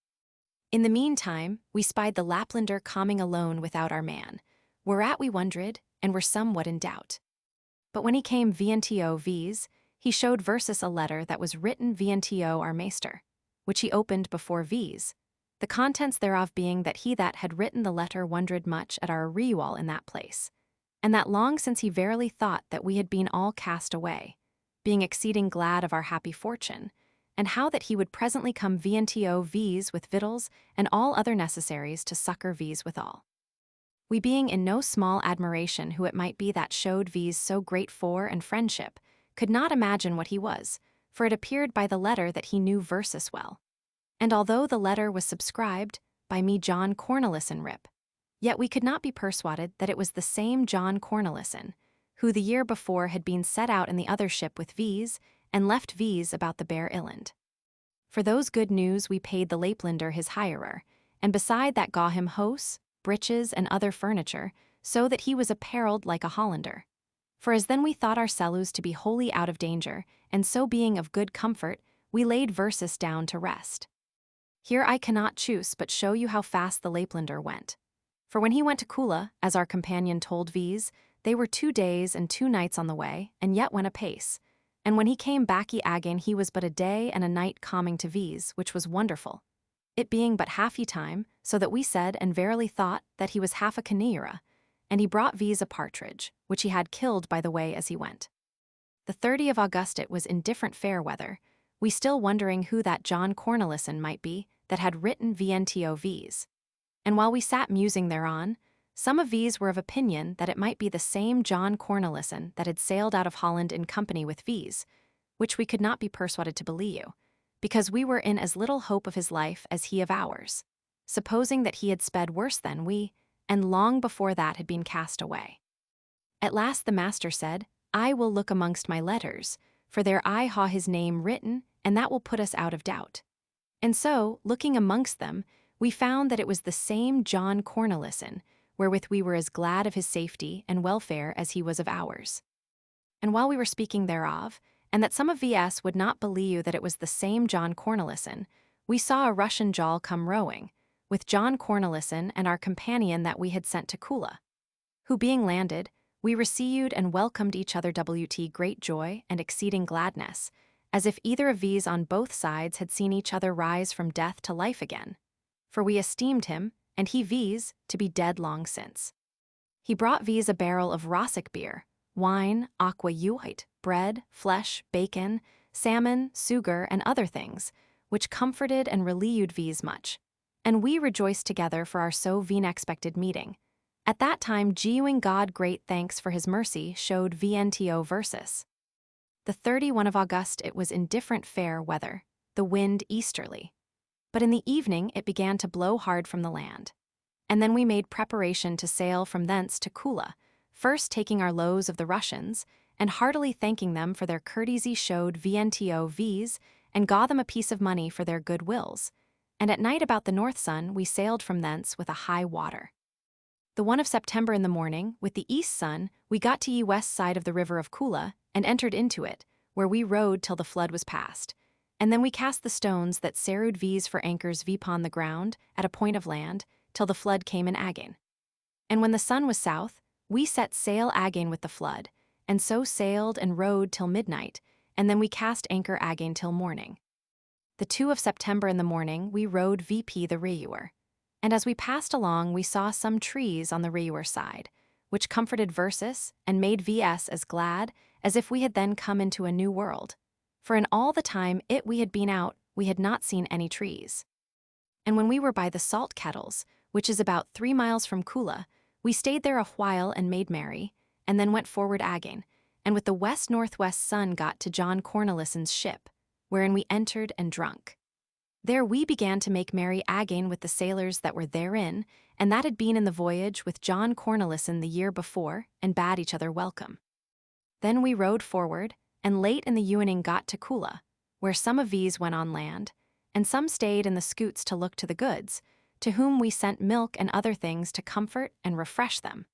In the meantime, we spied the Laplander coming alone without our man, whereat we wondered, and were somewhat in doubt. But when he came VNTO V's, he showed versus a letter that was written VNTO our maester, which he opened before V's, the contents thereof being that he that had written the letter wondered much at our arrival in that place, and that long since he verily thought that we had been all cast away, being exceeding glad of our happy fortune, and how that he would presently come VNTO V's with victuals and all other necessaries to succor V's withal. We being in no small admiration who it might be that showed V's so great for and friendship, could not imagine what he was, for it appeared by the letter that he knew versus well. And although the letter was subscribed by me John Cornelison Rip, yet we could not be persuaded that it was the same John Cornelison, who the year before had been set out in the other ship with V's, and left V's about the Bear Island. For those good news we paid the Laplander his hirer, and beside that gaw him hose, breeches, and other furniture, so that he was apparelled like a Hollander. For as then we thought ourselves to be wholly out of danger, and so being of good comfort, we laid versus down to rest. Here I cannot choose but show you how fast the Laplander went. For when he went to Kula, as our companion told V's, they were 2 days and 2 nights on the way, and yet went apace. And when he came back again, he was but a day and a night coming to V's, which was wonderful, it being but half ye time, so that we said and verily thought that he was half a canaera, and he brought V's a partridge, which he had killed by the way as he went. The 30th of August it was indifferent fair weather, we still wondering who that John Cornelison might be that had written VNTO V's. And while we sat musing thereon, some of V's were of opinion that it might be the same John Cornelison that had sailed out of Holland in company with V's, which we could not be persuaded to believe, because we were in as little hope of his life as he of ours, supposing that he had sped worse than we, and long before that had been cast away. At last the master said, I will look amongst my letters, for there I haw his name written, and that will put us out of doubt. And so, looking amongst them, we found that it was the same John Cornelison, wherewith we were as glad of his safety and welfare as he was of ours. And while we were speaking thereof, and that some of VS would not believe that it was the same John Cornelison, we saw a Russian jawl come rowing, with John Cornelison and our companion that we had sent to Kula, who being landed, we received and welcomed each other WT great joy and exceeding gladness, as if either of these on both sides had seen each other rise from death to life again. For we esteemed him, and he V's, to be dead long since. He brought V's a barrel of Rossick beer, wine, aqua white, bread, flesh, bacon, salmon, sugar, and other things, which comforted and relieved V's much. And we rejoiced together for our so expected meeting. At that time giving God great thanks for his mercy showed VNTO versus. The 31st of August it was indifferent fair weather, the wind easterly. But in the evening it began to blow hard from the land. and then we made preparation to sail from thence to Kula, first taking our lows of the Russians, and heartily thanking them for their courtesy showed VNTO Vs, and gaw them a piece of money for their good wills. And at night about the north sun we sailed from thence with a high water. The 1 of September in the morning, with the east sun, we got to ye west side of the river of Kula, and entered into it, where we rode till the flood was past. And then we cast the stones that serud Vs for anchors vpon the ground, at a point of land, till the flood came in again. And when the sun was south, we set sail again with the flood, and so sailed and rode till midnight, and then we cast anchor again till morning. The 2 of September in the morning we rode VP the Reuer. And as we passed along we saw some trees on the Reuer side, which comforted Versus and made VS as glad as if we had then come into a new world. For in all the time we had been out, we had not seen any trees. And when we were by the salt kettles, which is about 3 miles from Kula, we stayed there a while and made merry, and then went forward again, and with the west-northwest sun got to John Cornelison's ship, wherein we entered and drunk. There we began to make merry again with the sailors that were therein, and that had been in the voyage with John Cornelison the year before, and bade each other welcome. Then we rode forward, and late in the evening got to Kula, where some of these went on land, and some stayed in the scoots to look to the goods, to whom we sent milk and other things to comfort and refresh them.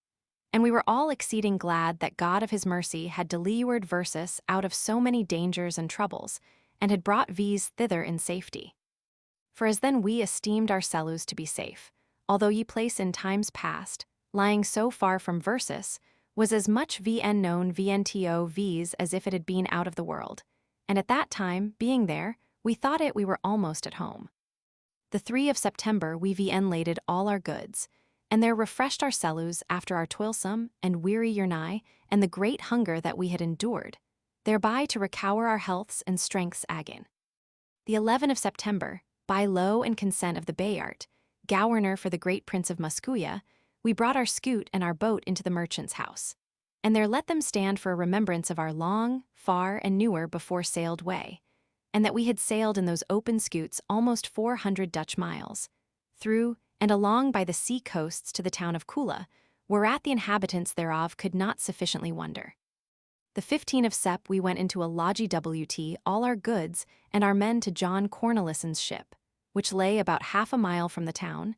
And we were all exceeding glad that God of his mercy had delivered Versus out of so many dangers and troubles, and had brought Vs thither in safety. For as then we esteemed ourselves to be safe, although ye place in times past, lying so far from Versus, was as much VN known VNTO Vs as if it had been out of the world, and at that time, being there, we thought we were almost at home. The 3 of September we VN laded all our goods, and there refreshed ourselves after our toilsome and weary journey and the great hunger that we had endured, thereby to recover our healths and strengths again. The 11 of September, by low and consent of the Bayard, governor for the great Prince of Muscuya, we brought our scoot and our boat into the merchant's house, and there let them stand for a remembrance of our long, far, and newer before sailed way, and that we had sailed in those open scoots almost 400 Dutch miles, through and along by the sea coasts to the town of Kula, whereat the inhabitants thereof could not sufficiently wonder. The 15 of Sep we went into a lodgy WT all our goods and our men to John Cornelison's ship, which lay about half a mile from the town,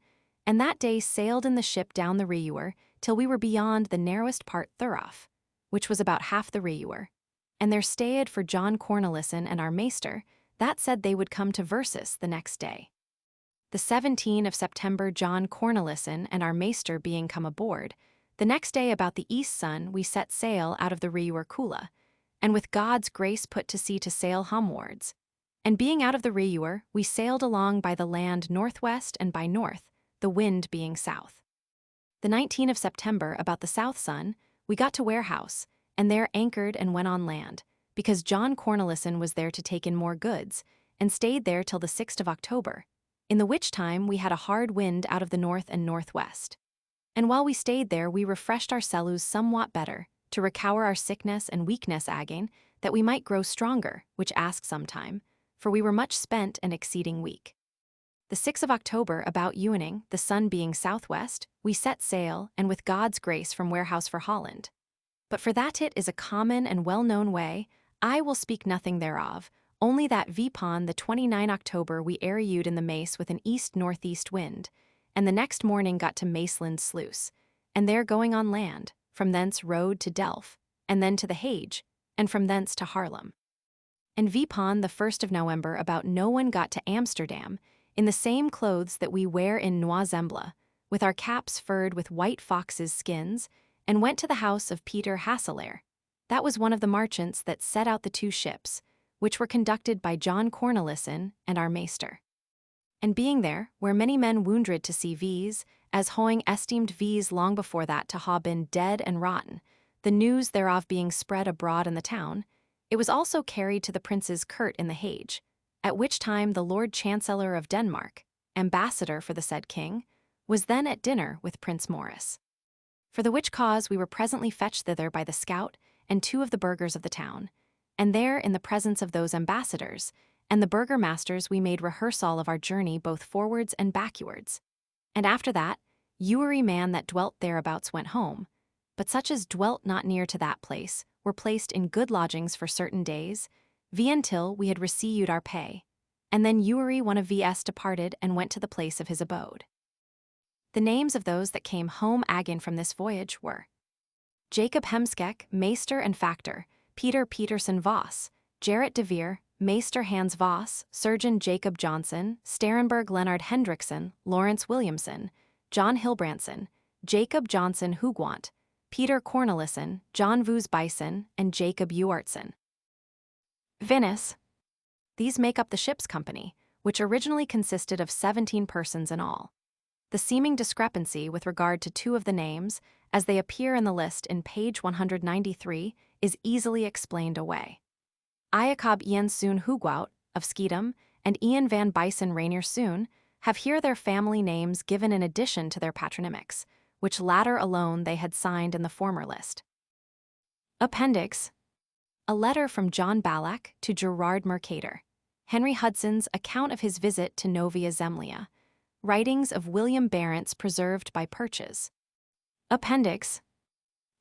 and that day sailed in the ship down the Reuer till we were beyond the narrowest part thereof, which was about half the Reuer, and there stayed for John Cornelison and our maester, that said they would come to Versus the next day. The 17 of September John Cornelison and our maester being come aboard, the next day about the east sun we set sail out of the Reuer Kula, and with God's grace put to sea to sail homewards. And being out of the Reuer, we sailed along by the land northwest and by north, the wind being south. The 19 of September about the south sun, we got to Warehouse, and there anchored and went on land, because John Cornelison was there to take in more goods, and stayed there till the 6th of October, in the which time we had a hard wind out of the north and northwest. And while we stayed there we refreshed ourselves somewhat better, to recover our sickness and weakness again, that we might grow stronger, which asked some time, for we were much spent and exceeding weak. The 6th of October about evening, the sun being southwest, we set sail, and with God's grace from Warehouse for Holland. But for that it is a common and well-known way, I will speak nothing thereof, only that vpon the 29 October we arrived in the Mace with an east-northeast wind, and the next morning got to Maceland Sluice, and there going on land, from thence rode to Delft, and then to the Hage, and from thence to Haarlem. And vpon the 1st of November about no one got to Amsterdam, in the same clothes that we wear in Noisembla, with our caps furred with white foxes' skins, and went to the house of Peter Hasselaer. That was one of the merchants that set out the 2 ships, which were conducted by John Cornelison and our maester. And being there, where many men wounded to see Vs, as hoing esteemed Vs long before that to ha been dead and rotten, the news thereof being spread abroad in the town, it was also carried to the Prince's court in the Hage, at which time the Lord Chancellor of Denmark, ambassador for the said king, was then at dinner with Prince Maurice. For the which cause we were presently fetched thither by the scout and 2 of the burghers of the town, and there in the presence of those ambassadors and the burgomasters we made rehearsal of our journey both forwards and backwards. And after that, Ueri man that dwelt thereabouts went home, but such as dwelt not near to that place were placed in good lodgings for certain days, until we had received our pay. And then Ueri one of vs departed and went to the place of his abode. The names of those that came home again from this voyage were Jacob Heemskerck, Meester and Factor, Peter Peterson Voss, Gerrit de Veer, Meester Hans Voss, Surgeon Jacob Johnson, Sterenberg Leonard Hendrickson, Lawrence Williamson, John Hilbrandson, Jacob Johnson Hugwant, Peter Cornelissen, John Voos Bison, and Jacob Uartson. Venice. These make up the ship's company, which originally consisted of 17 persons in all. The seeming discrepancy with regard to 2 of the names, as they appear in the list in page 193, is easily explained away. Iacob Ian Soon Hugwout, of Schiedam, and Ian van Bison Rainier Soon have here their family names given in addition to their patronymics, which latter alone they had signed in the former list. Appendix. A letter from John Ballack to Gerard Mercator. Henry Hudson's account of his visit to Novia Zemlya. Writings of William Barents preserved by Purchas. Appendix.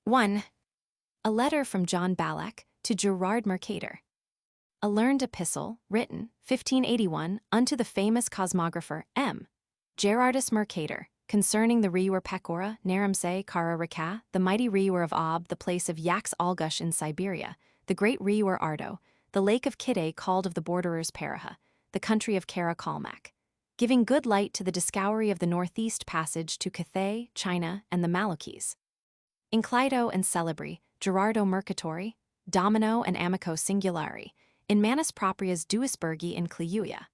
1. A letter from John Ballack to Gerard Mercator. A learned epistle, written, 1581, unto the famous cosmographer M. Gerardus Mercator, concerning the Riur Pecora, Naramse, Kara Raka, the mighty Riur of Ob, the place of Yaks Algush in Siberia, the great Riur Ardo, the lake of Kidde called of the borderers Paraha, the country of Kara Kalmak, giving good light to the discovery of the northeast passage to Cathay, China, and the Moluccas. Inclido and Celebri, Gerardo Mercatori, Domino and Amico Singulari, in manus proprias Duisburgi in Cliuia.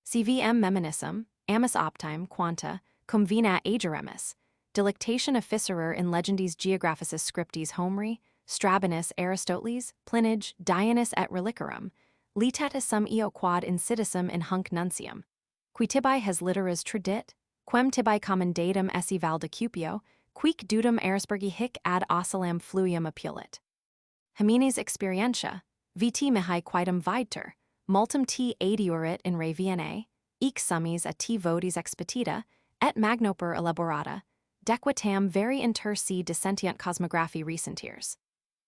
CVM Memonisum, Amis Optime, Quanta, cum vina ageremus, delectation officerer in legendis geographicis scriptis Homeri, Strabonus Aristoteles, Plinage, Dionys et Relicarum, litatis sum eo quad insidissum in hunc nuntium, qui tibi has literas tradit, quem tibi commendatum esse valdecupio, quic dudum Arisburgi hic ad oscilam fluium appulit. Homines experientia, vt mihi quidem vidter, multum t adiurit in re Viennae, ec summis a t votis expedita, et magnoper elaborata, dequitam veri inter si dissentient cosmographi recentiers.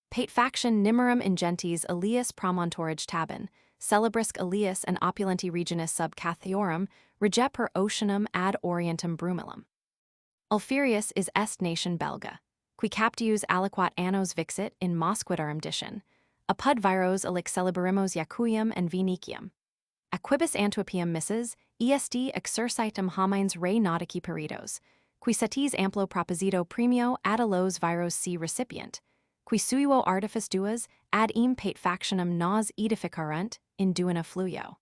Pate faction nimmerum ingentes Elias promontorage tabin, celebrisque Elias and opulenti regionis sub Cathiorum, rege per oceanum ad orientem brumilum. Ulferius is est nation belga, qui captius aliquat annos vixit in Mosquidarum dician, apud viros alic celeberimos Jacuium and Venicium. Aquibus Antiopium misses, est exercitum homines re nautici peritos, qui satis amplo proposito premio ad alos viros si recipient, qui suo artifice duas ad im pate factionum nos edificarunt in duina fluio.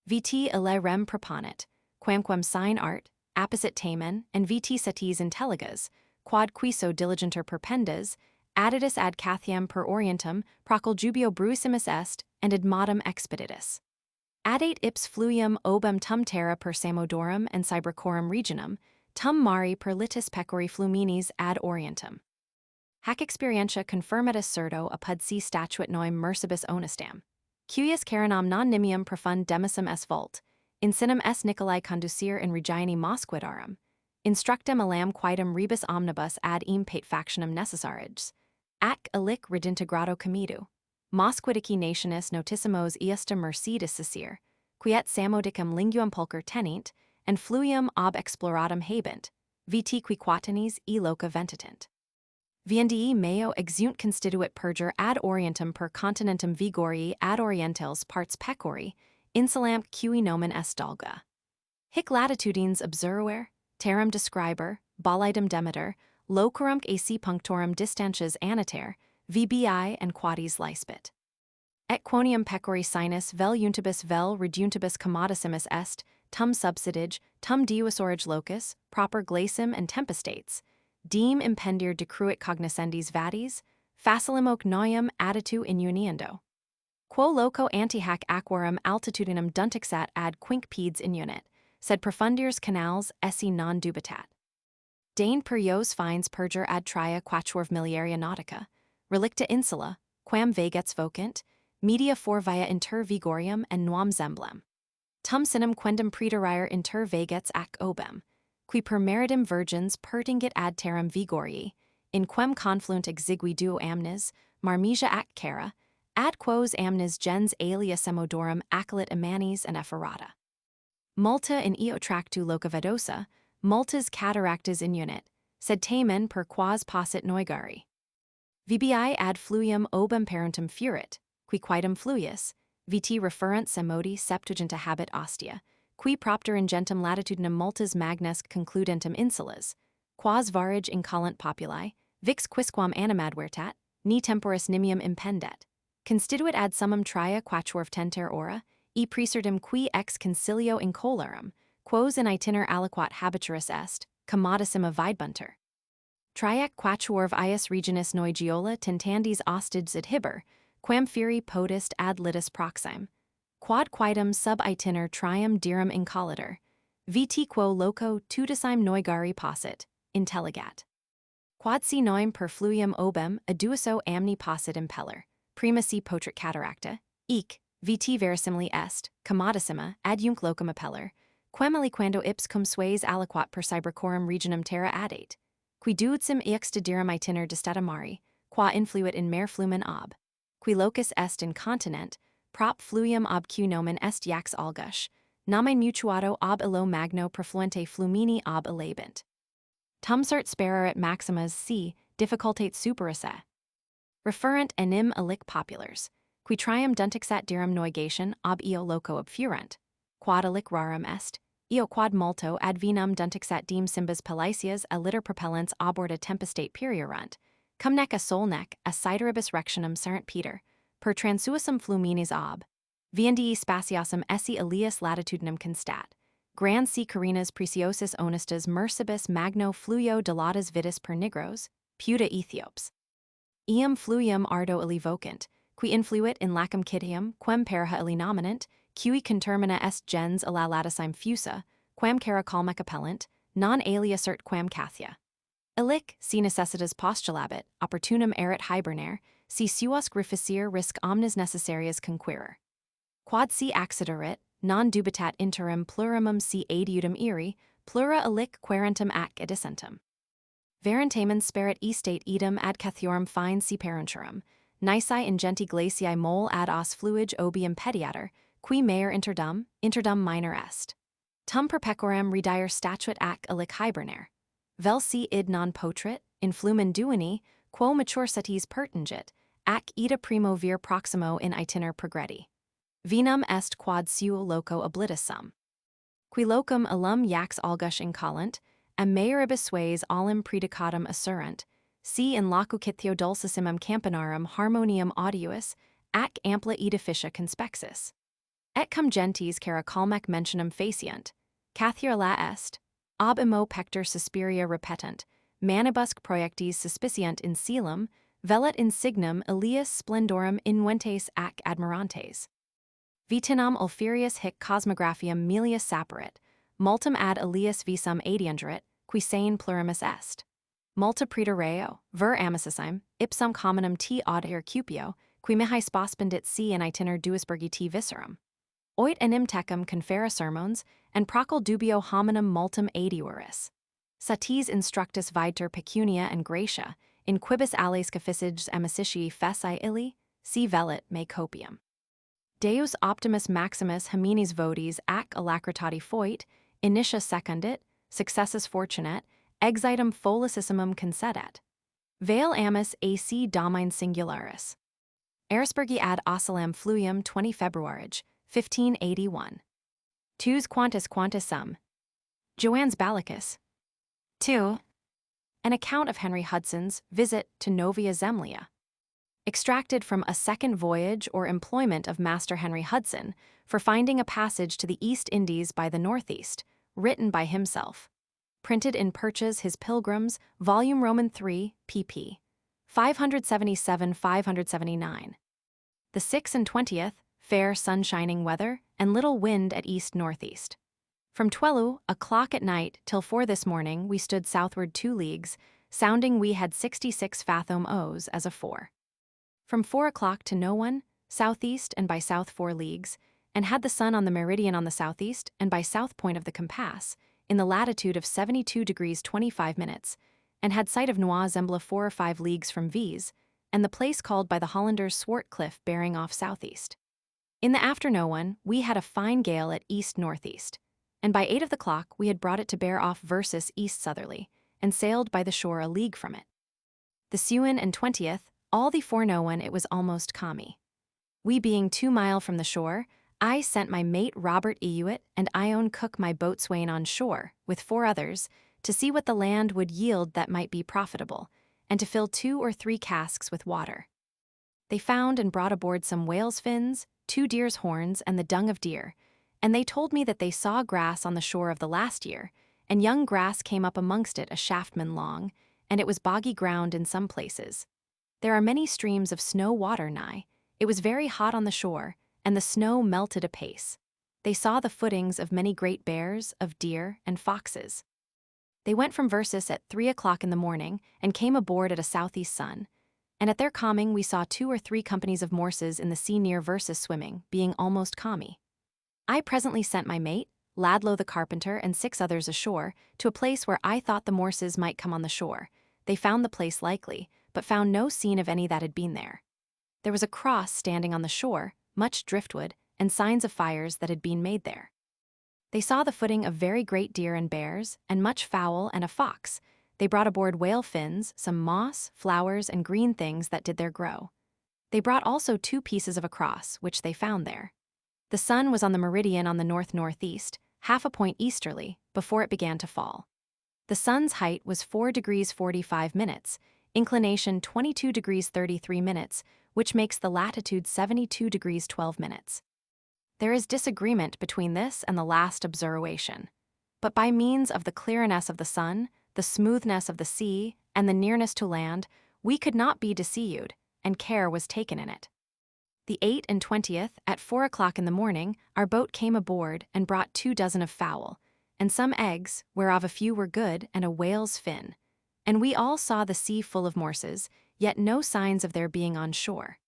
Vt ille rem proponit, quamquam sine art, apposite tamen, and vt satis intelligas, quod quiso diligenter perpendas, addidus ad Cathiam per orientem, proculjubio bruissimus est, and ad modum expeditus. Addate ips fluium obem tum terra per Samodorum and Cybercorum regionum, tum mari per litis pecori fluminis ad orientem. Hac experientia confirmatus certo apud si statuit noem mercibus onestam. Cuius carinam non nimium profund demisum es volt, insinum es Nicolai conducere in regione Mosquidarum, instructem elam quidem rebus omnibus ad im pate factionum necessariges, ac alic redintegrado comidu. Mosquidici nationis notissimos iusta mercedis sicere, qui et samodicum linguam pulcher tenint, and fluium ob exploratum habent, vt qui quaternis e loca ventitant. Viendii meo exunt constituit perger ad orientem per continentum vigorii ad orientales parts pecori, insulam cui nomen est dalga. Hic latitudines obseruer, terram describer, bolidum demeter, locurum ac punctorum distantias aniter, vbi and quadis lispit. Et quonium pecori sinus vel untibus vel reduntibus commodissimus est, tum subsidige, tum diusorage locus, proper glacium and tempestates, diem impendir decruit cognoscendis vadis, facilem hoc noium additu in uniendo. Quo loco antihac aquarum altitudinem duntixat ad quinc peds inunit, sed profundiors canals esse non dubitat. Dane per ios fines perger ad tria quatuor miliaria nautica, relicta insula, quam vegets vocent, media for via inter vigorium and nuam zemblem. Tum sinem quendam preterire inter vegets ac obem, qui per maritim virgens pertingit ad terram vigorii, in quem confluent exigui duo amnes, marmesia ac cara, ad quos amnes gens alia semodorum accolit Immanes and Ephrata. Multa in eo tractu loca vedosa, multas cataractas in unit, sed tamen per quas possit neugari. VBI ad fluvium obum parentum furit, qui quaedam fluvius, vt referent semodi septuaginta habet ostia, qui propter ingentem latitudinem multas magnas concludentum insulas, quas varage incolent populi, vix quisquam animadvertat, ni temporis nimium impendet, constituit ad summum tria quatuorf tenter ora, e praesertim qui ex concilio incolarum, quos in itiner aliquat habituris est, commodissima videbunter. Triac quatuorv ius regionis noigiola tintandis ostids ad hiber, quam feri potest ad litis proxime, quod quaedam sub itiner trium dirum incollitor, vt quo loco tudicime neugari possit, intelligat. Quod si noim per fluvium obem aduoso amni possit impeller, prima si potrit cataracta, ec, vt verisimile est, commodissima, adjunct locum appeller, quem aliquando ips cum sues aliquat per cybercorum regionum terra adate, qui duodsim extedirum itiner destata mari, qua influit in mare flumen ob, qui locus est in continent, prop fluvium ob q nomen est jax algush, name mutuato ob illo magno profluente flumini ob elabent. Tum cert speraret maximas c, difficultate superisse. Referent enim alic populars, qui trium duntixat dirum neugation ob eo loco obfurent, quod alic rarum est, eo quod multo ad vinum duntixat dim simbas pelicias a litter propellants oborda tempestate perierunt, cum nec a sol nec a sideribus rectionum serent Peter, per transuosum fluminis ob, viandii spatiosum esse alias latitudinem constat, grand si carinas preciosis honestas mercibus magno fluio dilatas vitis per nigros, puta Ethiops. Eam fluvium ardo illi vocant, qui influit in lacum citium, quem perha illi nominant, cui contermina est gens illa laticime fusa, quam cara calmac appellant, non alia cert quam cathia. Illic, si necessitas postulabit, opportunum erit hibernare, si suos grificere risc omnes necessarias conquirer. Quod si acciderit, non dubitat interim plurimum si adiutum iri, plura illic querentum ac edicentum. Verentamen sperit estate idem ad cathiorum fine si parenturum, nisi ingenti glaciae mole ad os fluige obium pediater, qui mare interdum minor est. Tum perpecorem redire statuit ac illic hibernare. Vel si id non potrit, in flumen duini, quo mature satis pertingit, ac ida primo vir proximo in itiner progredi. Vinum est quod seu loco oblitus sum. Qui locum alum jax algush incollant, am mayoribus sues olim predicatum assurant, si in locucitio dulcissimum campanarum harmonium audius, ac ampla edificia conspexis. Et cum gentes cara calmac mentionum faciant, cathia la est, ob immo pector suspiria repetent, manibusque proiectis suspiciant in coelum, velet in signum Elias splendorum inventes ac admirantes. Vitinam ulferius hic cosmographium melius saperit, multum ad Elias visum adiungerit, qui sane plurimus est. Multa praetoreo, ver amicissime, ipsum commonum t audier cupio, qui mihi spospendit si in itiner duisburgi t viscerum. Oit enim tecum confera sermons, and procul dubio hominum multum adiuris. Satis instructus vidter pecunia and gratia, in quibus ales caficiges amicisci feci illi, si velit me copium. Deus optimus maximus hominis votis ac alacritati foit, initia secundit, successus fortunet, exitum folicissimum concedat. Veil amis ac domine singularis. Erisburgi ad oscilam fluvium 20 Februarige, 1581. Tus quantus sum. Joannes Ballicus. 2. An account of Henry Hudson's visit to Novia Zemlya. Extracted from A Second Voyage or Employment of Master Henry Hudson for Finding a Passage to the East Indies by the Northeast, written by himself. Printed in Purchas His Pilgrims, Volume Roman 3, pp. 577-579. The 6 and 20th, fair sun-shining weather, and little wind at east-northeast. From 12 o'clock at night till 4 this morning we stood southward 2 leagues, sounding we had 66 fathom O's as afore. From 4 o'clock to no one, southeast and by south 4 leagues, and had the sun on the meridian on the southeast and by south point of the compass, in the latitude of 72 degrees 25 minutes, and had sight of Noix Zembla 4 or 5 leagues from Vies, and the place called by the Hollanders Swart Cliff bearing off southeast. In the afternoon, we had a fine gale at east-northeast, and by 8 of the clock we had brought it to bear off versus east-southerly, and sailed by the shore a league from it. The 7th and 20th, all the forenoon it was almost calmy. We being 2 mile from the shore, I sent my mate Robert Ewitt and Ione Cook my boatswain on shore, with 4 others, to see what the land would yield that might be profitable, and to fill 2 or 3 casks with water. They found and brought aboard some whale's fins, 2 deer's horns, and the dung of deer, and they told me that they saw grass on the shore of the last year, and young grass came up amongst it a shaftman long, and it was boggy ground in some places. There are many streams of snow water nigh. It was very hot on the shore, and the snow melted apace. They saw the footings of many great bears, of deer, and foxes. They went from Versus at 3 o'clock in the morning, and came aboard at a southeast sun, and at their calming we saw 2 or 3 companies of morses in the sea near Versus swimming, being almost calmy. I presently sent my mate, Ladlow the carpenter, and 6 others ashore, to a place where I thought the morses might come on the shore. They found the place likely, but found no sign of any that had been there. There was a cross standing on the shore, much driftwood, and signs of fires that had been made there. They saw the footing of very great deer and bears, and much fowl and a fox. They brought aboard whale fins, some moss, flowers, and green things that did there grow. They brought also 2 pieces of a cross, which they found there. The sun was on the meridian on the north-northeast, half a point easterly, before it began to fall. The sun's height was 4 degrees 45 minutes, inclination 22 degrees 33 minutes, which makes the latitude 72 degrees 12 minutes. There is disagreement between this and the last observation, but by means of the clearness of the sun, the smoothness of the sea, and the nearness to land, we could not be deceived, and care was taken in it. The 8th and 20th, at 4 o'clock in the morning, our boat came aboard and brought 2 dozen of fowl, and some eggs, whereof a few were good, and a whale's fin. And we all saw the sea full of morses, yet no signs of their being on shore.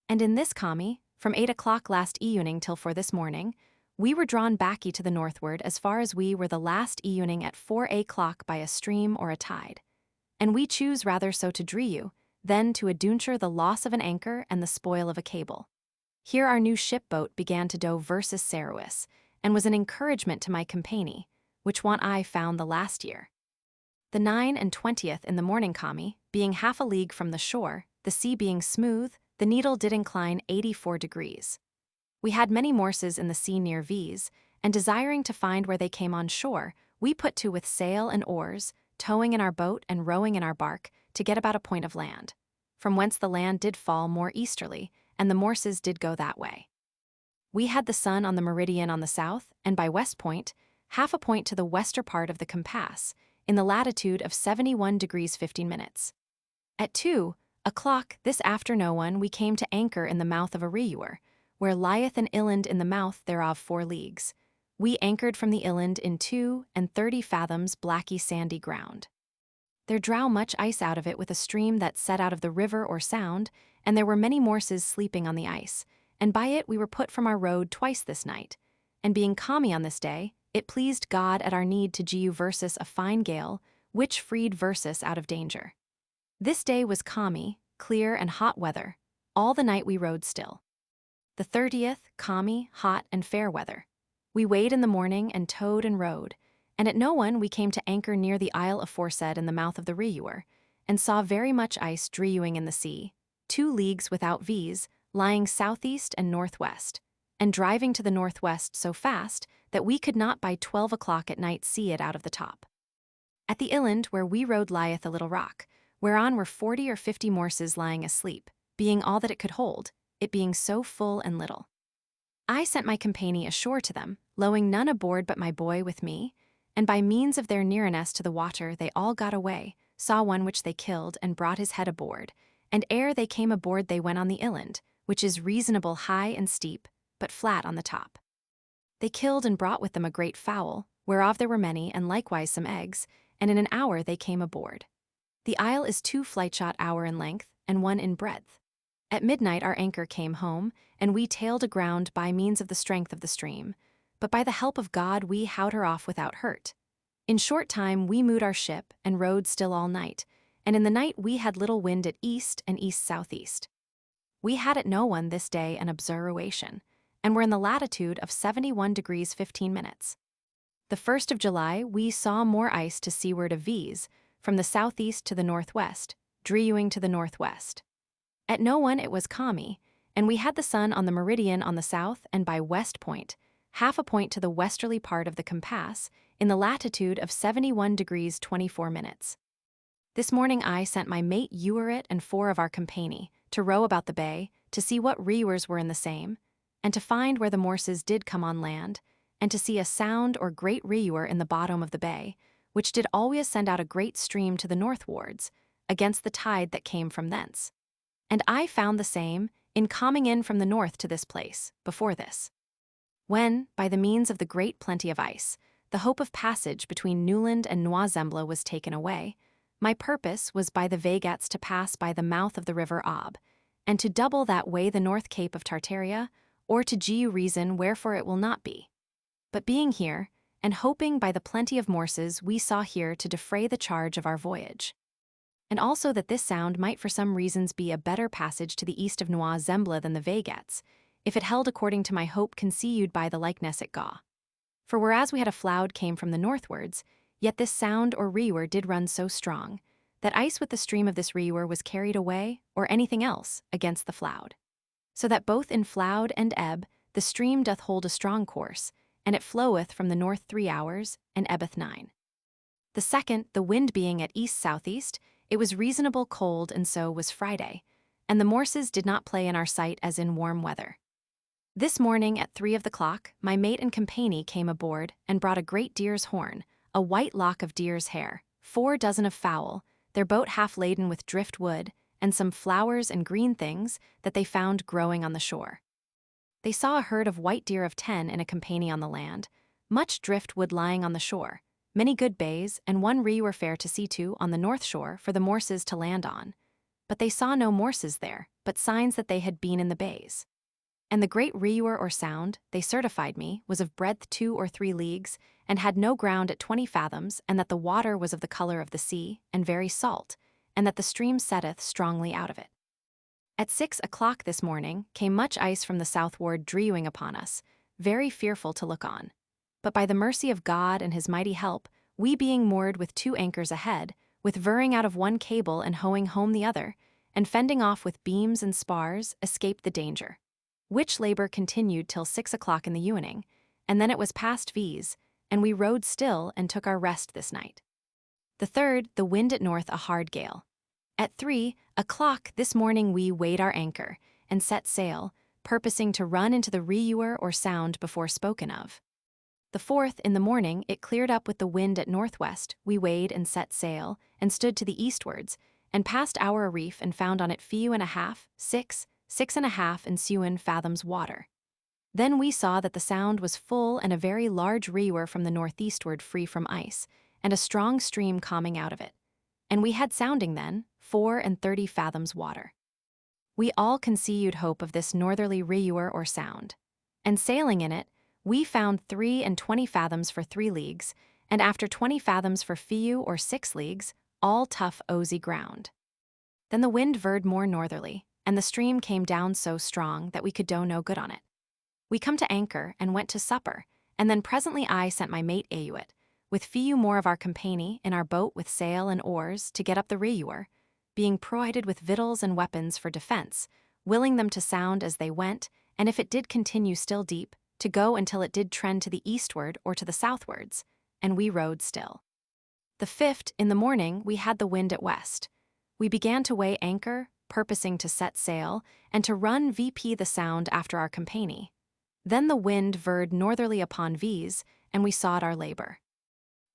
And in this calmy, from 8 o'clock last evening till for this morning, we were drawn baccy to the northward as far as we were the last evening at 4 o'clock by a stream or a tide. And we choose rather so to dree you, than to adunture the loss of an anchor and the spoil of a cable. Here our new ship-boat began to doe Versus Ceruis, and was an encouragement to my company, which want I found the last year. The 9th and 20th in the morning calmy, being half a league from the shore, the sea being smooth, the needle did incline 84 degrees. We had many morses in the sea near Vies, and desiring to find where they came on shore, we put to with sail and oars, towing in our boat and rowing in our bark, to get about a point of land, from whence the land did fall more easterly, and the morses did go that way. We had the sun on the meridian on the south, and by west point, half a point to the wester part of the compass, in the latitude of 71 degrees 15 minutes. At 2 o'clock this afternoon we came to anchor in the mouth of a river, where lieth an island in the mouth thereof 4 leagues. We anchored from the island in 32 fathoms blacky sandy ground. There drow much ice out of it with a stream that set out of the river or sound, and there were many morses sleeping on the ice, and by it we were put from our road twice this night. And being calmy on this day, it pleased God at our need to giu Versus a fine gale, which freed Versus out of danger. This day was calmy, clear, and hot weather. All the night we rode still. The 30th, calmy, hot, and fair weather. We weighed in the morning and towed and rowed, and at noon we came to anchor near the isle aforesaid in the mouth of the river, and saw very much ice drewing in the sea, 2 leagues without Vies, lying southeast and northwest, and driving to the northwest so fast that we could not by 12 o'clock at night see it out of the top. At the island where we rode lieth a little rock, whereon were 40 or 50 morses lying asleep, being all that it could hold, it being so full and little. I sent my company ashore to them, lowing none aboard but my boy with me, and by means of their nearness to the water they all got away, saw one which they killed, and brought his head aboard, and ere they came aboard they went on the island, which is reasonable high and steep, but flat on the top. They killed and brought with them a great fowl, whereof there were many, and likewise some eggs, and in an hour they came aboard. The isle is 2 flightshot hour in length, and 1 in breadth. At midnight our anchor came home, and we tailed aground by means of the strength of the stream, but by the help of God we howed her off without hurt, In short time we moored our ship and rode still all night, and in the night we had little wind at east and east-southeast. We had at no one this day an observation, and were in the latitude of 71 degrees 15 minutes. The 1st of July we saw more ice to seaward of V's, from the southeast to the northwest, drewing to the northwest. At no one it was Coppie, and we had the sun on the meridian on the south and by west point, half a point to the westerly part of the compass, in the latitude of 71 degrees 24 minutes. This morning I sent my mate Gerrit and 4 of our company to row about the bay, to see what reewers were in the same, and to find where the Morses did come on land, and to see a sound or great reewer in the bottom of the bay, which did always send out a great stream to the northwards, against the tide that came from thence. And I found the same in coming in from the north to this place, before this. When, by the means of the great plenty of ice, the hope of passage between Newland and Noisembla was taken away, my purpose was by the Voyages to pass by the mouth of the river Ob, and to double that way the north cape of Tartaria, or to Giu reason wherefore it will not be. But being here, and hoping by the plenty of Morses we saw here to defray the charge of our voyage, and also that this sound might for some reasons be a better passage to the east of Noisembla than the Voyages, if it held according to my hope conceived by the likeness at Gaw. For whereas we had a floud came from the northwards, yet this sound or reewer did run so strong, that ice with the stream of this reewer was carried away, or anything else, against the floud. So that both in floud and ebb the stream doth hold a strong course, and it floweth from the north 3 hours, and ebbeth 9. The second, the wind being at east-southeast, it was reasonable cold, and so was Friday, and the Morses did not play in our sight as in warm weather. This morning at 3 of the clock, my mate and company came aboard and brought a great deer's horn, a white lock of deer's hair, 4 dozen of fowl, their boat half laden with drift wood, and some flowers and green things that they found growing on the shore. They saw a herd of white deer of 10 in a company on the land, much drift wood lying on the shore, many good bays, and 1 reewer fair to see to on the north shore for the Morses to land on. But they saw no Morses there, but signs that they had been in the bays. And the great reewer or sound, they certified me, was of breadth 2 or 3 leagues, and had no ground at 20 fathoms, and that the water was of the color of the sea, and very salt, and that the stream setteth strongly out of it. At 6 o'clock this morning came much ice from the southward drewing upon us, very fearful to look on. But by the mercy of God and his mighty help, we being moored with 2 anchors ahead, with veering out of 1 cable and hoeing home the other, and fending off with beams and spars, escaped the danger. Which labor continued till 6 o'clock in the evening, and then it was past V's, and we rode still and took our rest this night. The third, the wind at north a hard gale. At 3 o'clock this morning we weighed our anchor, and set sail, purposing to run into the reewer or sound before spoken of. The 4th, in the morning, it cleared up with the wind at northwest, we weighed and set sail, and stood to the eastwards, and passed our reef and found on it few and a half, 6, 6.5 ensuing fathoms water. Then we saw that the sound was full and a very large reewer from the northeastward free from ice, and a strong stream coming out of it. And we had sounding then 34 fathoms water. We all conceived hope of this northerly reewer or sound, and sailing in it, we found 23 fathoms for 3 leagues, and after 20 fathoms for few or 6 leagues, all tough oozy ground. Then the wind veered more northerly, and the stream came down so strong that we could do no good on it. We come to anchor and went to supper, and then presently I sent my mate Ayuit, with few more of our company in our boat with sail and oars to get up the reewer, being provided with victuals and weapons for defense, willing them to sound as they went, and if it did continue still deep, to go until it did trend to the eastward or to the southwards, and we rode still. The 5th, in the morning, we had the wind at west. We began to weigh anchor, purposing to set sail, and to run VP the sound after our company. Then the wind veered northerly upon V's, and we sought our labor.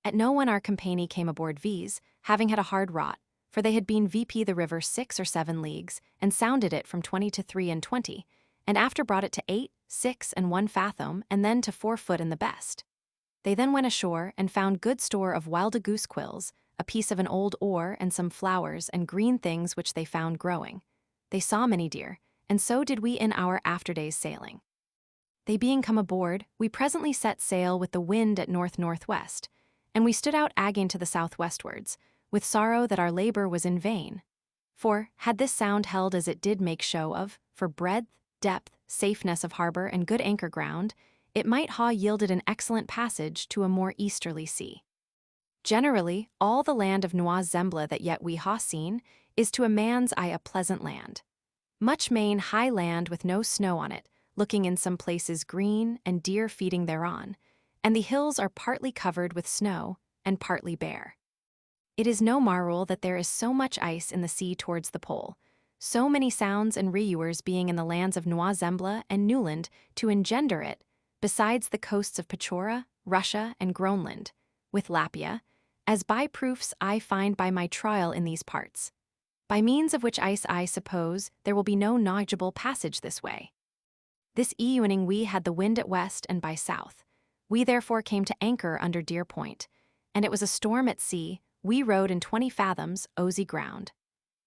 At no one our company came aboard V's, having had a hard rot, for they had been VP the river 6 or 7 leagues, and sounded it from 20 to 3 and 20, and after brought it to 8, 6 and 1 fathom, and then to 4 foot in the best. They then went ashore and found good store of wild goose quills, a piece of an old oar, and some flowers and green things which they found growing. They saw many deer, and so did we in our after-day's sailing. They being come aboard, we presently set sail with the wind at north-northwest, and we stood out again to the southwestwards, with sorrow that our labor was in vain. For, had this sound held as it did make show of, for breadth, depth, safeness of harbor, and good anchor ground, it might ha yielded an excellent passage to a more easterly sea. Generally, all the land of Noir Zemble that yet we ha seen is to a man's eye a pleasant land. Much main high land with no snow on it, looking in some places green and deer feeding thereon, and the hills are partly covered with snow and partly bare. It is no marvel that there is so much ice in the sea towards the pole, so many sounds and reewers being in the lands of Noir Zemble and Newland to engender it, besides the coasts of Pechora, Russia, and Groenland, with Lapia, as by proofs I find by my trial in these parts, by means of which ice I suppose there will be no navigible passage this way. This evening we had the wind at west and by south. We therefore came to anchor under Deer Point, and it was a storm at sea. We rode in 20 fathoms, oozy ground.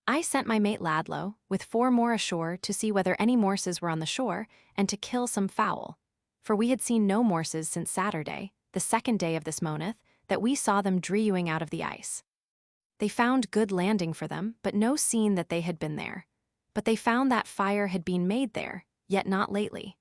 I sent my mate Ladlow, with 4 more ashore, to see whether any morses were on the shore, and to kill some fowl. For we had seen no morses since Saturday, the 2nd day of this month, that we saw them drewing out of the ice. They found good landing for them, but no seen that they had been there. But they found that fire had been made there, yet not lately.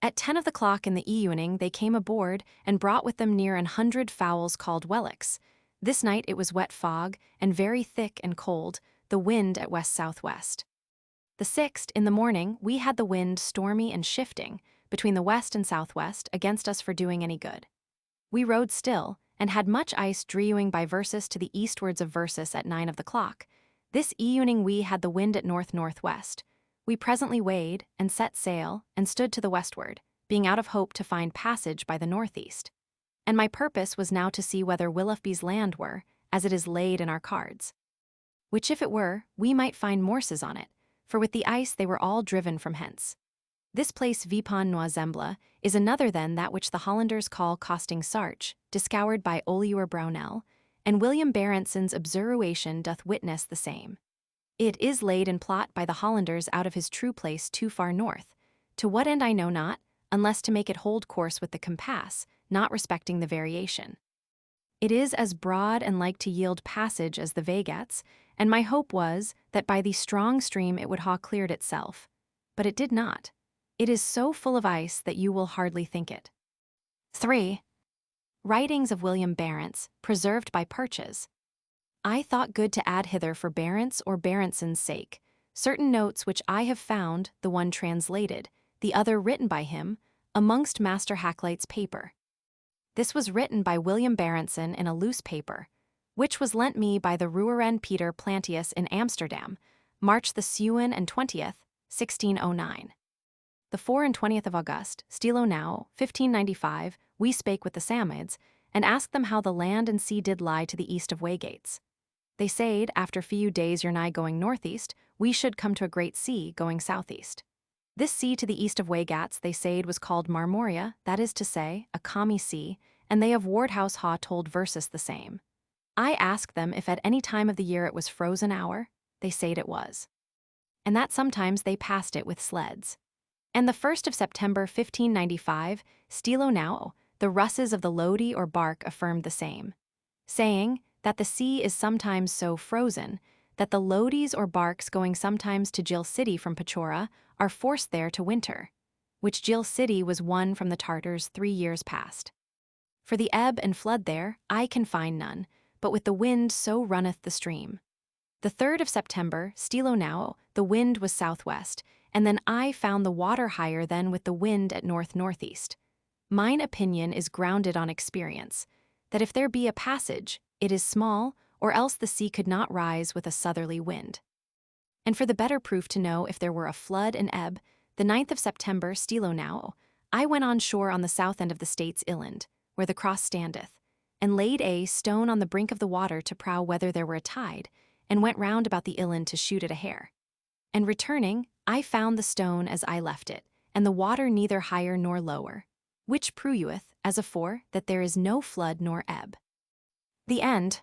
At 10 of the clock in the evening they came aboard, and brought with them near 100 fowls called wellocks. This night it was wet fog, and very thick and cold, the wind at west-southwest. The 6th, in the morning, we had the wind stormy and shifting, between the west and southwest, against us for doing any good. We rode still, and had much ice drewing by Versus to the eastwards of Versus at 9 of the clock. This evening we had the wind at north-northwest. We presently weighed, and set sail, and stood to the westward, being out of hope to find passage by the northeast. And my purpose was now to see whether Willoughby's land were, as it is laid in our cards. Which if it were, we might find morses on it, for with the ice they were all driven from hence. This place Vipon Noir Zemble is another than that which the Hollanders call Costing Sarch, discoured by Oliver Brownell, and William Barentson's observation doth witness the same. It is laid in plot by the Hollanders out of his true place too far north, to what end I know not, unless to make it hold course with the compass, not respecting the variation. It is as broad and like to yield passage as the Vagats, and my hope was that by the strong stream it would ha cleared itself. But it did not. It is so full of ice that you will hardly think it. 3. Writings of William Barents, preserved by Purchas. I thought good to add hither for Barents or Barentson's sake, certain notes which I have found, the one translated, the other written by him, amongst Master Hakluyt's paper. This was written by William Barentson in a loose paper, which was lent me by the Rueren Peter Plantius in Amsterdam, March the 7th and 20th, 1609. The 4 and 20th of August, stilo now, 1595, we spake with the Samides, and asked them how the land and sea did lie to the east of Waygates. They said, after few days your nigh going northeast, we should come to a great sea going southeast. This sea to the east of Waygates, they said, was called Marmoria, that is to say, a Commie sea, and they of Wardhouse ha told Versus the same. I asked them if at any time of the year it was frozen hour, they said it was. And that sometimes they passed it with sleds. And the 1st of September 1595, stilo now, the Russes of the Lodi or bark affirmed the same, saying that the sea is sometimes so frozen that the Lodis or barks going sometimes to Gil City from Pechora are forced there to winter, which Gil City was won from the Tartars 3 years past. For the ebb and flood there, I can find none, but with the wind so runneth the stream. The 3rd of September, stilo now, the wind was southwest, and then I found the water higher than with the wind at north-northeast. Mine opinion is grounded on experience, that if there be a passage, it is small, or else the sea could not rise with a southerly wind. And for the better proof to know if there were a flood and ebb, the 9th of September, stilo now, I went on shore on the south end of the state's island, where the cross standeth, and laid a stone on the brink of the water to prow whether there were a tide, and went round about the island to shoot at a hare. And returning, I found the stone as I left it, and the water neither higher nor lower, which proveth, as afore, that there is no flood nor ebb. The end.